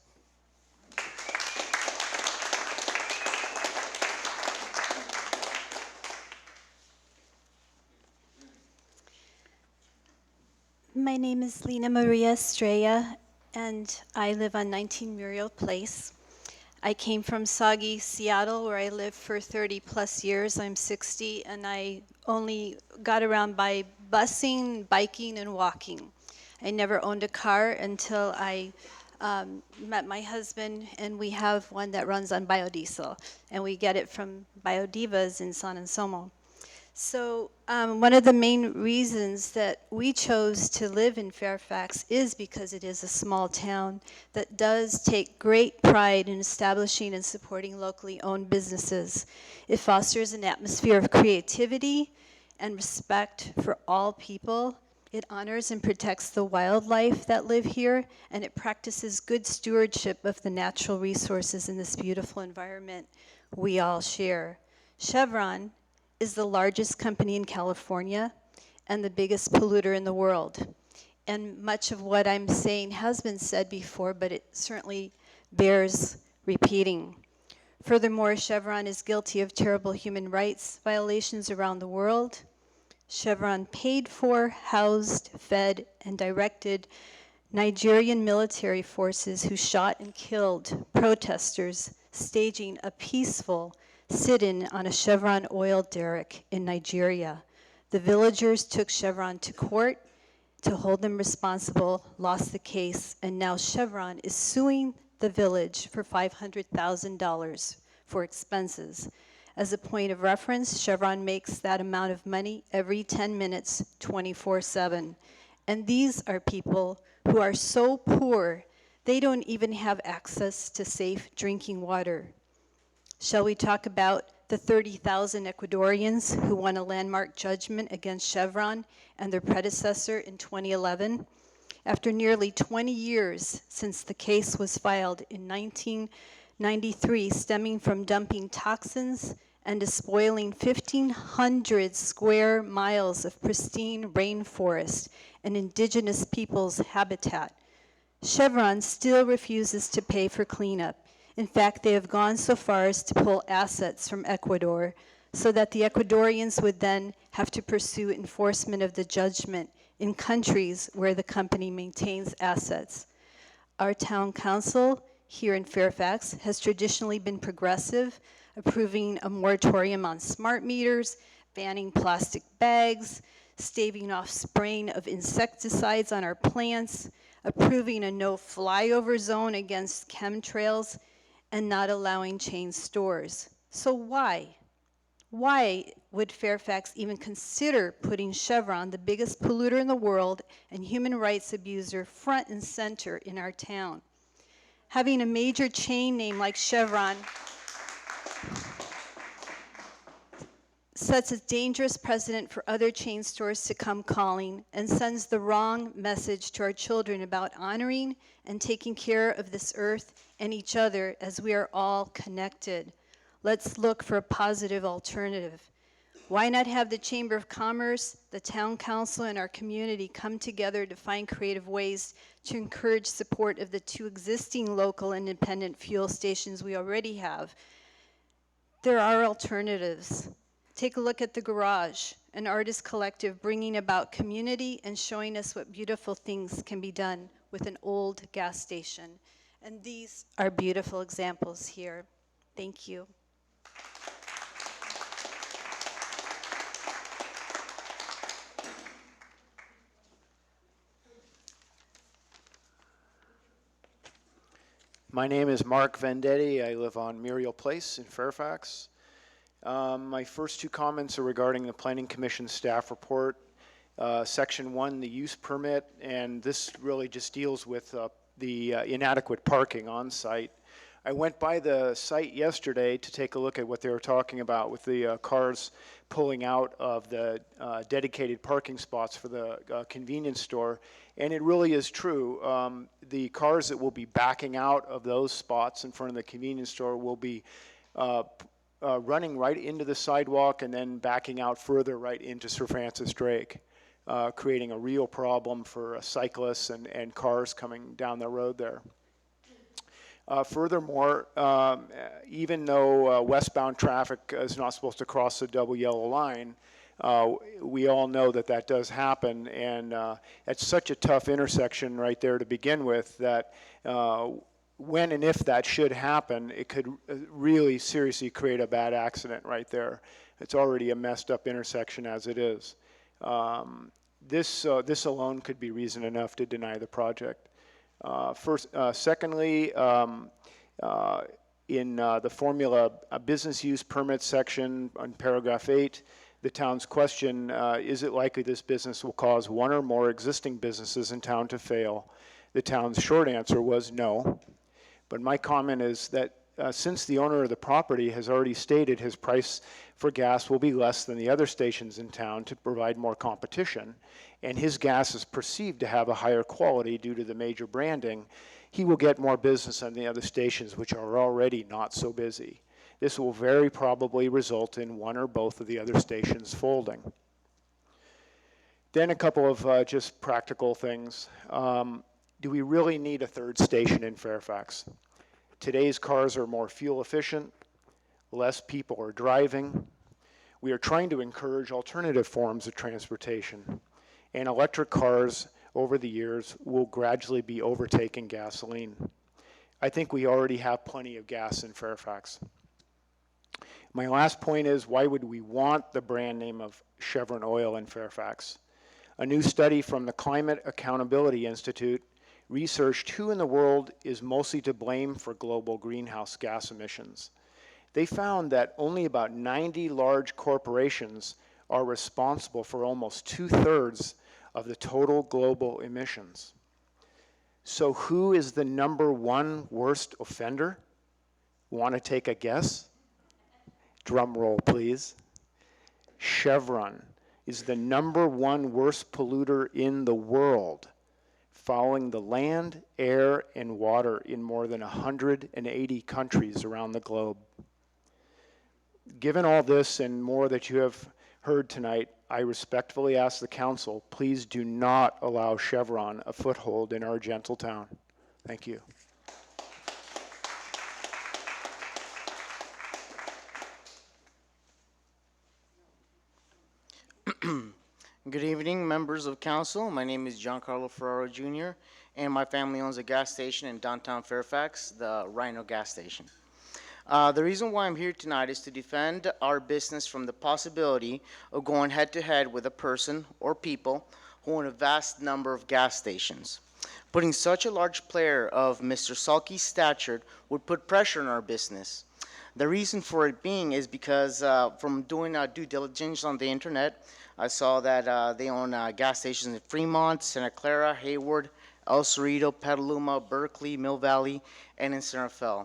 My name is Lena Maria Estrella, and I live on 19 Muriel Place. I came from soggy Seattle, where I lived for 30 plus years. I'm 60, and I only got around by busing, biking, and walking. I never owned a car until I met my husband, and we have one that runs on biodiesel, and we get it from Biodivas in San Anselmo. So one of the main reasons that we chose to live in Fairfax is because it is a small town that does take great pride in establishing and supporting locally owned businesses. It fosters an atmosphere of creativity and respect for all people. It honors and protects the wildlife that live here, and it practices good stewardship of the natural resources in this beautiful environment we all share. Chevron is the largest company in California and the biggest polluter in the world. And much of what I'm saying has been said before, but it certainly bears repeating. Furthermore, Chevron is guilty of terrible human rights violations around the world. Chevron paid for, housed, fed, and directed Nigerian military forces who shot and killed protesters staging a peaceful sit-in on a Chevron oil derrick in Nigeria. The villagers took Chevron to court to hold them responsible, lost the case, and now Chevron is suing the village for $500,000 for expenses. As a point of reference, Chevron makes that amount of money every 10 minutes, 24/7. And these are people who are so poor, they don't even have access to safe drinking water. Shall we talk about the 30,000 Ecuadorians who won a landmark judgment against Chevron and their predecessor in 2011? After nearly 20 years since the case was filed in 1993, stemming from dumping toxins and despoiling 1,500 square miles of pristine rainforest and indigenous peoples' habitat. Chevron still refuses to pay for cleanup. In fact, they have gone so far as to pull assets from Ecuador so that the Ecuadorians would then have to pursue enforcement of the judgment in countries where the company maintains assets. Our town council here in Fairfax has traditionally been progressive, approving a moratorium on smart meters, banning plastic bags, staving off spraying of insecticides on our plants, approving a no flyover zone against chemtrails, and not allowing chain stores. So why? Why would Fairfax even consider putting Chevron, the biggest polluter in the world and human rights abuser, front and center in our town? Having a major chain name like Chevron sets a dangerous precedent for other chain stores to come calling and sends the wrong message to our children about honoring and taking care of this earth and each other as we are all connected. Let's look for a positive alternative. Why not have the Chamber of Commerce, the Town Council, and our community come together to find creative ways to encourage support of the 2 existing local independent fuel stations we already have? There are alternatives. Take a look at The Garage, an artist collective bringing about community and showing us what beautiful things can be done with an old gas station. And these are beautiful examples here. Thank you. My name is Mark Vendetti. I live on Muriel Place in Fairfax. My first 2 comments are regarding the Planning Commission staff report. Section 1, the use permit, and this really just deals with the inadequate parking on site. I went by the site yesterday to take a look at what they were talking about with the cars pulling out of the dedicated parking spots for the convenience store, and it really is true. The cars that will be backing out of those spots in front of the convenience store will be running right into the sidewalk and then backing out further right into Sir Francis Drake, creating a real problem for cyclists and cars coming down the road there. Furthermore, even though westbound traffic is not supposed to cross the double yellow line, we all know that that does happen, and it's such a tough intersection right there to begin with that when and if that should happen, it could really seriously create a bad accident right there. It's already a messed up intersection as it is. This alone could be reason enough to deny the project. Secondly, in the formula business use permit section on paragraph 8, the town's question, is it likely this business will cause 1 or more existing businesses in town to fail? The town's short answer was no. But my comment is that since the owner of the property has already stated his price for gas will be less than the other stations in town to provide more competition, and his gas is perceived to have a higher quality due to the major branding, he will get more business than the other stations, which are already not so busy. This will very probably result in 1 or both of the other stations folding. Then a couple of just practical things. Do we really need a 3rd station in Fairfax? Today's cars are more fuel efficient, less people are driving. We are trying to encourage alternative forms of transportation, and electric cars over the years will gradually be overtaking gasoline. I think we already have plenty of gas in Fairfax. My last point is, why would we want the brand name of Chevron Oil in Fairfax? A new study from the Climate Accountability Institute researched who in the world is mostly to blame for global greenhouse gas emissions. They found that only about 90 large corporations are responsible for almost 2/3 of the total global emissions. So who is the #1 worst offender? Want to take a guess? Drum roll, please. Chevron is the #1 worst polluter in the world, following the land, air, and water in more than 180 countries around the globe. Given all this and more that you have heard tonight, I respectfully ask the council, please do not allow Chevron a foothold in our gentle town. Thank you. Good evening, members of council. My name is Giancarlo Ferraro Jr., and my family owns a gas station in downtown Fairfax, the Rhino gas station. The reason why I'm here tonight is to defend our business from the possibility of going head-to-head with a person or people who own a vast number of gas stations. Putting such a large player of Mr. Sulky's stature would put pressure on our business. The reason for it being is because from doing due diligence on the internet, I saw that they own gas stations in Fremont, Santa Clara, Hayward, El Cerrito, Petaluma, Berkeley, Mill Valley, and in Santa Fe.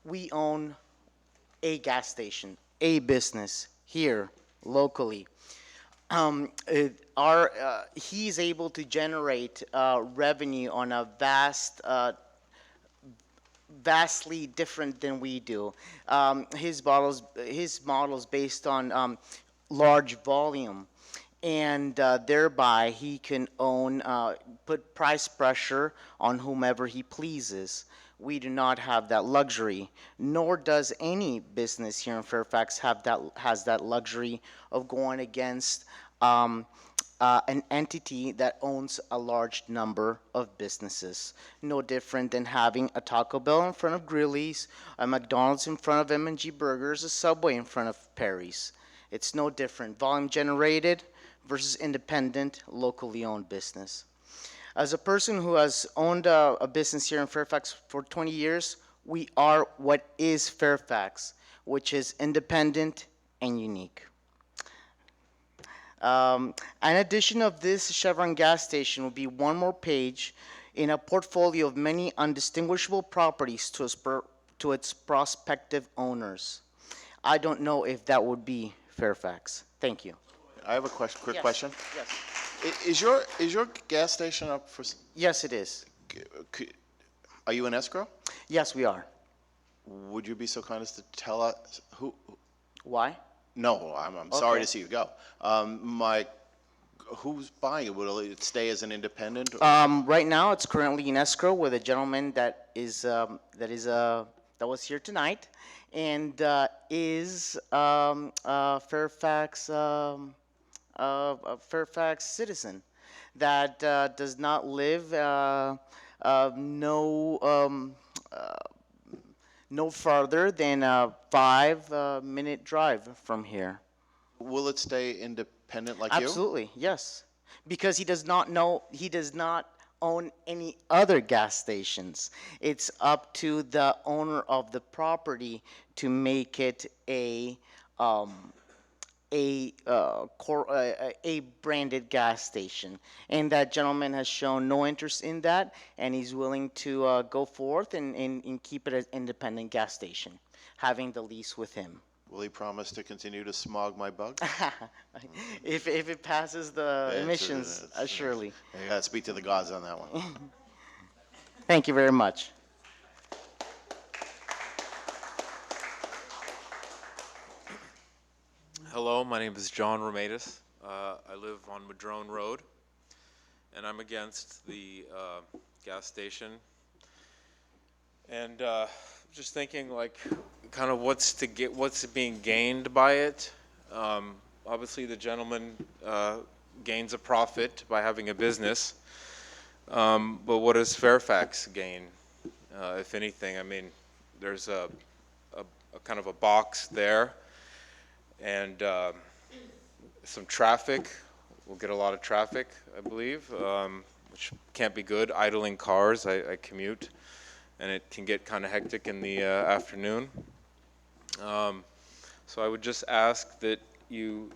We own a gas station, a business here locally. He's able to generate revenue on a vastly different than we do. His model's based on large volume, and thereby he can put price pressure on whomever he pleases. We do not have that luxury, nor does any business here in Fairfax has that luxury of going against an entity that owns a large number of businesses. No different than having a Taco Bell in front of Grillies, a McDonald's in front of M&G Burgers, a Subway in front of Perry's. It's no different. Volume generated versus independent, locally owned business. As a person who has owned a business here in Fairfax for 20 years, we are what is Fairfax, which is independent and unique. An addition of this Chevron gas station will be one more page in a portfolio of many undistinguishable properties to its prospective owners. I don't know if that would be Fairfax. Thank you. I have a quick Yes. question. Yes. Is your gas station up for? Yes, it is. Are you in escrow? Yes, we are. Would you be so kind as to tell us who? Why? No, I'm sorry Okay. to see you go. Who's buying it? Will it stay as an independent? Right now, it's currently in escrow with a gentleman that was here tonight, and is Fairfax a Fairfax citizen that does not live no farther than a 5-minute drive from here. Will it stay independent like you? Absolutely, yes. Because he does not own any other gas stations. It's up to the owner of the property to make it a branded gas station. And that gentleman has shown no interest in that, and he's willing to go forth and keep it an independent gas station, having the lease with him. Will he promise to continue to smog my bug? If it passes the emissions, surely. You gotta speak to the gods on that one. Thank you very much. Hello, my name is John Romatis. I live on Madrone Road, and I'm against the gas station. And just thinking, like, kind of what's being gained by it. Obviously, the gentleman gains a profit by having a business, but what does Fairfax gain, if anything? I mean, there's a kind of a box there, and some traffic. We'll get a lot of traffic, I believe, which can't be good. Idling cars. I commute, and it can get kind of hectic in the afternoon. So I would just ask that you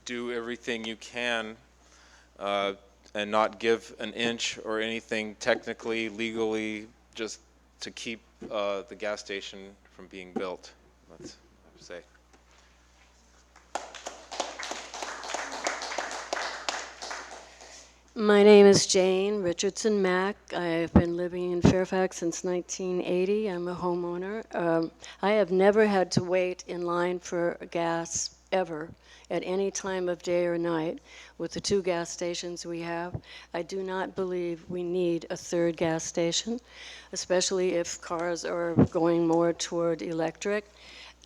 do everything you can and not give an inch or anything technically, legally, just to keep the gas station from being built, let's say. My name is Jane Richardson Mack. I've been living in Fairfax since 1980. I'm a homeowner. I have never had to wait in line for gas ever at any time of day or night with the 2 gas stations we have. I do not believe we need a 3rd gas station, especially if cars are going more toward electric.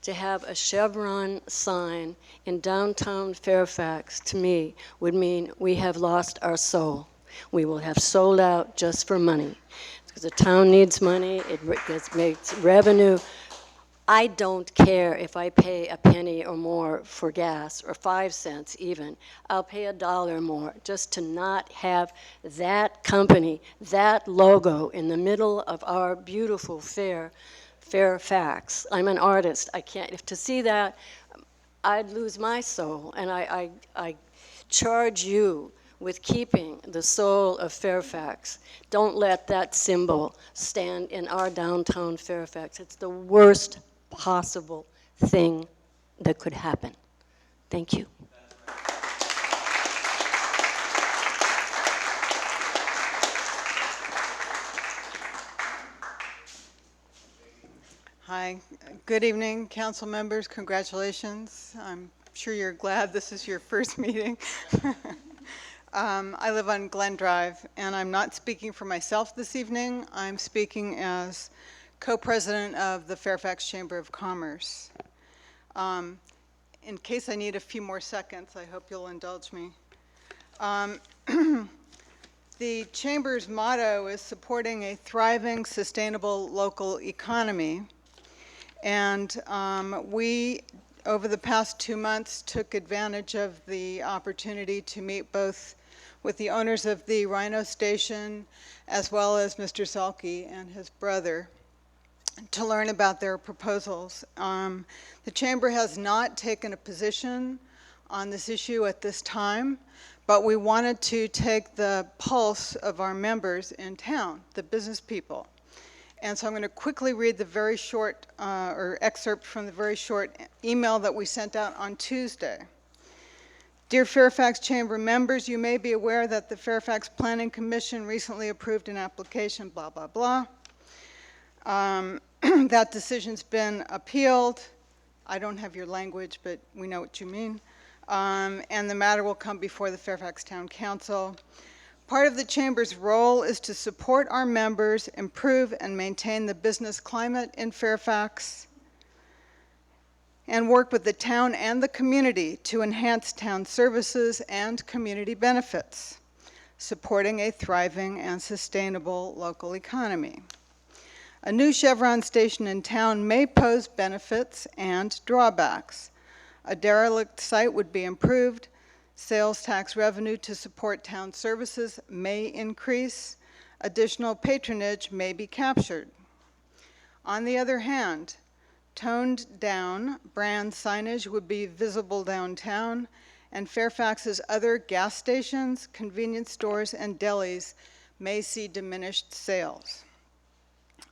To have a Chevron sign in downtown Fairfax, to me, would mean we have lost our soul. We will have sold out just for money. Because the town needs money, it makes revenue. I don't care if I pay a penny or more for gas, or 5 cents even. I'll pay $1 more just to not have that company, that logo in the middle of our beautiful Fairfax. I'm an artist. I can't, if to see that, I'd lose my soul. And I charge you with keeping the soul of Fairfax. Don't let that symbol stand in our downtown Fairfax. It's the worst possible thing that could happen. Thank you. Hi, good evening, council members. Congratulations. I'm sure you're glad this is your first meeting. I live on Glen Drive, and I'm not speaking for myself this evening. I'm speaking as co-president of the Fairfax Chamber of Commerce. In case I need a few more seconds, I hope you'll indulge me. The Chamber's motto is supporting a thriving, sustainable local economy. And we, over the past 2 months, took advantage of the opportunity to meet both with the owners of the Rhino Station as well as Mr. Salke and his brother to learn about their proposals. The Chamber has not taken a position on this issue at this time, but we wanted to take the pulse of our members in town, the business people. And so I'm going to quickly read the very short, or excerpt from the very short email that we sent out on Tuesday. Dear Fairfax Chamber members, you may be aware that the Fairfax Planning Commission recently approved an application, blah, blah, blah. That decision's been appealed. I don't have your language, but we know what you mean. And the matter will come before the Fairfax Town Council. Part of the Chamber's role is to support our members, improve and maintain the business climate in Fairfax, and work with the town and the community to enhance town services and community benefits, supporting a thriving and sustainable local economy. A new Chevron station in town may pose benefits and drawbacks. A derelict site would be improved. Sales tax revenue to support town services may increase. Additional patronage may be captured. On the other hand, toned down brand signage would be visible downtown, and Fairfax's other gas stations, convenience stores, and delis may see diminished sales.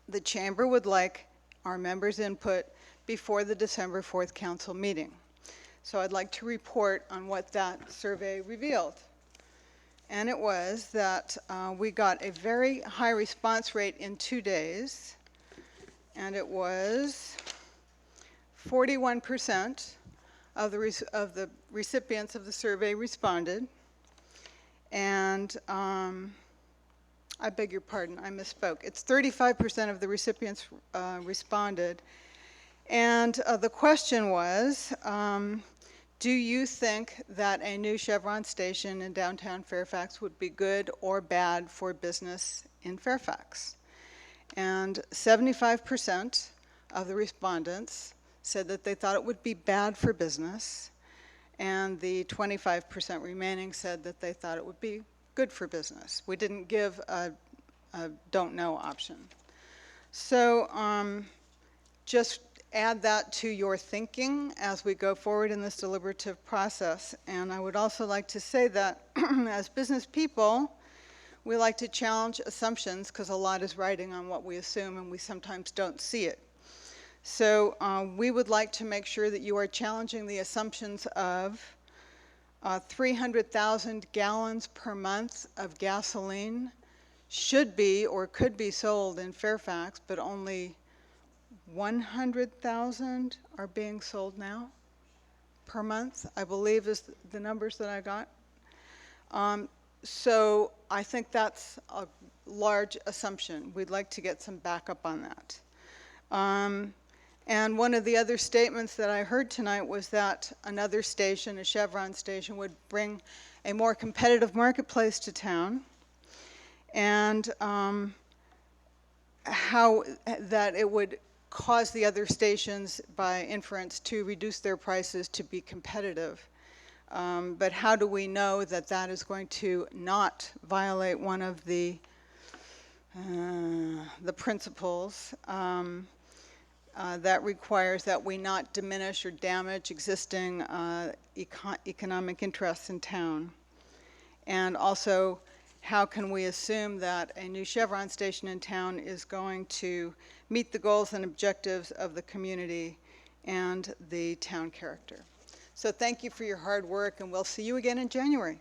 The Chamber would like our members' input before the December 4th council meeting. So I'd like to report on what that survey revealed. And it was that we got a very high response rate in 2 days, and it was 41% of the recipients of the survey responded. And I beg your pardon, I misspoke. It's 35% of the recipients responded. And the question was, do you think that a new Chevron station in downtown Fairfax would be good or bad for business in Fairfax? And 75% of the respondents said that they thought it would be bad for business, and the 25% remaining said that they thought it would be good for business. We didn't give a don't know option. So just add that to your thinking as we go forward in this deliberative process. And I would also like to say that as business people, we like to challenge assumptions because a lot is riding on what we assume and we sometimes don't see it. So we would like to make sure that you are challenging the assumptions of 300,000 gallons per month of gasoline should be or could be sold in Fairfax, but only 100,000 are being sold now per month, I believe is the numbers that I got. So I think that's a large assumption. We'd like to get some backup on that. And one of the other statements that I heard tonight was that another station, a Chevron station, would bring a more competitive marketplace to town, and how that it would cause the other stations, by inference, to reduce their prices to be competitive. But how do we know that that is going to not violate one of the principles that requires that we not diminish or damage existing economic interests in town? And also, how can we assume that a new Chevron station in town is going to meet the goals and objectives of the community and the town character? So thank you for your hard work, and we'll see you again in January.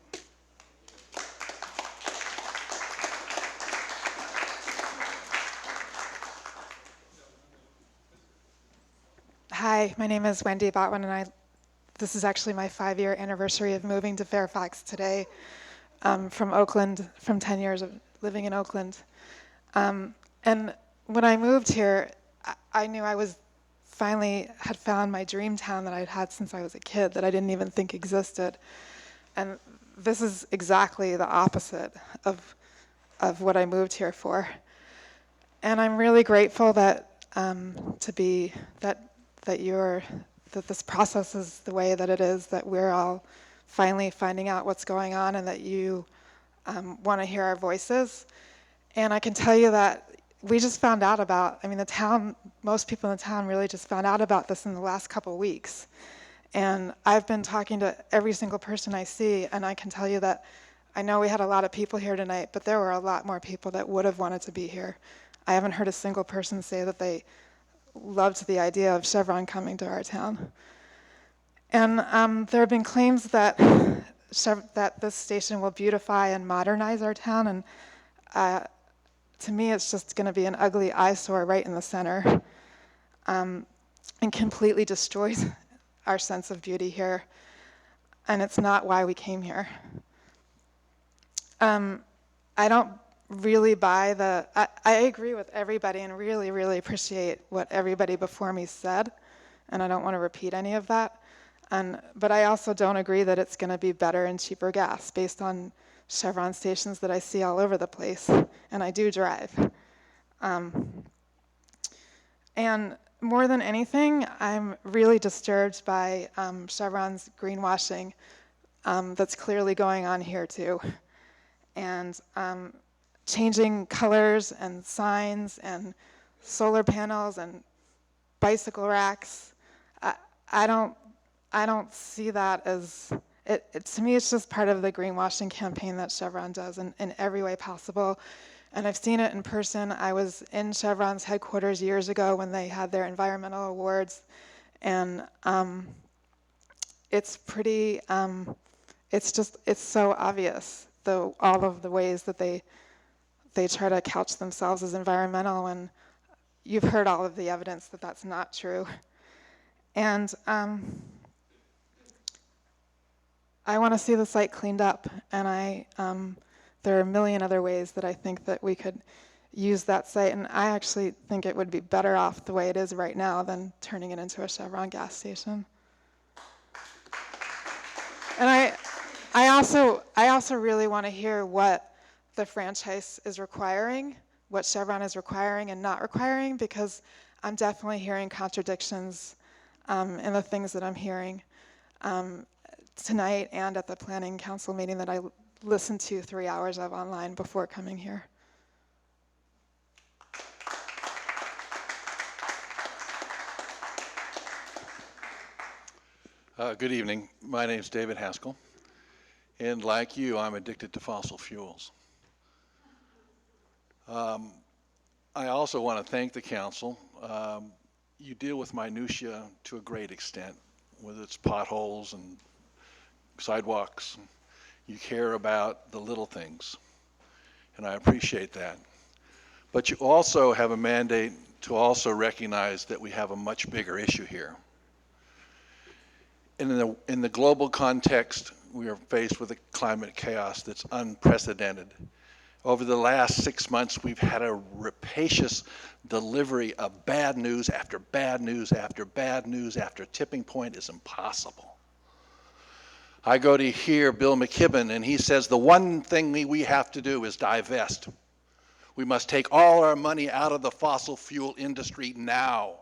Hi, my name is Wendy Botwin, and this is actually my 5-year anniversary of moving to Fairfax today, from Oakland, from 10 years of living in Oakland. And when I moved here, I knew I was finally had found my dream town that I'd had since I was a kid, that I didn't even think existed. And this is exactly the opposite of what I moved here for. And I'm really grateful that that this process is the way that it is, that we're all finally finding out what's going on, and that you want to hear our voices. And I can tell you that we just found out about, the town, most people in the town really just found out about this in the last couple of weeks. And I've been talking to every single person I see, and I can tell you that I know we had a lot of people here tonight, but there were a lot more people that would have wanted to be here. I haven't heard a single person say that they loved the idea of Chevron coming to our town. And there have been claims that this station will beautify and modernize our town, and to me it's just going to be an ugly eyesore right in the center, and completely destroys our sense of beauty here, and it's not why we came here. I don't really buy I agree with everybody and really, really appreciate what everybody before me said, and I don't want to repeat any of that. But I also don't agree that it's going to be better and cheaper gas based on Chevron stations that I see all over the place, and I do drive. And more than anything, I'm really disturbed by Chevron's greenwashing that's clearly going on here too. And changing colors and signs and solar panels and bicycle racks. I don't see that as, to me it's just part of the greenwashing campaign that Chevron does in every way possible. And I've seen it in person. I was in Chevron's headquarters years ago when they had their environmental awards, and it's pretty, it's so obvious, all of the ways that they try to couch themselves as environmental, and you've heard all of the evidence that that's not true. And I want to see the site cleaned up, and there are a million other ways that I think that we could use that site, and I actually think it would be better off the way it is right now than turning it into a Chevron gas station. And I also really want to hear what the franchise is requiring, what Chevron is requiring and not requiring, because I'm definitely hearing contradictions in the things that I'm hearing tonight and at the Planning Council meeting that I listened to 3 hours of online before coming here. Good evening. My name is David Haskell, and like you, I'm addicted to fossil fuels. I also want to thank the council. You deal with minutia to a great extent, whether it's potholes and sidewalks. You care about the little things, and I appreciate that. But you also have a mandate to also recognize that we have a much bigger issue here. In the global context, we are faced with a climate chaos that's unprecedented. Over the last 6 months, we've had a rapacious delivery of bad news after bad news after bad news after tipping point is impossible. I go to hear Bill McKibben, and he says the one thing we have to do is divest. We must take all our money out of the fossil fuel industry now.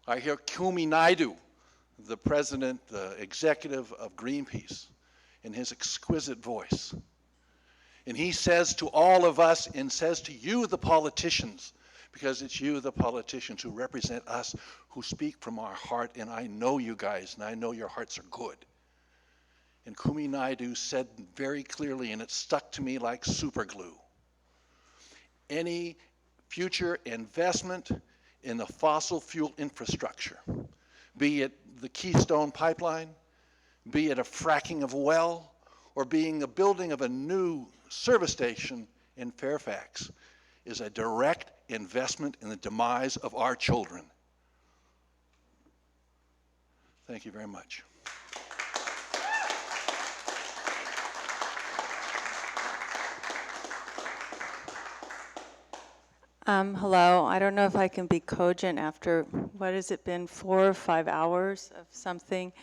I hear Kumi Naidoo, the president, the executive of Greenpeace, in his exquisite voice. And he says to all of us, and says to you, the politicians, because it's you, the politicians, who represent us, who speak from our heart, and I know you guys, and I know your hearts are good. And Kumi Naidoo said very clearly, and it stuck to me like super glue, any future investment in the fossil fuel infrastructure, be it the Keystone Pipeline, be it a fracking of a well, or being the building of a new service station in Fairfax, is a direct investment in the demise of our children. Thank you very much. Hello. I don't know if I can be cogent after, what has it been, 4 or 5 hours of something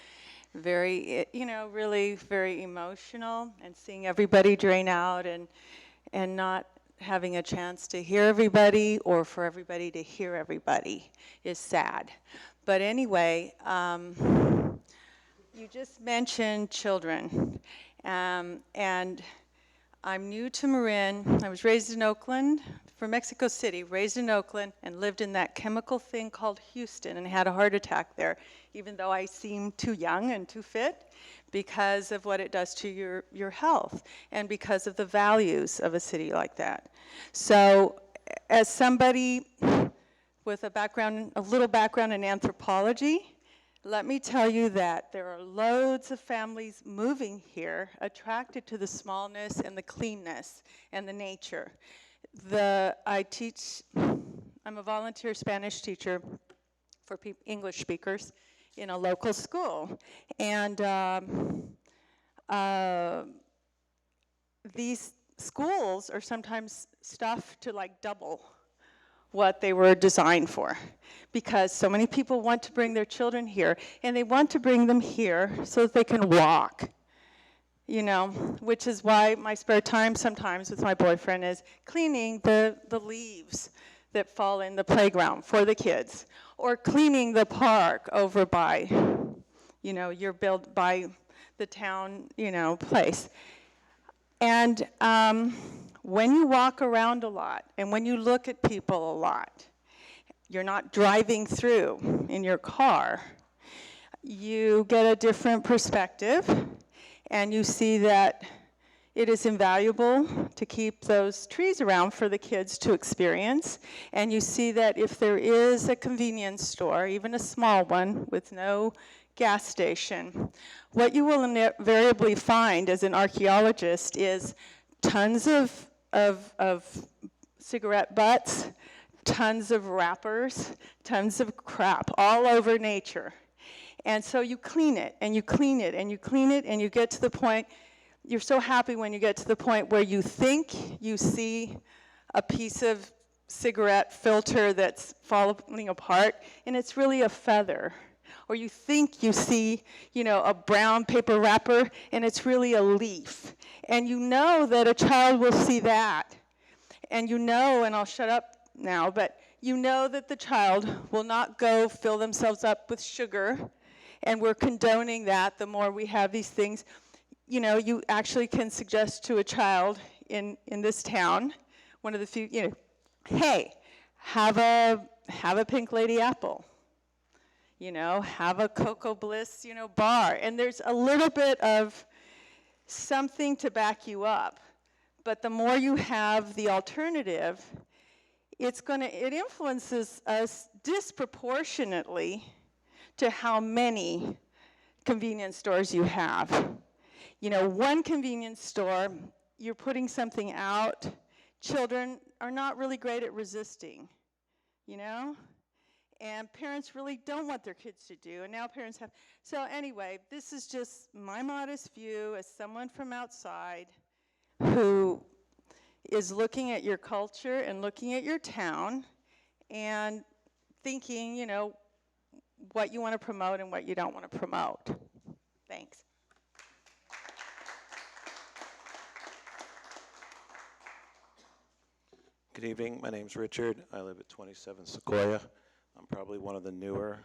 very, really very emotional, and seeing everybody drain out and not having a chance to hear everybody or for everybody to hear everybody is sad. But anyway, you just mentioned children, and I'm new to Marin. I was raised in Oakland, from Mexico City, raised in Oakland, and lived in that chemical thing called Houston, and had a heart attack there, even though I seem too young and too fit, because of what it does to your health, and because of the values of a city like that. So, as somebody with a little background in anthropology, let me tell you that there are loads of families moving here, attracted to the smallness and the cleanness and the nature. I'm a volunteer Spanish teacher for English speakers in a local school. And these schools are sometimes stuffed to like double what they were designed for, because so many people want to bring their children here, and they want to bring them here so that they can walk, which is why my spare time sometimes with my boyfriend is cleaning the leaves that fall in the playground for the kids, or cleaning the park over by, you're built by the town, place. And when you walk around a lot, and when you look at people a lot, you're not driving through in your car, you get a different perspective, and you see that it is invaluable to keep those trees around for the kids to experience, and you see that if there is a convenience store, even a small one with no gas station, what you will invariably find as an archaeologist is tons of cigarette butts, tons of wrappers, tons of crap all over nature. And so you clean it, and you clean it, and you clean it, and you get to the point, you're so happy when you get to the point where you think you see a piece of cigarette filter that's falling apart, and it's really a feather. Or you think you see, a brown paper wrapper, and it's really a leaf. And you know that a child will see that. And and I'll shut up now, but you know that the child will not go fill themselves up with sugar, and we're condoning that the more we have these things. You actually can suggest to a child in this town, one of the few, hey, have a Pink Lady apple. Have a Cocoa Bliss, bar. And there's a little bit of something to back you up. But the more you have the alternative, it influences us disproportionately to how many convenience stores you have. You know, one convenience store, you're putting something out, children are not really great at resisting, you know? And parents really don't want their kids to do, and now parents have. So anyway, this is just my modest view as someone from outside who is looking at your culture and looking at your town and thinking, you know, what you want to promote and what you don't want to promote. Thanks. Good evening. My name's Richard. I live at 27 Sequoia. I'm probably one of the newer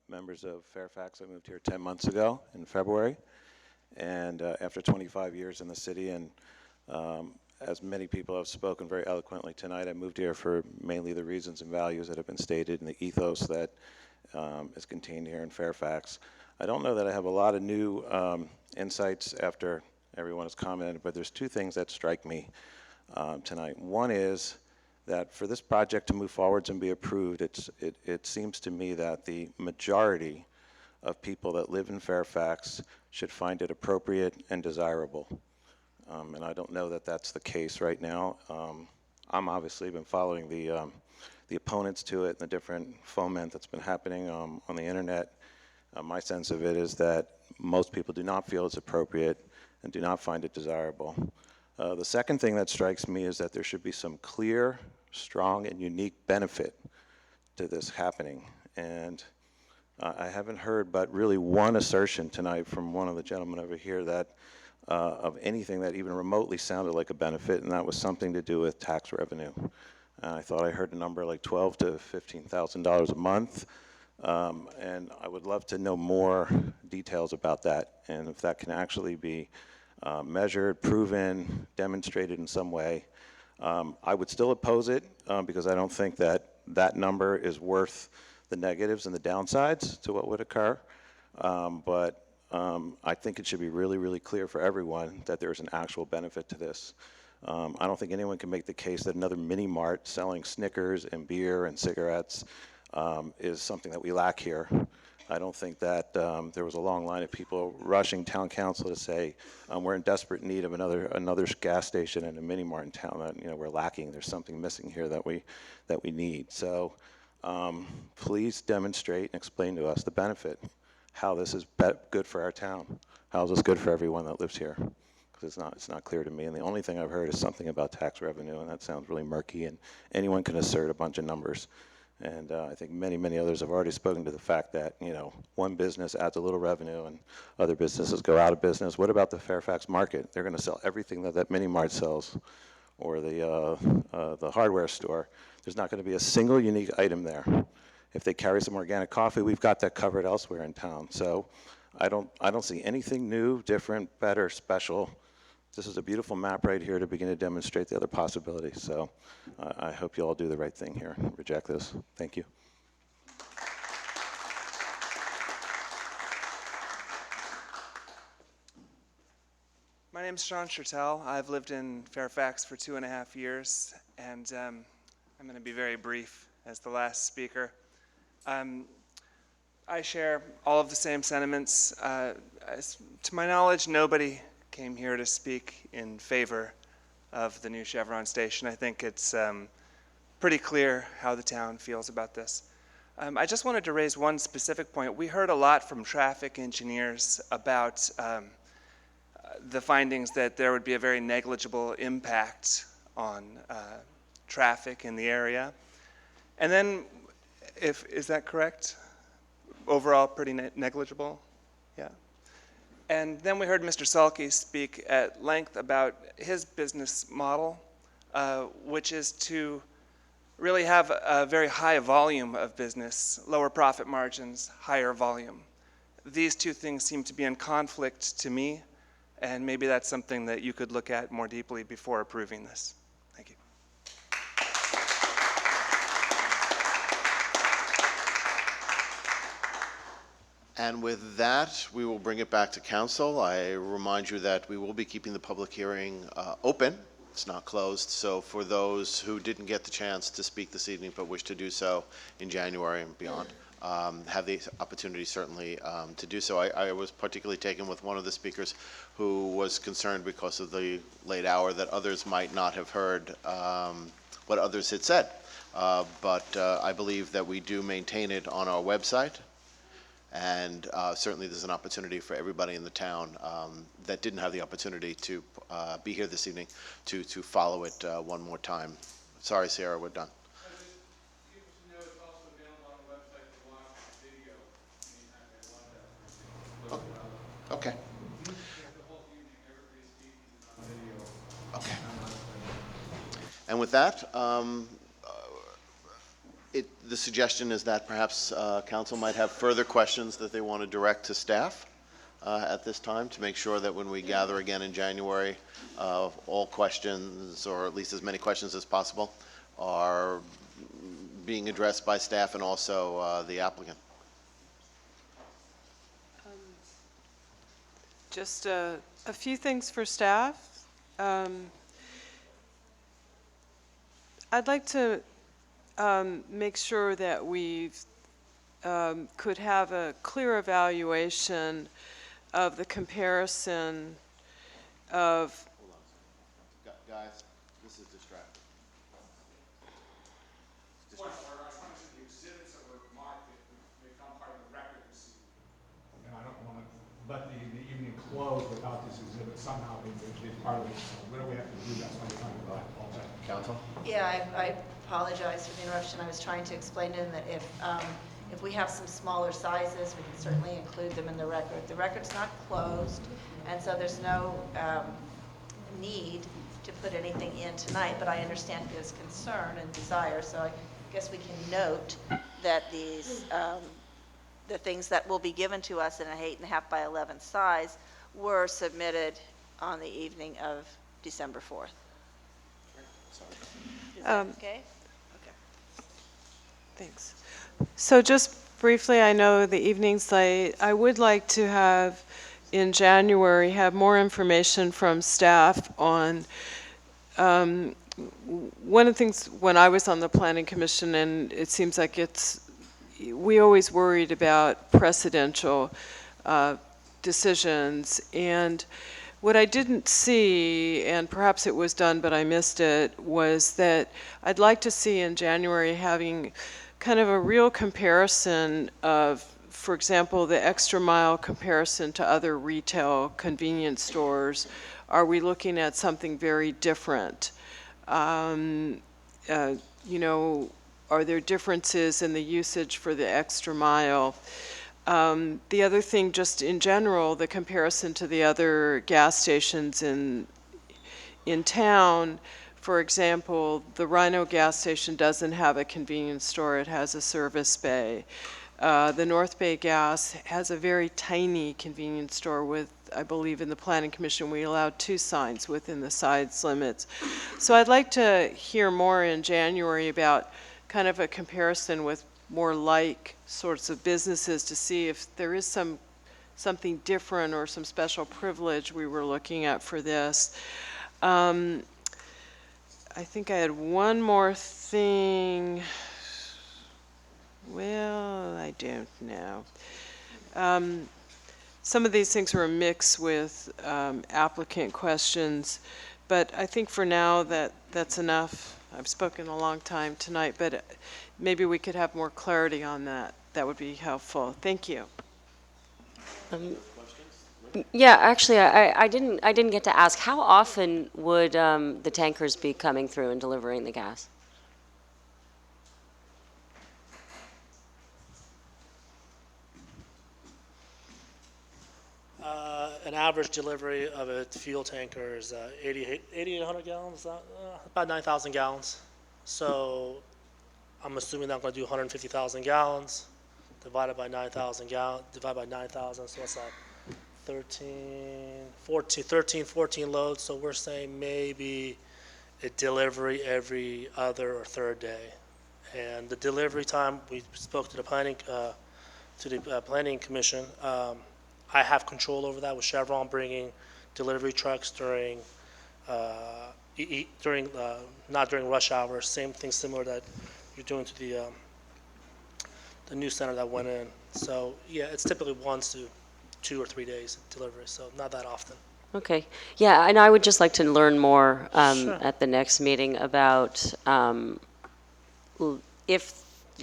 members of Fairfax. I moved here 10 months ago in February. And after 25 years in the city, and as many people have spoken very eloquently tonight, I moved here for mainly the reasons and values that have been stated and the ethos that is contained here in Fairfax. I don't know that I have a lot of new insights after everyone has commented, but there's two things that strike me tonight. One is that for this project to move forwards and be approved, it seems to me that the majority of people that live in Fairfax should find it appropriate and desirable. And I don't know that that's the case right now. I'm obviously been following the opponents to it and the different foment that's been happening on the internet. My sense of it is that most people do not feel it's appropriate and do not find it desirable. The second thing that strikes me is that there should be some clear, strong, and unique benefit to this happening. And I haven't heard but really one assertion tonight from one of the gentlemen over here that of anything that even remotely sounded like a benefit, and that was something to do with tax revenue. I thought I heard a number like $12,000 to $15,000 a month, and I would love to know more details about that, and if that can actually be measured, proven, demonstrated in some way. I would still oppose it because I don't think that that number is worth the negatives and the downsides to what would occur. But I think it should be really, really clear for everyone that there's an actual benefit to this. I don't think anyone can make the case that another mini mart selling Snickers and beer and cigarettes is something that we lack here. I don't think that there was a long line of people rushing town council to say we're in desperate need of another gas station and a mini mart in town that we're lacking. There's something missing here that we need. So please demonstrate and explain to us the benefit, how this is good for our town. How is this good for everyone that lives here? Because it's not clear to me. And the only thing I've heard is something about tax revenue, and that sounds really murky. And anyone can assert a bunch of numbers. And I think many, many others have already spoken to the fact that, one business adds a little revenue and other businesses go out of business. What about the Fairfax market? They're going to sell everything that mini mart sells, or the hardware store. There's not going to be a single unique item there. If they carry some organic coffee, we've got that covered elsewhere in town. So I don't see anything new, different, better, special. This is a beautiful map right here to begin to demonstrate the other possibilities. So I hope you all do the right thing here and reject this. Thank you. My name's Sean Chertel. I've lived in Fairfax for 2.5 years, and I'm going to be very brief as the last speaker. I share all of the same sentiments. To my knowledge, nobody came here to speak in favor of the new Chevron station. I think it's pretty clear how the town feels about this. I just wanted to raise one specific point. We heard a lot from traffic engineers about the findings that there would be a very negligible impact on traffic in the area. And then, is that correct? Overall, pretty negligible? Yeah. And then we heard Mr. Salke speak at length about his business model, which is to really have a very high volume of business, lower profit margins, higher volume. These two things seem to be in conflict to me, and maybe that's something that you could look at more deeply before approving this. Thank you. And with that, we will bring it back to council. I remind you that we will be keeping the public hearing open. It's not closed. So for those who didn't get the chance to speak this evening but wish to do so in January and beyond, have the opportunity certainly to do so. I was particularly taken with one of the speakers who was concerned because of the late hour that others might not have heard what others had said. But I believe that we do maintain it on our website, and certainly there's an opportunity for everybody in the town that didn't have the opportunity to be here this evening to follow it one more time. Sorry, Sarah, we're done. Okay. Okay. And with that, the suggestion is that perhaps council might have further questions that they want to direct to staff at this time, to make sure that when we gather again in January, all questions, or at least as many questions as possible, are being addressed by staff and also the applicant. Just a few things for staff. I'd like to make sure that we could have a clear evaluation of the comparison of. Guys, this is distracting. And I don't want to let the evening close without this exhibit somehow being part of it. So what do we have to do? That's what we're talking about. Council? Yeah, I apologize for the interruption. I was trying to explain to him that if we have some smaller sizes, we can certainly include them in the record. The record's not closed, and so there's no need to put anything in tonight, but I understand his concern and desire, so I guess we can note that these, the things that will be given to us in an 8.5 by 11 size were submitted on the evening of December 4th. Is that okay? Okay. Thanks. So just briefly, I know the evening's late. I would like to have, in January, have more information from staff on, one of the things when I was on the Planning Commission, and it seems like we always worried about precedential decisions, and what I didn't see, and perhaps it was done but I missed it, was that I'd like to see in January having kind of a real comparison of, for example, the extra mile comparison to other retail convenience stores. Are we looking at something very different? You know, are there differences in the usage for the extra mile? The other thing, just in general, the comparison to the other gas stations in town. For example, the Rhino gas station doesn't have a convenience store, it has a service bay. The North Bay Gas has a very tiny convenience store with, I believe in the Planning Commission, we allowed 2 signs within the size limits. So I'd like to hear more in January about kind of a comparison with more like sorts of businesses to see if there is something different or some special privilege we were looking at for this. I think I had one more thing. Well, I don't know. Some of these things were a mix with applicant questions, but I think for now that's enough. I've spoken a long time tonight, but maybe we could have more clarity on that. That would be helpful. Thank you. Yeah, actually, I didn't get to ask, how often would the tankers be coming through and delivering the gas? An average delivery of a fuel tanker is 8,800 gallons, about 9,000 gallons. So I'm assuming that I'm going to do 150,000 gallons divided by 9,000 gallons, divided by 9,000, so what's that? 14 loads. So we're saying maybe a delivery every other or third day. And the delivery time, we spoke to the planning commission. I have control over that with Chevron bringing delivery trucks during not during rush hour. Same thing similar that you're doing to the a new center that went in. So yeah, it's typically 1 to 2 or 3 days delivery, so not that often. Okay. Yeah, and I would just like to learn more Sure. at the next meeting about if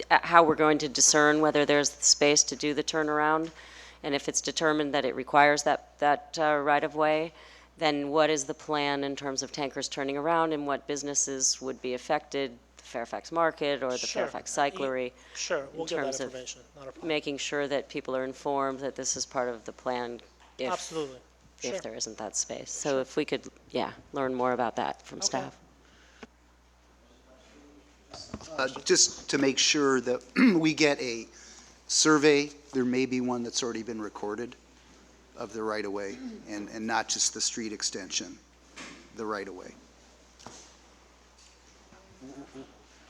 how we're going to discern whether there's space to do the turnaround, and if it's determined that it requires that right of way, then what is the plan in terms of tankers turning around, and what businesses would be affected, the Fairfax Market or the Sure. Fairfax Cyclery? Sure, we'll in get that terms of information. Not a problem. making sure that people are informed that this is part of the plan if, Absolutely. Sure. if there isn't that space. So if we could, learn more about that from staff. Just to make sure that we get a survey, there may be one that's already been recorded of the right-of-way, and not just the street extension, the right-of-way.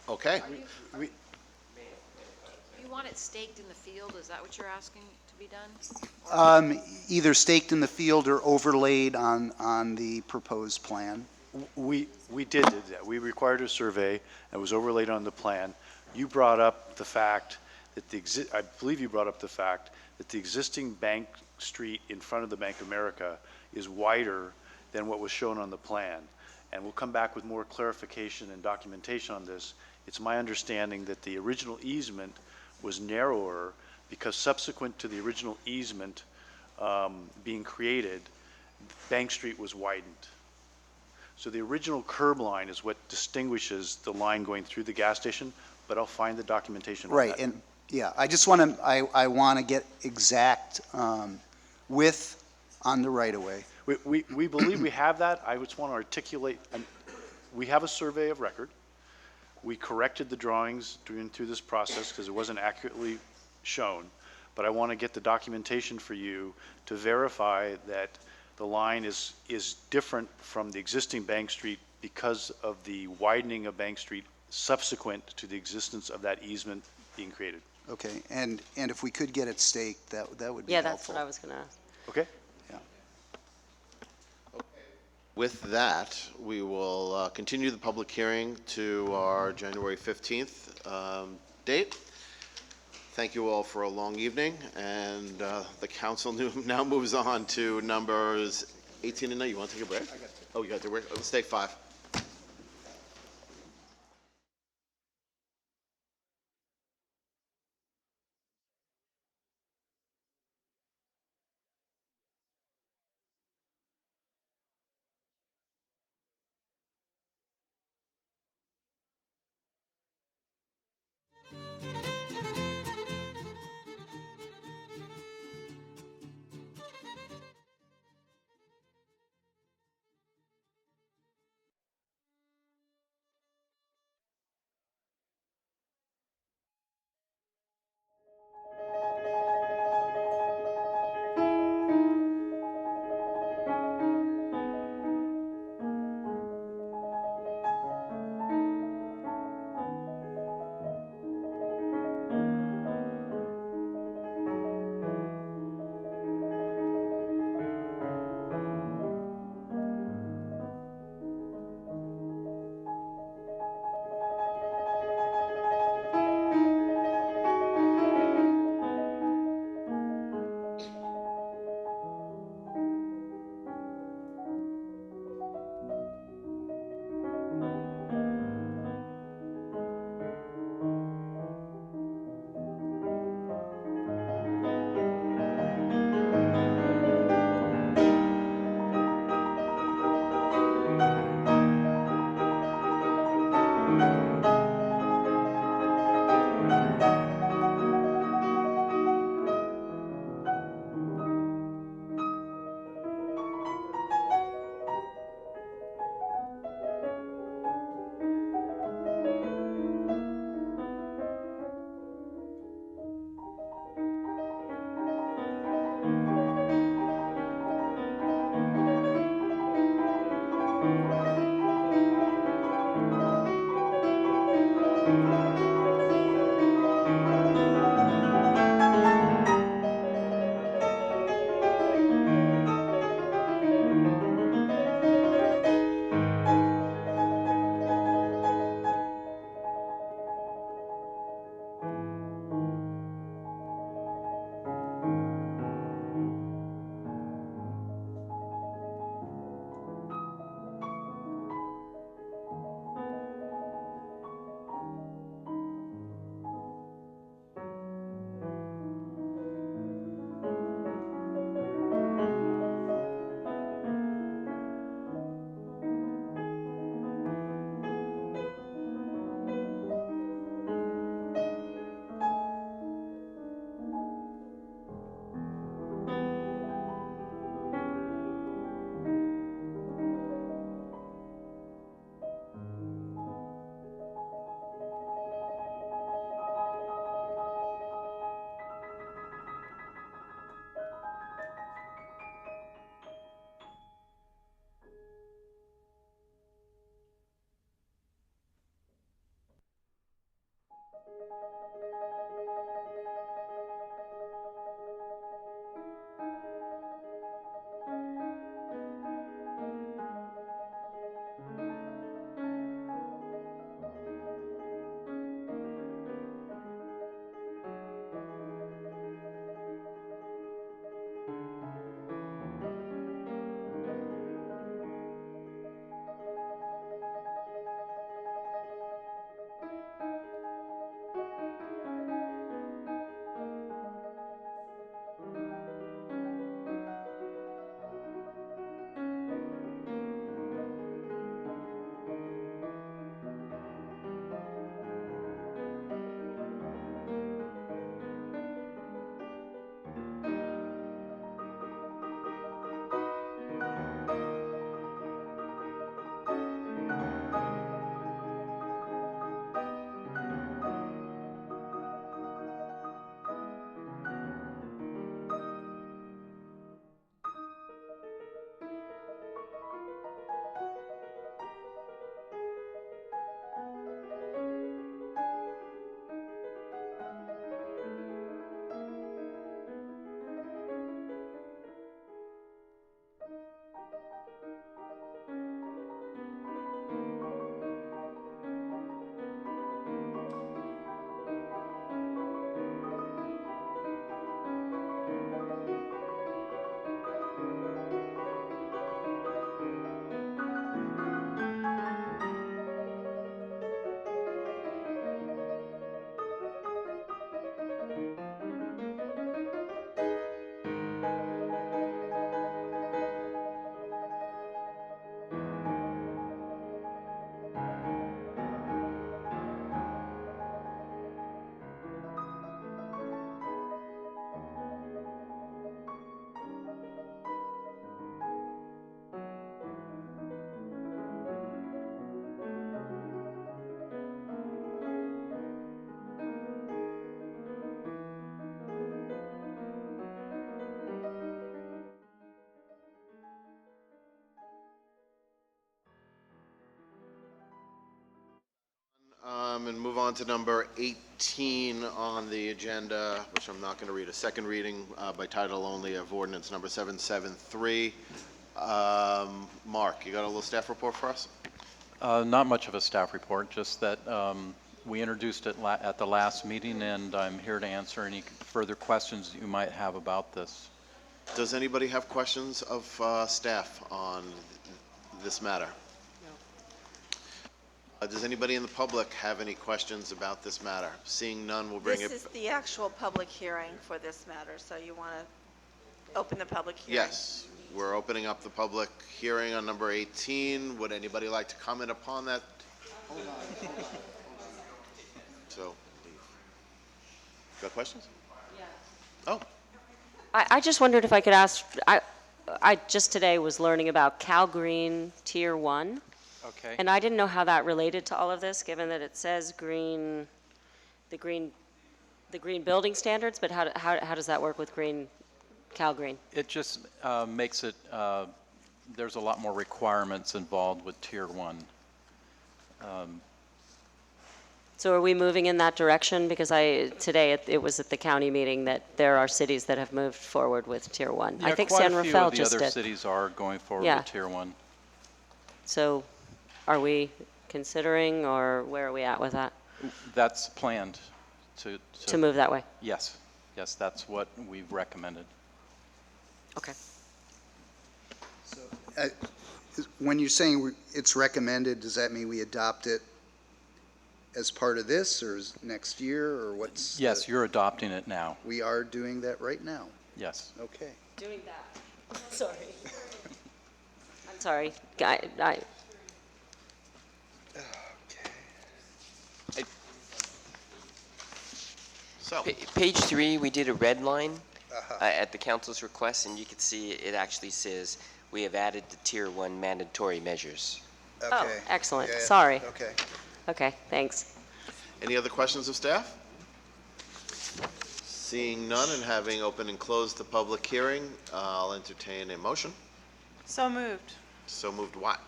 Okay. You want it staked in the field, is that what you're asking to be done? Either staked in the field or overlaid on the proposed plan. We did that. We required a survey and was overlaid on the plan. You brought up the fact that I believe you brought up the fact that the existing Bank Street in front of the Bank of America is wider than what was shown on the plan. And we'll come back with more clarification and documentation on this. It's my understanding that the original easement was narrower because subsequent to the original easement being created, Bank Street was widened. So the original curb line is what distinguishes the line going through the gas station, but I'll find the documentation on Right, that. and yeah, I just want to, I want to get exact width on the right-of-way. We believe we have that. I just want to articulate, we have a survey of record. We corrected the drawings through this process because it wasn't accurately shown, but I want to get the documentation for you to verify that the line is different from the existing Bank Street because of the widening of Bank Street subsequent to the existence of that easement being created. Okay, and if we could get it staked, that would be Yeah, helpful. that's what I was going to ask. Okay. With that, we will continue the public hearing to our January 15th date. Thank you all for a long evening, and the council now moves on to numbers 18 and 19. You want to take a break? Oh, you got to break? Let's take 5. on to number 18 on the agenda, which I'm not going to read, a second reading by title only of ordinance number 773. Mark, you got a little staff report for us? Not much of a staff report, just that we introduced it at the last meeting, and I'm here to answer any further questions you might have about this. Does anybody have questions of staff on this matter? Does anybody in the public have any questions about this matter? Seeing none, we'll bring it. This is the actual public hearing for this matter, so you want to open the public hearing? Yes, we're opening up the public hearing on number 18. Would anybody like to comment upon that? Hold on. So, got questions? Yeah. Oh. I just wondered if I could ask, I just today was learning about Cal Green Tier 1. Okay. And I didn't know how that related to all of this, given that it says green building standards, but how does that work with Cal Green? It just makes it, there's a lot more requirements involved with Tier 1. So are we moving in that direction? Because today it was at the county meeting that there are cities that have moved forward with Tier 1. Yeah, I think quite San a few Rafael of the just other did. cities are going forward Yeah. with Tier 1. So are we considering, or where are we at with that? That's planned To move that way? Yes, yes, that's what we've recommended. Okay. When you're saying it's recommended, does that mean we adopt it as part of this, or is next year, or what's? Yes, you're adopting it now. We are doing that right now? Yes. Okay. Doing that. Sorry. I'm sorry. Page 3, we did a red line at the council's request, and you can see it actually says we have added the Tier 1 mandatory measures. Oh, excellent. Sorry. Okay. Okay, thanks. Any other questions of staff? Seeing none and having opened and closed the public hearing, I'll entertain a motion. So moved. So moved what?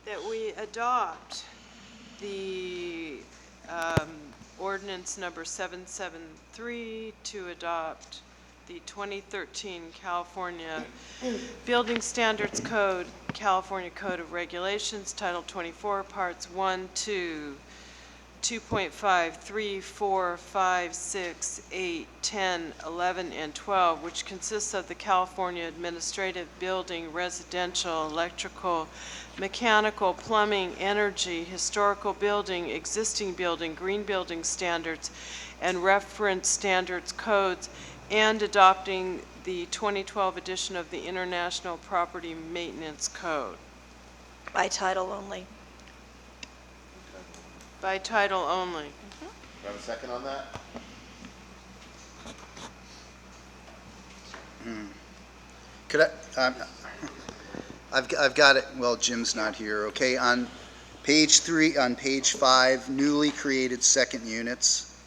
That we adopt the ordinance number 773 to adopt the 2013 California Building Standards Code, California Code of Regulations, Title 24, Parts 1, 2, 2.5, 3, 4, 5, 6, 8, 10, 11, and 12, which consists of the California Administrative Building, Residential, Electrical, Mechanical, Plumbing, Energy, Historical Building, Existing Building, Green Building Standards, and Reference Standards Codes, and adopting the 2012 edition of the International Property Maintenance Code. By title only. By title only. Do I have a second on that? Could I, I've got it, well, Jim's not here, okay, on page 3, on page 5, newly created second units,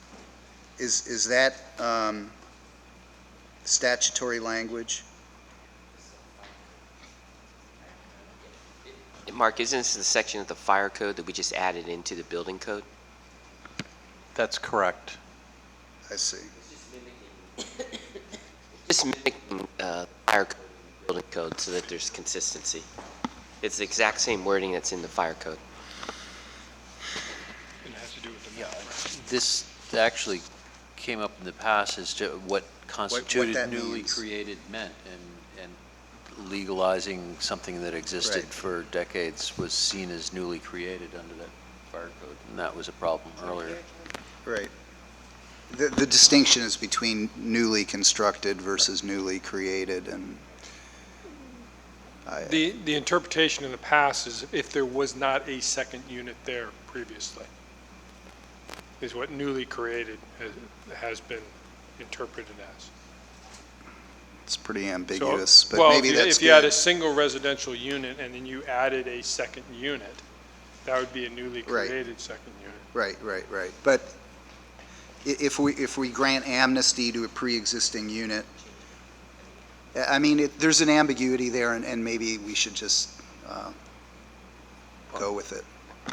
is that statutory language? Mark, isn't this the section of the fire code that we just added into the building code? That's correct. I see. Just mimicking fire code, building code, so that there's consistency. It's the exact same wording that's in the fire code. This actually came up in the past as to what constituted that newly means. created meant, and legalizing something that existed Right. for decades was seen as newly created under that fire code, and that was a problem earlier. Right. The distinction is between newly constructed versus newly created, and The interpretation in the past is if there was not a second unit there previously, is what newly created has been interpreted as. it's pretty ambiguous, but Well, maybe that's if you had good. a single residential unit and then you added a second unit, that would be a newly Right. created second unit. Right. But if we grant amnesty to a pre-existing unit, I mean, there's an ambiguity there, and maybe we should just go with it.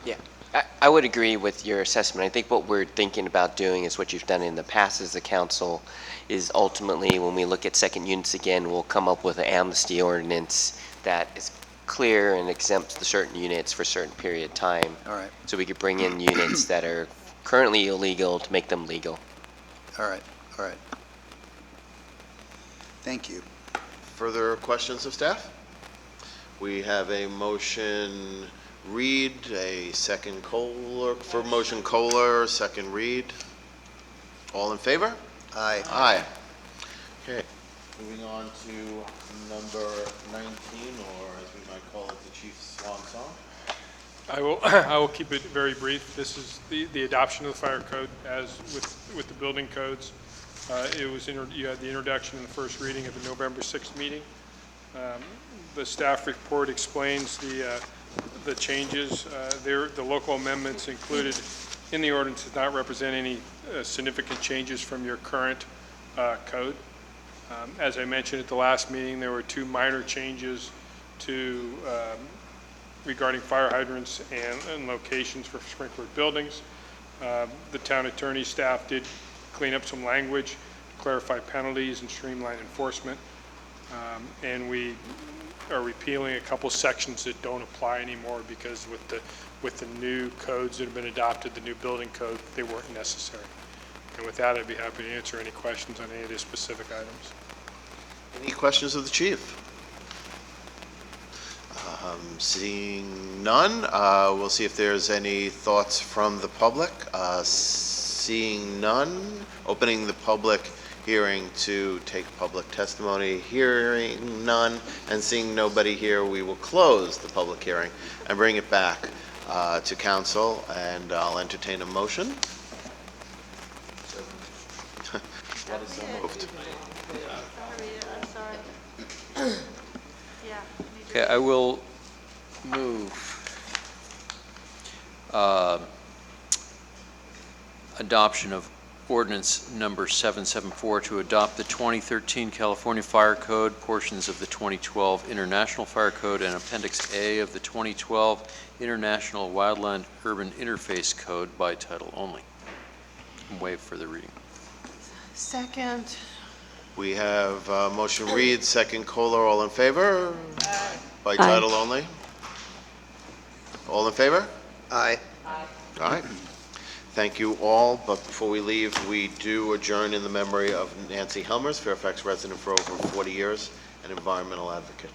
Yeah. I would agree with your assessment. I think what we're thinking about doing is what you've done in the past as the council, is ultimately, when we look at second units again, we'll come up with an amnesty ordinance that is clear and exempts the certain units for a certain period of time. All right, So we could bring in units that are currently illegal to make them legal. all right, all right. Thank you. Further questions of staff? We have a motion Reed, a second Kohler, for motion Kohler, second Reed. All in favor? Aye. Aye. Okay, moving on to number 19, or as we might call it, the chief's swan song. I will keep it very brief. This is the adoption of the fire code as with the building codes. You had the introduction in the first reading at the November 6th meeting. The staff report explains the changes. The local amendments included in the ordinance does not represent any significant changes from your current code. As I mentioned at the last meeting, there were 2 minor changes to regarding fire hydrants and locations for sprinkler buildings. The town attorney staff did clean up some language, clarify penalties, and streamline enforcement. And we are repealing a couple sections that don't apply anymore because with the new codes that have been adopted, the new building code, they weren't necessary. And with that, I'd be happy to answer any questions on any of the specific items. Any questions of the chief? Seeing none, we'll see if there's any thoughts from the public. Seeing none, opening the public hearing to take public testimony. Hearing none, and seeing nobody here, we will close the public hearing and bring it back to council, and I'll entertain a motion. What is so moved? I'm sorry. Yeah. Okay, I will move adoption of ordinance number 774 to adopt the 2013 California Fire Code, portions of the 2012 International Fire Code, and Appendix A of the 2012 International Wildland Urban Interface Code by title only. And waive further reading. Second. We have motion Reed, second Kohler. All in favor? By title only? All in favor? Aye. All right. Thank you all, but before we leave, we do adjourn in the memory of Nancy Helmers, Fairfax resident for over 40 years, an environmental advocate.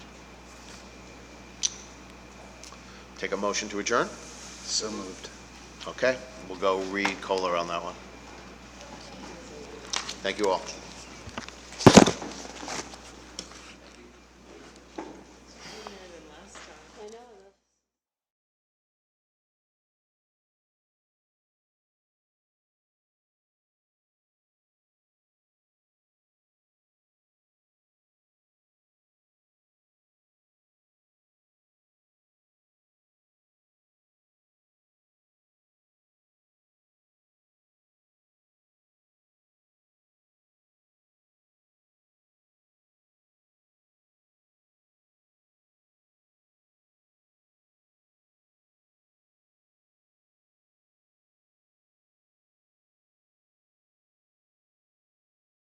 Take a motion to adjourn? So moved. Okay, we'll go Reed, Kohler on that one. Thank you all.